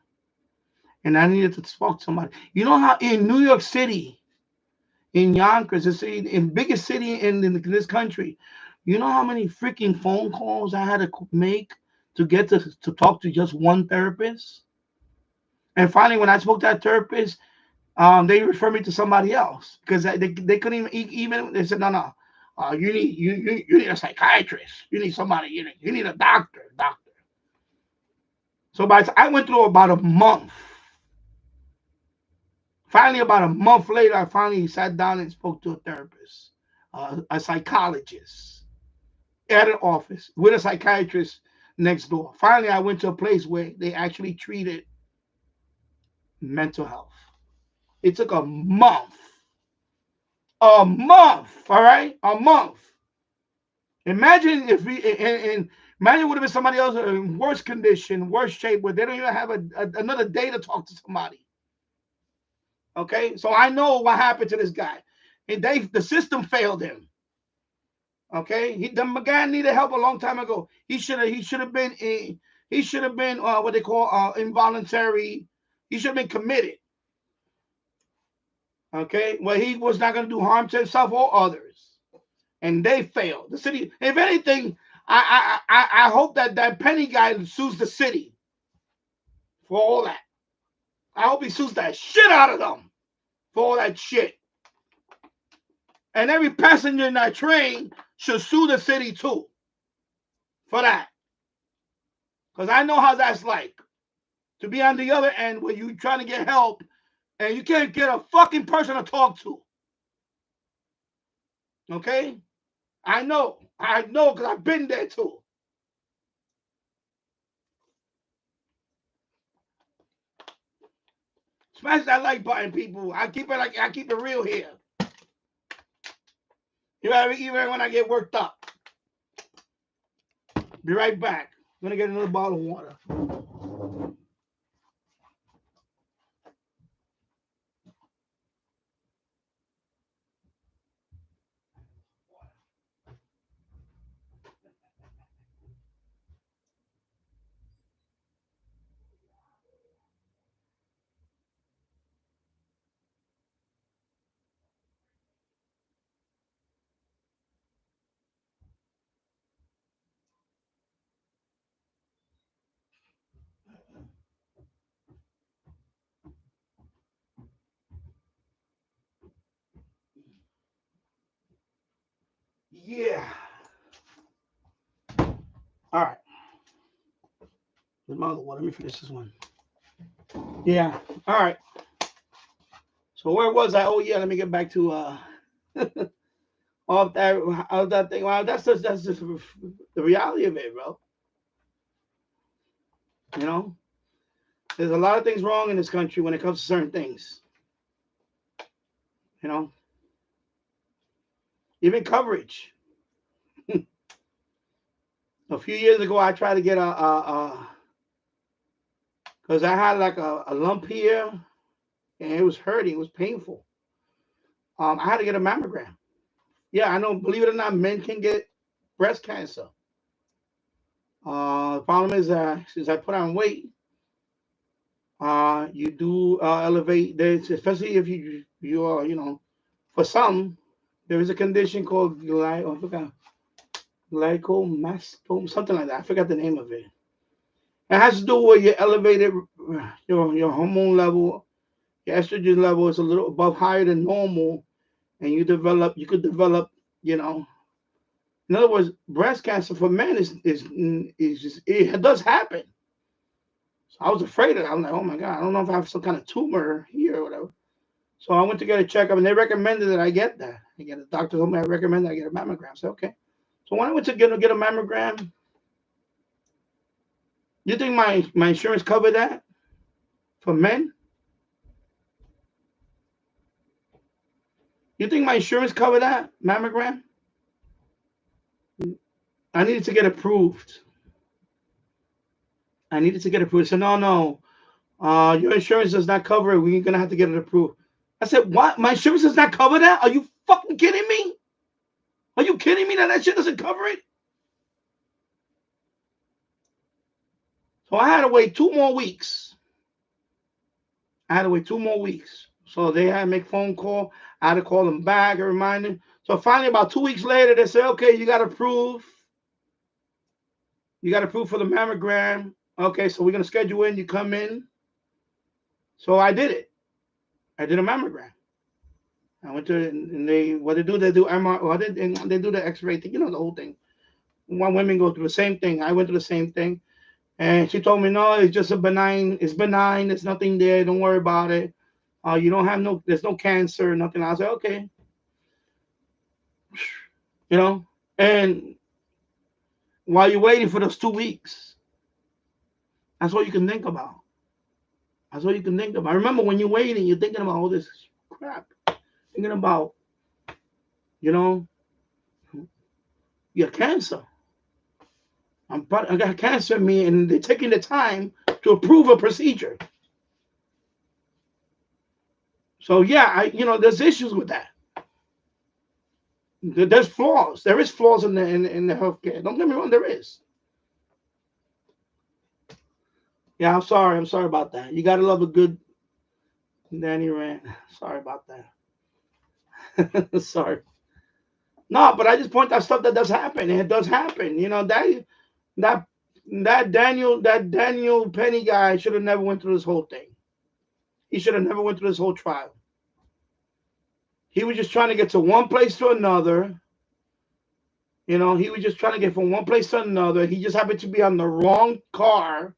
And I needed to talk to somebody. You know how in New York City, in Yonkers, the biggest city in this country, you know how many freaking phone calls I had to make to get to talk to just one therapist? And finally, when I spoke to that therapist, they referred me to somebody else because they couldn't even. They said, no, you need a psychiatrist. You need somebody. You need a doctor. So I went through about a month. Finally, about a month later, I finally sat down and spoke to a therapist, a psychologist, at an office with a psychiatrist next door. Finally, I went to a place where they actually treated mental health. It took a month. A month, all right? A month. Imagine if imagine it would have been somebody else in worse condition, worse shape, where they don't even have another day to talk to somebody. Okay, so I know what happened to this guy, and the system failed him. Okay, the guy needed help a long time ago. He should have been what they call involuntary. He should have been committed. Okay, well, he was not going to do harm to himself or others, and they failed. The city, if anything, I hope that Penny guy sues the city for all that. I hope he sues that shit out of them for all that shit. And every passenger in that train should sue the city too for that. Because I know how that's like. To be on the other end where you're trying to get help and you can't get a fucking person to talk to. Okay? I know because I've been there too. Smash that like button, people. I keep it real here. Even when I get worked up. Be right back. I'm gonna get another bottle of water. Yeah. All right. There's my other water. Let me finish this one. Yeah. All right. So where was I? Oh yeah. Let me get back to all that thing. Wow, that's just the reality of it, bro. You know, there's a lot of things wrong in this country when it comes to certain things. You know, even coverage. A few years ago, I tried to get because I had like a lump here, and it was hurting. It was painful. I had to get a mammogram. Yeah, I know. Believe it or not, men can get breast cancer. The problem is, since I put on weight, you do elevate this, especially if you are, you know, for some, there is a condition called glycomastom, something like that. I forgot the name of it. It has to do with your elevated, your hormone level, your estrogen level is a little above higher than normal, and you could develop, you know. In other words, breast cancer for men is just, it does happen. So I was afraid of it. I was like, oh my God, I don't know if I have some kind of tumor here or whatever. So I went to get a checkup, and they recommended that I get that. The doctor told me I recommend that I get a mammogram. I said, okay. So when I went to get a mammogram, you think my insurance covered that for men? You think my insurance covered that mammogram? I needed to get approved. I needed to get approved. So no. Your insurance does not cover it. We're gonna have to get it approved. I said, what? My insurance does not cover that? Are you fucking kidding me? Are you kidding me that shit doesn't cover it? So I had to wait 2 more weeks. So they had to make phone call. I had to call them back and remind them. So finally, about 2 weeks later, they said, okay, you got approved. You got approved for the mammogram. Okay, so we're gonna schedule in. You come in. So I did it. I did a mammogram. I went to, and they do MR, or they do the X-ray thing. You know the whole thing. When women go through the same thing, I went through the same thing. And she told me, no, it's just it's benign. There's nothing there. Don't worry about it. You don't have there's no cancer, nothing. I was like, okay. You know, and while you're waiting for those 2 weeks, that's all you can think about. That's all you can think about. Remember, when you're waiting, you're thinking about all this crap. Thinking about, you know, your cancer. I got cancer in me, and they're taking the time to approve a procedure. So yeah, there's issues with that. There's flaws. There is flaws in the healthcare. Don't get me wrong, there is. Yeah, I'm sorry about that. You gotta love a good Danny rant. Sorry about that. Sorry. No, but I just point out stuff that does happen, and it does happen. You know, that Daniel Penny guy should have never went through this whole thing. He should have never went through this whole trial. He was just trying to get to one place to another. You know, he was just trying to get from one place to another. He just happened to be on the wrong car.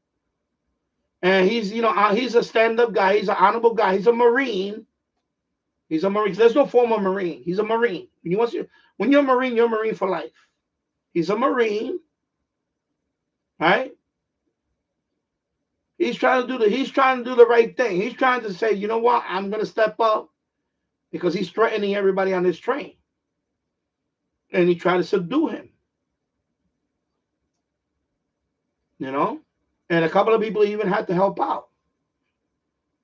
And he's a stand-up guy. He's an honorable guy. He's a Marine. There's no former Marine. He's a Marine. When you're a Marine, you're a Marine for life. He's a Marine. Right? He's trying to do the right thing. He's trying to say, you know what? I'm going to step up, because he's threatening everybody on this train. and he tried to subdue him. You know, and a couple of people even had to help out.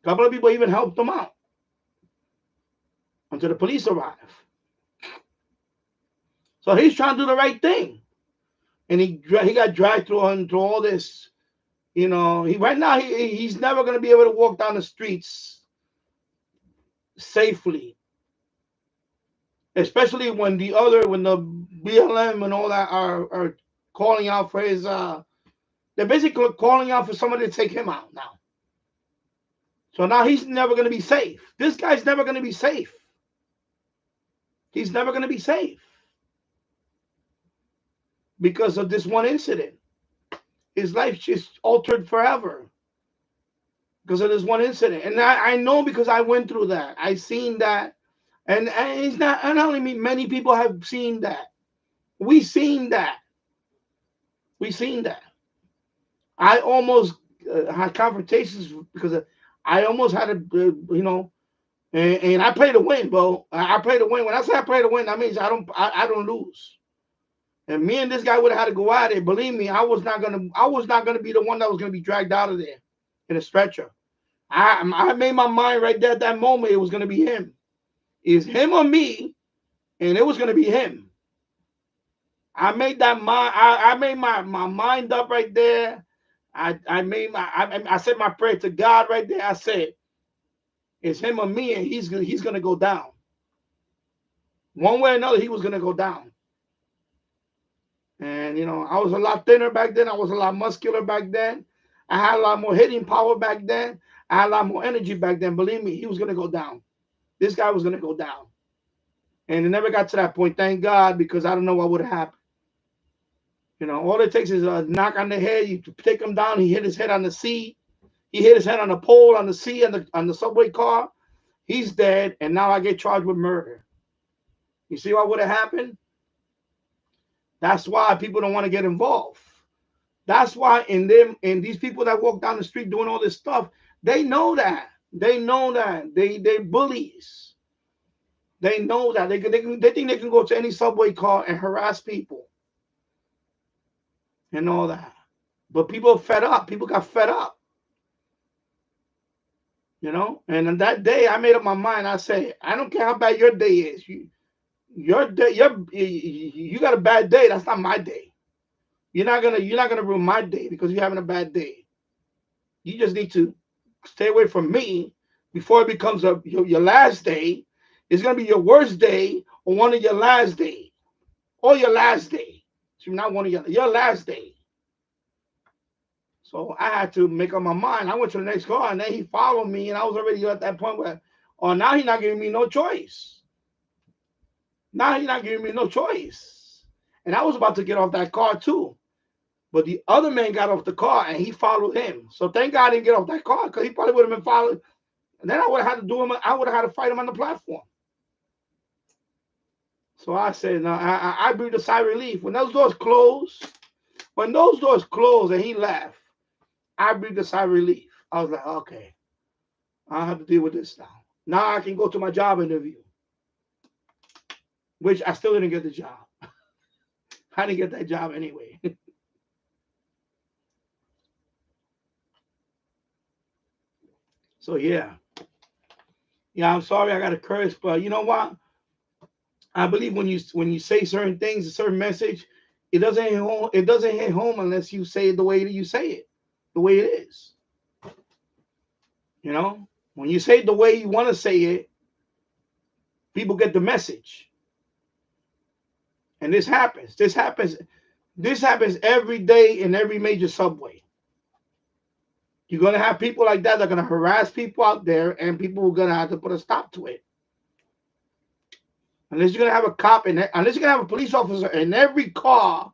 A couple of people even helped him out until the police arrived. So he's trying to do the right thing, and he got dragged through all this. You know, right now he's never going to be able to walk down the streets safely, especially when the BLM and all that are calling out for his. They're basically calling out for somebody to take him out now. So now he's never going to be safe. This guy's never going to be safe. He's never going to be safe because of this one incident. His life just altered forever because of this one incident. And I know because I went through that. I seen that. And it's not only me, many people have seen that. We seen that. We seen that. I almost had confrontations because I almost had a, you know, and I play to win, bro. I play to win. When I say I play to win, that means I don't lose. And me and this guy would have had to go at it. Believe me, I was not gonna be the one that was gonna be dragged out of there in a stretcher. I made my mind right there at that moment. It was gonna be him. It's him or me, and it was gonna be him. I made that mind. I made my mind up right there. I said my prayer to God right there. I said, it's him or me, and he's gonna go down. One way or another, he was gonna go down. And you know, I was a lot thinner back then. I was a lot muscular back then. I had a lot more hitting power back then. I had a lot more energy back then. Believe me, he was gonna go down. This guy was gonna go down. And it never got to that point, thank God, because I don't know what would have happened. You know, all it takes is a knock on the head. You take him down. He hit his head on the seat. He hit his head on the pole, on the seat, on the subway car. He's dead, and now I get charged with murder. You see what would have happened? That's why people don't want to get involved. That's why in these people that walk down the street doing all this stuff, they know that. They know that. They're bullies. They know that. They think they can go to any subway car and harass people and all that. But people are fed up. People got fed up. You know? And on that day, I made up my mind. I say, I don't care how bad your day is. You got a bad day. That's not my day. You're not gonna ruin my day because you're having a bad day. You just need to stay away from me before it becomes your last day. It's gonna be your worst day or one of your last day, or your last day. So not one of your last day. So I had to make up my mind. I went to the next car, and then he followed me, and I was already at that point where, oh, now he's not giving me no choice. Now he's not giving me no choice. And I was about to get off that car too. But the other man got off the car, and he followed him. So thank God I didn't get off that car, because he probably would have been followed. And then I would have had to do him. I would have had to fight him on the platform. So I said, no, I breathed a sigh of relief. When those doors closed, and he left, I breathed a sigh of relief. I was like, okay, I don't have to deal with this now. Now I can go to my job interview, which I still didn't get the job. I didn't get that job anyway. So yeah, I'm sorry I got to curse, but you know what? I believe when you say certain things, a certain message, it doesn't hit home. It doesn't hit home unless you say it the way that you say it, the way it is. You know, when you say it the way you want to say it, people get the message. And this happens. This happens every day in every major subway. You're going to have people like that are going to harass people out there, and people are going to have to put a stop to it. Unless you're going to have a cop, unless you're going to have a police officer in every car,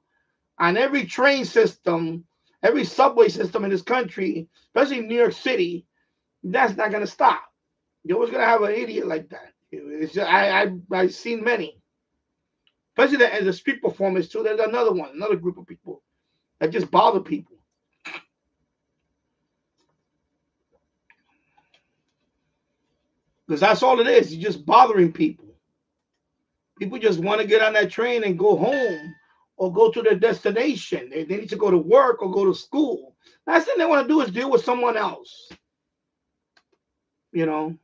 on every train system, every subway system in this country, especially in New York City, that's not going to stop. You're always going to have an idiot like that. I've seen many. Especially the street performers, too. There's another group of people that just bother people. Because that's all it is. You're just bothering people. People just want to get on that train and go home or go to their destination. They need to go to work or go to school. Last thing they want to do is deal with someone else. You know?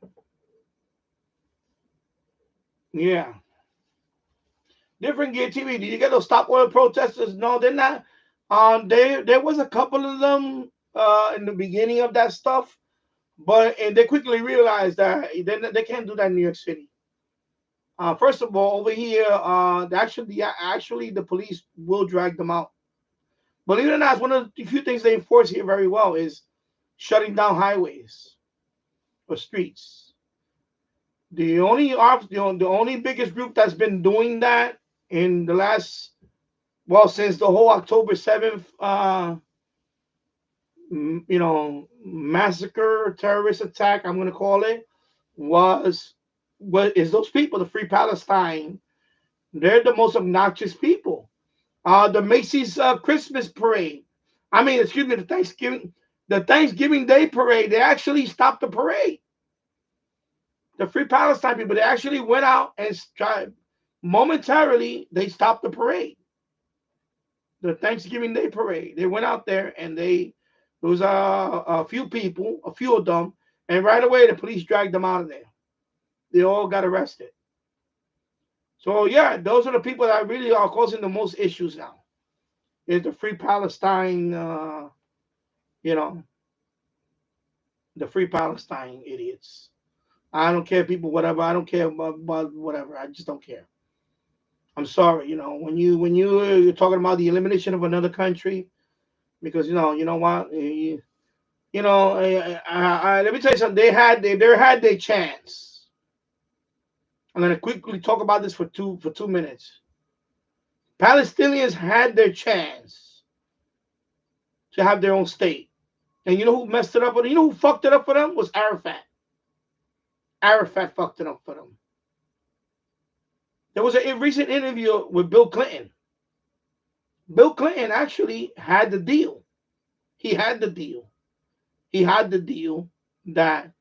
Yeah. Different Gear TV. Did you get those stop oil protesters? No, they're not. There was a couple of them in the beginning of that stuff, but and they quickly realized that they can't do that in New York City. First of all, over here, actually the police will drag them out. Believe it or not, it's one of the few things they enforce here very well is shutting down highways or streets. The only biggest group that's been doing that in the last, well, since the whole October 7th massacre, terrorist attack, I'm gonna call it, was what is those people, the Free Palestine. They're the most obnoxious people. The Macy's Christmas parade. I mean, excuse me, the Thanksgiving Day parade. They actually stopped the parade. The Free Palestine people, they actually went out and tried. Momentarily, they stopped the parade. The Thanksgiving Day parade. They went out there and there was a few people, a few of them, and right away the police dragged them out of there. They all got arrested. So yeah, those are the people that really are causing the most issues now. Is the Free Palestine, the Free Palestine idiots. I don't care, people, whatever. I don't care about whatever. I just don't care. I'm sorry, when you're talking about the elimination of another country, because you know what, let me tell you something. They had their chance. I'm gonna quickly talk about this for two minutes. Palestinians had their chance to have their own state, and you know who messed it up? You know who fucked it up for them? Was Arafat. Arafat fucked it up for them. There was a recent interview with Bill Clinton. Bill Clinton actually had the deal. He had the deal. He had the deal that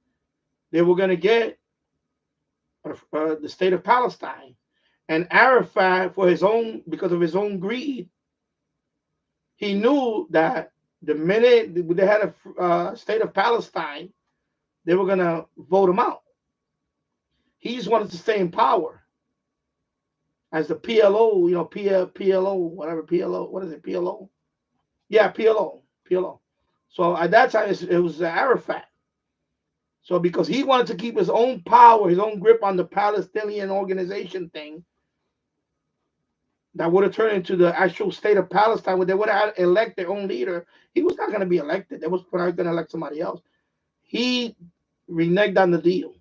they were going to get the state of Palestine. And Arafat, because of his own greed, he knew that the minute they had a state of Palestine, they were going to vote him out. He just wanted to stay in power. As the PLO, PLO, whatever, PLO, what is it, PLO? Yeah, PLO. So at that time, it was Arafat. So because he wanted to keep his own power, his own grip on the Palestinian organization thing, that would have turned into the actual state of Palestine, where they would have elect their own leader. He was not going to be elected. They was probably going to elect somebody else. He reneged on the deal.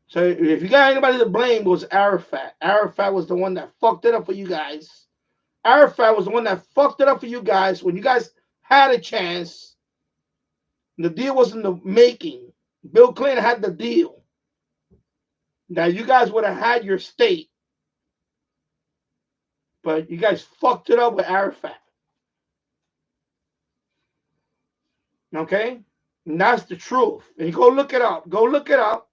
So if you got anybody to blame, it was Arafat. Arafat was the one that fucked it up for you guys. Arafat was the one that fucked it up for you guys when you guys had a chance. The deal was in the making. Bill Clinton had the deal that you guys would have had your state, but you guys fucked it up with Arafat. Okay? And that's the truth. And you go look it up. Go look it up.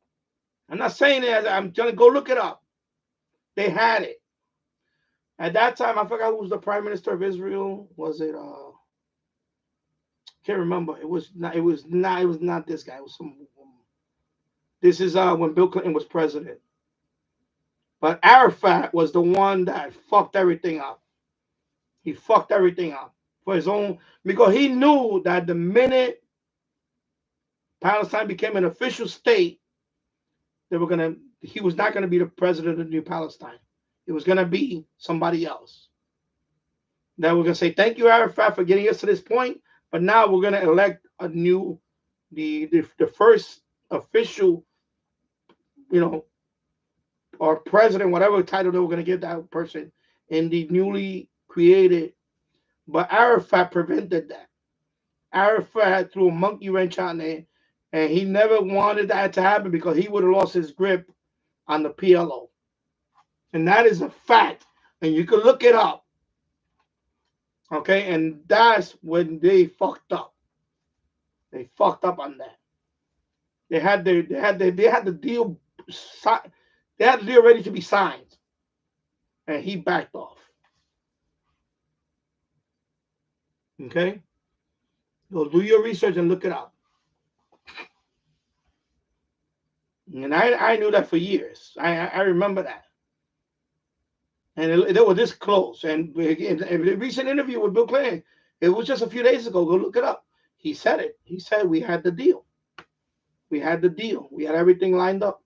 I'm not saying that. I'm telling you, go look it up. They had it. At that time, I forgot who was the prime minister of Israel. Was it can't remember. It was not this guy. It was some. This is when Bill Clinton was president. But Arafat was the one that fucked everything up. He fucked everything up for his own, because he knew that the minute Palestine became an official state, he was not gonna be the president of New Palestine. It was gonna be somebody else. That we're gonna say, thank you, Arafat, for getting us to this point, but now we're gonna elect the first official, or president, whatever title they were gonna give that person in the newly created. But Arafat prevented that. Arafat threw a monkey wrench on there. And he never wanted that to happen, because he would have lost his grip on the PLO. And that is a fact. And you can look it up. Okay? And that's when they fucked up. They fucked up on that. They had the deal. They had the deal ready to be signed, and he backed off. Okay? Go do your research and look it up. And I knew that for years. I remember that. And they were this close. And in the recent interview with Bill Clinton, it was just a few days ago. Go look it up. He said it. He said we had the deal. We had the deal. We had everything lined up.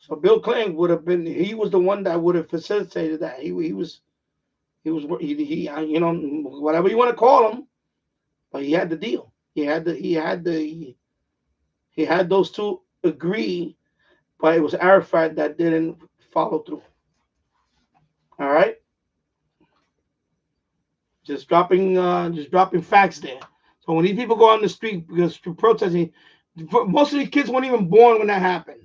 So Bill Clinton would have been. He was the one that would have facilitated that. He was you know, whatever you want to call him, but he had the deal. He had those two agree, but it was Arafat that didn't follow through. All right, just dropping facts there. So when these people go on the street because protesting, most of these kids weren't even born when that happened.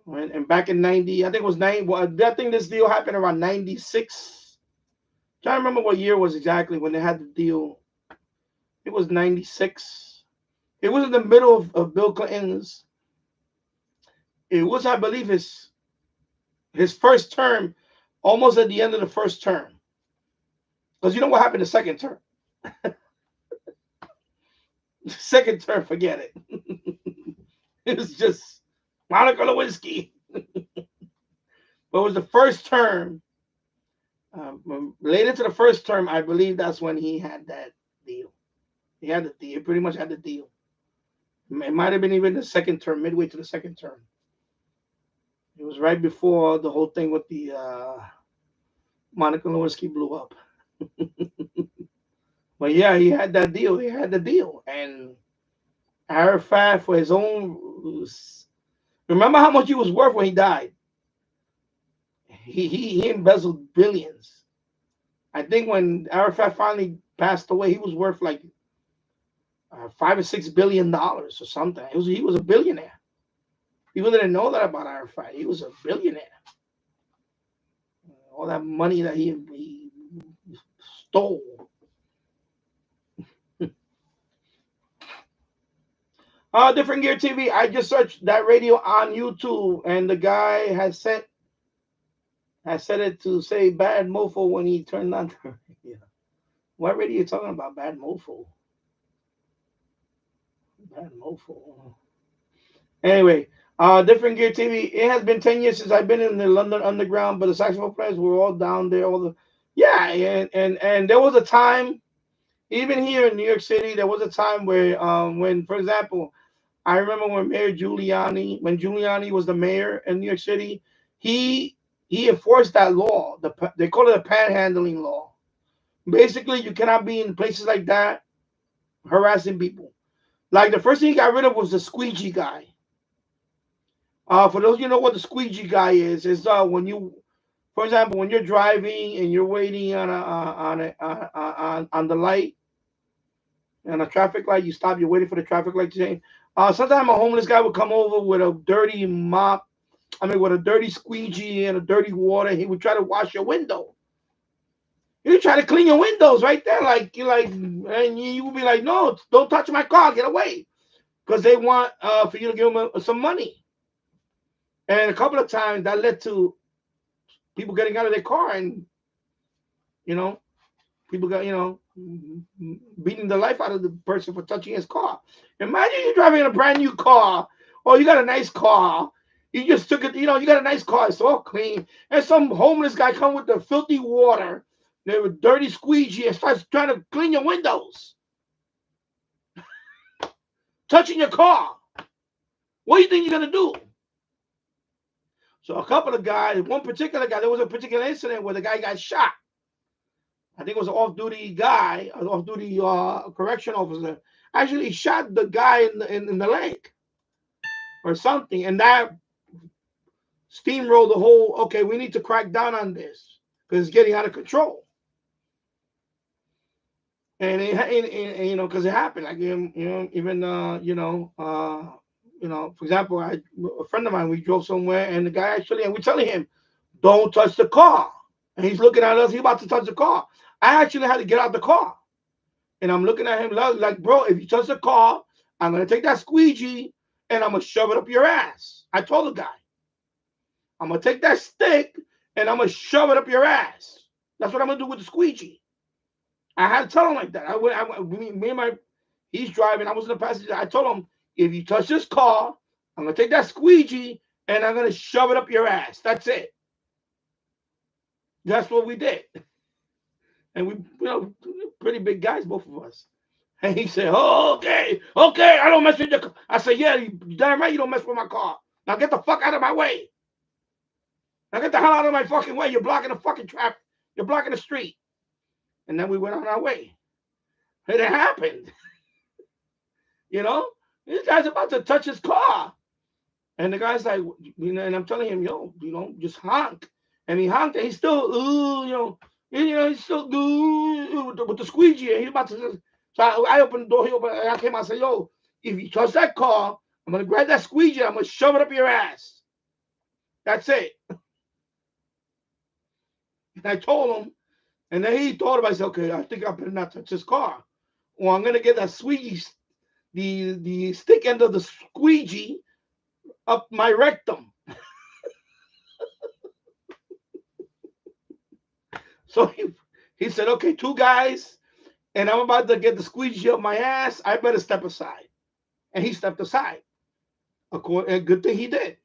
Right? And back in 90, I think it was 90. Well, I think this deal happened around 96. I'm trying to remember what year it was exactly when they had the deal. It was 96. It was in the middle of Bill Clinton's. It was, I believe, his first term, almost at the end of the first term. Because you know what happened the second term? Second term, forget it. It was just Monica Lewinsky. But it was the first term. Related to the first term, I believe that's when he had that deal. He had the deal. He pretty much had the deal. It might have been even the second term, midway to the second term. It was right before the whole thing with the Monica Lewinsky blew up. But yeah, he had that deal. He had the deal. And Arafat, for his own... Remember how much he was worth when he died? He embezzled billions. I think when Arafat finally passed away, he was worth like $5 or $6 billion or something. He was a billionaire. People didn't know that about Arafat. He was a billionaire. All that money that he stole. Different Gear TV. I just searched that radio on YouTube, and the guy has set it to say bad mofo when he turned on the radio. What radio are you talking about? Bad mofo. Bad mofo. Anyway, Different Gear TV. It has been 10 years since I've been in the London Underground, but the saxophone players were all down there. And there was a time, even here in New York City, there was a time where, when, for example, I remember when when Giuliani was the mayor in New York City, he enforced that law. They call it a panhandling law. Basically, you cannot be in places like that harassing people. Like the first thing he got rid of was the squeegee guy. For those of you know what the squeegee guy is when you, for example, when you're driving and you're waiting on the light, on a traffic light, you stop, you're waiting for the traffic light to change. Sometimes a homeless guy would come over with a dirty mop, with a dirty squeegee and a dirty water. He would try to wash your window. He would try to clean your windows right there, and you would be like, no, don't touch my car, get away, because they want for you to give them some money. And a couple of times that led to people getting out of their car, and people got beating the life out of the person for touching his car. Imagine you driving a brand new car, or you got a nice car. You just took it, you got a nice car, it's all clean, and some homeless guy come with the filthy water, they were dirty squeegee, and starts trying to clean your windows, touching your car. What do you think you're gonna do? So a couple of guys, one particular guy, there was a particular incident where the guy got shot. I think it was an off-duty guy, an off-duty correction officer, actually shot the guy in the leg or something, and that steamrolled the whole. Okay, we need to crack down on this because it's getting out of control. And because it happened, like for example, a friend of mine, we drove somewhere, and the guy and we're telling him, don't touch the car, and he's looking at us, he's about to touch the car. I actually had to get out the car, and I'm looking at him like, bro, if you touch the car, I'm gonna take that squeegee and I'm going to shove it up your ass. I told the guy, I'm going to take that stick and I'm going to shove it up your ass. That's what I'm going to do with the squeegee. I had to tell him like that. He's driving. I was in the passenger. I told him, if you touch this car, I'm going to take that squeegee and I'm going to shove it up your ass. That's it. That's what we did. And we, pretty big guys, both of us. And he said, oh, okay, I don't mess with your car. I said, yeah, you damn right you don't mess with my car. Now get the fuck out of my way. Now get the hell out of my fucking way. You're blocking the fucking traffic. You're blocking the street. And then we went on our way. And it happened. This guy's about to touch his car. And the guy's like, and I'm telling him, just honk. And he honked, and he's still, he's still with the squeegee. And he's about to. So I opened the door. He opened. And I came out and said, "Yo, if you touch that car, I'm gonna grab that squeegee. I'm gonna shove it up your ass. That's it." And I told him, and then he thought about it. I said, "Okay, I think I better not touch this car. Well, I'm gonna get that squeegee, the stick end of the squeegee, up my rectum." So he said, okay, 2 guys, and I'm about to get the squeegee up my ass. I better step aside. And he stepped aside. A good thing he did.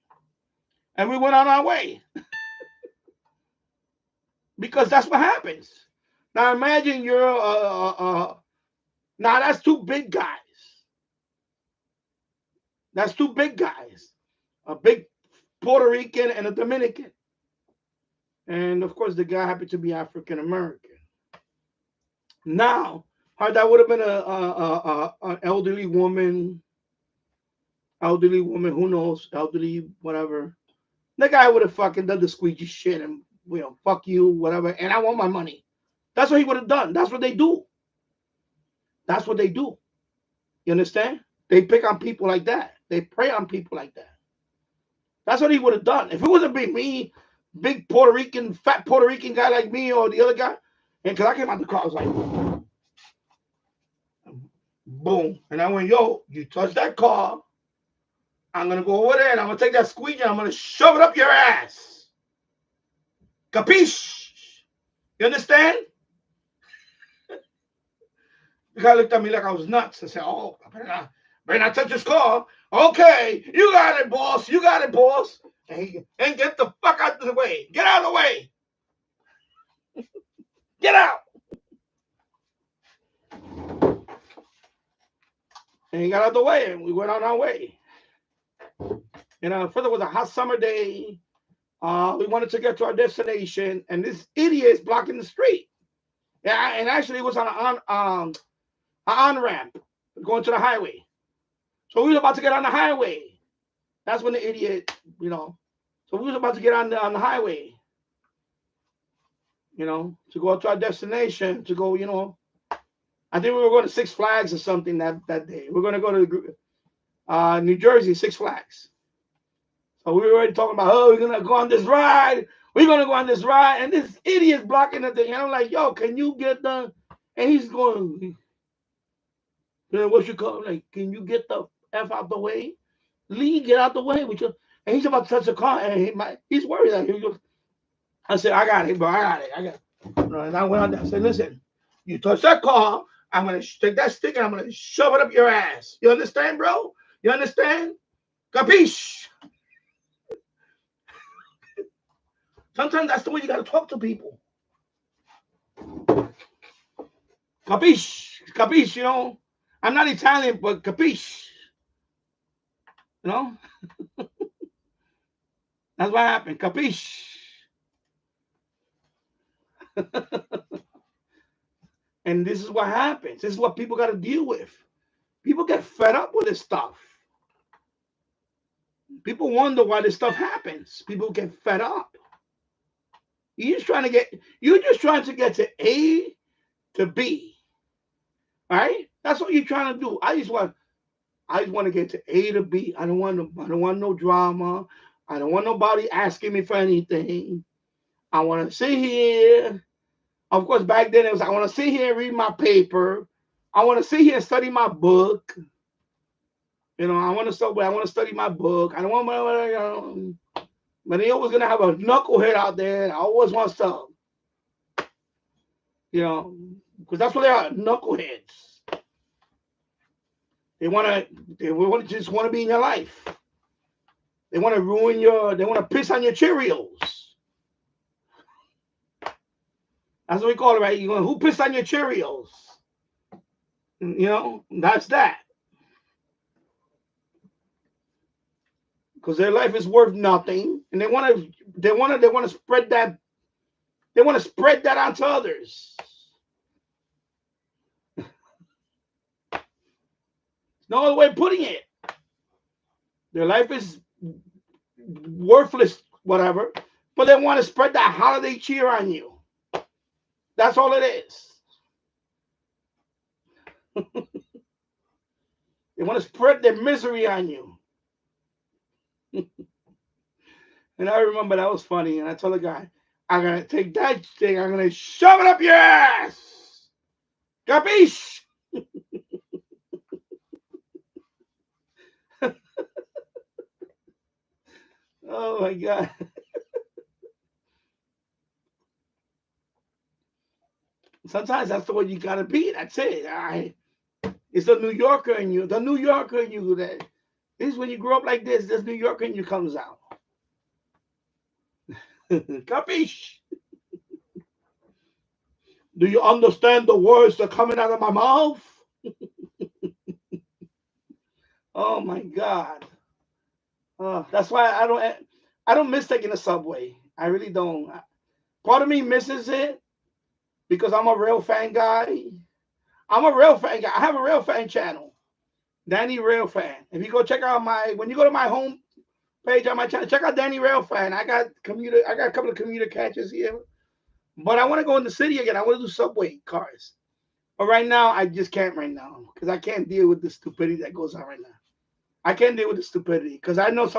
And we went on our way. Because that's what happens. Now imagine you're, now that's 2 big guys. That's 2 big guys. A big Puerto Rican and a Dominican. And of course, the guy happened to be African American. Now, that would have been an elderly woman, who knows, elderly, whatever. The guy would have fucking done the squeegee shit and, fuck you, whatever. And I want my money. That's what he would have done. That's what they do. That's what they do. You understand? They pick on people like that. They prey on people like that. That's what he would have done. If it wasn't me, big Puerto Rican, fat Puerto Rican guy like me or the other guy, and because I came out the car, I was like, boom. And I went, yo, you touch that car, I'm going to go over there and I'm going to take that squeegee and I'm going to shove it up your ass. Capiche? You understand? The guy looked at me like I was nuts. I said, oh, I better not touch this car. Okay, you got it, boss. You got it, boss. And get the fuck out of the way. Get out of the way. Get out. And he got out of the way, and we went on our way. Further, it was a hot summer day. We wanted to get to our destination, and this idiot is blocking the street. Yeah, and actually, it was on an on-ramp going to the highway. So we were about to get on the highway. That's when the idiot, So we was about to get on the highway, to go up to our destination, to go, I think we were going to Six Flags or something that day. We're going to go to New Jersey, Six Flags. So we were already talking about, we're going to go on this ride. We're going to go on this ride. And this idiot's blocking the thing. And I'm like, yo, can you get the, and he's going, what you call, like, can you get the F out the way? Lee, get out the way with your, and he's about to touch the car, and he's worried. I said, I got it, bro. I got it. And I went on there. I said, listen, you touch that car, I'm going to take that stick and I'm going to shove it up your ass. You understand, bro? You understand? Capiche? Sometimes that's the way you got to talk to people. Capiche? Capiche, I'm not Italian, but capiche? That's what happened. Capiche? And this is what happens. This is what people got to deal with. People get fed up with this stuff. People wonder why this stuff happens. People get fed up. You're just trying to get to A to B. All right? That's what you're trying to do. I just want to get to A to B. I don't want no drama. I don't want nobody asking me for anything. I want to sit here. Of course, back then it was, I want to sit here and read my paper. I want to sit here and study my book. You know, I want to subway. I want to study my book. I don't want my, you know, but they always gonna have a knucklehead out there. And I always want some. You know, because that's what they are, knuckleheads. They just want to be in your life. They want to ruin they want to piss on your Cheerios. That's what we call it, right? Who pissed on your Cheerios? You know, that's that. Because their life is worth nothing, and they want to spread that. They want to spread that onto others. No other way of putting it. Their life is worthless, whatever, but they want to spread that holiday cheer on you. That's all it is. They want to spread their misery on you. And I remember that was funny, and I told the guy, I'm going to take that thing, I'm going to shove it up your ass. Capiche? Oh my God. Sometimes that's the way you gotta be. That's it. It's the New Yorker in you. The New Yorker in you. That this is when you grow up like this New Yorker in you comes out. Capiche? Do you understand the words that are coming out of my mouth? Oh my God. That's why I don't miss taking the subway. I really don't. Part of me misses it because I'm a real fan guy. I'm a real fan guy. I have a real fan channel, Danny Real Fan. If you go check out when you go to my home page on my channel, check out Danny Real Fan. I got a couple of commuter catches here, but I want to go in the city again. I want to do subway cars, but right now I just can't right now because I can't deal with the stupidity that goes on right now. I can't deal with the stupidity because I know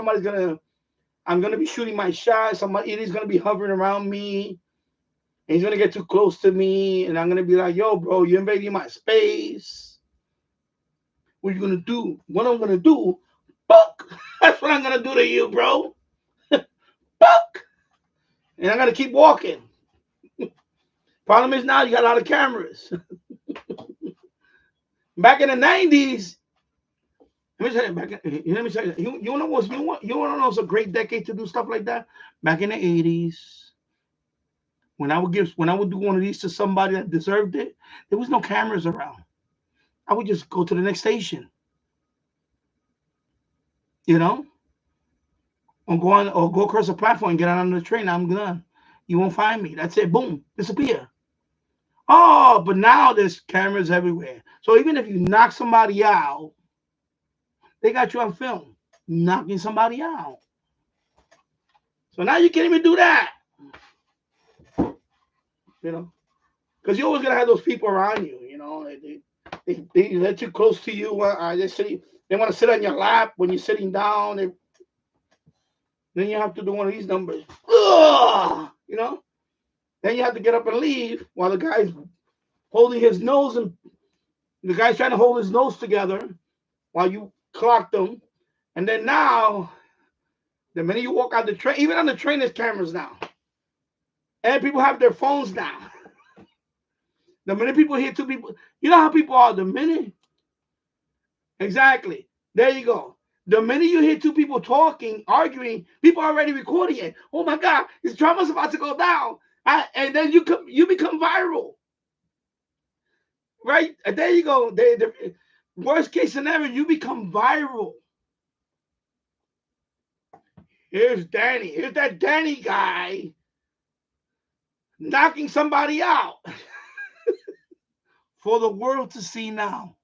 I'm gonna be shooting my shot. Somebody is gonna be hovering around me. And he's gonna get too close to me, and I'm gonna be like, "Yo, bro, you invading my space. What are you gonna do? What I'm gonna do? Fuck! That's what I'm gonna do to you, bro. Fuck!" And I'm gonna keep walking. Problem is now you got a lot of cameras. Back in the 90s, let me tell you. You wanna know what's a great decade to do stuff like that? Back in the 80s. When I would do one of these to somebody that deserved it, there was no cameras around. I would just go to the next station, you know, or go across the platform and get on the train. I'm done. You won't find me. That's it. Boom, disappear. Oh, but now there's cameras everywhere. So even if you knock somebody out, they got you on film knocking somebody out. So now you can't even do that. You know, because you're always gonna have those people around you. You know, they let you close to you. They want to sit on your lap when you're sitting down. Then you have to do one of these numbers. Ugh! You know, then you have to get up and leave while the guy's holding his nose, and the guy's trying to hold his nose together while you clock them. And then now, the minute you walk out the train, even on the train, there's cameras now. And people have their phones now. The minute people hear two people, you know how people are. The minute, exactly. There you go. The minute you hear two people talking, arguing, people are already recording it. Oh my God, this drama's about to go down. And then you become viral. Right? And there you go. The worst case scenario, you become viral. Here's Danny. Here's that Danny guy knocking somebody out for the world to see now.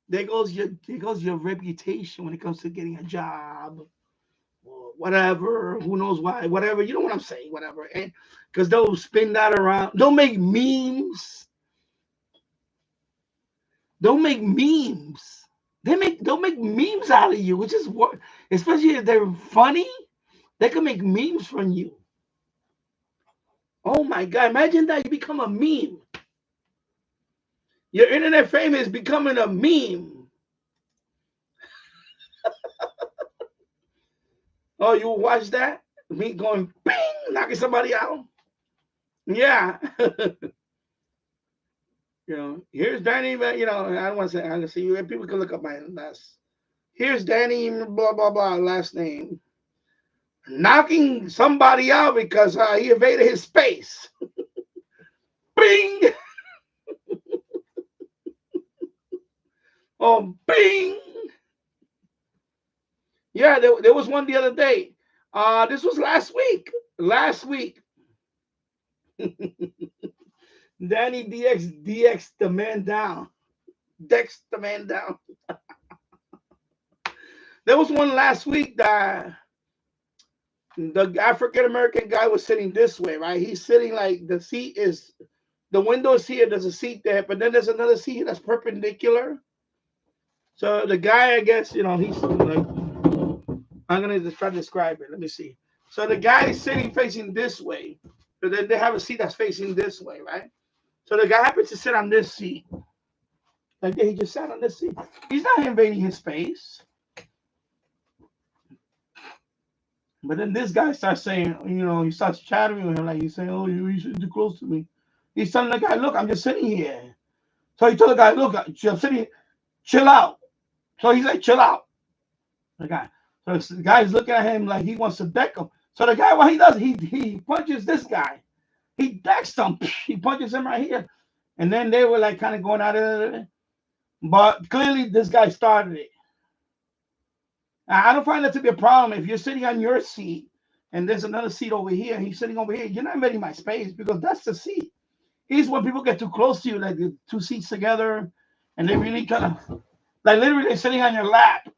There goes your reputation when it comes to getting a job or whatever. Who knows why? Whatever. You know what I'm saying? Whatever. And because they'll spin that around. Don't make memes. Don't make memes. They'll make memes out of you, which is what, especially if they're funny, they can make memes from you. Oh my God, imagine that you become a meme. Your internet fame is becoming a meme. Oh, you watch that? Me going bing, knocking somebody out. Yeah. Here's Danny. I don't want to say. I'm gonna say you. People can look up my last. Here's Danny. Blah blah blah. Last name. Knocking somebody out because he invaded his space. Bing. Oh, bing. Yeah, there was one the other day. This was last week. Last week. Danny DX the man down. Dex the man down. There was one last week that the African American guy was sitting this way, right? He's sitting like the window is here, there's a seat there, but then there's another seat that's perpendicular. So the guy, I guess, he's like, I'm gonna just try to describe it. Let me see. So the guy is sitting facing this way, but then they have a seat that's facing this way, right? So the guy happens to sit on this seat. Like he just sat on this seat. He's not invading his space. But then this guy starts saying, he starts chattering with him, like he's saying, "Oh, you should too close to me." He's telling the guy, "Look, I'm just sitting here." So he told the guy, "Look, I'm sitting here, chill out." So he's like, "Chill out." The guy. So the guy's looking at him like he wants to deck him. So the guy, what he does, he punches this guy. He decks him. He punches him right here. And then they were like kind of going at it. But clearly this guy started it. I don't find that to be a problem. If you're sitting on your seat and there's another seat over here, he's sitting over here, you're not invading my space because that's the seat. It's when people get too close to you, like the two seats together, and they really kind of, like literally they're sitting on your lap.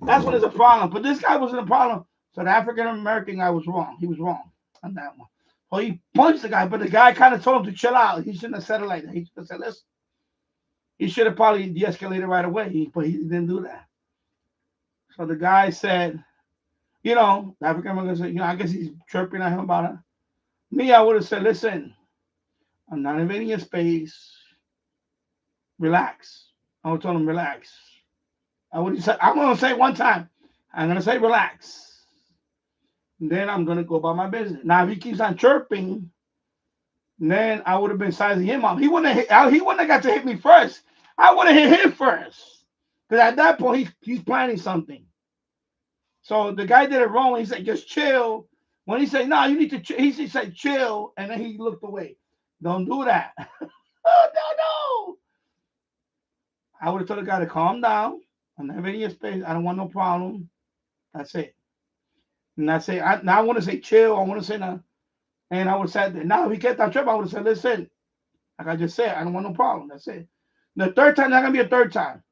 That's when there's a problem. But this guy wasn't a problem. So the African American guy was wrong. He was wrong on that one. So he punched the guy, but the guy kind of told him to chill out. He shouldn't have said it like that. He should have said, listen. He should have probably de-escalated right away, but he didn't do that. So the guy said, the African American said, I guess he's chirping at him about it. Me, I would have said, listen, I'm not invading your space. Relax. I would tell him, relax. I'm going to say one time, I'm going to say relax. Then I'm going to go about my business. Now, if he keeps on chirping, then I would have been sizing him up. He wouldn't have got to hit me first. I would have hit him first. Because at that point, he's planning something. So the guy did it wrong. He said, just chill. When he said, no, you need to chill. He said, chill. And then he looked away. Don't do that. Oh, no. I would have told the guy to calm down. I'm not in your space. I don't want no problem. That's it. And I say, now I want to say chill. I want to say no. And I would have said, now if he kept on tripping, I would have said, listen, like I just said, I don't want no problem. That's it. The third time, not going to be a third time.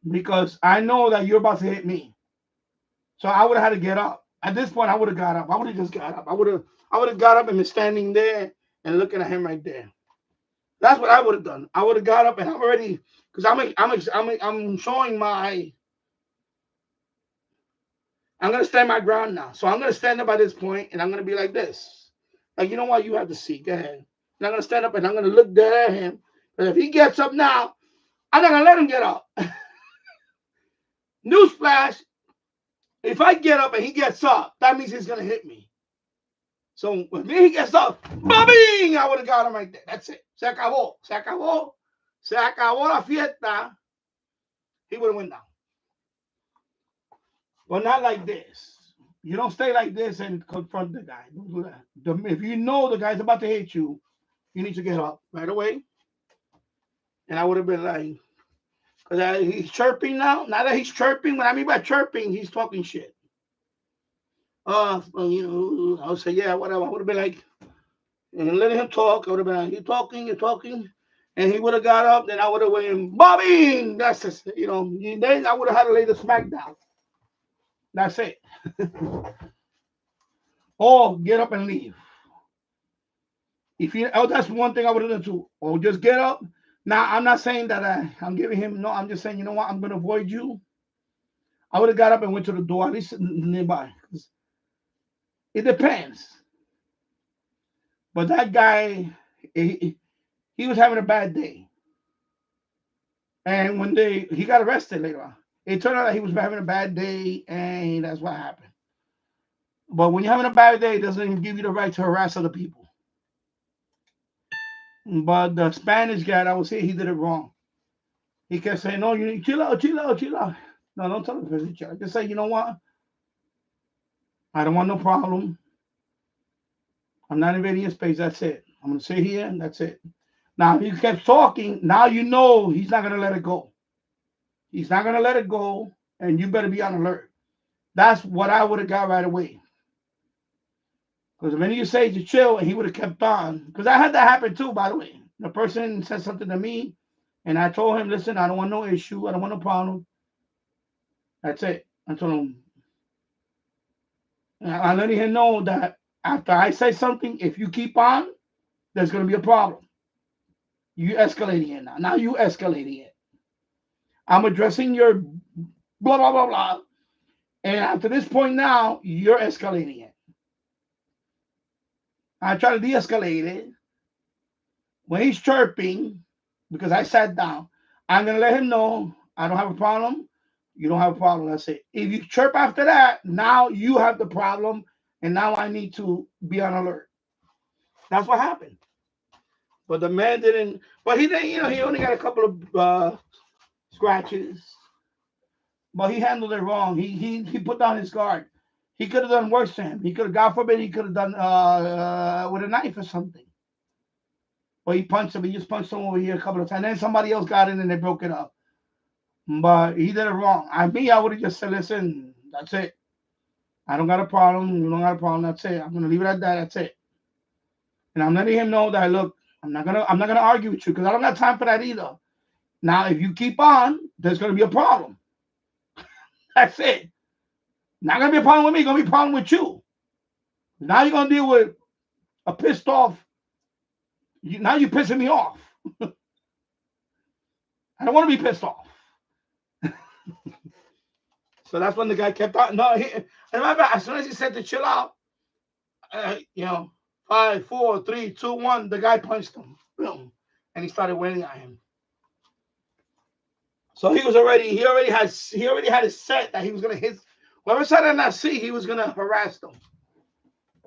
Because I know that you're about to hit me. So I would have had to get up. At this point, I would have got up. I would have just got up. I would have got up and been standing there and looking at him right there. That's what I would have done. I would have got up and I'm already, because I'm showing my, I'm going to stand my ground now. So I'm going to stand up at this point and I'm going to be like this. Like, you know what? You have the seat. Go ahead. And I'm going to stand up and I'm going to look there at him. But if he gets up now, I'm not going to let him get up. Newsflash. If I get up and he gets up, that means he's going to hit me. So when he gets up, bing, I would have got him right there. That's it. Se acabó. Se acabó. Se acabó la fiesta. He would have went down. But not like this. You don't stay like this and confront the guy. Don't do that. If you know the guy's about to hit you, you need to get up right away. And I would have been like, because he's chirping now. Now that he's chirping, what I mean by chirping, he's talking shit. I would say, yeah, whatever. I would have been like, and letting him talk. I would have been like, you're talking. And he would have got up, then I would have went, bobbing. That's just, then I would have had to lay the smack down. That's it. Or get up and leave. That's one thing I would have done too. Or just get up. Now, I'm not saying that I'm giving him, no, I'm just saying, you know what, I'm going to avoid you. I would have got up and went to the door, at least nearby. It depends. But that guy, he was having a bad day. And when he got arrested later on, it turned out that he was having a bad day, and that's what happened. But when you're having a bad day, it doesn't even give you the right to harass other people. But the Spanish guy that was here, he did it wrong. He kept saying, "No, you need chill out, chill out, chill out." No, don't tell him to chill out. Just say, you know what? I don't want no problem. I'm not invading your space. That's it. I'm gonna sit here, and that's it. Now, if he kept talking, now you know he's not gonna let it go. He's not gonna let it go, and you better be on alert. That's what I would have got right away. Because the minute you say to chill, and he would have kept on. Because I had that happen too, by the way. The person said something to me, and I told him, listen, I don't want no issue. I don't want no problem. That's it. I told him, I'm letting him know that after I say something, if you keep on, there's going to be a problem. You escalating it now. Now you escalating it. I'm addressing your blah, blah, blah, blah. And after this point now, you're escalating it. I try to de-escalate it. When he's chirping, because I sat down, I'm going to let him know I don't have a problem. You don't have a problem. That's it. If you chirp after that, now you have the problem, and now I need to be on alert. That's what happened. But the man didn't. But he didn't. He only got a couple of scratches. But he handled it wrong. He put down his guard. He could have done worse to him. He could have, God forbid, he could have done with a knife or something. But he punched him. He just punched him over here a couple of times. And then somebody else got in and they broke it up. But he did it wrong. I would have just said, listen, that's it. I don't got a problem. You don't got a problem. That's it. I'm gonna leave it at that. That's it. And I'm letting him know that, look, I'm not gonna argue with you because I don't got time for that either. Now, if you keep on, there's gonna be a problem. That's it. Not gonna be a problem with me. Gonna be a problem with you. Now you're gonna deal with a pissed off. Now you're pissing me off. I don't want to be pissed off. So that's when the guy kept on. No, as soon as he said to chill out, 5, 4, 3, 2, 1, the guy punched him. Boom. And he started wailing at him. So he already had his set that he was gonna hit. Whoever sat on that seat, he was gonna harass them.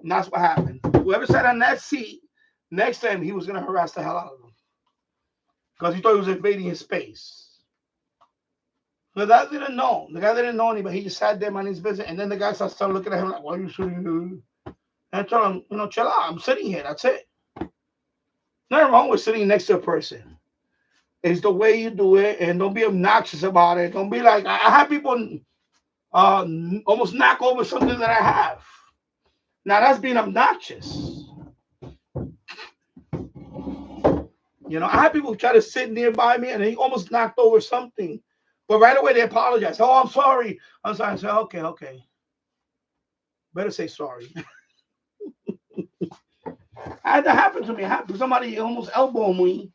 And that's what happened. Whoever sat on that seat, next time he was gonna harass the hell out of them. Because he thought he was invading his space. So that didn't know. The guy didn't know anybody. He just sat there minding his business. And then the guy started looking at him like, what are you sitting here? And I told him, chill out. I'm sitting here. That's it. Nothing wrong with sitting next to a person. It's the way you do it. And don't be obnoxious about it. Don't be like, I have people almost knock over something that I have. Now that's being obnoxious. I had people try to sit nearby me and he almost knocked over something. But right away they apologize. Oh, I'm sorry. I'm sorry. I said, okay. Better say sorry. I had that happen to me. Somebody almost elbowed me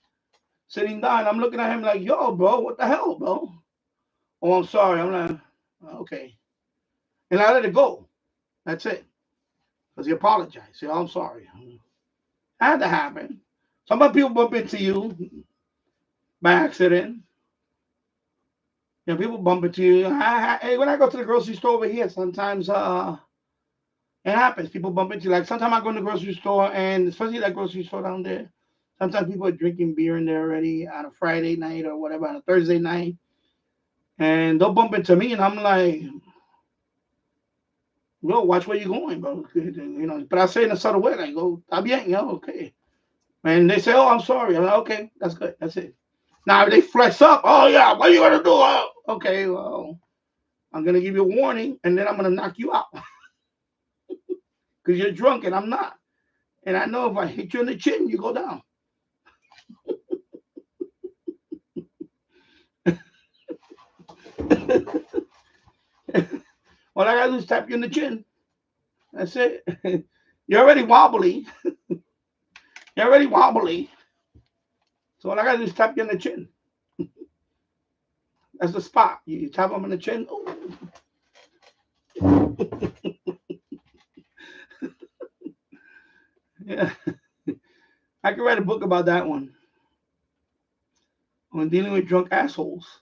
sitting down. I'm looking at him like, yo, bro, what the hell, bro? Oh, I'm sorry. I'm like, okay. And I let it go. That's it. Because he apologized. Say, oh, I'm sorry. I had that happen. Some people bump into you by accident. People bump into you. Hey, when I go to the grocery store over here, sometimes it happens. People bump into you. Like sometimes I go in the grocery store, and especially that grocery store down there, sometimes people are drinking beer in there already on a Friday night or whatever, on a Thursday night. And they'll bump into me, and I'm like, bro, watch where you're going, bro. But I say in a subtle way, like, go, está bien, okay. And they say, oh, I'm sorry. I'm like, okay, that's good. That's it. Now, if they flex up, oh, yeah, what are you going to do? Oh, okay, well, I'm going to give you a warning, and then I'm going to knock you out. Because you're drunk, and I'm not. And I know if I hit you in the chin, you go down. All I got to do is tap you in the chin. That's it. You're already wobbly. You're already wobbly. So all I got to do is tap you in the chin. That's the spot. You tap them in the chin. Oh. Yeah. I could write a book about that one. On dealing with drunk assholes.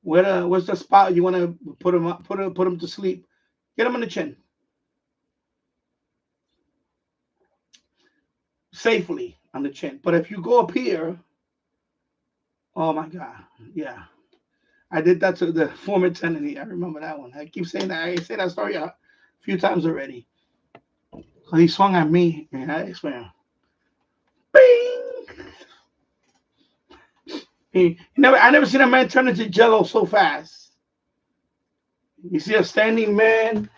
What's the spot you want to put them to sleep? Get them in the chin. safely on the chin. But if you go up here, oh my God, yeah. I did that to the former tenant. I remember that one. I keep saying that. I say that story a few times already. Cause he swung at me, and I swear, bing. I never seen a man turn into Jello so fast. You see a standing man,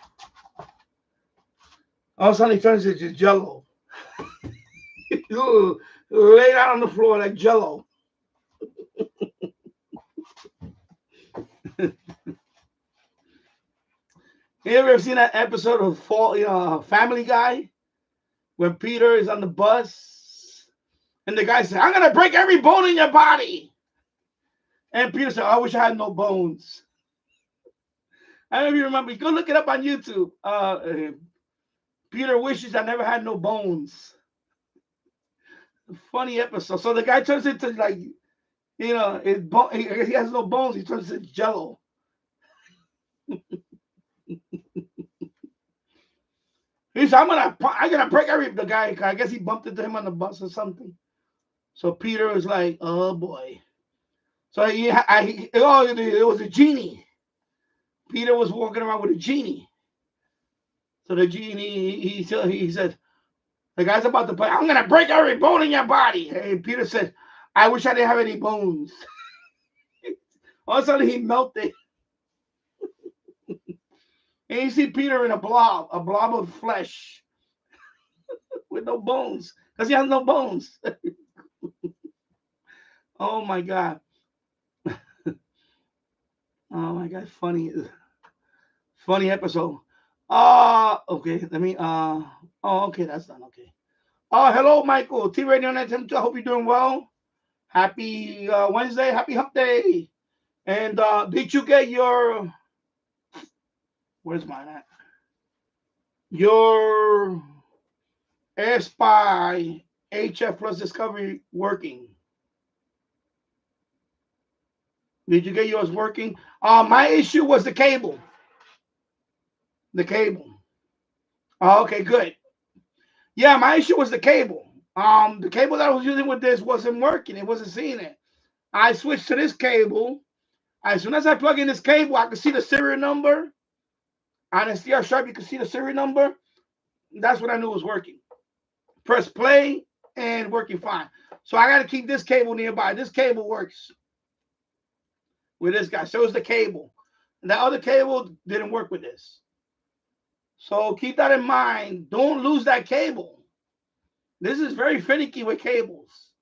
all of a sudden he turns into Jello. Laid out on the floor like Jello. You ever seen that episode of Family Guy when Peter is on the bus and the guy said, "I'm gonna break every bone in your body," and Peter said, "I wish I had no bones." I don't know if you remember. Go look it up on YouTube. Peter wishes I never had no bones. Funny episode. So the guy turns into like, he has no bones. He turns into Jello. He said, I'm gonna break the guy. I guess he bumped into him on the bus or something. So Peter was like, oh boy. So it was a genie. Peter was walking around with a genie. So the genie, he said, the guy's about to play, I'm gonna break every bone in your body. And Peter said, I wish I didn't have any bones. All of a sudden he melted. And you see Peter in a blob of flesh with no bones, because he has no bones. Oh my God. Oh my God, funny episode. Okay, let me okay, that's done. Okay. Hello, Michael. T Radio 972. I hope you're doing well. Happy Wednesday, happy hump day. And did you get your, where's mine at? Your SSB HF Plus Discovery working? Did you get yours working? My issue was the cable. The cable. Oh, okay, good. Yeah, my issue was the cable. The cable that I was using with this wasn't working. It wasn't seeing it. I switched to this cable. As soon as I plug in this cable, I could see the serial number. On SDR Sharp, you could see the serial number. That's what I knew was working. Press play and working fine. So I got to keep this cable nearby. This cable works with this guy. So it's the cable. And that other cable didn't work with this. So keep that in mind. Don't lose that cable. This is very finicky with cables.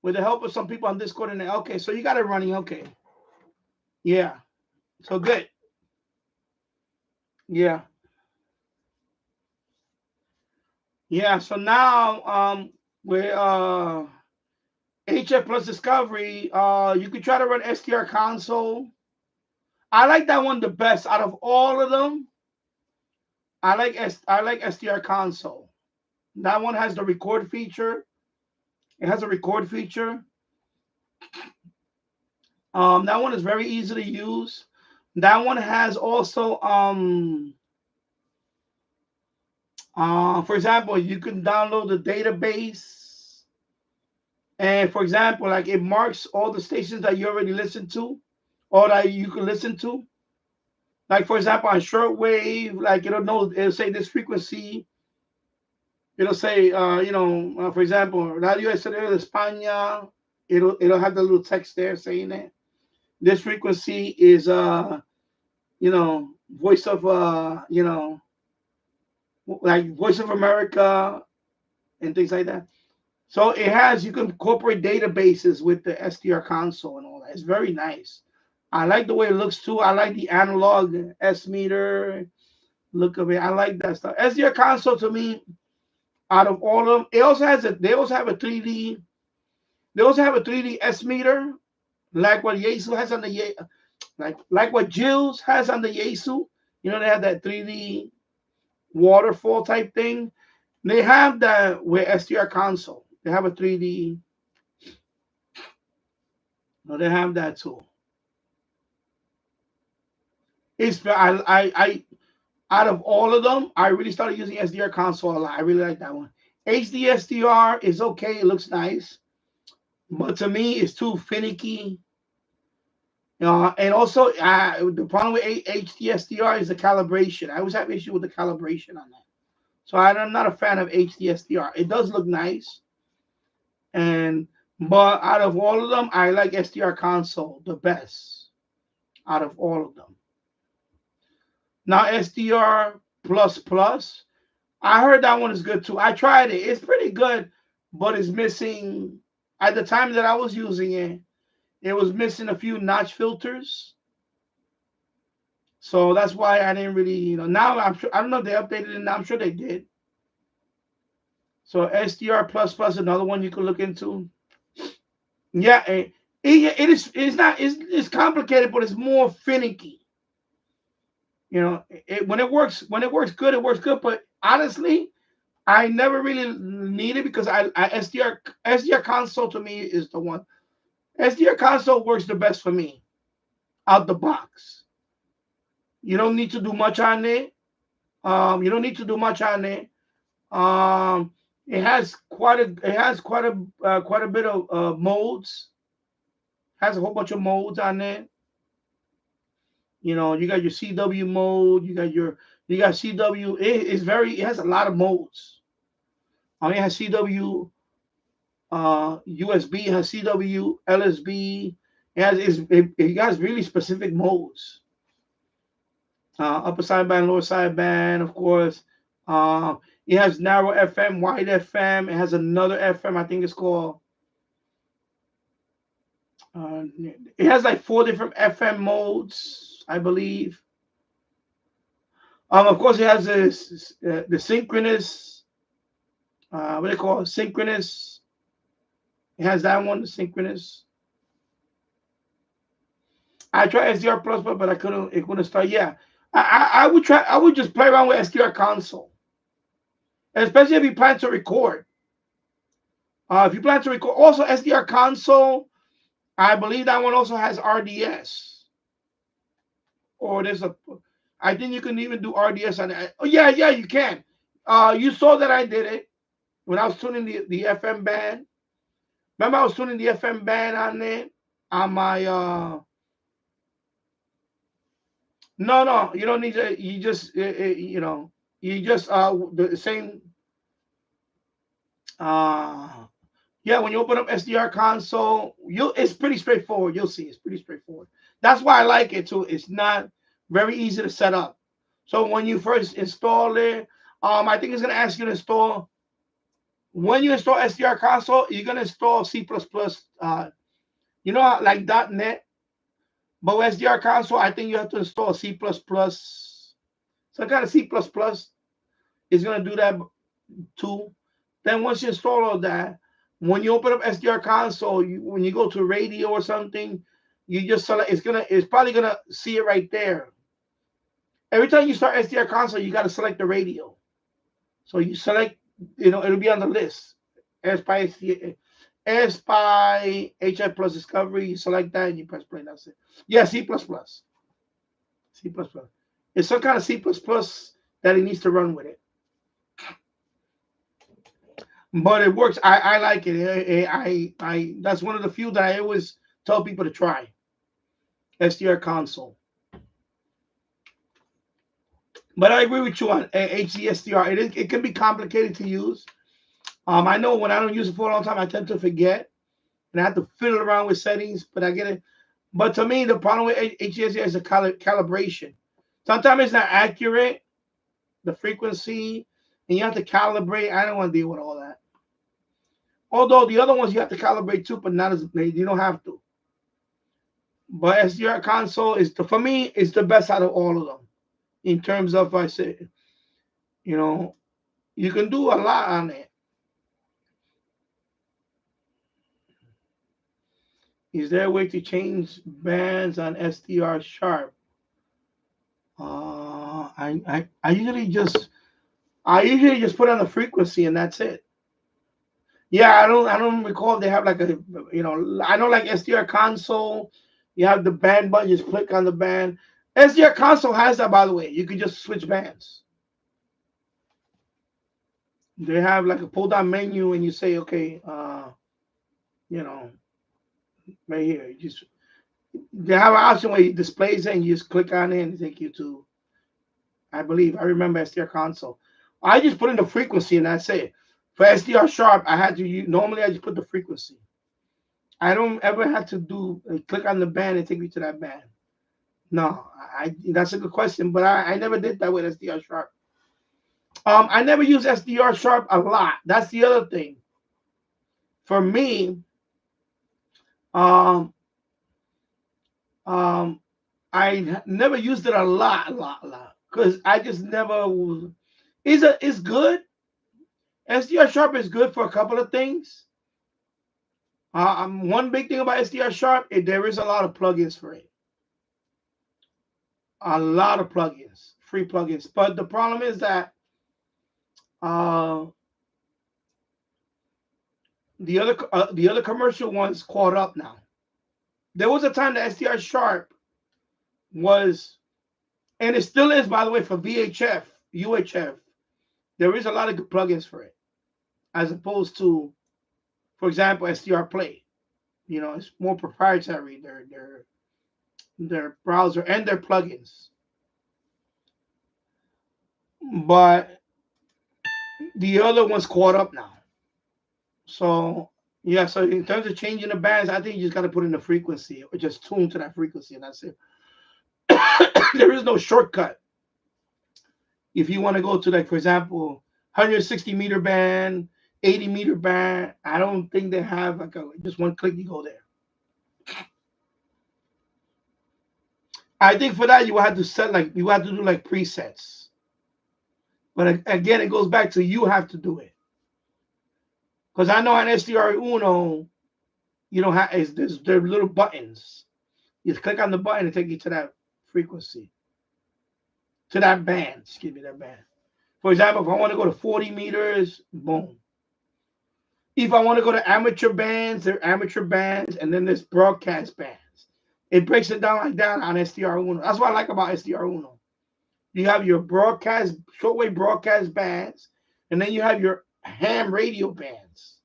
With the help of some people on Discord and okay, so you got it running. Okay. Yeah. So good. Yeah. Yeah. So now with HF Plus Discovery, you could try to run SDR console. I like that one the best out of all of them. I like SDR console. That one has the record feature. It has a record feature. That one is very easy to use. That one has also for example, you can download the database, and for example, like it marks all the stations that you already listened to, or that you can listen to. Like for example, on shortwave, like it'll say this frequency. It'll say, for example, Radio Exterior de España. It'll have the little text there saying it. This frequency is voice of like Voice of America and things like that. So you can incorporate databases with the SDR console and all that. It's very nice. I like the way it looks too. I like the analog S meter look of it. I like that stuff. SDR console to me, out of all of them, they also have a 3D. They also have a 3D S meter, like what Yaesu has on the like what Jill's has on the Yaesu. They have that 3D waterfall type thing. They have that with SDR console. They have a 3D. No, they have that too. out of all of them, I really started using SDR console a lot. I really like that one. HD SDR is okay. It looks nice. But to me, it's too finicky. And also, the problem with HD SDR is the calibration. I always have issue with the calibration on that. So I'm not a fan of HD SDR. It does look nice. But out of all of them, I like SDR console the best out of all of them. Now SDR plus plus, I heard that one is good too. I tried it. It's pretty good, but it's missing. At the time that I was using it, it was missing a few notch filters. So that's why I didn't really, now I'm sure, I don't know if they updated it now. I'm sure they did. So SDR plus plus, another one you could look into. Yeah, it's complicated, but it's more finicky. When it works good, it works good. But honestly, I never really need it because SDR console to me is the one. SDR console works the best for me out the box. You don't need to do much on it. It has quite a bit of modes. Has a whole bunch of modes on it. You got your CW mode. You got CW. It has a lot of modes. It has CW USB. It has CW LSB. It has really specific modes. Upper sideband, lower sideband, of course. It has narrow FM, wide FM. It has another FM. I think it's called. It has like 4 different FM modes, I believe. Of course, it has the synchronous. What do they call it? Synchronous. It has that one, the synchronous. I tried SDR plus, but I couldn't. It couldn't start. Yeah, I would try. I would just play around with SDR console, especially if you plan to record. If you plan to record, also SDR console. I believe that one also has RDS. Or I think you can even do RDS on it. Oh yeah, you can. You saw that I did it when I was tuning the FM band. Remember, I was tuning the FM band on it on my. No, you don't need to. You just the same. Yeah, when you open up SDR console, it's pretty straightforward. You'll see it's pretty straightforward. That's why I like it too. It's not very easy to set up. So when you first install it, I think it's gonna ask you to install. When you install SDR console, you're gonna install C++. Like .NET, but with SDR console, I think you have to install C++. Some kind of C++ is gonna do that too. Then once you install all that. When you open up SDR console, when you go to radio or something, you just select. It's probably gonna see it right there. Every time you start SDR console, you got to select the radio. So you select, it'll be on the list. SPY HF plus Discovery. You select that and you press play. That's it. Yeah, C++. C++. It's some kind of C++ that it needs to run with it. But it works. I like it. I that's one of the few that I always tell people to try. SDR console. But I agree with you on HD SDR. It can be complicated to use. I know when I don't use it for a long time, I tend to forget, and I have to fiddle around with settings. But I get it. But to me, the problem with HD SDR is the calibration. Sometimes it's not accurate, the frequency, and you have to calibrate. I don't want to deal with all that. Although the other ones you have to calibrate too, but not as you don't have to. But SDR console for me is the best out of all of them. In terms of, I say, you can do a lot on it. Is there a way to change bands on SDR sharp? I usually just put on the frequency and that's it. Yeah, I don't recall if they have like a, I know like SDR console, you have the band button, just click on the band. SDR console has that, by the way. You can just switch bands. They have like a pull down menu, and you say, okay, you know, right here, you just they have an option where it displays it, and you just click on it and take you to, I believe, I remember SDR console. I just put in the frequency and that's it. For SDR sharp, I had to use, normally I just put the frequency. I don't ever have to do click on the band and take me to that band. No, that's a good question, but I never did that with SDR sharp. I never use SDR sharp a lot. That's the other thing. For me, I never used it a lot, because I just never. It's good. SDR sharp is good for a couple of things. One big thing about SDR sharp is there is a lot of plugins for it. A lot of plugins, free plugins. But the problem is that the other commercial ones caught up now. There was a time that SDR sharp was, and it still is, by the way, for VHF, UHF. There is a lot of good plugins for it, as opposed to, for example, SDR Play. You know, it's more proprietary. Their browser and their plugins. But the other one's caught up now. So yeah, so in terms of changing the bands, I think you just got to put in the frequency or just tune to that frequency, and that's it. There is no shortcut. If you want to go to, like, for example, 160 meter band, 80 meter band, I don't think they have like just one click, you go there. I think for that you have to set, like, you have to do like presets. But again, it goes back to you have to do it. Because I know on SDR Uno, you don't have, there are little buttons. You just click on the button and take you to that frequency. To that band, excuse me, that band. For example, if I want to go to 40 meters, boom. If I want to go to amateur bands, there are amateur bands, and then there's broadcast bands. It breaks it down like that on SDR Uno. That's what I like about SDR Uno. You have your broadcast, shortwave broadcast bands, and then you have your ham radio bands.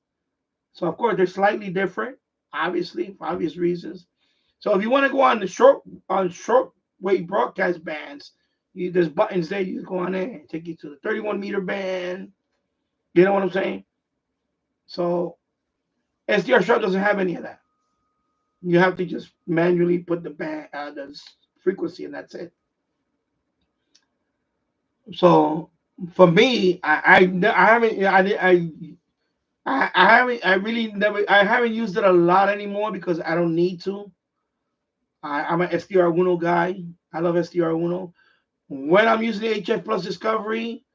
So of course they're slightly different, obviously, for obvious reasons. So if you want to go on the shortwave broadcast bands, there's buttons there. You go on there and take you to the 31 meter band. You know what I'm saying? So SDR sharp doesn't have any of that. You have to just manually put the band, the frequency, and that's it. So for me, I haven't used it a lot anymore because I don't need to. I'm an SDR Uno guy. I love SDR Uno. When I'm using the HF Plus Discovery,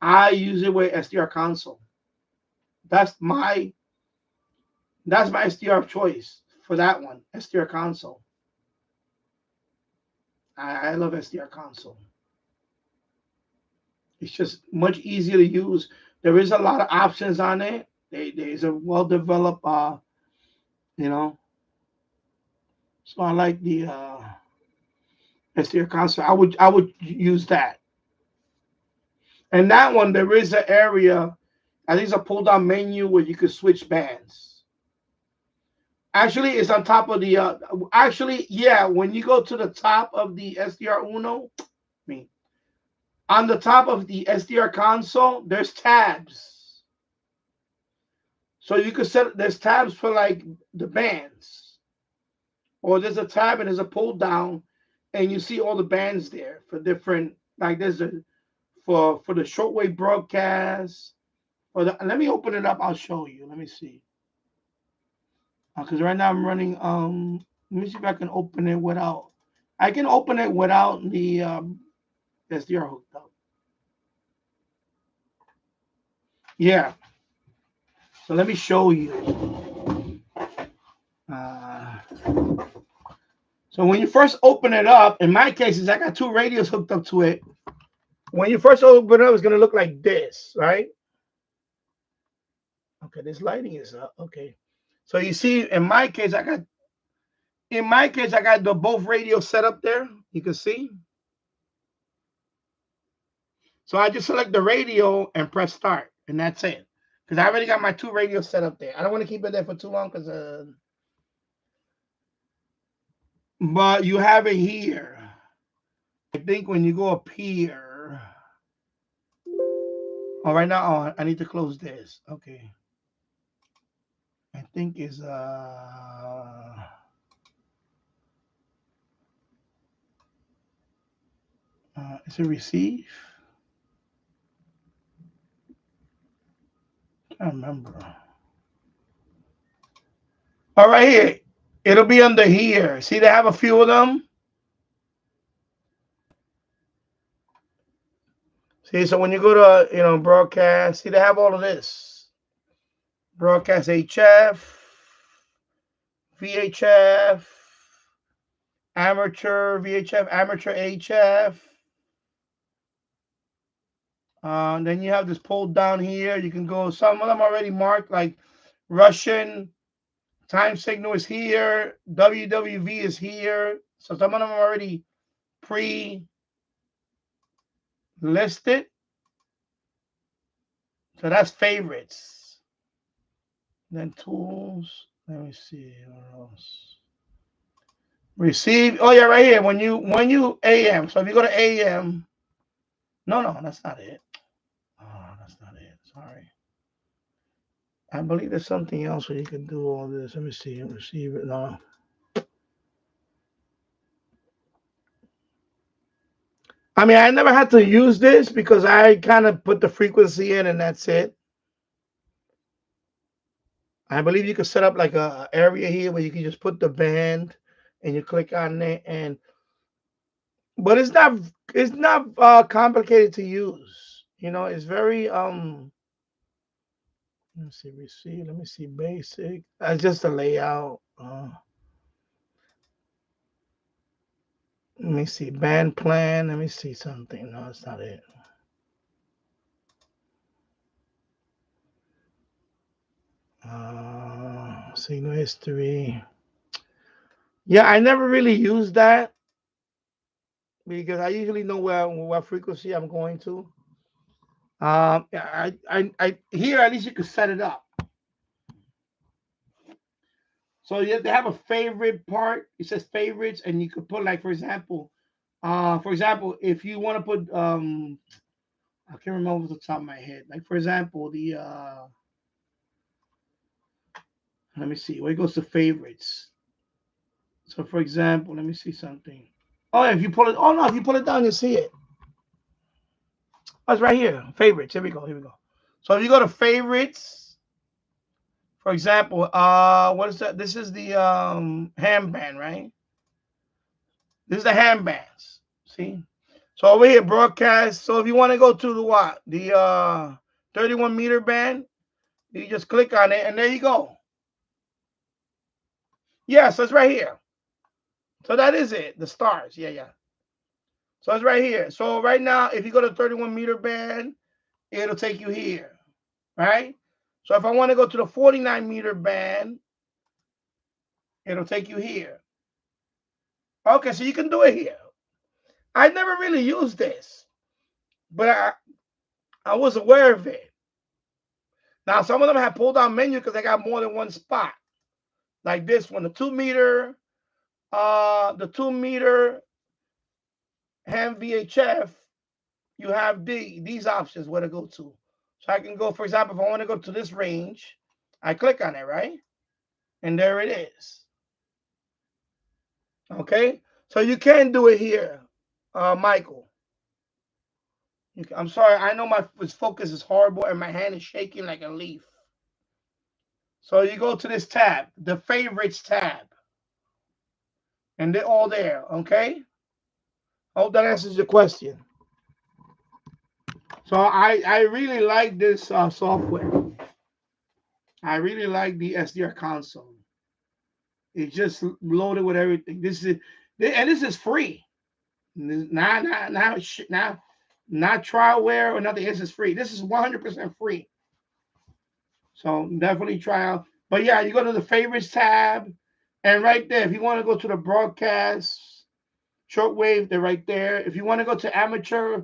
I use it with SDR console. That's my SDR choice for that one, SDR console. I love SDR console. It's just much easier to use. There is a lot of options on it. There's a well-developed, you know. So I like the SDR console. I would use that. And that one, there is an area, I think it's a pull-down menu where you could switch bands. Actually, it's on top of the, yeah, when you go to the top of the SDR Uno, on the top of the SDR console, there's tabs. So you could set, there's tabs for like the bands. Or there's a tab and there's a pull down and you see all the bands there for different, like there's a, for the shortwave broadcast. Let me open it up, I'll show you. Let me see. Because right now I'm running, let me see if I can open it without, I can open it without the SDR hooked up. Yeah. So let me show you. So when you first open it up, in my case, I got two radios hooked up to it. When you first open it up, it's going to look like this, right? Okay, this lighting is up. Okay. So you see, in my case, I got in my case, I got the both radios set up there. You can see. So I just select the radio and press start, and that's it. Because I already got my 2 radios set up there. I don't want to keep it there for too long because but you have it here. I think when you go up here. Oh, right now, I need to close this. Okay. I think is it receive? I remember. All right, here. It'll be under here. See, they have a few of them. See, so when you go to, broadcast, see, they have all of this. Broadcast HF, VHF, amateur, VHF, amateur HF. Then you have this pulled down here. You can go, some of them already marked, like Russian. Time signal is here. WWV is here. So some of them are already pre-listed. So that's favorites. Then tools. Let me see what else. Receive. Oh yeah, right here. When you AM. So if you go to AM. No, that's not it. Oh, that's not it. Sorry. I believe there's something else where you can do all this. Let me see. Receive it. No. I mean, I never had to use this because I kind of put the frequency in and that's it. I believe you can set up like a area here where you can just put the band and you click on it but it's not complicated to use. It's very let me see, receive, let me see, basic. That's just a layout. Let me see, band plan. Let me see something. No, that's not it. Signal history. Yeah, I never really used that because I usually know what frequency I'm going to. I here at least you can set it up. So they have a favorite part. It says favorites, and you could put like, for example, if you want to put I can't remember off the top of my head. Like for example, the let me see, where it goes to favorites. So for example, let me see something. Oh, if you pull it, oh no, if you pull it down, you see it. Oh, it's right here. Favorites. Here we go. So if you go to favorites, for example, what is that? This is the ham band, right? This is the ham bands. See? So over here, broadcast. So if you want to go to the what? The 31 meter band, you just click on it and there you go. Yeah, so it's right here. So that is it. The stars. Yeah. So it's right here. So right now, if you go to 31 meter band, it'll take you here. Right? So if I want to go to the 49 meter band, it'll take you here. Okay, so you can do it here. I never really used this, but I was aware of it. Now, some of them have pull down menu because they got more than one spot. Like this one, the 2 meter ham VHF, you have these options where to go to. So I can go, for example, if I want to go to this range, I click on it, right? And there it is. Okay, so you can do it here, Michael. I'm sorry, I know my focus is horrible and my hand is shaking like a leaf. So you go to this tab, the favorites tab, and they're all there, okay? I hope that answers your question. So I really like this software. I really like the SDR console. It's just loaded with everything. This is free. Not trialware or nothing. This is free. This is 100% free. So definitely try out. But yeah, you go to the favorites tab. And right there, if you want to go to the broadcast shortwave, they're right there. If you want to go to amateur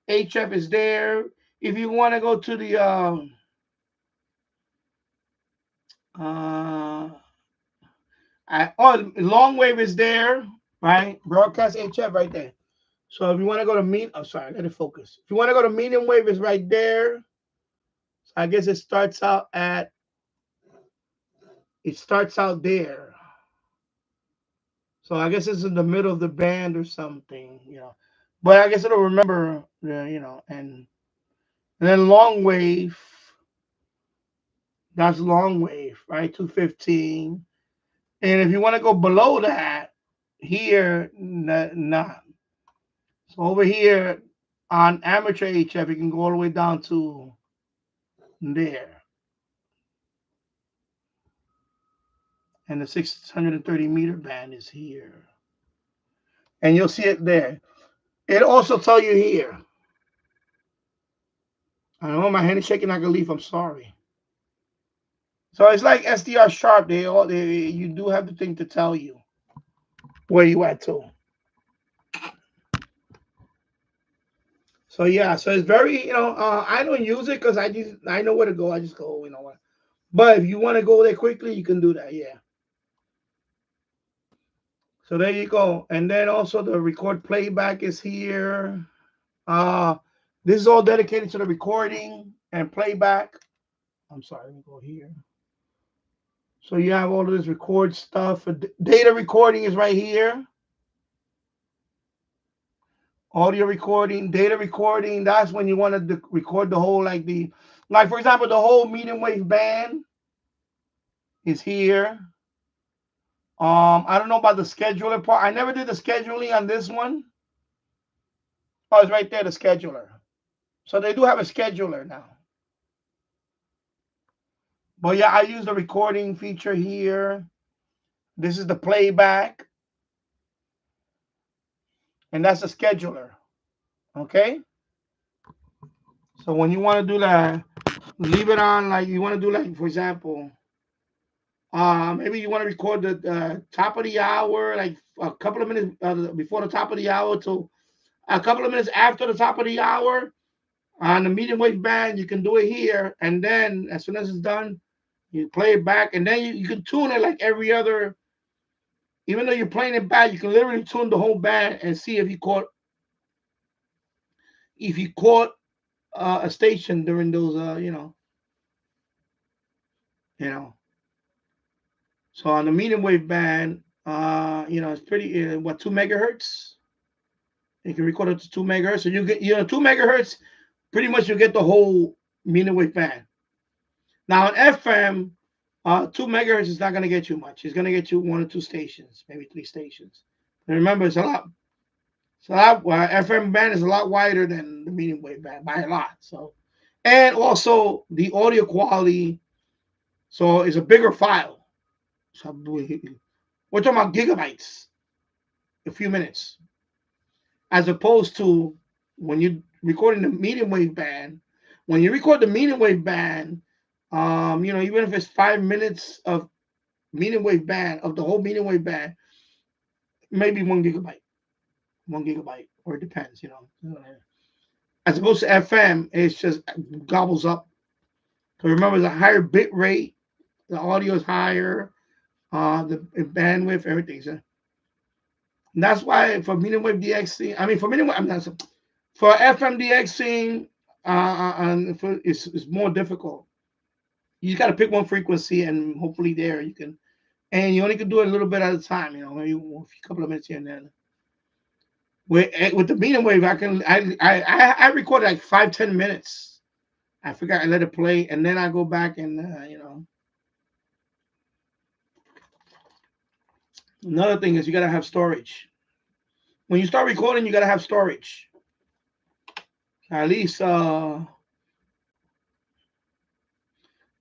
HF, is there. If you want to go to the long wave is there, right? Broadcast HF right there. So if you want to go to let it focus. If you want to go to medium wave, is right there. So I guess it starts out there. So I guess it's in the middle of the band or something, But I guess it'll remember, and then long wave, that's long wave, right? 215. And if you want to go below that, here, nah. So over here on amateur HF, you can go all the way down to there. And the 630 meter band is here. And you'll see it there. It also tell you here. I know my hand is shaking like a leaf. I'm sorry. So it's like SDR sharp. You do have the thing to tell you where you at too. So yeah, so it's very, I don't use it because I know where to go. I just go, what. But if you want to go there quickly, you can do that. Yeah. So there you go. And then also the record playback is here. This is all dedicated to the recording and playback. I'm sorry, let me go here. So you have all of this record stuff. Data recording is right here. Audio recording, data recording. That's when you want to record the whole, like for example, the whole medium wave band is here. I don't know about the scheduler part. I never did the scheduling on this one. Oh, it's right there, the scheduler. So they do have a scheduler now. But yeah, I use the recording feature here. This is the playback. And that's the scheduler. Okay? So when you want to do that, leave it on, like you want to do, like, for example, maybe you want to record the top of the hour, like a couple of minutes before the top of the hour to a couple of minutes after the top of the hour. On the medium wave band, you can do it here. And then as soon as it's done, you play it back. And then you can tune it like every other. Even though you're playing it back, you can literally tune the whole band and see if you caught a station during those, So on the medium wave band, it's pretty, 2 megahertz. You can record it to 2 megahertz. So you get, 2 megahertz, pretty much you get the whole medium wave band. Now on FM, 2 megahertz is not going to get you much. It's going to get you 1 or 2 stations, maybe 3 stations. And remember, it's a lot. FM band is a lot wider than the medium wave band by a lot. So, and also the audio quality, so it's a bigger file. So we're talking about gigabytes, a few minutes, as opposed to when you're recording the medium wave band. When you record the medium wave band, even if it's 5 minutes of medium wave band, of the whole medium wave band, maybe 1 gigabyte. 1 gigabyte, or it depends, As opposed to FM, it's just gobbles up. So remember, the higher bit rate, the audio is higher, the bandwidth, everything. So that's why for medium wave DXing, for FM DXing, it's more difficult. You got to pick one frequency, and hopefully there you can, and you only can do it a little bit at a time. Maybe a couple of minutes here and then. With the medium wave, I recorded like 5-10 minutes. I forgot I let it play, and then I go back and Another thing is you gotta have storage. When you start recording, you gotta have storage. At least, yeah.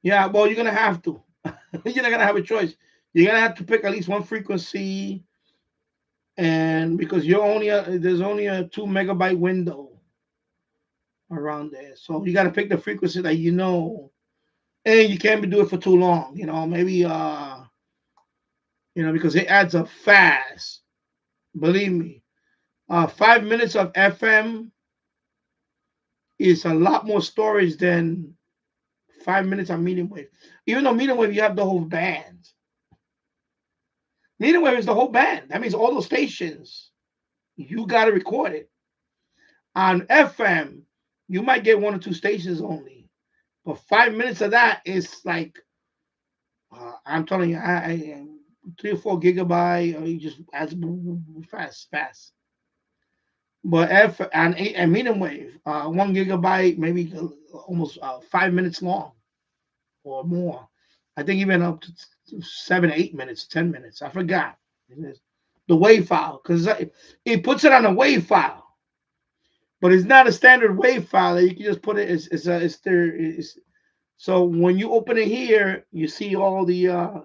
Well, you're gonna have to. You're not gonna have a choice. You're gonna have to pick at least one frequency, and because there's only a 2 megabyte window around there, so you gotta pick the frequency that and you can't do it for too long. Maybe because it adds up fast. Believe me, 5 minutes of FM is a lot more storage than 5 minutes on medium wave. Even though medium wave, you have the whole band. Medium wave is the whole band. That means all those stations, you got to record it. On FM, you might get one or two stations only. But 5 minutes of that is like, I'm telling you, I 3 or 4 gigabyte, you just as fast. But and medium wave, 1 gigabyte, maybe almost 5 minutes long or more. I think even up to 7, 8 minutes, 10 minutes. I forgot. The WAV file, because it puts it on a WAV file. But it's not a standard WAV file that you can just put it. So when you open it here, you see all the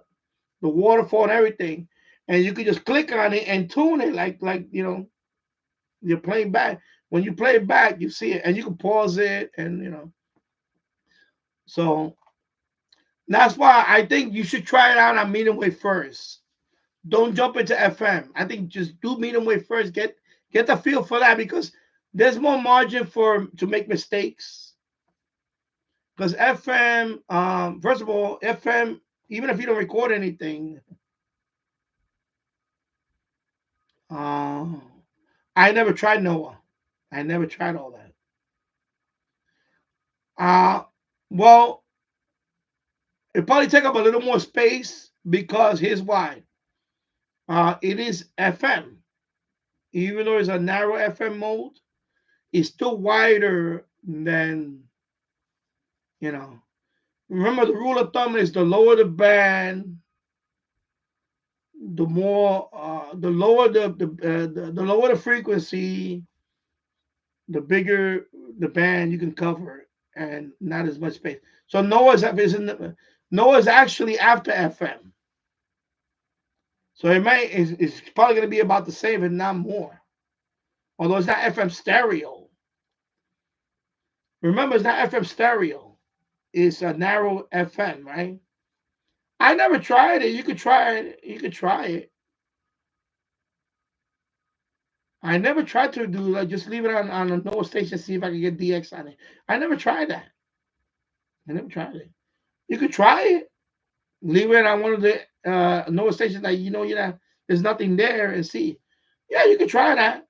waterfall and everything, and you can just click on it and tune it like you're playing back. When you play it back, you see it, and you can pause it, and So that's why I think you should try it out on medium wave first. Don't jump into FM. I think just do medium wave first. Get the feel for that, because there's more margin to make mistakes. Because FM, first of all, FM, even if you don't record anything, I never tried NOAA. I never tried all that. Well, it probably take up a little more space, because here's why. It is FM. Even though it's a narrow FM mode, it's still wider than, remember the rule of thumb is the lower the band, the more, the lower the lower the frequency, the bigger the band you can cover, and not as much space. So NOAA is actually after FM. So it's probably going to be about the same, and not more. Although it's not FM stereo. Remember, it's not FM stereo. It's a narrow FM, right? I never tried it. You could try it. I never tried to do just leave it on a NOAA station, see if I can get DX on it. I never tried that. You could try it. Leave it on one of the NOAA stations that there's nothing there, and see. Yeah, you could try that.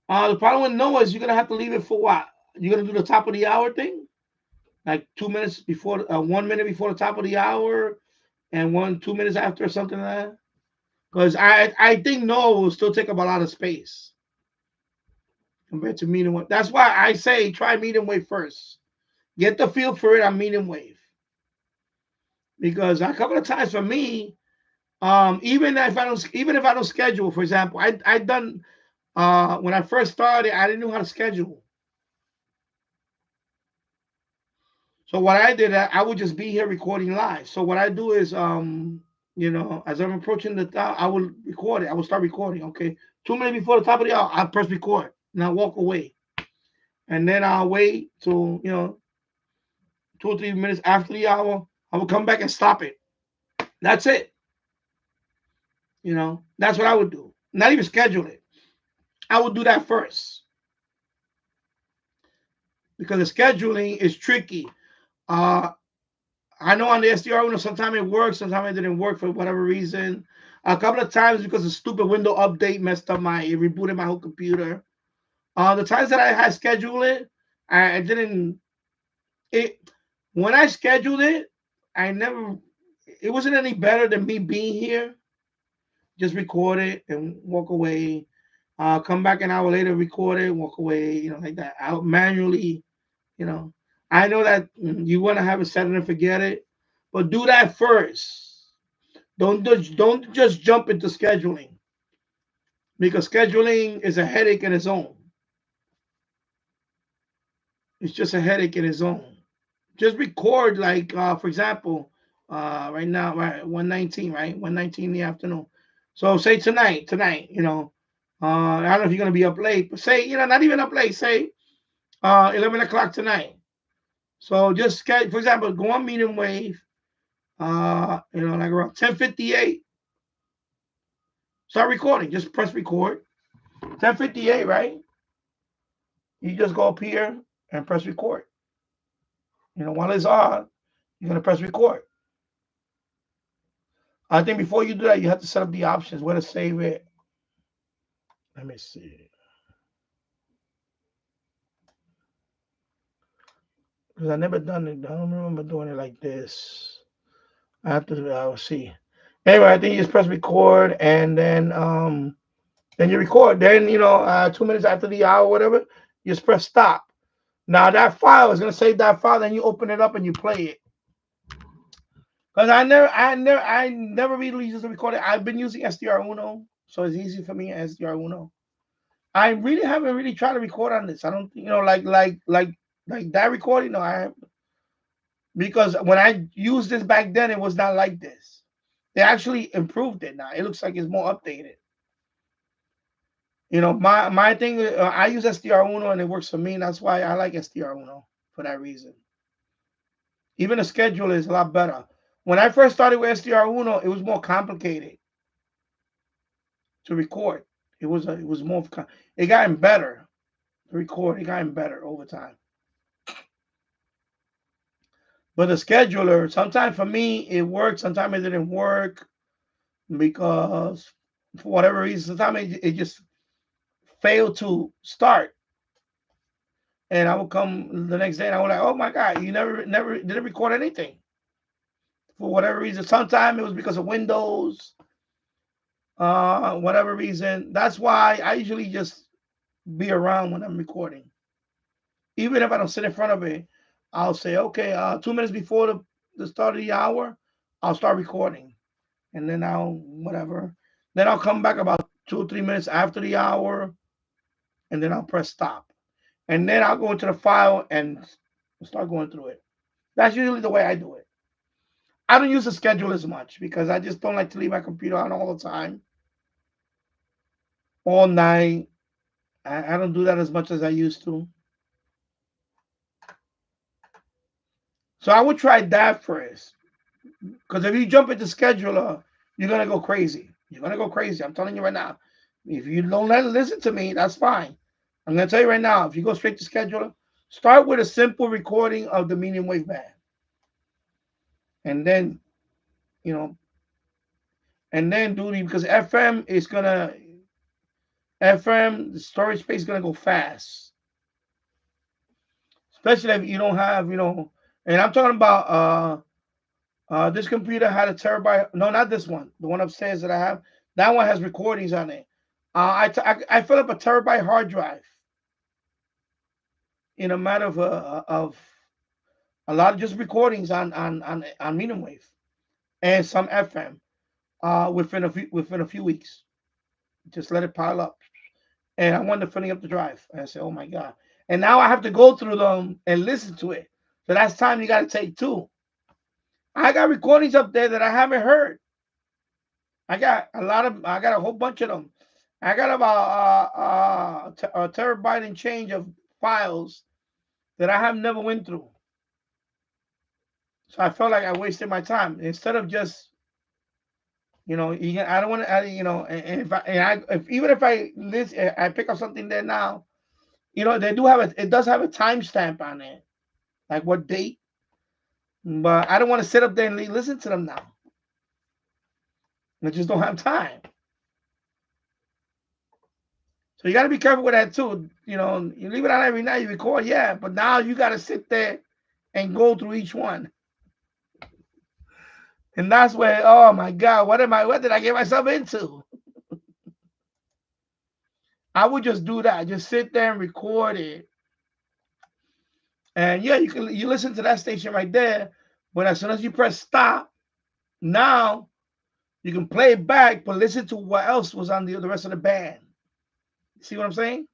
The problem with NOAA is you're gonna have to leave it for what? You're gonna do the top of the hour thing, like 2 minutes before, 1 minute before the top of the hour, and 2 minutes after, or something like that. Because I think NOAA will still take up a lot of space compared to medium wave. That's why I say try medium wave first. Get the feel for it on medium wave. Because a couple of times for me, even if I don't schedule, for example, I done when I first started, I didn't know how to schedule. So what I did, I would just be here recording live. So what I do is, as I'm approaching the top, I will record it. I will start recording. Okay, 2 minutes before the top of the hour, I press record and I walk away, and then I'll wait till 2 or 3 minutes after the hour. I will come back and stop it. That's it. That's what I would do. Not even schedule it. I would do that first, because the scheduling is tricky. I know on the SDR, sometimes it works, sometimes it didn't work for whatever reason. A couple of times because the stupid window update messed up it rebooted my whole computer. The times that I had scheduled it, I didn't. When I scheduled it, it wasn't any better than me being here. Just record it and walk away. Come back an hour later, record it, walk away, like that. I'll manually, I know that you want to have it set and forget it, but do that first. Don't just jump into scheduling, because scheduling is a headache in its own. It's just a headache in its own. Just record, like, for example, right now, right, 1:19, right? 1:19 in the afternoon. So say tonight, I don't know if you're going to be up late, but say, not even up late, say 11 o'clock tonight. So just, for example, go on medium wave, like around 10:58. Start recording. Just press record. 10:58, right? You just go up here and press record. While it's on, you're gonna press record. I think before you do that, you have to set up the options where to save it. Let me see. Because I never done it. I don't remember doing it like this. I have to. I'll see. Anyway, I think you just press record, and then you record. Then 2 minutes after the hour, whatever, you just press stop. Now that file is gonna save that file. Then you open it up and you play it. Because I never really used to record it. I've been using SDR Uno, so it's easy for me SDR Uno. I really haven't really tried to record on this. I don't, like that recording. No, I because when I used this back then, it was not like this. They actually improved it now. It looks like it's more updated. My thing. I use SDR Uno and it works for me. And that's why I like SDR Uno for that reason. Even the schedule is a lot better. When I first started with SDR Uno, it was more complicated to record. It was more. It got better to record. It got better over time. But the scheduler, sometimes for me it worked, sometimes it didn't work because for whatever reason, sometimes it just failed to start. And I would come the next day and I was like, oh my God, you never didn't record anything. For whatever reason. Sometimes it was because of Windows, whatever reason. That's why I usually just be around when I'm recording. Even if I don't sit in front of it, I'll say, okay, 2 minutes before the start of the hour, I'll start recording. And then whatever. Then I'll come back about 2 or 3 minutes after the hour, and then I'll press stop. And then I'll go into the file and start going through it. That's usually the way I do it. I don't use the schedule as much because I just don't like to leave my computer on all the time, all night. I don't do that as much as I used to. So I would try that first. Because if you jump into scheduler, you're going to go crazy. You're going to go crazy. I'm telling you right now. If you don't listen to me, that's fine. I'm going to tell you right now, if you go straight to scheduler, start with a simple recording of the medium wave band. And then, and then do the, because FM is going to, the storage space is going to go fast. Especially if you don't have, and I'm talking about, this computer had a terabyte. No, not this one. The one upstairs that I have. That one has recordings on it. I fill up a terabyte hard drive in a matter of a lot of just recordings on medium wave and some FM within a few weeks. Just let it pile up. And I wound up filling up the drive. And I said, oh my God. And now I have to go through them and listen to it. So that's time you got to take too. I got recordings up there that I haven't heard. I got a whole bunch of them. I got about a terabyte and change of files that I have never went through. So I felt like I wasted my time instead of just, I don't want to, even if I listen, I pick up something there now, they do have it does have a timestamp on it, like what date. But I don't want to sit up there and listen to them now. I just don't have time. So you got to be careful with that too. You leave it on every night, you record, yeah, but now you got to sit there and go through each one. And that's where, oh my God, what did I get myself into? I would just do that. Just sit there and record it. And yeah, you listen to that station right there, but as soon as you press stop, now you can play it back, but listen to what else was on the rest of the band. See what I'm saying?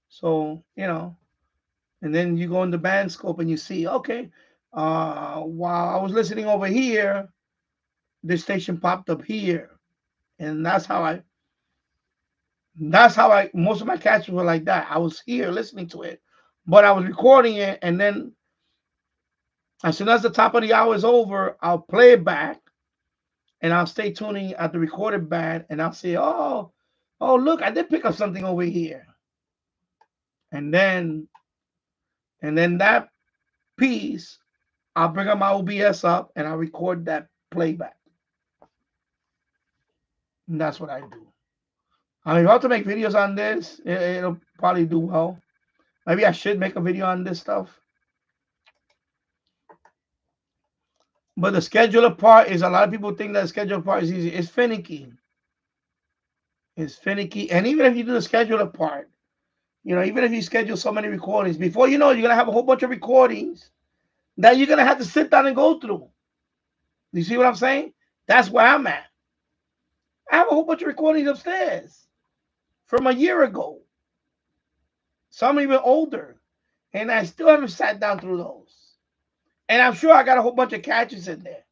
So, and then you go in the band scope and you see, okay, while I was listening over here, this station popped up here. And that's how most of my catches were like that. I was here listening to it, but I was recording it, and then As soon as the top of the hour is over, I'll play it back and I'll stay tuning at the recorded band and I'll say, oh, look, I did pick up something over here. And then that piece, I'll bring up my OBS up and I'll record that playback. And that's what I do. I mean, if I have to make videos on this, it'll probably do well. Maybe I should make a video on this stuff. But the scheduler part is, a lot of people think that the scheduler part is easy. It's finicky. It's finicky. And even if you do the scheduler part, you know, even if you schedule so many recordings, before you know it, you're going to have a whole bunch of recordings that you're going to have to sit down and go through. You see what I'm saying? That's where I'm at. I have a whole bunch of recordings upstairs from a year ago. Some even older. And I still haven't sat down through those. And I'm sure I got a whole bunch of catches in there.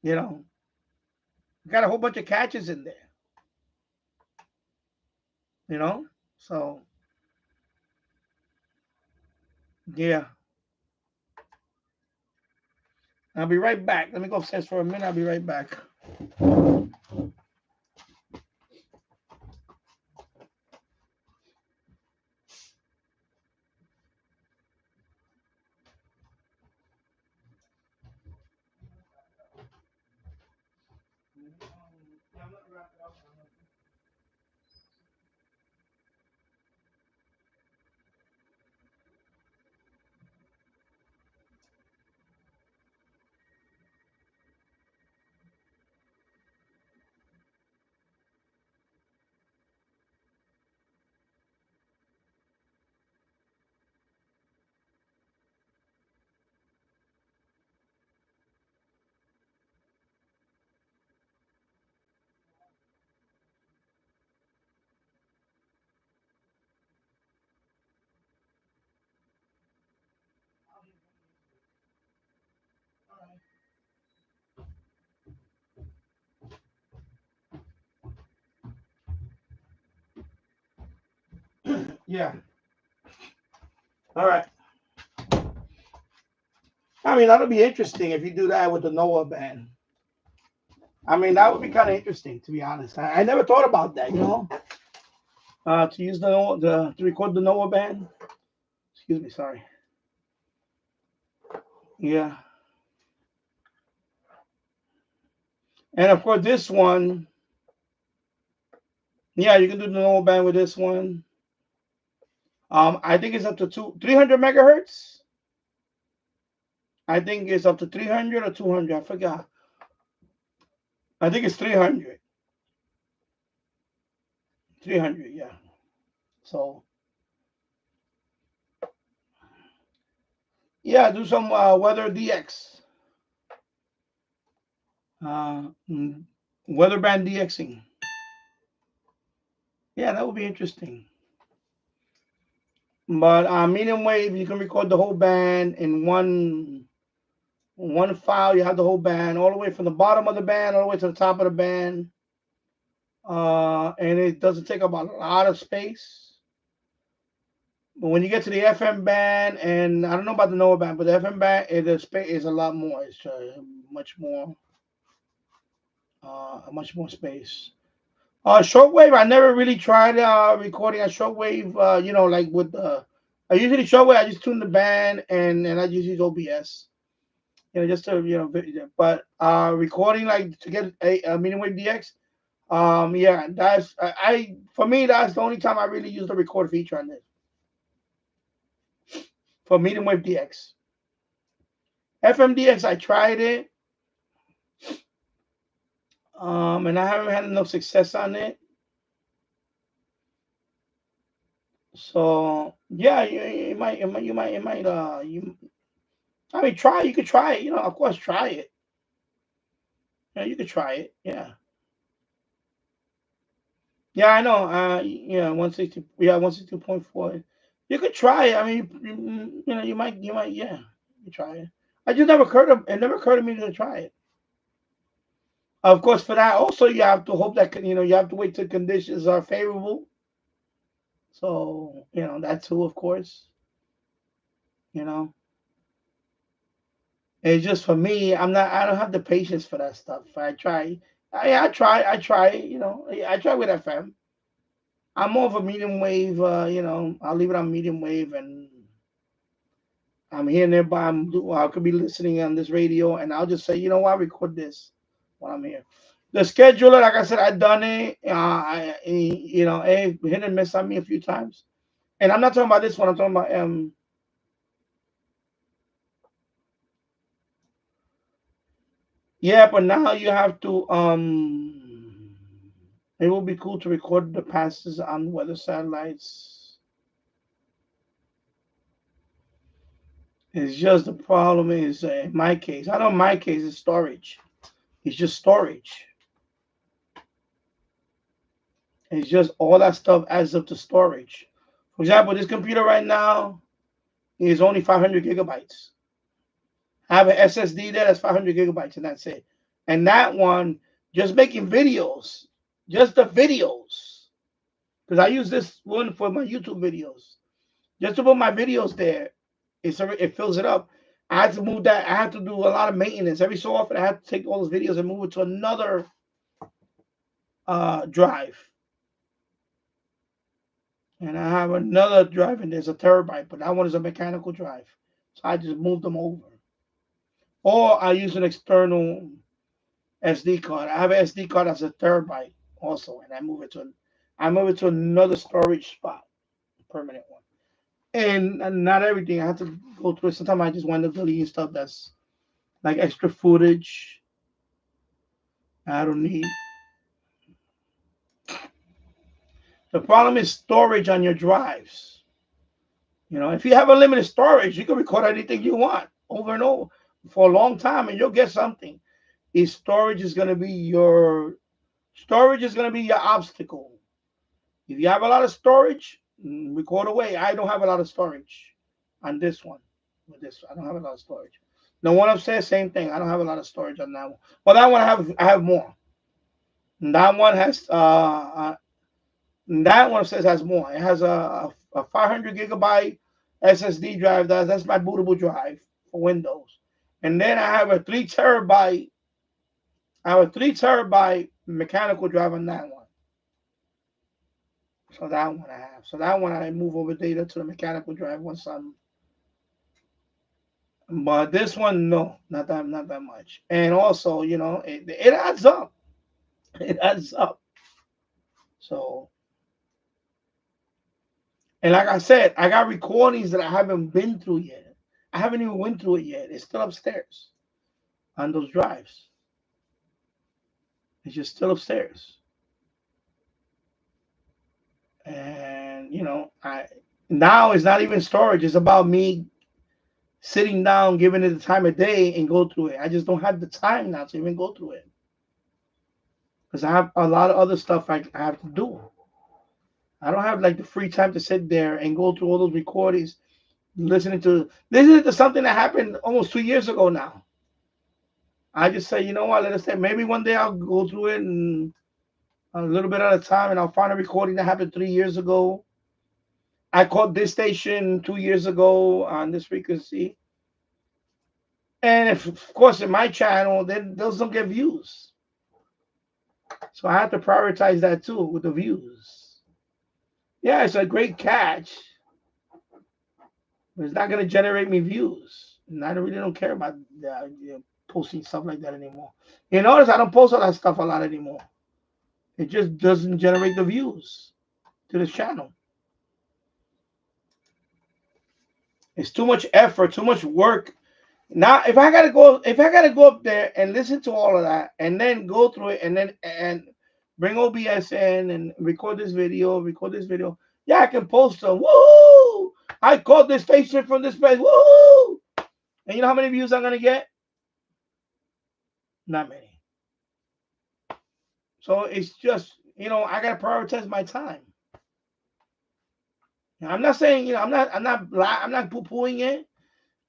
You know, got a whole bunch of catches in there. You know, so yeah. I'll be right back. Let me go upstairs for a minute. I'll be right back. Yeah. All right. I mean, that'll be interesting if you do that with the Noah band. I mean, that would be kind of interesting, to be honest. I never thought about that, you know, to use to record the Noah band. Excuse me, sorry. Yeah. And of course, this one, yeah, you can do the Noah band with this one. I think it's up to 300 megahertz. I think it's up to 300 or 200. I forgot. I think it's 300. 300, yeah. So, yeah, do some weather DX. Weather band DXing. Yeah, that would be interesting. But medium wave, you can record the whole band in one file. You have the whole band all the way from the bottom of the band all the way to the top of the band. And it doesn't take up a lot of space. But when you get to the FM band, and I don't know about the Noah band, but the FM band, the space is a lot more. It's much more space. Shortwave, I never really tried recording a shortwave. You know, like with I usually shortwave. I just tune the band and I just use OBS. You know, just to but recording like to get a medium wave DX. Yeah, that's for me. That's the only time I really use the record feature on this for medium wave DX. FMDX, I tried it, and I haven't had enough success on it. So yeah, you might. I mean, try. You could try it. You know, of course, try it. Yeah, you could try it. Yeah. Yeah, I know. Yeah, 160. Yeah, 162.4. You could try it. I mean, you know, you might. Yeah, you try it. I just never occurred. It never occurred to me to try it. Of course, for that also you have to hope that you have to wait till conditions are favorable. So that too, of course. You know. It's just for me. I don't have the patience for that stuff. I try. I try. You know, I try with FM. I'm more of a medium wave. You know, I'll leave it on medium wave, and I'm here nearby. I could be listening on this radio, and I'll just say, you know what, record this while I'm here. The scheduler, like I said, I've done it. You know, hit and miss on me a few times. And I'm not talking about this one. I'm talking about yeah, but now you have to it will be cool to record the passes on weather satellites. It's just the problem is in my case. I know in my case it's storage. It's just storage. It's just all that stuff adds up to storage. For example, this computer right now is only 500 gigabytes. I have an SSD there that's 500 gigabytes, and that's it. And that one, just making videos, just the videos, because I use this one for my YouTube videos. Just to put my videos there, it fills it up. I had to move that. I had to do a lot of maintenance every so often. I had to take all those videos and move it to another drive. And I have another drive, and there's a terabyte, but that one is a mechanical drive. So I just moved them over. Or I use an external SD card. I have an SD card that's a terabyte also, and I move it to another storage spot, permanent one. And not everything I have to go through it. Sometimes I just wind up deleting stuff that's like extra footage I don't need. The problem is storage on your drives. You know, if you have unlimited storage, you can record anything you want over and over for a long time, and you'll get something. Is storage is going to be your obstacle. If you have a lot of storage, record away. I don't have a lot of storage on this one. With this, I don't have a lot of storage. The one upstairs, same thing. I don't have a lot of storage on that one. Well, that one I have more. And that one upstairs has more. It has a 500 gigabyte SSD drive. That's my bootable drive for Windows. And then I have a 3 terabyte. I have a 3 terabyte mechanical drive on that one. So that one I have. So that one I move over data to the mechanical drive once I'm. But this one, no, not that much. And also, you know, it adds up. It adds up. So, and like I said, I got recordings that I haven't been through yet. I haven't even went through it yet. It's still upstairs on those drives. It's just still upstairs. And you know, now it's not even storage. It's about me sitting down, giving it the time of day, and go through it. I just don't have the time now to even go through it because I have a lot of other stuff I have to do. I don't have like the free time to sit there and go through all those recordings, listening to something that happened almost 2 years ago now. I just say, you know what? Let us say maybe one day I'll go through it and a little bit at a time, and I'll find a recording that happened 3 years ago. I called this station 2 years ago on this frequency. And if, of course, in my channel, then those don't get views. So I have to prioritize that too with the views. Yeah, it's a great catch, but it's not going to generate me views. And I really don't care about posting stuff like that anymore. You notice I don't post all that stuff a lot anymore. It just doesn't generate the views to this channel. It's too much effort, too much work. Now, if I gotta go up there and listen to all of that, and then go through it, and bring OBS in and record this video, yeah, I can post them. Woo! I called this station from this place. Woo! And you know how many views I'm gonna get? Not many. So it's just, you know, I gotta prioritize my time. I'm not saying, you know, I'm not poo-pooing it.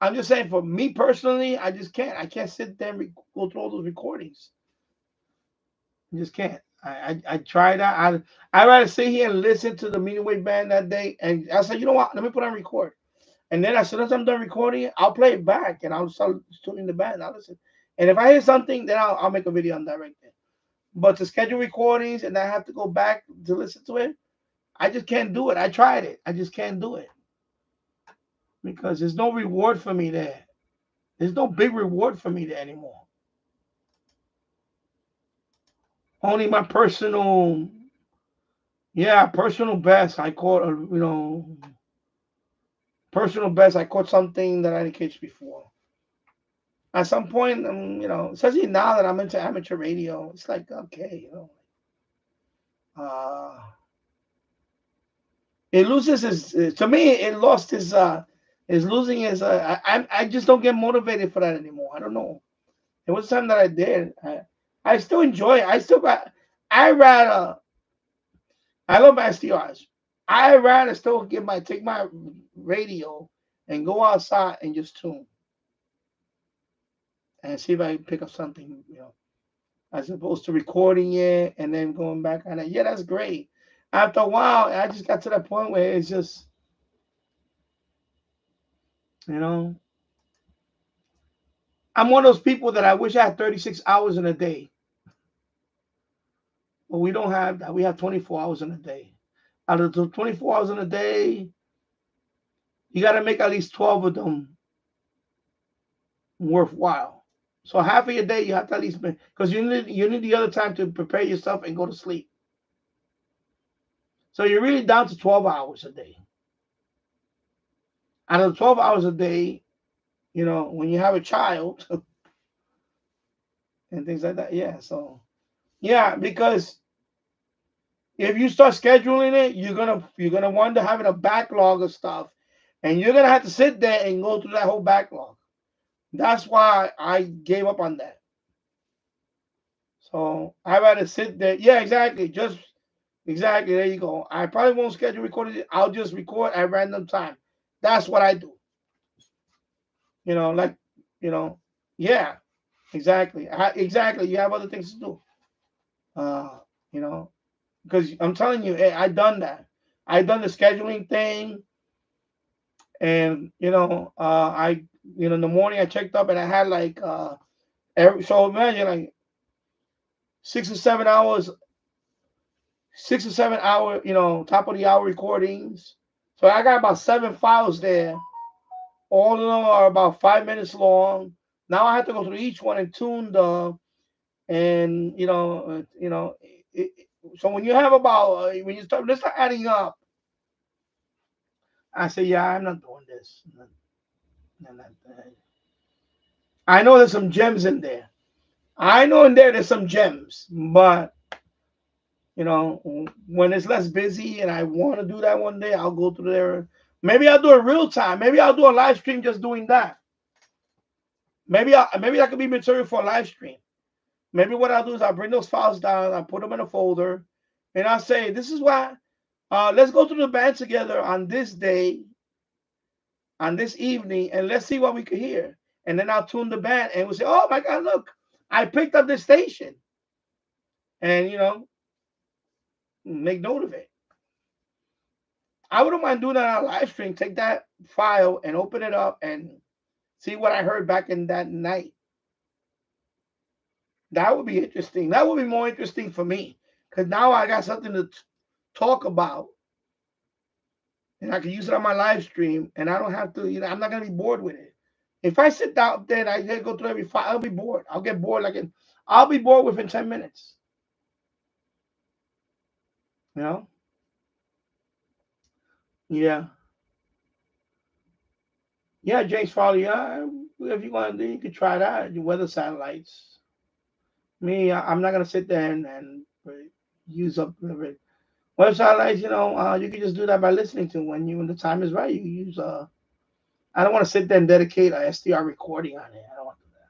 I'm just saying for me personally, I just can't. I can't sit there and go through all those recordings. I just can't. I tried that. I rather sit here and listen to the medium wave band that day, and I said, you know what? Let me put on record. And then as soon as I'm done recording it, I'll play it back and I'll start tuning the band. I'll listen. And if I hear something, then I'll make a video on that right there. But to schedule recordings and I have to go back to listen to it, I just can't do it. I tried it. I just can't do it. Because there's no reward for me there. There's no big reward for me there anymore. Only my personal, personal best. I caught, personal best. I caught something that I didn't catch before. At some point, especially now that I'm into amateur radio, it's like, okay, it loses his. To me, it lost his. Is losing his. I just don't get motivated for that anymore. I don't know. It was something that I did. I still enjoy it. I rather. I love SDRs. I rather still take my radio and go outside and just tune and see if I can pick up something, as opposed to recording it and then going back on it. Yeah, that's great. After a while, I just got to that point where it's just, I'm one of those people that I wish I had 36 hours in a day. But we don't have that. We have 24 hours in a day. Out of the 24 hours in a day, you got to make at least 12 of them worthwhile. So half of your day you have to at least make, because you need the other time to prepare yourself and go to sleep. So you're really down to 12 hours a day. Out of the 12 hours a day, when you have a child and things like that, so because if you start scheduling it, you're gonna wind up having a backlog of stuff, and you're gonna have to sit there and go through that whole backlog. That's why I gave up on that. So I rather sit there. Yeah, exactly. Exactly. There you go. I probably won't schedule recording. I'll just record at random time. That's what I do. Yeah, exactly. Exactly. You have other things to do. Because I'm telling you, I done that. I done the scheduling thing, and in the morning I checked up and I had like so imagine like 6 or 7 hours, 6 or 7 hour, top of the hour recordings. So I got about 7 files there. All of them are about 5 minutes long. Now I have to go through each one and tune them, and so when you have about when you start adding up, I say, yeah, I'm not doing this. I know there's some gems in there. I know in there's some gems, but when it's less busy and I want to do that one day, I'll go through there. Maybe I'll do it real time. Maybe I'll do a live stream just doing that. Maybe that could be material for a live stream. Maybe what I'll do is I'll bring those files down, I put them in a folder, and I'll say, this is why, let's go through the band together on this day, on this evening, and let's see what we could hear. And then I'll tune the band and we'll say, oh my God, look, I picked up this station. And, make note of it. I wouldn't mind doing that on a live stream. Take that file and open it up and see what I heard back in that night. That would be interesting. That would be more interesting for me, because now I got something to talk about, and I can use it on my live stream, and I don't have to. I'm not gonna be bored with it. If I sit down there and I go through every file, I'll be bored. I'll get bored. I'll be bored within 10 minutes. Yeah. Yeah, James Farley. If you want to, you could try that. You weather satellites. Me, I'm not gonna sit there and use up weather satellites. You can just do that by listening to when the time is right. You use I don't want to sit there and dedicate a SDR recording on it. I don't want to do that.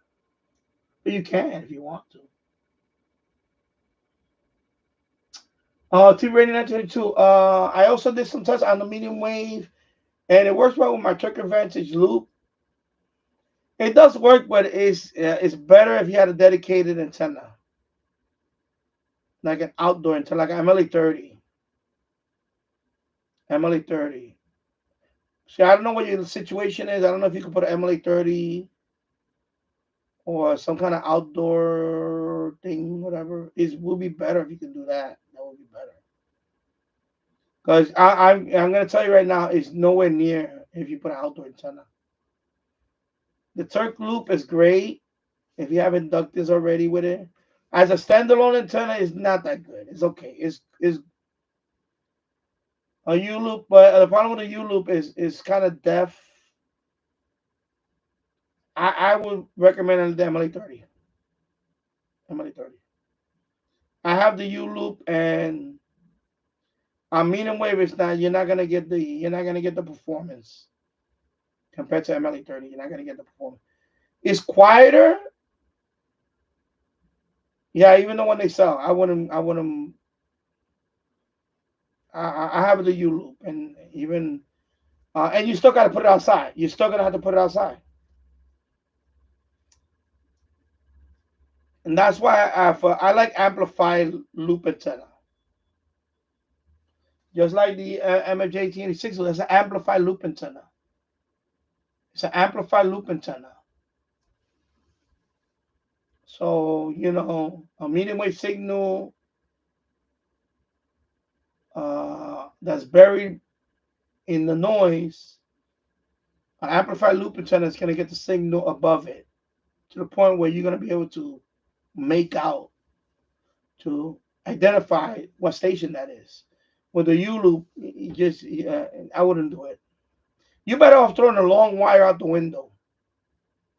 But you can if you want to. TV Radio 1922. I also did some tests on the medium wave, and it works well with my Turkey Vantage loop. It does work, but it's better if you had a dedicated antenna, like an outdoor antenna, like MLA 30. MLA 30. See, I don't know what your situation is. I don't know if you could put an MLA30 or some kind of outdoor thing, whatever. It would be better if you could do that. That would be better. Because I'm gonna tell you right now, it's nowhere near if you put an outdoor antenna. The Turk loop is great if you have inductors already with it. As a standalone antenna, it's not that good. It's okay. It's a U loop, but the problem with a U loop is kind of deaf. I would recommend the MLA30. MLA30. I have the U loop, and on medium wave, it's not. You're not gonna get the performance compared to MLA30. You're not gonna get the performance. It's quieter. Yeah, even the one they sell, I have the U loop, and even and you still got to put it outside. You're still gonna have to put it outside, and that's why I like amplified loop antenna, just like the MFJ T86. That's an amplified loop antenna. It's an amplified loop antenna. So a medium wave signal that's buried in the noise, an amplified loop antenna is gonna get the signal above it to the point where you're gonna be able to make out, to identify what station that is. With the U loop, I wouldn't do it. You better off throwing a long wire out the window,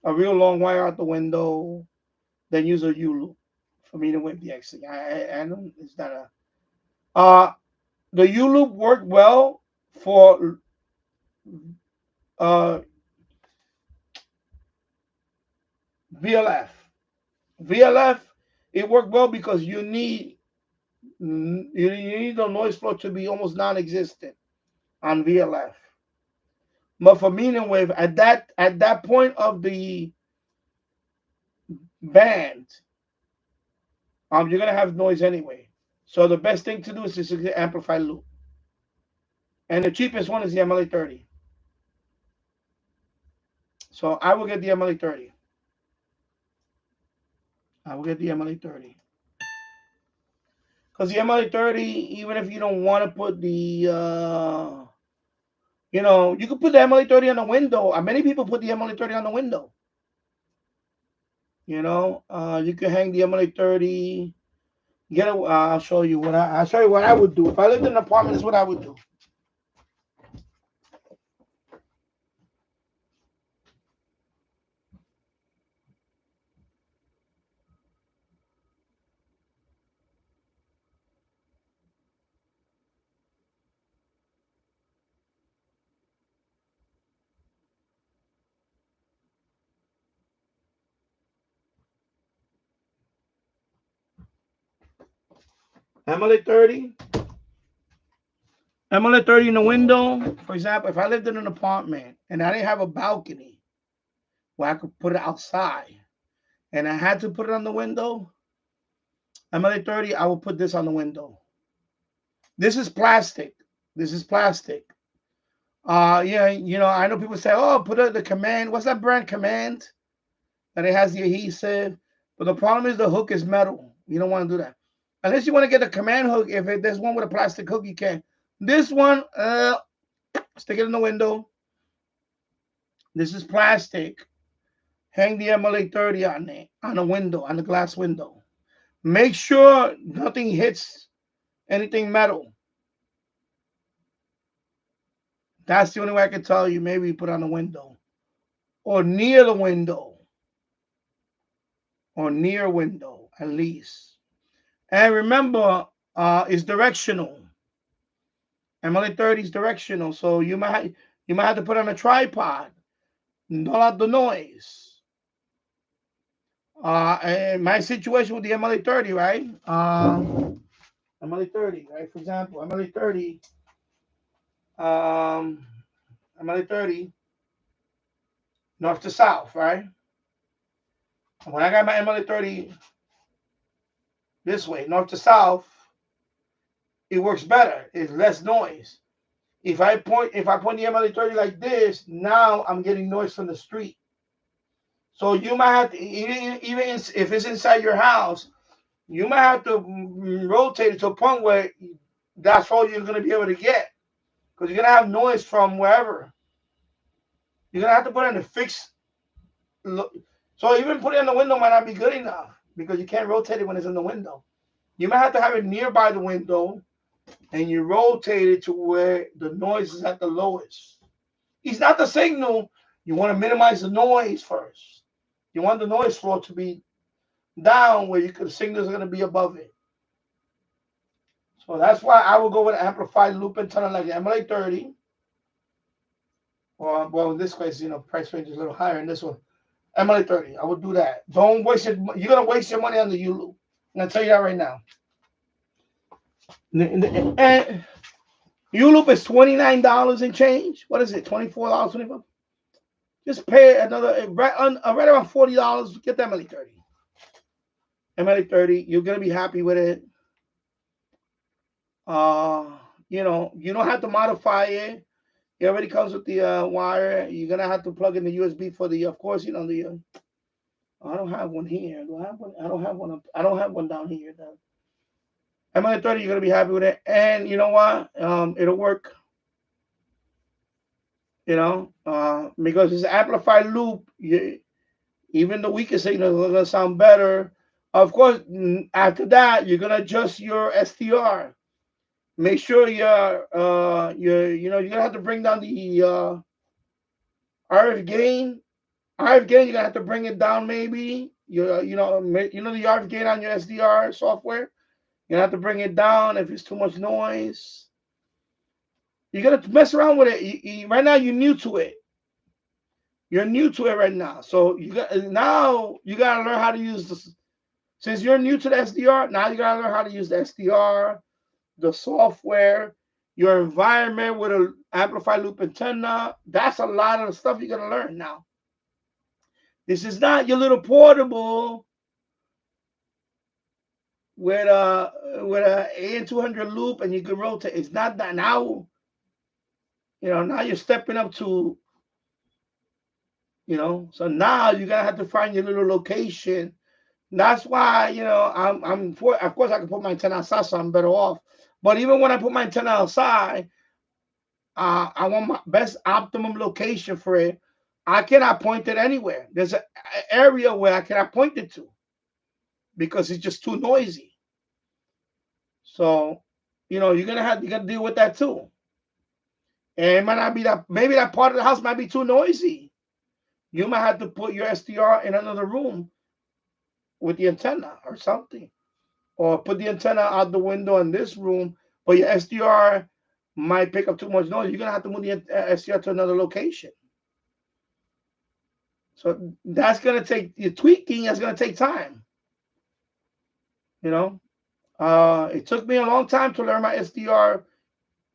a real long wire out the window, than use a U loop for me to wave the X. I don't. It's not a. The U loop worked well for uh, VLF. VLF, it worked well because you need the noise floor to be almost non-existent on VLF. But for medium wave, at that point of the band, you're gonna have noise anyway. So the best thing to do is just to amplify loop. And the cheapest one is the MLA30. So I will get the MLA30. I will get the MLA30. Because the MLA30, even if you don't want to put you could put the MLA30 on the window. Many people put the MLA30 on the window. You can hang the MLA30. I'll show you what I would do if I lived in an apartment. This is what I would do. MLA30. MLA30 in the window. For example, if I lived in an apartment and I didn't have a balcony where I could put it outside, and I had to put it on the window, MLA30, I will put this on the window. This is plastic. This is plastic. Yeah, I know people say, "Oh, put the Command." What's that brand, Command? That it has the adhesive. But the problem is the hook is metal. You don't want to do that. Unless you want to get a Command hook. If there's one with a plastic hook, you can. This one, stick it in the window. This is plastic. Hang the MLA30 on it, on the window, on the glass window. Make sure nothing hits anything metal. That's the only way I can tell you. Maybe put on the window or near the window or near window at least. And remember, it's directional. MLA30 is directional, so you might have to put on a tripod. Not out the noise. And my situation with the MLA30, right? MLA30, right? For example, MLA30, MLA30, north to south, right? When I got my MLA30 this way, north to south, it works better. It's less noise. If I point the MLA30 like this, now I'm getting noise from the street. So you might have to, even if it's inside your house, you might have to rotate it to a point where that's all you're going to be able to get, because you're going to have noise from wherever. You're going to have to put in a fixed. So even putting it in the window might not be good enough, because you can't rotate it when it's in the window. You might have to have it nearby the window, and you rotate it to where the noise is at the lowest. It's not the signal. You want to minimize the noise first. You want the noise floor to be down where the signals are going to be above it. So that's why I will go with an amplified loop antenna like the MLA30. Or, well, in this case, price range is a little higher in this one. MLA30, I would do that. Don't waste it. You're going to waste your money on the U loop. I'm going to tell you that right now. And U loop is $29 and change. What is it? $24, $25? Just pay another, right around $40. Get the MLA30. MLA30, you're going to be happy with it. You don't have to modify it. It already comes with the wire. You're gonna have to plug in the USB for the, of course, the. I don't have one here. Do I have one? I don't have one. I don't have one down here. MLA30, you're gonna be happy with it, and you know what? It'll work. Because it's an amplified loop. Even the weakest signal is gonna sound better. Of course, after that, you're gonna adjust your SDR. Make sure you're gonna have to bring down the RF gain. RF gain, you're gonna have to bring it down maybe. The RF gain on your SDR software. You're gonna have to bring it down if it's too much noise. You're gonna mess around with it. Right now, you're new to it. You're new to it right now. So you gotta learn how to use this. Since you're new to the SDR, now you gotta learn how to use the SDR, the software, your environment with an amplified loop antenna. That's a lot of the stuff you're gonna learn now. This is not your little portable with a AN200 loop and you can rotate. It's not that now. Now you're stepping up to. So now you're gonna have to find your little location. That's why I'm for. Of course, I can put my antenna outside, so I'm better off. But even when I put my antenna outside, I want my best optimum location for it. I cannot point it anywhere. There's an area where I cannot point it to because it's just too noisy. So, you're gonna deal with that too. And it might not be that. Maybe that part of the house might be too noisy. You might have to put your SDR in another room with the antenna or something. Or put the antenna out the window in this room, but your SDR might pick up too much noise. You're going to have to move the SDR to another location. So that's going to take, your tweaking is going to take time. It took me a long time to learn my SDR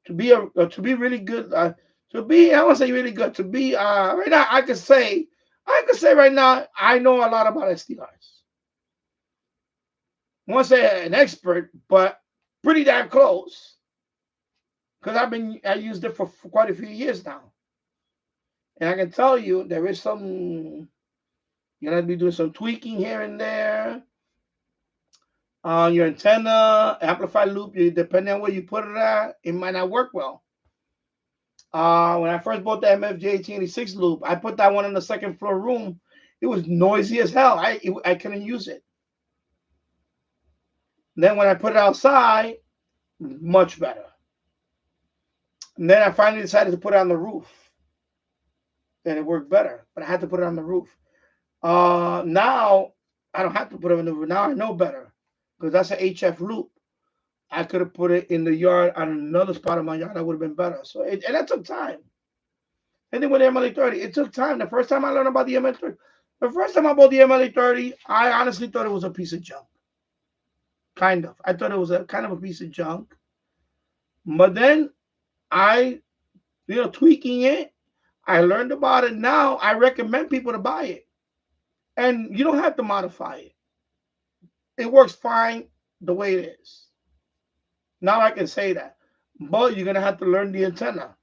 to be really good. I want to say really good. To be, right now, I could say right now, I know a lot about SDRs. I won't say an expert, but pretty damn close. Because I used it for quite a few years now. And I can tell you there is you're going to be doing some tweaking here and there. Your antenna, amplified loop, depending on where you put it at, it might not work well. When I first bought the MFJ 1886 loop, I put that one in the second floor room. It was noisy as hell. I couldn't use it. Then when I put it outside, much better. And then I finally decided to put it on the roof. And it worked better. But I had to put it on the roof. Now, I don't have to put it on the roof. Now I know better. Because that's an HF loop. I could have put it in the yard on another spot of my yard. That would have been better. So and that took time. And then with the MLA30, it took time. The first time I learned about the MLA30, the first time I bought the MLA30, I honestly thought it was a piece of junk. Kind of. I thought it was a kind of a piece of junk. But then tweaking it, I learned about it. Now I recommend people to buy it. And you don't have to modify it. It works fine the way it is. Now I can say that. but you're gonna have to learn the antenna.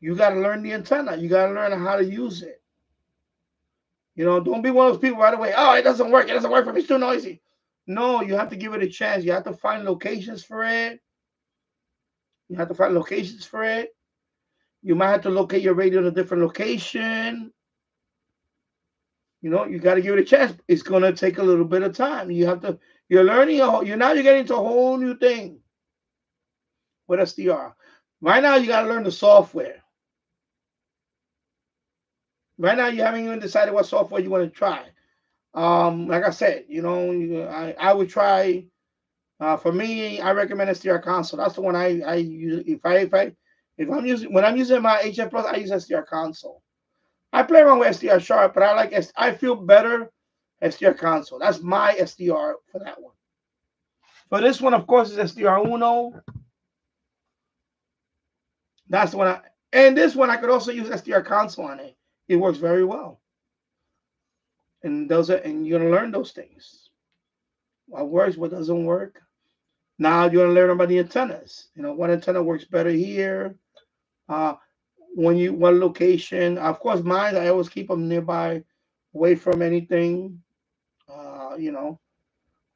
You gotta learn the antenna. You gotta learn how to use it. You know, don't be one of those people right away. Oh, it doesn't work. It doesn't work for me. It's too noisy. No, you have to give it a chance. You have to find locations for it. You have to find locations for it. You might have to locate your radio in a different location. You know, you got to give it a chance. It's gonna take a little bit of time. You have to. You're learning a whole. You're getting into a whole new thing with SDR. Right now, you got to learn the software. Right now, you haven't even decided what software you want to try. Like I said, you know, I would try. For me, I recommend SDR console. That's the one I use. If I'm using when I'm using my HF Plus, I use SDR console. I play around with SDR Sharp, but I feel better SDR console. That's my SDR for that one. For this one, of course, is SDR Uno. That's the one. And this one, I could also use SDR console on it. It works very well. And you're gonna learn those things. What works, what doesn't work. Now you're gonna learn about the antennas. You know, what antenna works better here. One location. Of course, mine, I always keep them nearby, away from anything. You know.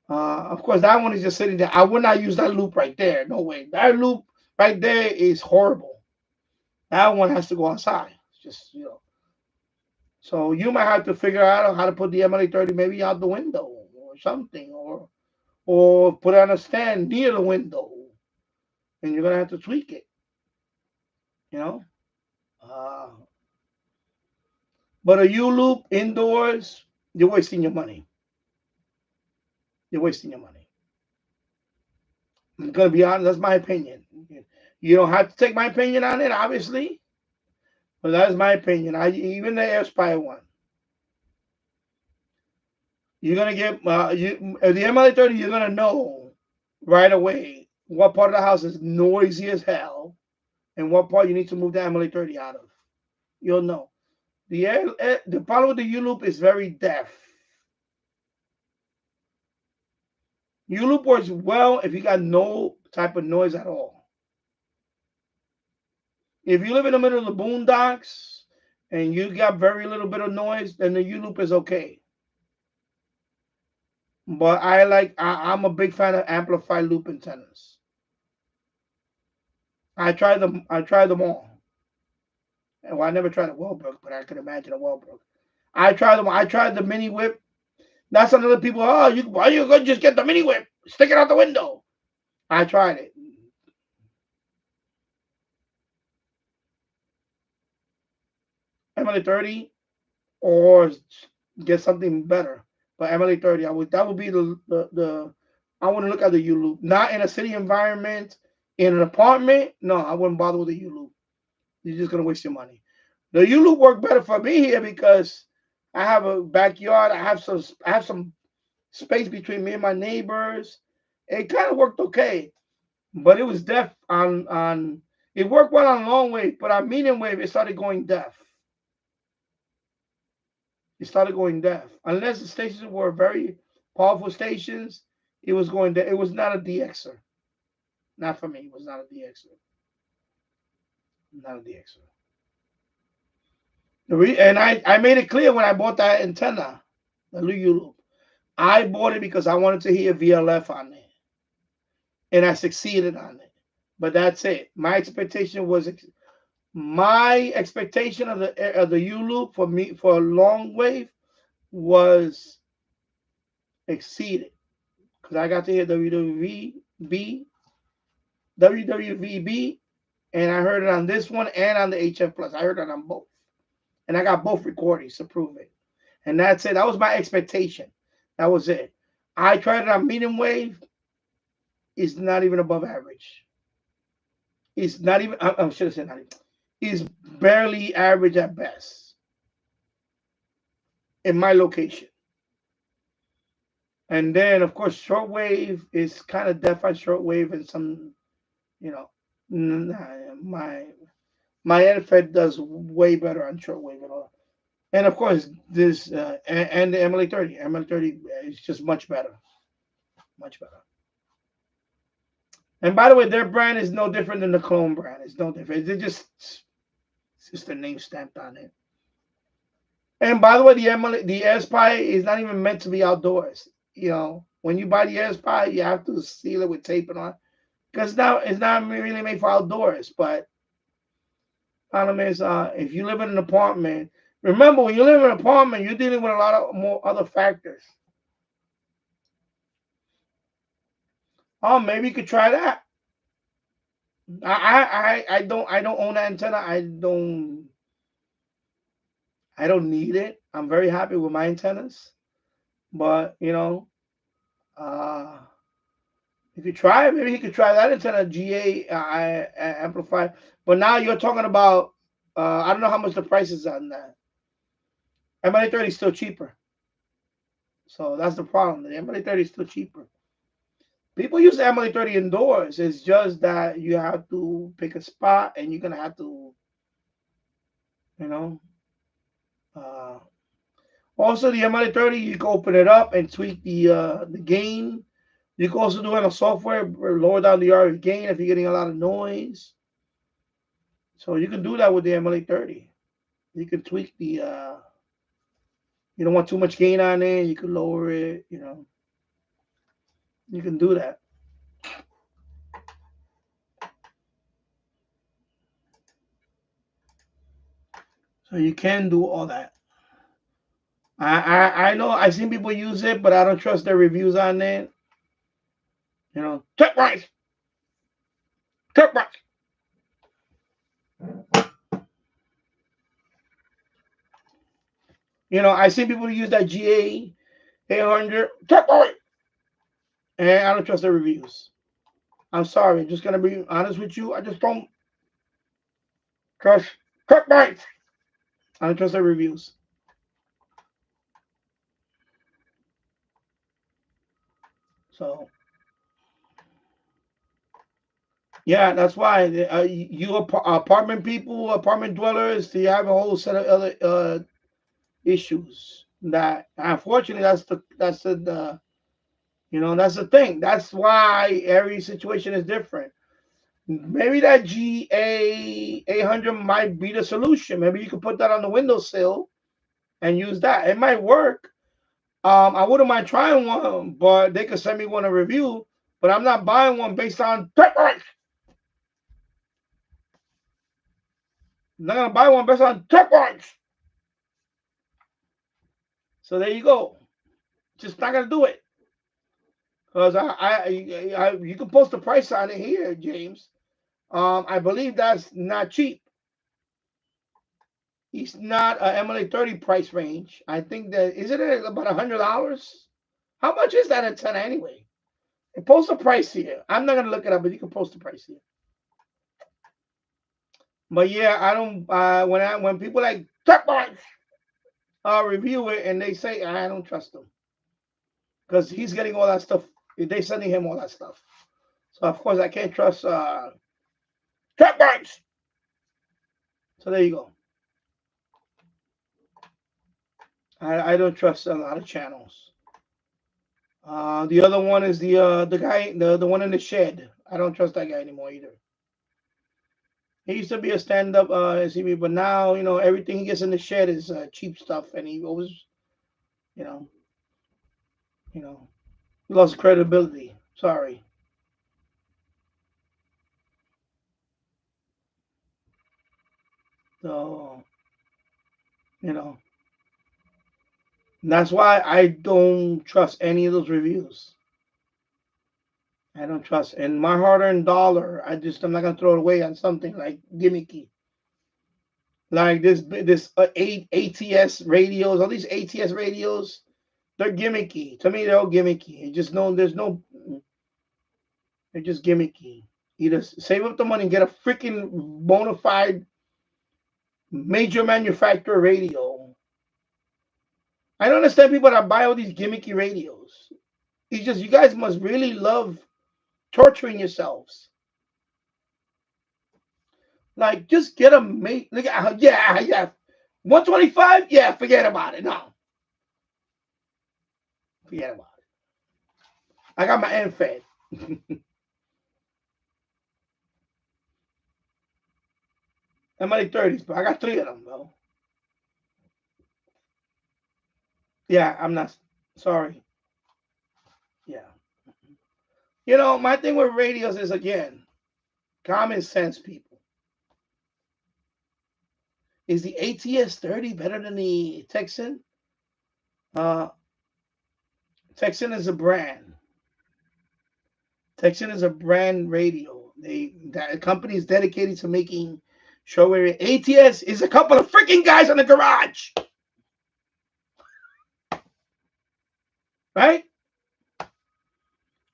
Of course, that one is just sitting there. I would not use that loop right there. No way. That loop right there is horrible. That one has to go outside. Just, you know. So you might have to figure out how to put the MLA30 maybe out the window or something, or put it on a stand near the window, and you're gonna have to tweak it. You know. But a U loop indoors, you're wasting your money. You're wasting your money. I'm gonna be honest. That's my opinion. You don't have to take my opinion on it, obviously, but that's my opinion. Even the Airspire one, you're gonna get the MLA30. You're gonna know right away what part of the house is noisy as hell, and what part you need to move the MLA30 out of. You'll know. The problem with the U loop is very deaf. U loop works well if you got no type of noise at all. If you live in the middle of the boondocks and you got very little bit of noise, then the U loop is okay. But I'm a big fan of amplified loop antennas. I tried them all. Well, I never tried a Wellbrook, but I could imagine a Wellbrook. I tried them. I tried the mini whip. That's another people. Oh, why you gonna just get the mini whip? Stick it out the window. I tried it. MLA30 or get something better. But MLA30, that would be the I want to look at the U loop. Not in a city environment, in an apartment. No, I wouldn't bother with the U loop. You're just gonna waste your money. The U loop worked better for me here because I have a backyard. I have some space between me and my neighbors. It kind of worked okay, but it was deaf on. It worked well on long wave, but on medium wave it started going deaf. It started going deaf. Unless the stations were very powerful stations, it was going deaf. It was not a DXer. Not for me. It was not a DXer. Not a DXer. And I made it clear when I bought that antenna, the U loop. I bought it because I wanted to hear VLF on it, and I succeeded on it. But that's it. My expectation of the U loop for me for long wave was exceeded because I got to hear WWVB, and I heard it on this one and on the HF Plus. I heard it on both, and I got both recordings to prove it. And that's it. That was my expectation. That was it. I tried it on medium wave. It's not even above average. It's not even. I should have said not even. It's barely average at best in my location. And then, of course, shortwave is kind of deaf on shortwave, and some, you know, my NFED does way better on shortwave and all. And of course, this and the MLA30 is just much better, much better. And by the way, their brand is no different than the clone brand. It's no different. It's just a name stamped on it. And by the way, the SSB is not even meant to be outdoors. You know, when you buy the SSB, you have to seal it with tape and on, because now it's not really made for outdoors. But problem is, if you live in an apartment, remember when you live in an apartment, you're dealing with a lot of more other factors. Oh, maybe you could try that. I don't own that antenna. I don't need it. I'm very happy with my antennas. But uh, if you try it, maybe you could try that antenna GA amplified. But now you're talking about I don't know how much the price is on that. MLA30 is still cheaper. So that's the problem. The MLA30 is still cheaper. People use the MLA30 indoors. It's just that you have to pick a spot and you're gonna have to, you know. Uh, Also, the MLA30, you can open it up and tweak the gain. You can also do it on software, lower down the RF gain if you're getting a lot of noise. So you can do that with the MLA30. You can tweak the. You don't want too much gain on it. You can lower it. You can do that. So you can do all that. I know I've seen people use it, but I don't trust their reviews on it. Tech price, tech price. I see people use that GA 800 tech price, and I don't trust their reviews. I'm sorry, I'm just gonna be honest with you. I just don't trust tech price. I don't trust their reviews. So yeah, that's why you apartment people, apartment dwellers, they have a whole set of other issues. That unfortunately, that's the thing. That's why every situation is different. Maybe that GA 800 might be the solution. Maybe you could put that on the windowsill and use that. It might work. I wouldn't mind trying one, but they could send me one a review. But I'm not buying one based on tech price. I'm not gonna buy one based on tech price. So there you go. Just not gonna do it. Because you can post the price on it here, James. I believe that's not cheap. It's not a MLA30 price range. I think that is it about $100. How much is that antenna anyway? And post the price here. I'm not gonna look it up, but you can post the price here. But yeah, I don't. When people like tech price review it and they say I don't trust them because he's getting all that stuff. They sending him all that stuff. So of course I can't trust tech price. So there you go. I don't trust a lot of channels. The other one is the guy, the one in the shed. I don't trust that guy anymore either. He used to be a stand-up SCB, but now everything he gets in the shed is cheap stuff, and he always you know you know he lost credibility. Sorry. So you know that's why I don't trust any of those reviews. I don't trust, and my hard-earned dollar, I'm not gonna throw it away on something like gimmicky. Like this eight ATS radios, all these ATS radios, they're gimmicky. To me, they're all gimmicky. They're just gimmicky. Either save up the money and get a freaking bona fide major manufacturer radio. I don't understand people that buy all these gimmicky radios. It's just you guys must really love torturing yourselves. Like just get a mate. Look at yeah. 125? Yeah, forget about it. No. Forget about it. I got my end fed. MLA30s, but I got 3 of them, though. Yeah, I'm not sorry. Yeah. You know, my thing with radios is, again, common sense, people. Is the ATS30 better than the Texan? Texan is a brand. Texan is a brand radio. That company is dedicated to making shortwave. ATS is a couple of freaking guys in the garage, right?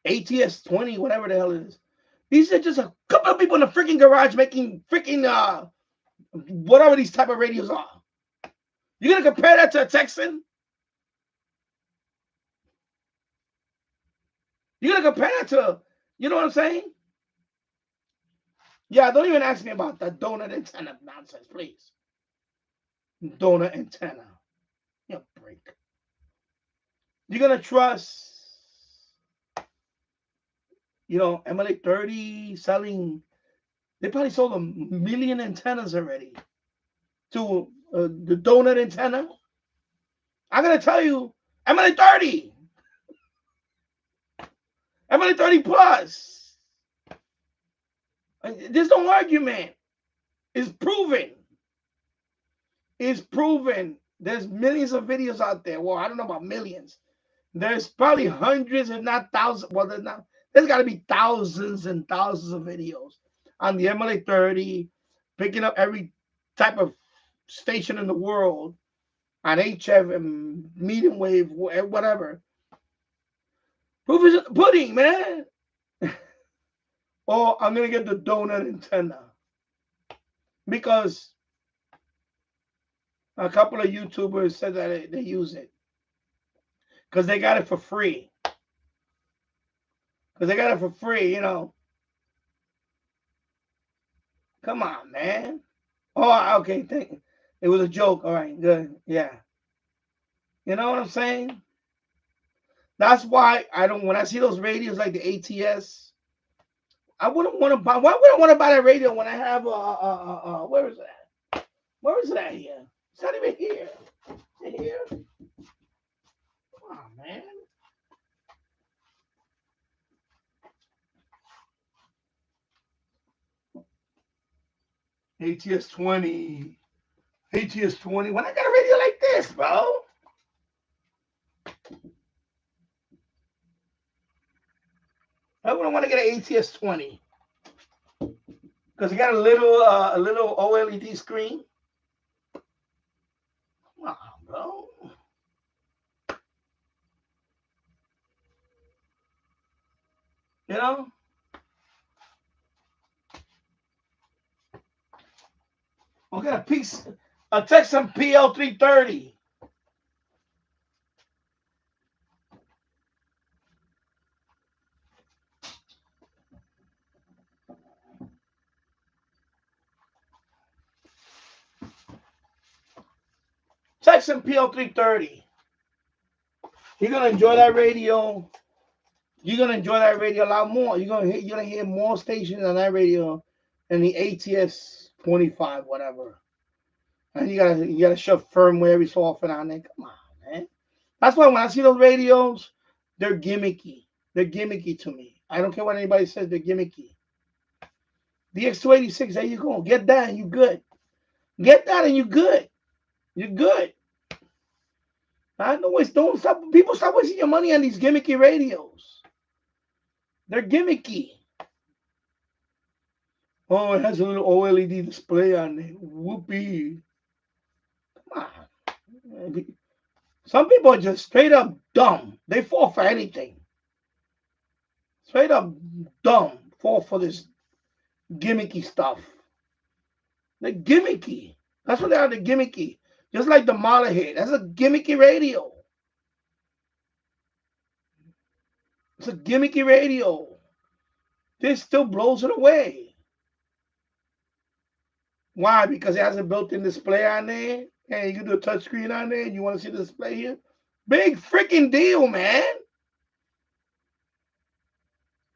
ATS 20, whatever the hell it is. These are just a couple of people in the freaking garage making freaking whatever these type of radios are. You're gonna compare that to a Texan? You're gonna compare that to, you know what I'm saying? Yeah, don't even ask me about that donut antenna nonsense, please. Donut antenna. You break. You're gonna trust, you know, MLA30 selling, they probably sold 1 million antennas already to the donut antenna. I'm gonna tell you, MLA30 plus. There's no argument. It's proven. It's proven. There's millions of videos out there. Well, I don't know about millions. There's probably hundreds, if not thousands. Well, there's got to be thousands and thousands of videos on the MLA30, picking up every type of station in the world on HF and medium wave, whatever. Proof is in the pudding, man. Or I'm going to get the donut antenna. Because a couple of YouTubers said that they use it. Because they got it for free. Because they got it for free, you know. Come on, man. Oh, okay. It was a joke. All right, good. Yeah. You know what I'm saying? That's why I don't, when I see those radios like the ATS, I wouldn't want to buy. Why would I want to buy that radio when I have where is that? Where is it at here? It's not even here. Is it here? Come on, man. ATS 20. ATS 20. When I got a radio like this, bro. I wouldn't want to get an ATS 20. Because it got a little OLED screen. Come on, bro. You know? I'll get a piece, a Texan PL330. Texan PL330. You're gonna enjoy that radio. You're gonna enjoy that radio a lot more. You're gonna hear more stations on that radio than the ATS 25, whatever. And you gotta shove firmware every so often on there. Come on, man. That's why when I see those radios, they're gimmicky. They're gimmicky to me. I don't care what anybody says, they're gimmicky. The X286, there you go. Get that and you good. Get that and you good. You're good. I know don't stop. People stop wasting your money on these gimmicky radios. They're gimmicky. Oh, it has a little OLED display on it. Whoopee. Come on. Some people are just straight up dumb. They fall for anything. Straight up dumb. Fall for this gimmicky stuff. They're gimmicky. That's what they are, they're gimmicky. Just like the Mahler hit. That's a gimmicky radio. It's a gimmicky radio. This still blows it away. Why? Because it has a built-in display on there. And you can do a touchscreen on there. And you want to see the display here? Big freaking deal, man.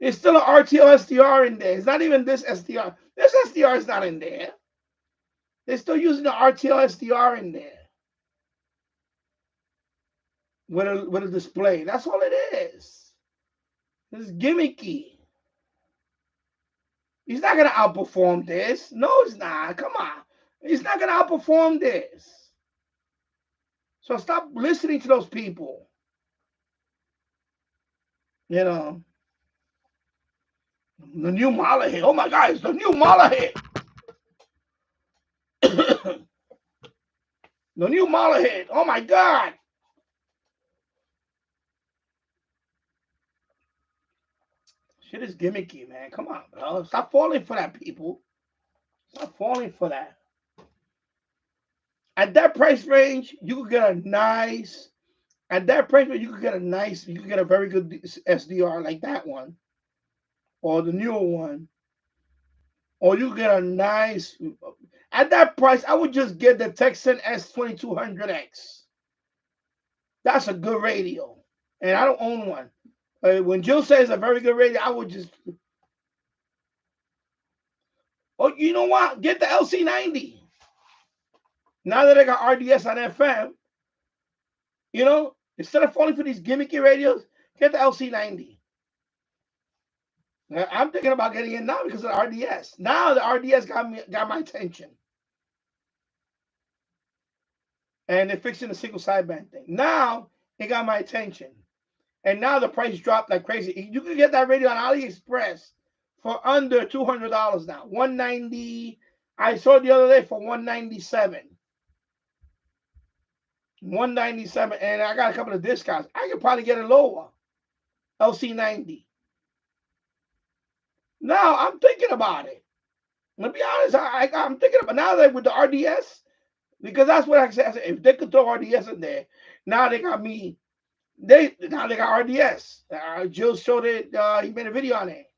It's still an RTL SDR in there. It's not even this SDR. This SDR is not in there. They're still using the RTL SDR in there with a display. That's all it is. It's gimmicky. He's not gonna outperform this. No, he's not. Come on. He's not gonna outperform this. So stop listening to those people. You know. The new Mala hit. Oh my God, it's the new Mala hit. The new Mala hit. Oh my God. Shit is gimmicky, man. Come on, bro. Stop falling for that, people. Stop falling for that. At that price range, you could get a nice. At that price range, you could get a nice. You could get a very good SDR like that one, or the newer one, or you could get a nice. At that price, I would just get the Texan S2200X. That's a good radio, and I don't own one. When Jill says a very good radio, I would just. Oh, you know what? Get the LC90. Now that I got RDS on FM, you know, instead of falling for these gimmicky radios, get the LC90. I'm thinking about getting it now because of the RDS. Now the RDS got my attention. And they're fixing the single sideband thing. Now it got my attention. And now the price dropped like crazy. You can get that radio on AliExpress for under $200 now. $190. I saw it the other day for $197. $197, and I got a couple of discounts. I could probably get it lower. LC90. Now I'm thinking about it. To be honest, I'm thinking about now that with the RDS, because that's what I said. If they could throw RDS in there, now they got me. Now they got RDS. Jill showed it. He made a video on it.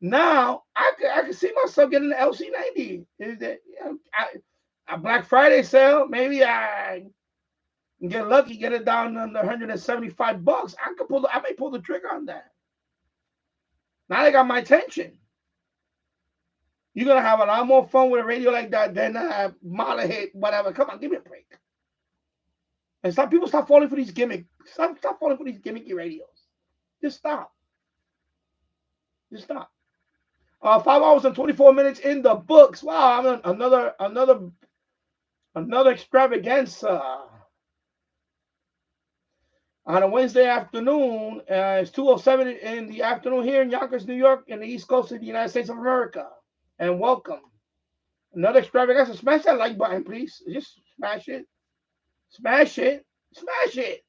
Now I can see myself getting the LC90. A Black Friday sale, maybe I get lucky, get it down under $175. I may pull the trigger on that. Now they got my attention. You're gonna have a lot more fun with a radio like that than a Mala hit, whatever. Come on, give me a break. And people stop falling for these gimmicks. Stop falling for these gimmicky radios. Just stop. Just stop. 5 hours and 24 minutes in the books. Wow, another extravaganza. On a Wednesday afternoon, it's 2:07 in the afternoon here in Yonkers, New York, in the East Coast of the United States of America. And welcome. Another extravaganza. Smash that like button, please. Just smash it. Smash it. Smash it.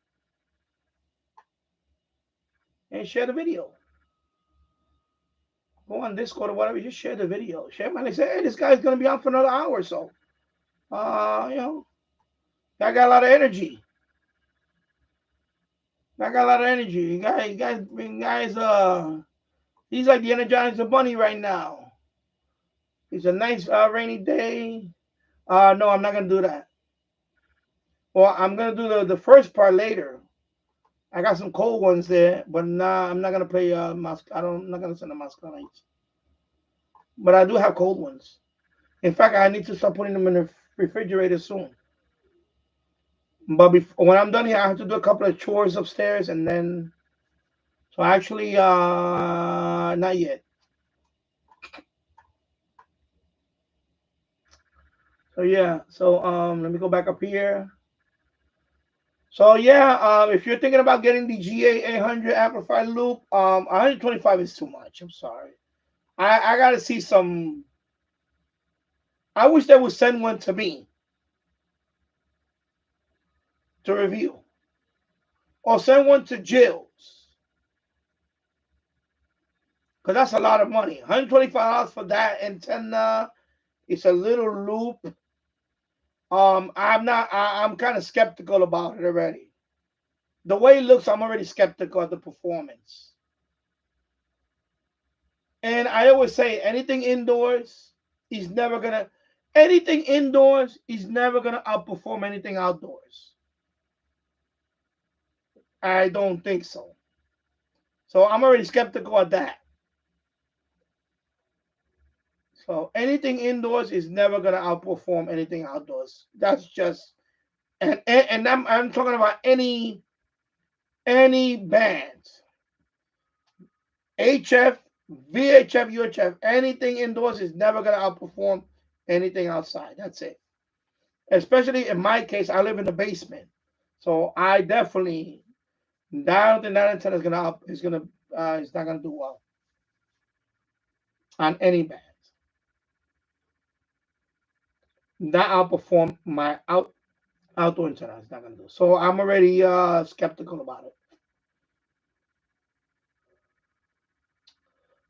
And share the video. Go on Discord or whatever. Just share the video. Share my. They say, hey, this guy's going to be on for another hour or so. You know, I got a lot of energy. I got a lot of energy. Guys, he's like the Energizer Bunny right now. It's a nice rainy day. No, I'm not gonna do that. Well, I'm gonna do the first part later. I got some cold ones there, but nah, I'm not gonna play I'm not gonna send the Mascanites. But I do have cold ones. In fact, I need to start putting them in the refrigerator soon. But when I'm done here, I have to do a couple of chores upstairs, and then. So actually, not yet. So yeah. So let me go back up here. So yeah, if you're thinking about getting the GA800 amplified loop, 125 is too much. I'm sorry. I gotta see some. I wish they would send one to me to review, or send one to Jill's, because that's a lot of money. $125 for that antenna. It's a little loop. I'm kind of skeptical about it already. The way it looks, I'm already skeptical of the performance. And I always say anything indoors is never gonna outperform anything outdoors. I don't think so. So I'm already skeptical of that. So anything indoors is never gonna outperform anything outdoors. That's just and I'm talking about any bands, HF, VHF, UHF, anything indoors is never gonna outperform anything outside. That's it. Especially in my case, I live in the basement, so I definitely I don't think that antenna is not gonna do well on any band. Not outperform my outdoor antenna. It's not gonna do. So I'm already skeptical about it.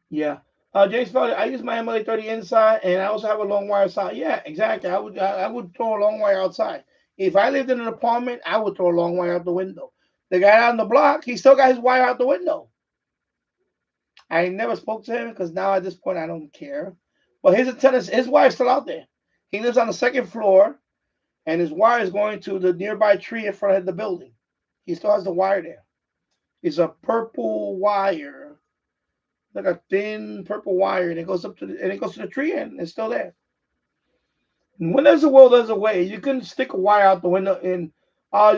Yeah. James Felder, I use my MLA 30 inside, and I also have a long wire outside. Yeah, exactly. I would throw a long wire outside. If I lived in an apartment, I would throw a long wire out the window. The guy out on the block, he still got his wire out the window. I never spoke to him because now at this point I don't care. But his antenna, his wire is still out there. He lives on the second floor, and his wire is going to the nearby tree in front of the building. He still has the wire there. It's a purple wire, like a thin purple wire, and it goes to the tree, and it's still there. And when there's a will, there's a way. You can stick a wire out the window, and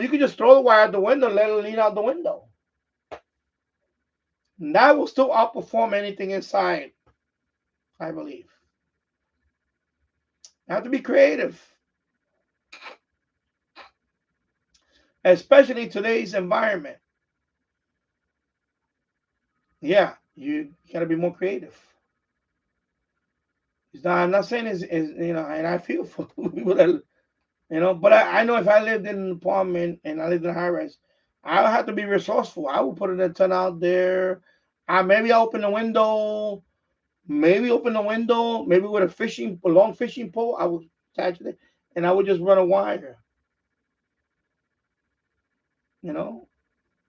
you can just throw the wire out the window, and let it lean out the window. And that will still outperform anything inside, I believe. You have to be creative, especially in today's environment. Yeah, you got to be more creative. I'm not saying is and I feel for people that but I know if I lived in an apartment and I lived in a high rise, I would have to be resourceful. I would put an antenna out there. Maybe I open the window. Maybe with a long fishing pole. I would attach it, and I would just run a wire. You know,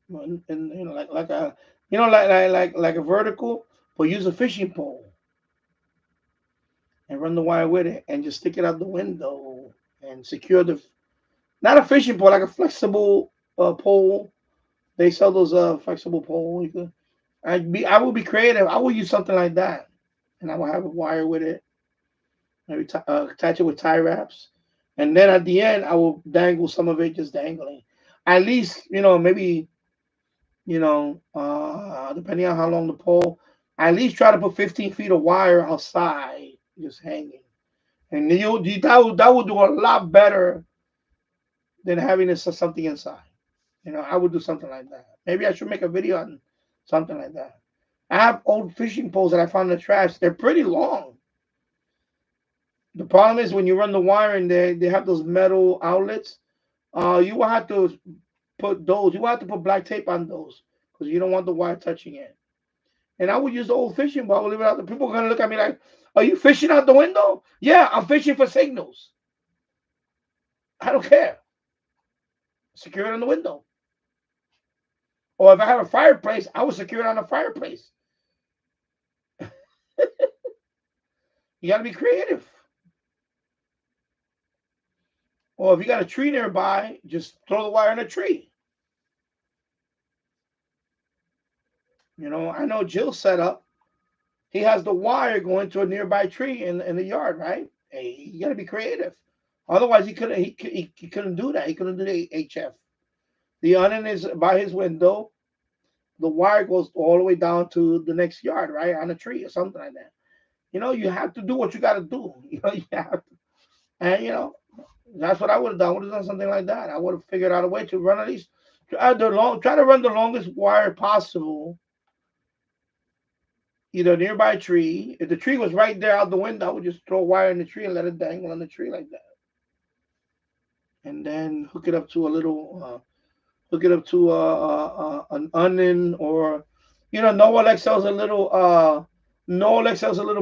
and like a like a vertical, but use a fishing pole and run the wire with it, and just stick it out the window and secure not a fishing pole, like a flexible pole. They sell those flexible pole. I would be creative. I would use something like that, and I would have a wire with it. Maybe attach it with tie wraps, and then at the end I will dangle some of it, just dangling. At least maybe depending on how long the pole. At least try to put 15 feet of wire outside, just hanging, and that would do a lot better than having something inside. I would do something like that. Maybe I should make a video on something like that. I have old fishing poles that I found in the trash. They're pretty long. The problem is when you run the wire in there, they have those metal outlets. You will have to put those. You will have to put black tape on those because you don't want the wire touching it. And I would use the old fishing pole. I would leave it out. The people are gonna look at me like, "Are you fishing out the window?" Yeah, I'm fishing for signals. I don't care. Secure it on the window. Or if I have a fireplace, I would secure it on a fireplace. You got to be creative. Or if you got a tree nearby, just throw the wire in a tree. I know Jill's setup. He has the wire going to a nearby tree in the yard, right? Hey, you got to be creative. Otherwise, he couldn't do that. He couldn't do the HF. The onion is by his window. The wire goes all the way down to the next yard, right, on a tree or something like that. You have to do what you got to do. You have to, and that's what I would have done. I would have done something like that. I would have figured out a way to run at least try to run the longest wire possible, either a nearby tree. If the tree was right there out the window, I would just throw a wire in the tree and let it dangle on the tree like that, and then hook it up to an onion, or Novalex sells a little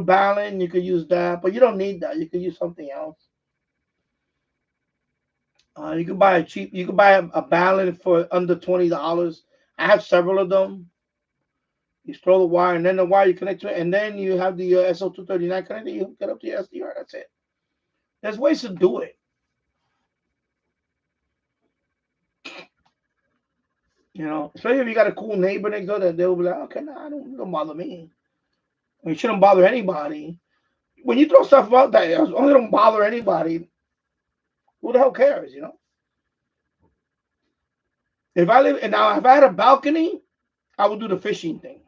balun. You could use that, but you don't need that. You could use something else. You can buy a balun for under $20. I have several of them. You throw the wire, and then the wire you connect to it, and then you have the SO239 connected. You hook it up to your SDR. That's it. There's ways to do it. Especially if you got a cool neighbor next door, that they'll be like, okay, no, don't bother me. You shouldn't bother anybody. when you throw stuff out that as long as it don't bother anybody, who the hell cares, you know? If I live and now if I had a balcony, I would do the fishing thing.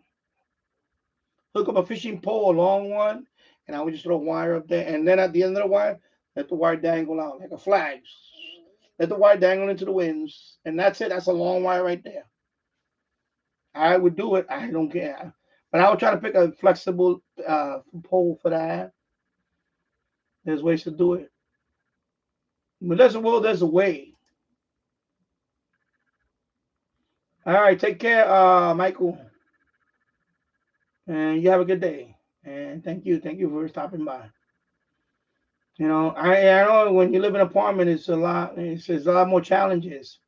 Hook up a fishing pole, a long one, and I would just throw wire up there. And then at the end of the wire, let the wire dangle out like a flag. Let the wire dangle into the winds. And that's it. That's a long wire right there. I would do it. I don't care. But I would try to pick a flexible pole for that. There's ways to do it. But there's a will, there's a way. All right, take care, Michael. And you have a good day. And thank you for stopping by. You know, I know when you live in an apartment, it's a lot more challenges.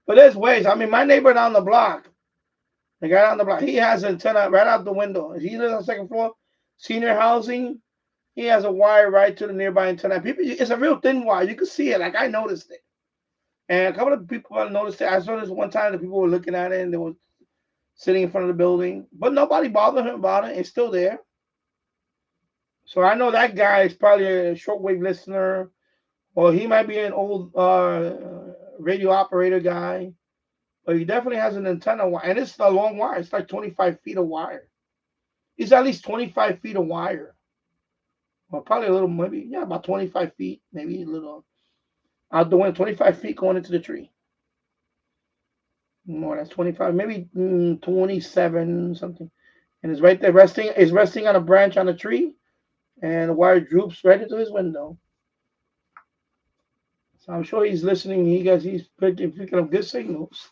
But there's ways. I mean, my neighbor down the block, the guy down the block, he has an antenna right out the window. He lives on the second floor, senior housing. He has a wire right to the nearby antenna. People, it's a real thin wire. You can see it. Like I noticed it. And a couple of people have noticed it. I saw this one time that people were looking at it and they were sitting in front of the building. But nobody bothered him about it. It's still there. So I know that guy is probably a shortwave listener, or he might be an old radio operator guy, but he definitely has an antenna wire, and it's a long wire. It's like 25 feet of wire. It's at least 25 feet of wire. Well, probably a little, maybe, yeah, about 25 feet, maybe a little out the window, 25 feet going into the tree. More, that's 25, maybe 27 something. And it's right there resting. It's resting on a branch on a tree. And the wire droops right into his window. So I'm sure he's listening. He's picking up good signals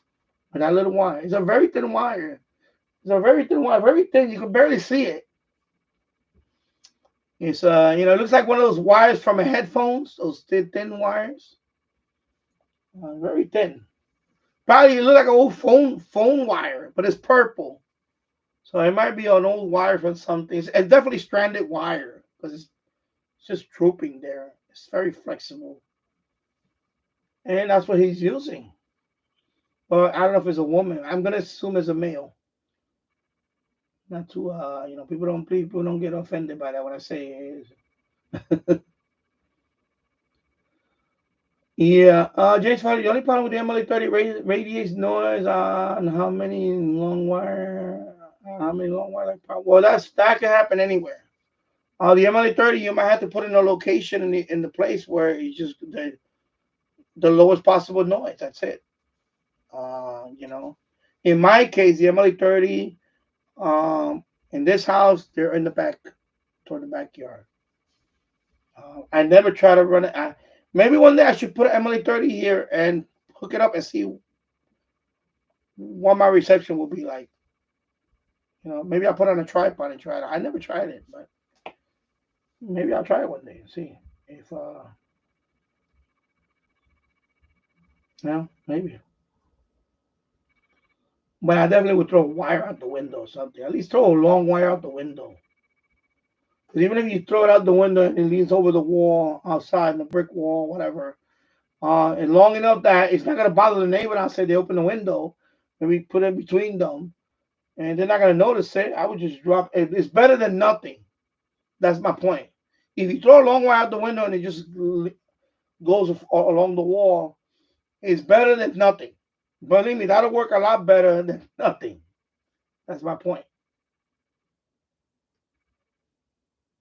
with that little wire. It's a very thin wire. It's a very thin wire, very thin. You can barely see it. It's it looks like one of those wires from a headphones. Those thin wires. Very thin. Probably it looks like an old phone wire, but it's purple. So it might be an old wire from something. It's definitely stranded wire. Because it's just drooping there. It's very flexible. And that's what he's using. Well, I don't know if it's a woman. I'm going to assume it's a male. Not to, people don't get offended by that when I say it. Yeah. James, the only problem with the MLA30 radiates noise on how many long wire. Well, that can happen anywhere. The MLA30, you might have to put in a location in the place where it's just the lowest possible noise. That's it. In my case, the MLA30, in this house, they're in the back, toward the backyard. I never try to run it. Maybe one day I should put an MLA30 here and hook it up and see what my reception will be like. Maybe I'll put it on a tripod and try it. I never tried it, but maybe I'll try it one day and see if, maybe. But I definitely would throw a wire out the window or something. At least throw a long wire out the window. Because even if you throw it out the window and it leans over the wall outside, the brick wall, whatever, and long enough that it's not going to bother the neighbor outside, they open the window, maybe put it between them, and they're not going to notice it. I would just drop it. It's better than nothing. That's my point. If you throw a long wire out the window and it just goes along the wall, it's better than nothing. Believe me, that'll work a lot better than nothing. That's my point.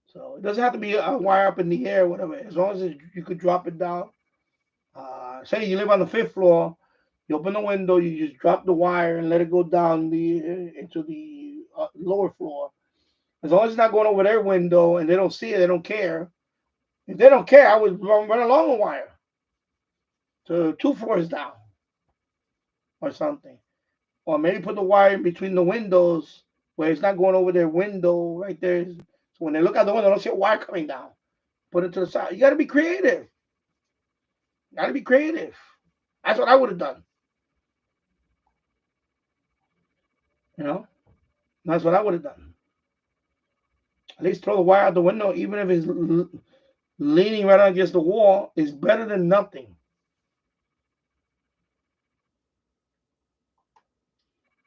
So it doesn't have to be a wire up in the air or whatever. As long as you could drop it down. Say you live on the 5th floor, you open the window, you just drop the wire and let it go down into the lower floor. As long as it's not going over their window and they don't see it, they don't care. If they don't care, I would run along a wire to 2 floors down or something. Or maybe put the wire in between the windows where it's not going over their window right there. So when they look out the window, they don't see a wire coming down. Put it to the side. You got to be creative. That's what I would have done. That's what I would have done. At least throw the wire out the window, even if it's leaning right against the wall, is better than nothing.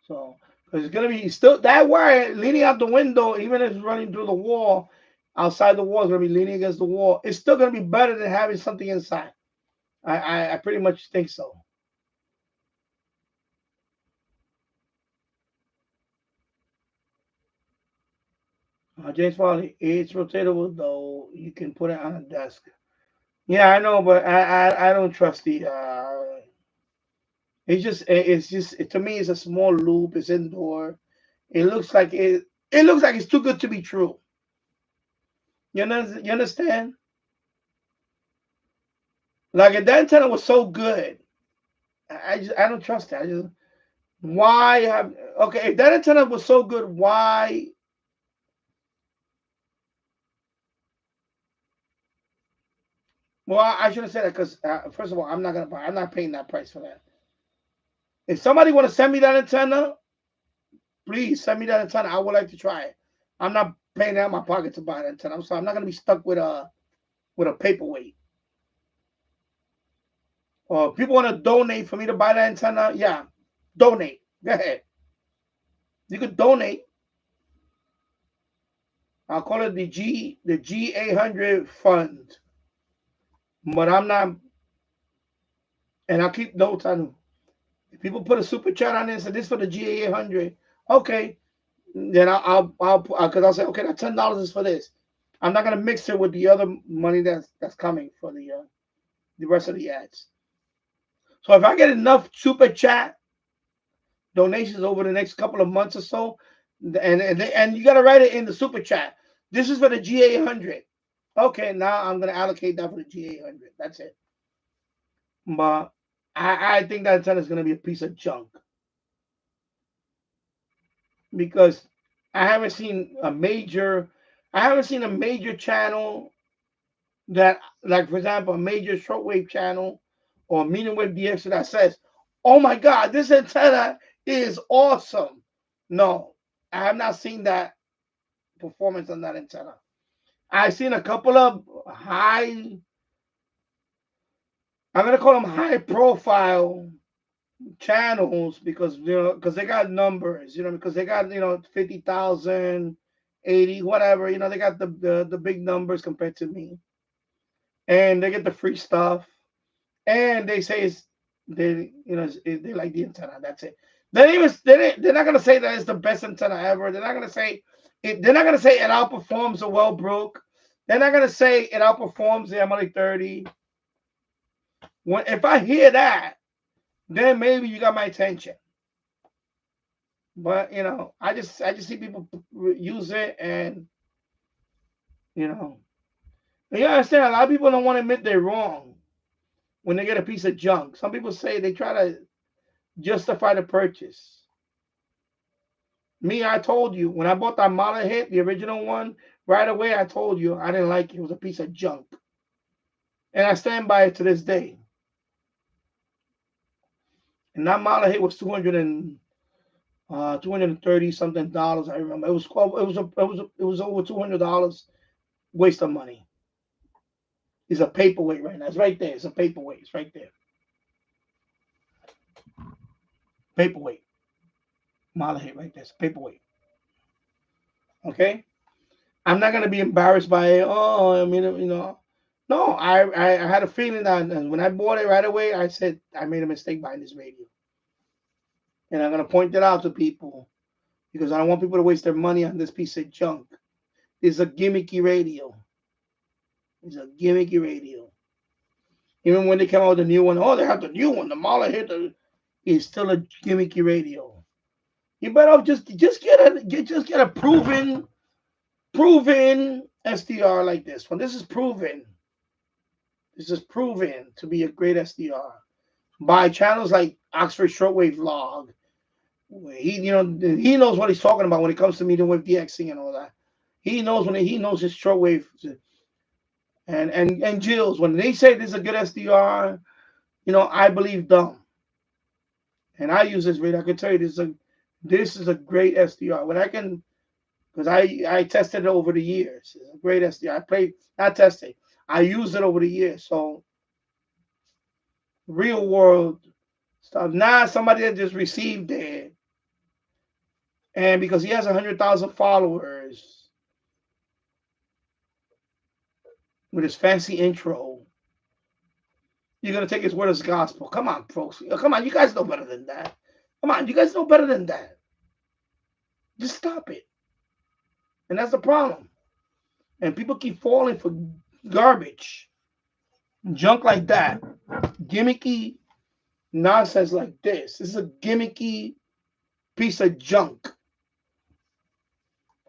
So, because it's going to be still that wire leaning out the window, even if it's running through the wall, outside the wall. It's going to be leaning against the wall. It's still going to be better than having something inside. I pretty much think so. James Farley, it's rotatable though. You can put it on a desk. Yeah, I know, but I don't trust the. It's just to me it's a small loop. It's indoor. It looks like it looks like it's too good to be true. You understand? Like if that antenna was so good, I don't trust it. I just why have okay if that antenna was so good, why? Well, I should have said that because first of all, I'm not gonna buy. I'm not paying that price for that. If somebody want to send me that antenna, please send me that antenna. I would like to try it. I'm not paying out of my pocket to buy that antenna. I'm sorry. I'm not gonna be stuck with a paperweight. Or if people want to donate for me to buy that antenna, yeah, donate. Go ahead. You could donate. I'll call it the G800 fund. But I'm not, and I'll keep notes on. If people put a super chat on this and this for the G800, okay, then because I'll say okay, that $10 is for this. I'm not gonna mix it with the other money that's coming for the rest of the ads. So if I get enough super chat donations over the next couple of months or so, and you gotta write it in the super chat. This is for the G800. Okay, now I'm gonna allocate that for the G800. That's it. But I think that antenna is gonna be a piece of junk because I haven't seen a major channel that, like for example, a major shortwave channel or medium wave DX that says, "Oh my God, this antenna is awesome." No, I have not seen that performance on that antenna. I've seen a couple of I'm gonna call them high profile channels because because they got numbers, because they got 50,000, 80, whatever, they got the big numbers compared to me, and they get the free stuff, and they say they like the antenna. That's it. They're not gonna say that it's the best antenna ever. They're not gonna say it. They're not gonna say it outperforms the well broke. They're not gonna say it outperforms the MLA 30. If I hear that, then maybe you got my attention. But I just see people use it, and you understand a lot of people don't want to admit they're wrong when they get a piece of junk. Some people say they try to justify the purchase. Me, I told you when I bought that Mala hit, the original one, right away I told you I didn't like it. It was a piece of junk, and I stand by it to this day. And that Mala hit was 230 something dollars. I remember it was over $200. Waste of money. It's a paperweight right now. It's right there. It's a paperweight. It's right there. Paperweight. Mala hit right there. It's a paperweight. Okay. I'm not gonna be embarrassed by it. Oh, I mean, no. I had a feeling that when I bought it right away, I said I made a mistake buying this radio, and I'm gonna point it out to people because I don't want people to waste their money on this piece of junk. It's a gimmicky radio. It's a gimmicky radio. Even when they came out with the new one, they have the new one. The Mala hit is still a gimmicky radio. You better just get a proven SDR like this one. This is proven. This is proven to be a great SDR by channels like Oxford Shortwave Log. He knows what he's talking about when it comes to medium wave DXing and all that. He knows his shortwave. And Jills, when they say this is a good SDR, I believe them. And I use this radio. I can tell you this is a great SDR. Because I tested it over the years. It's a great SDR. I used it over the years. So real world stuff. Now somebody that just received it, and because he has 100,000 followers, with his fancy intro. You're going to take his word as gospel. Come on, folks. Come on, you guys know better than that. Come on, you guys know better than that. Just stop it. And that's the problem. And people keep falling for garbage, junk like that, gimmicky nonsense like this. This is a gimmicky piece of junk.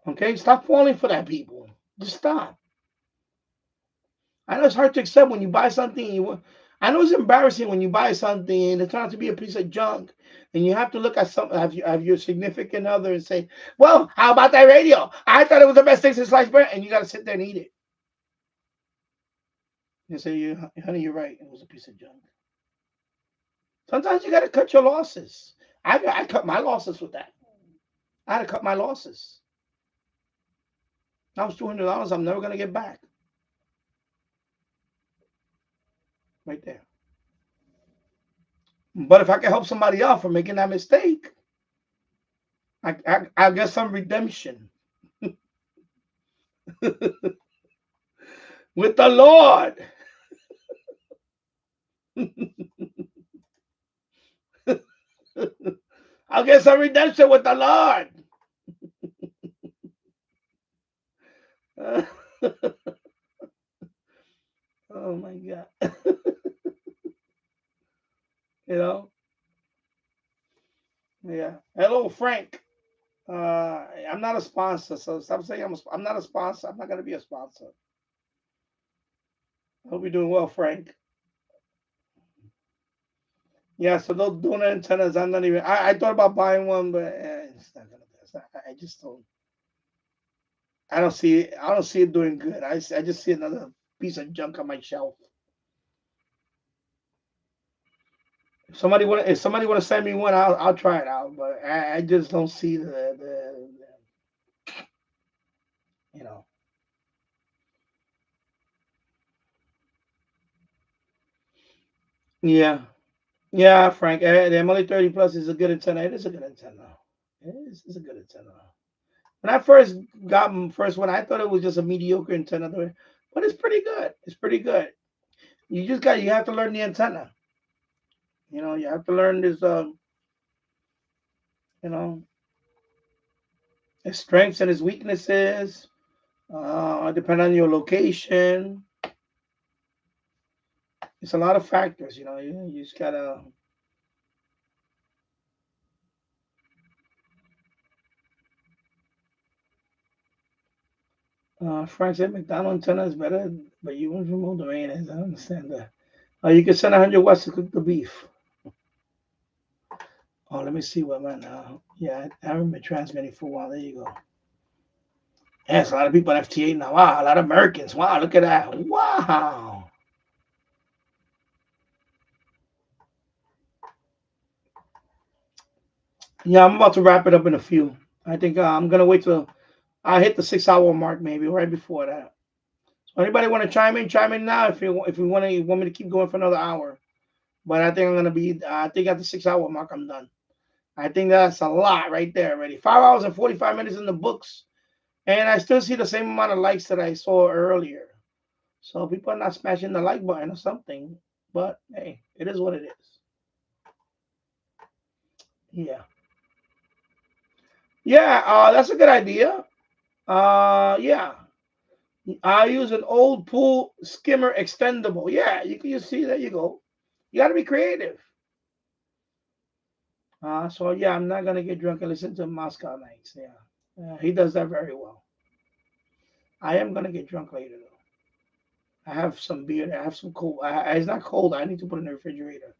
Okay? Stop falling for that, people. Just stop. I know it's hard to accept when you buy something. I know it's embarrassing when you buy something and it turns out to be a piece of junk, and you have to look at have your significant other and say, "Well, how about that radio? I thought it was the best thing since sliced bread," and you got to sit there and eat it. You say, "Honey, you're right. It was a piece of junk." Sometimes you got to cut your losses. I cut my losses with that. I had to cut my losses. That was $200 I'm never gonna get back. Right there. But if I can help somebody out for making that mistake, I'll get some redemption with the Lord. I'll get some redemption with the Lord. Oh my God. You know? Yeah. Hello, Frank. I'm not a sponsor, so stop saying I'm not a sponsor. I'm not going to be a sponsor. I hope you're doing well, Frank. Yeah, so those donor antennas, I'm not even. I thought about buying one, but it's not gonna. It's not, I just don't. I don't see it. I don't see it doing good. I just see another piece of junk on my shelf. If somebody want to send me one, I'll try it out. But I just don't see the you know. Yeah, yeah, Frank. The MLA 30 plus is a good antenna. It is a good antenna. It's a good antenna. When I first got my first one, I thought it was just a mediocre antenna, but it's pretty good. It's pretty good. You have to learn the antenna. You have to learn this you know its strengths and its weaknesses. Depend on your location. It's a lot of factors. You just gotta. Frank said McDonald antenna is better, but you won't remove the mayonnaise. I don't understand that. You can send 100 watts to cook the beef. Oh, let me see what man. Yeah, I haven't been transmitting for a while. There you go. Yes, a lot of people on FT8 now. Wow, a lot of Americans. Wow, look at that. Wow. Yeah, I'm about to wrap it up in a few. I think I'm gonna wait till I hit the 6 hour mark, maybe right before that. So anybody want to chime in? Chime in now if you want me to keep going for another hour. But I think I'm gonna be. I think at the 6 hour mark, I'm done. I think that's a lot right there already. 5 hours and 45 minutes in the books, and I still see the same amount of likes that I saw earlier. So people are not smashing the like button or something. But hey, it is what it is. Yeah. Yeah, that's a good idea. Yeah. I use an old pool skimmer extendable. Yeah, you see, there you go. You got to be creative. So yeah, I'm not gonna get drunk and listen to Moscow Nights. Yeah, he does that very well. I am gonna get drunk later though. I have some beer. I have some cold. It's not cold. I need to put it in the refrigerator.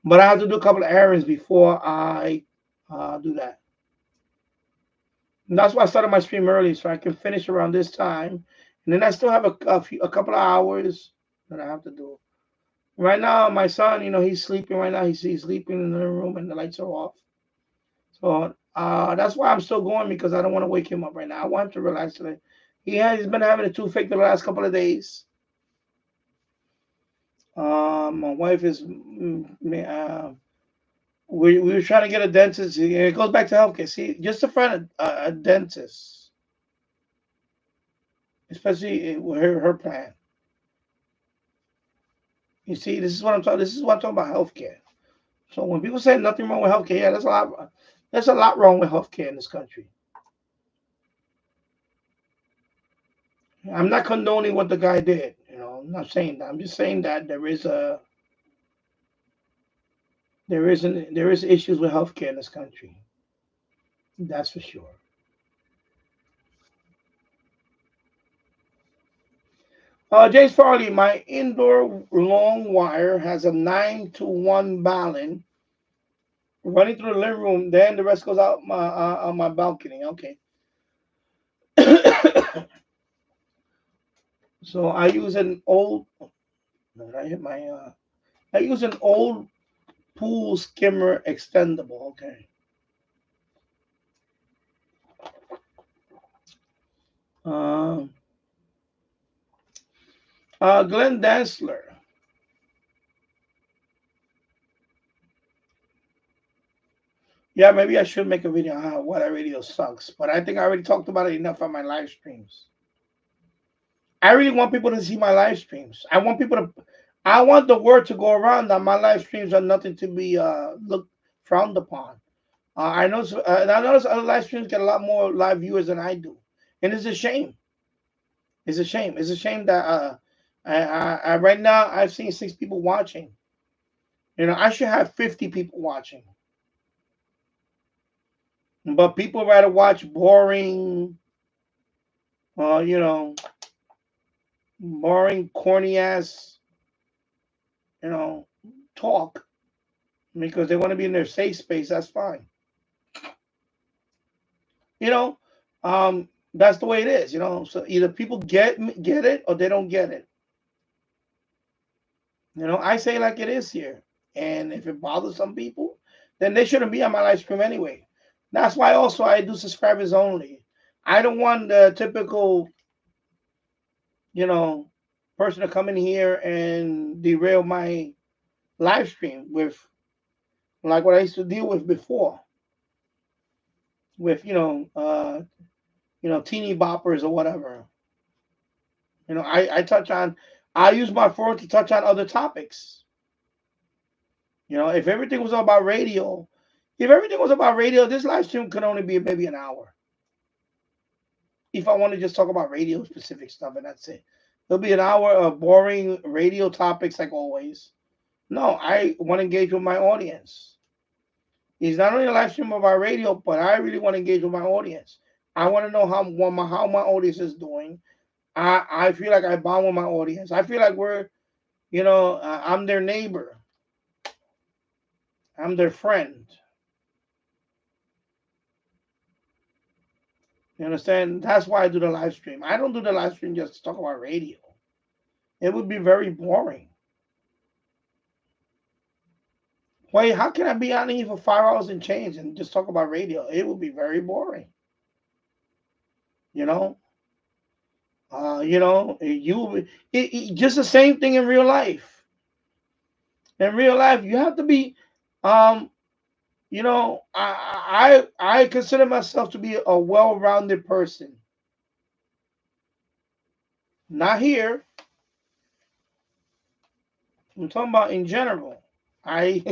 But I have to do a couple of errands before I do that. And that's why I started my stream early, so I can finish around this time. And then I still have a couple of hours that I have to do. Right now, my son, he's sleeping right now. He's sleeping in the room and the lights are off. So that's why I'm still going because I don't want to wake him up right now. I want him to relax today. He's been having a toothache the last couple of days. My wife is, we were trying to get a dentist. It goes back to healthcare. See, just to find a dentist, especially with her plan. You see, this is what I'm talking. This is what I'm talking about healthcare. So when people say nothing wrong with healthcare, yeah, there's a lot. There's a lot wrong with healthcare in this country. I'm not condoning what the guy did. I'm not saying that. I'm just saying that there is issues with healthcare in this country. That's for sure. James Farley, my indoor long wire has a 9-to-1 balance running through the living room. Then the rest goes out my on my balcony. Okay. So I use an old. No, I hit my. I use an old pool skimmer extendable. Okay. Um. Glenn Dansler. Yeah, maybe I should make a video on how what radio sucks, but I think I already talked about it enough on my live streams. I really want people to see my live streams. I want the word to go around that my live streams are nothing to be looked frowned upon. I notice other live streams get a lot more live viewers than I do, and it's a shame. It's a shame. It's a shame that right now I've seen 6 people watching. I should have 50 people watching, but people rather watch boring, uh, you know, boring, corny ass, you know, talk because they want to be in their safe space. That's fine. You know, that's the way it is. So either people get it or they don't get it. I say it like it is here, and if it bothers some people, then they shouldn't be on my live stream anyway. That's why also I do subscribers only. I don't want the typical, you know, person to come in here and derail my live stream with like what I used to deal with before, with teeny boppers or whatever. I touch on. I use my phone to touch on other topics. If everything was about radio, this live stream could only be maybe an hour. If I want to just talk about radio specific stuff and that's it, there'll be an hour of boring radio topics like always. No, I want to engage with my audience. It's not only a live stream about radio, but I really want to engage with my audience. I want to know how my audience is doing. I feel like I bond with my audience. I feel like I'm their neighbor. I'm their friend. You understand? That's why I do the live stream. I don't do the live stream just to talk about radio. It would be very boring. Wait, how can I be on here for 5 hours and change and just talk about radio? It would be very boring. Just the same thing in real life. In real life, you have to be, I consider myself to be a well-rounded person. Not here. I'm talking about in general. I'm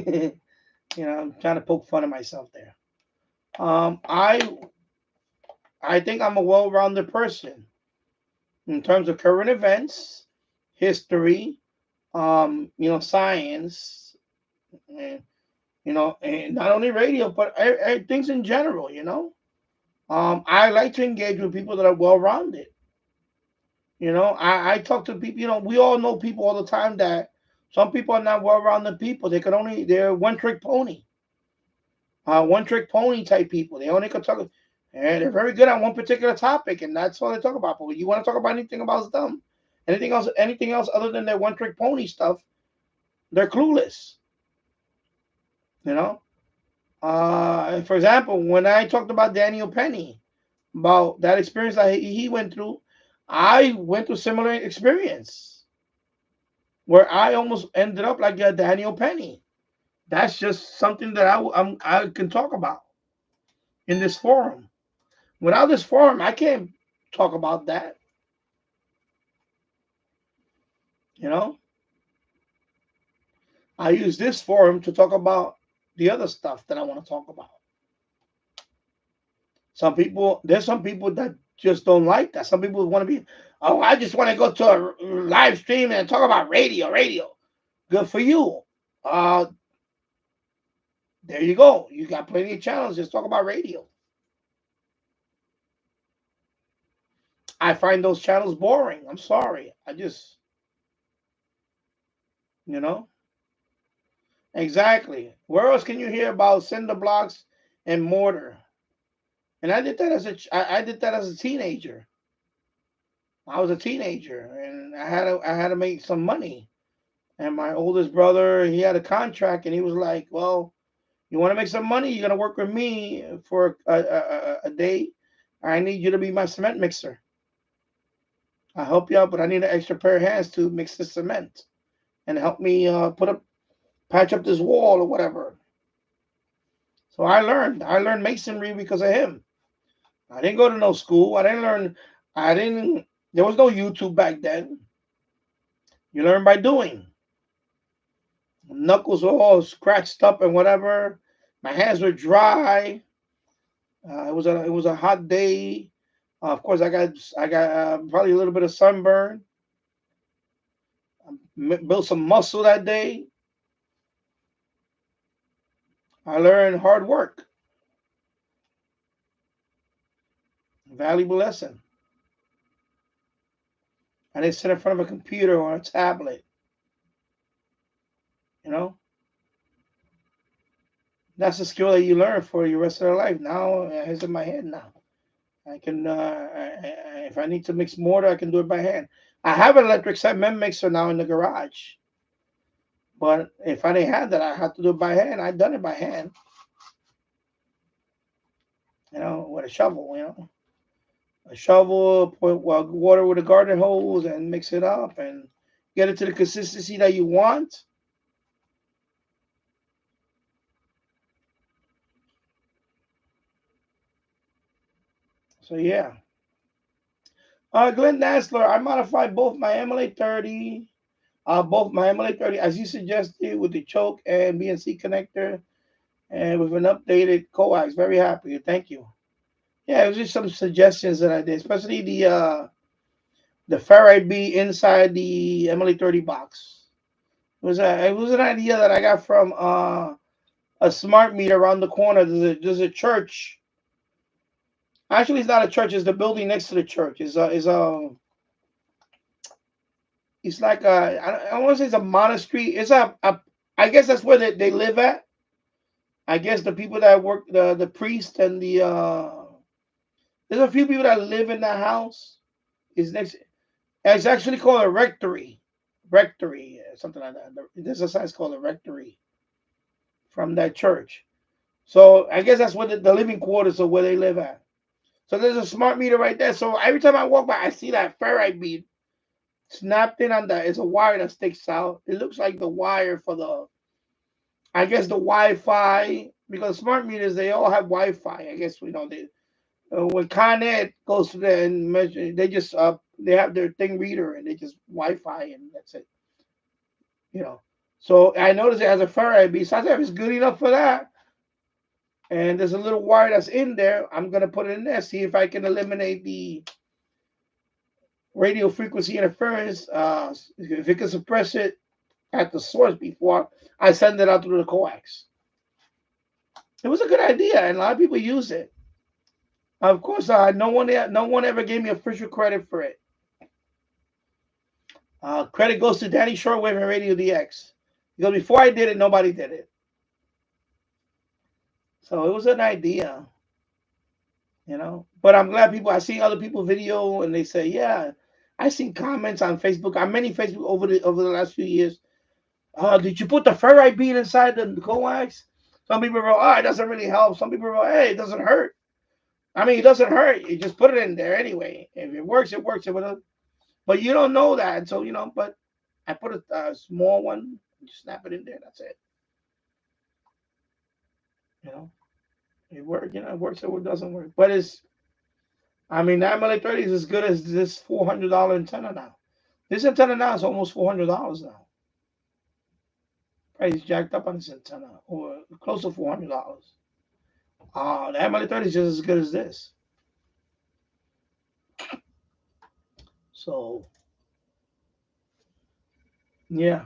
trying to poke fun at myself there. I think I'm a well-rounded person in terms of current events, history, science, and and not only radio, but things in general. I like to engage with people that are well-rounded. I talk to people. We all know people all the time that some people are not well-rounded people. They're one-trick pony. One-trick pony type people. They only can talk, and they're very good at one particular topic, and that's all they talk about. But when you want to talk about anything about them, anything else other than their one-trick pony stuff, they're clueless. For example, when I talked about Daniel Penny, about that experience that he went through, I went through similar experience where I almost ended up like Daniel Penny. That's just something that I can talk about in this forum. Without this forum, I can't talk about that. I use this forum to talk about the other stuff that I want to talk about. There's some people that just don't like that. Some people want to be, oh, I just want to go to a live stream and talk about radio. Good for you. There you go. You got plenty of channels. Just talk about radio. I find those channels boring. I'm sorry. You know, exactly. Where else can you hear about cinder blocks and mortar? And I did that as a teenager. I was a teenager, and I had to make some money. And my oldest brother, he had a contract, and he was like, "Well, you want to make some money? You're gonna work with me for a day. I need you to be my cement mixer. I'll help you out, but I need an extra pair of hands to mix the cement and help me patch up this wall or whatever." So I learned masonry because of him. I didn't go to no school. There was no YouTube back then. You learn by doing. Knuckles were all scratched up and whatever. My hands were dry. It was a hot day. Of course, I got probably a little bit of sunburn. Built some muscle that day. I learned hard work. Valuable lesson. I didn't sit in front of a computer or a tablet. You know, that's a skill that you learn for your rest of your life. Now it's in my head now. I can, if I need to mix mortar, I can do it by hand. I have an electric cement mixer now in the garage. But if I didn't have that, I had to do it by hand. I've done it by hand. You know, with a shovel, A shovel, put water with a garden hose and mix it up and get it to the consistency that you want. So yeah. Glenn Nassler, I modified both my MLA30, as you suggested, with the choke and BNC connector, and with an updated coax. Very happy. Thank you. Yeah, it was just some suggestions that I did, especially the ferrite bead inside the MLA30 box. It was an idea that I got from a smart meter around the corner. There's a church. Actually, it's not a church. It's the building next to the church. It's like I don't want to say it's a monastery. It's I guess that's where they live at. I guess the people that work, the priest and there's a few people that live in that house. It's actually called a rectory, something like that. There's a sign called a rectory from that church. So I guess that's where the living quarters of where they live at. So there's a smart meter right there. So every time I walk by, I see that ferrite bead snapped in on that. It's a wire that sticks out. It looks like the wire for I guess the Wi-Fi, because smart meters, they all have Wi-Fi. I guess when Con Ed goes to there and measure, they have their thing reader and they just Wi-Fi and that's it. So I noticed it has a ferrite bead. So I said, if it's good enough for that, and there's a little wire that's in there, I'm gonna put it in there, see if I can eliminate the radio frequency interference. If it can suppress it at the source before I send it out through the coax. It was a good idea, and a lot of people use it. Of course, no one ever gave me official credit for it. Credit goes to Danny Shortwave and Radio DX. Because before I did it, nobody did it. So it was an idea, But I'm glad I see other people video and they say, yeah, I seen comments on Facebook, on many Facebook over the last few years. Did you put the ferrite bead inside the coax? Some people go, oh, it doesn't really help. Some people go, hey, it doesn't hurt. I mean, it doesn't hurt. You just put it in there anyway. If it works, it works. But you don't know that. So, but I put a small one, just snap it in there. That's it. It works. It works or it doesn't work. But that MLA30 is as good as this $400 antenna now. This antenna now is almost $400 now. Price jacked up on this antenna, or close to $400. The ML30 is just as good as this. So yeah.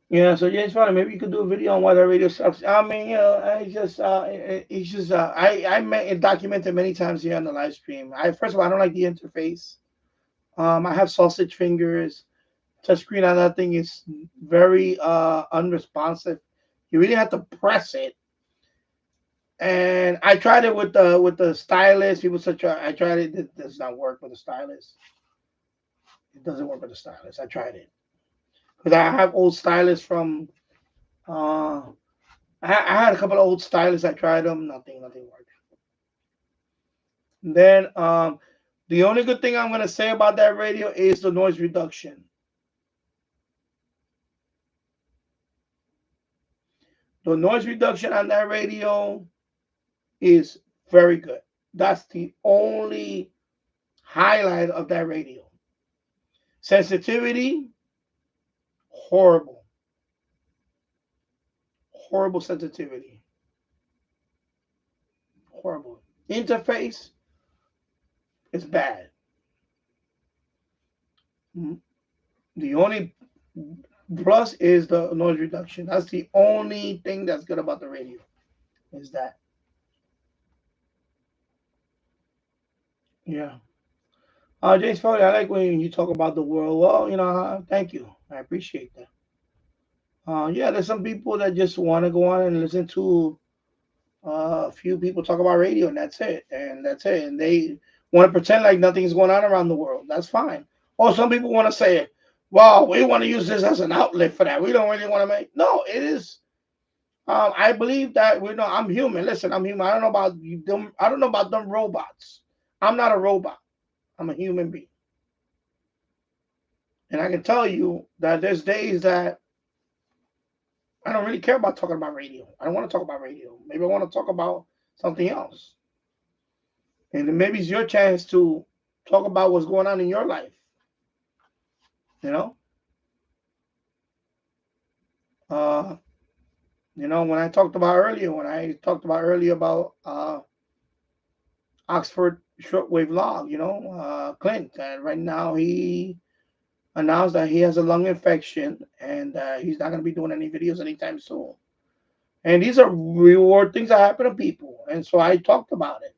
Yeah, so yeah, it's funny. Maybe you could do a video on why that radio sucks. I mean, it's just, I documented many times here on the live stream. First of all, I don't like the interface. I have sausage fingers. Touchscreen on that thing is very unresponsive. You really have to press it. And I tried it with the stylus. People said I tried it. It does not work with the stylus. It doesn't work with the stylus. I tried it because I have old stylus from. I had a couple of old stylus. I tried them. Nothing worked. And then the only good thing I'm gonna say about that radio is the noise reduction. The noise reduction on that radio is very good. That's the only highlight of that radio. Sensitivity, horrible. Horrible sensitivity. Horrible. Interface is bad. The only plus is the noise reduction. That's the only thing that's good about the radio, is that. Yeah. James Foley, I like when you talk about the world. Well, thank you. I appreciate that. Yeah, there's some people that just want to go on and listen to a few people talk about radio, and that's it. And they want to pretend like nothing's going on around the world. That's fine. Or some people want to say, well, we want to use this as an outlet for that. We don't really want to make. No, it is. I believe that I'm human. Listen, I'm human. I don't know about them. I don't know about them robots. I'm not a robot. I'm a human being. And I can tell you that there's days that I don't really care about talking about radio. I don't want to talk about radio. Maybe I want to talk about something else. And then maybe it's your chance to talk about what's going on in your life. When I talked about earlier about Oxford shortwave log, Clint, and right now he announced that he has a lung infection and he's not going to be doing any videos anytime soon. And these are reward things that happen to people, and so I talked about it.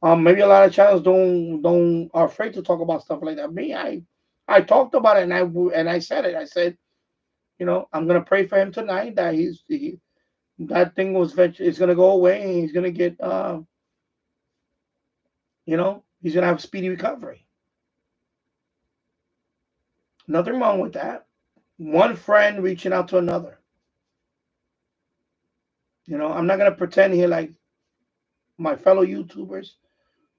Maybe a lot of channels don't are afraid to talk about stuff like that. Me, I talked about it, and I said it. I said, I'm gonna pray for him tonight that that thing is gonna go away, and he's gonna get he's gonna have a speedy recovery. Nothing wrong with that. One friend reaching out to another. I'm not gonna pretend here like my fellow YouTubers.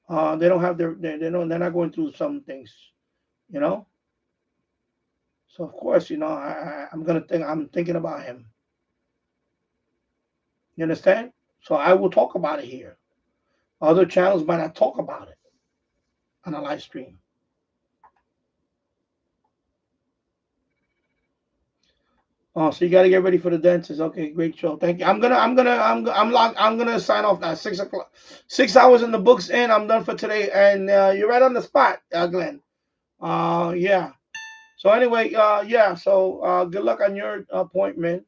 They don't have they're not going through some things, So of course, I'm thinking about him. You understand? So I will talk about it here. Other channels might not talk about it on a live stream. Oh, so you got to get ready for the dentist. Okay, great show. Thank you. I'm gonna sign off now. 6 o'clock. 6 hours in the books, and I'm done for today. And you're right on the spot, Glenn. Yeah. So anyway, yeah. So good luck on your appointment.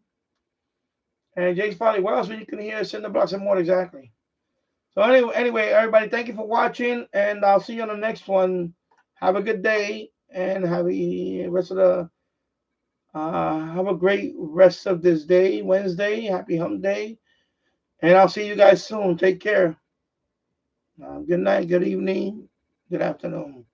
And James Foley, where else you can hear us in the blocks and more exactly. So anyway, everybody, thank you for watching, and I'll see you on the next one. Have a good day, and have a great rest of this day, Wednesday. Happy Hump Day. And I'll see you guys soon. Take care. Good night, good evening, good afternoon.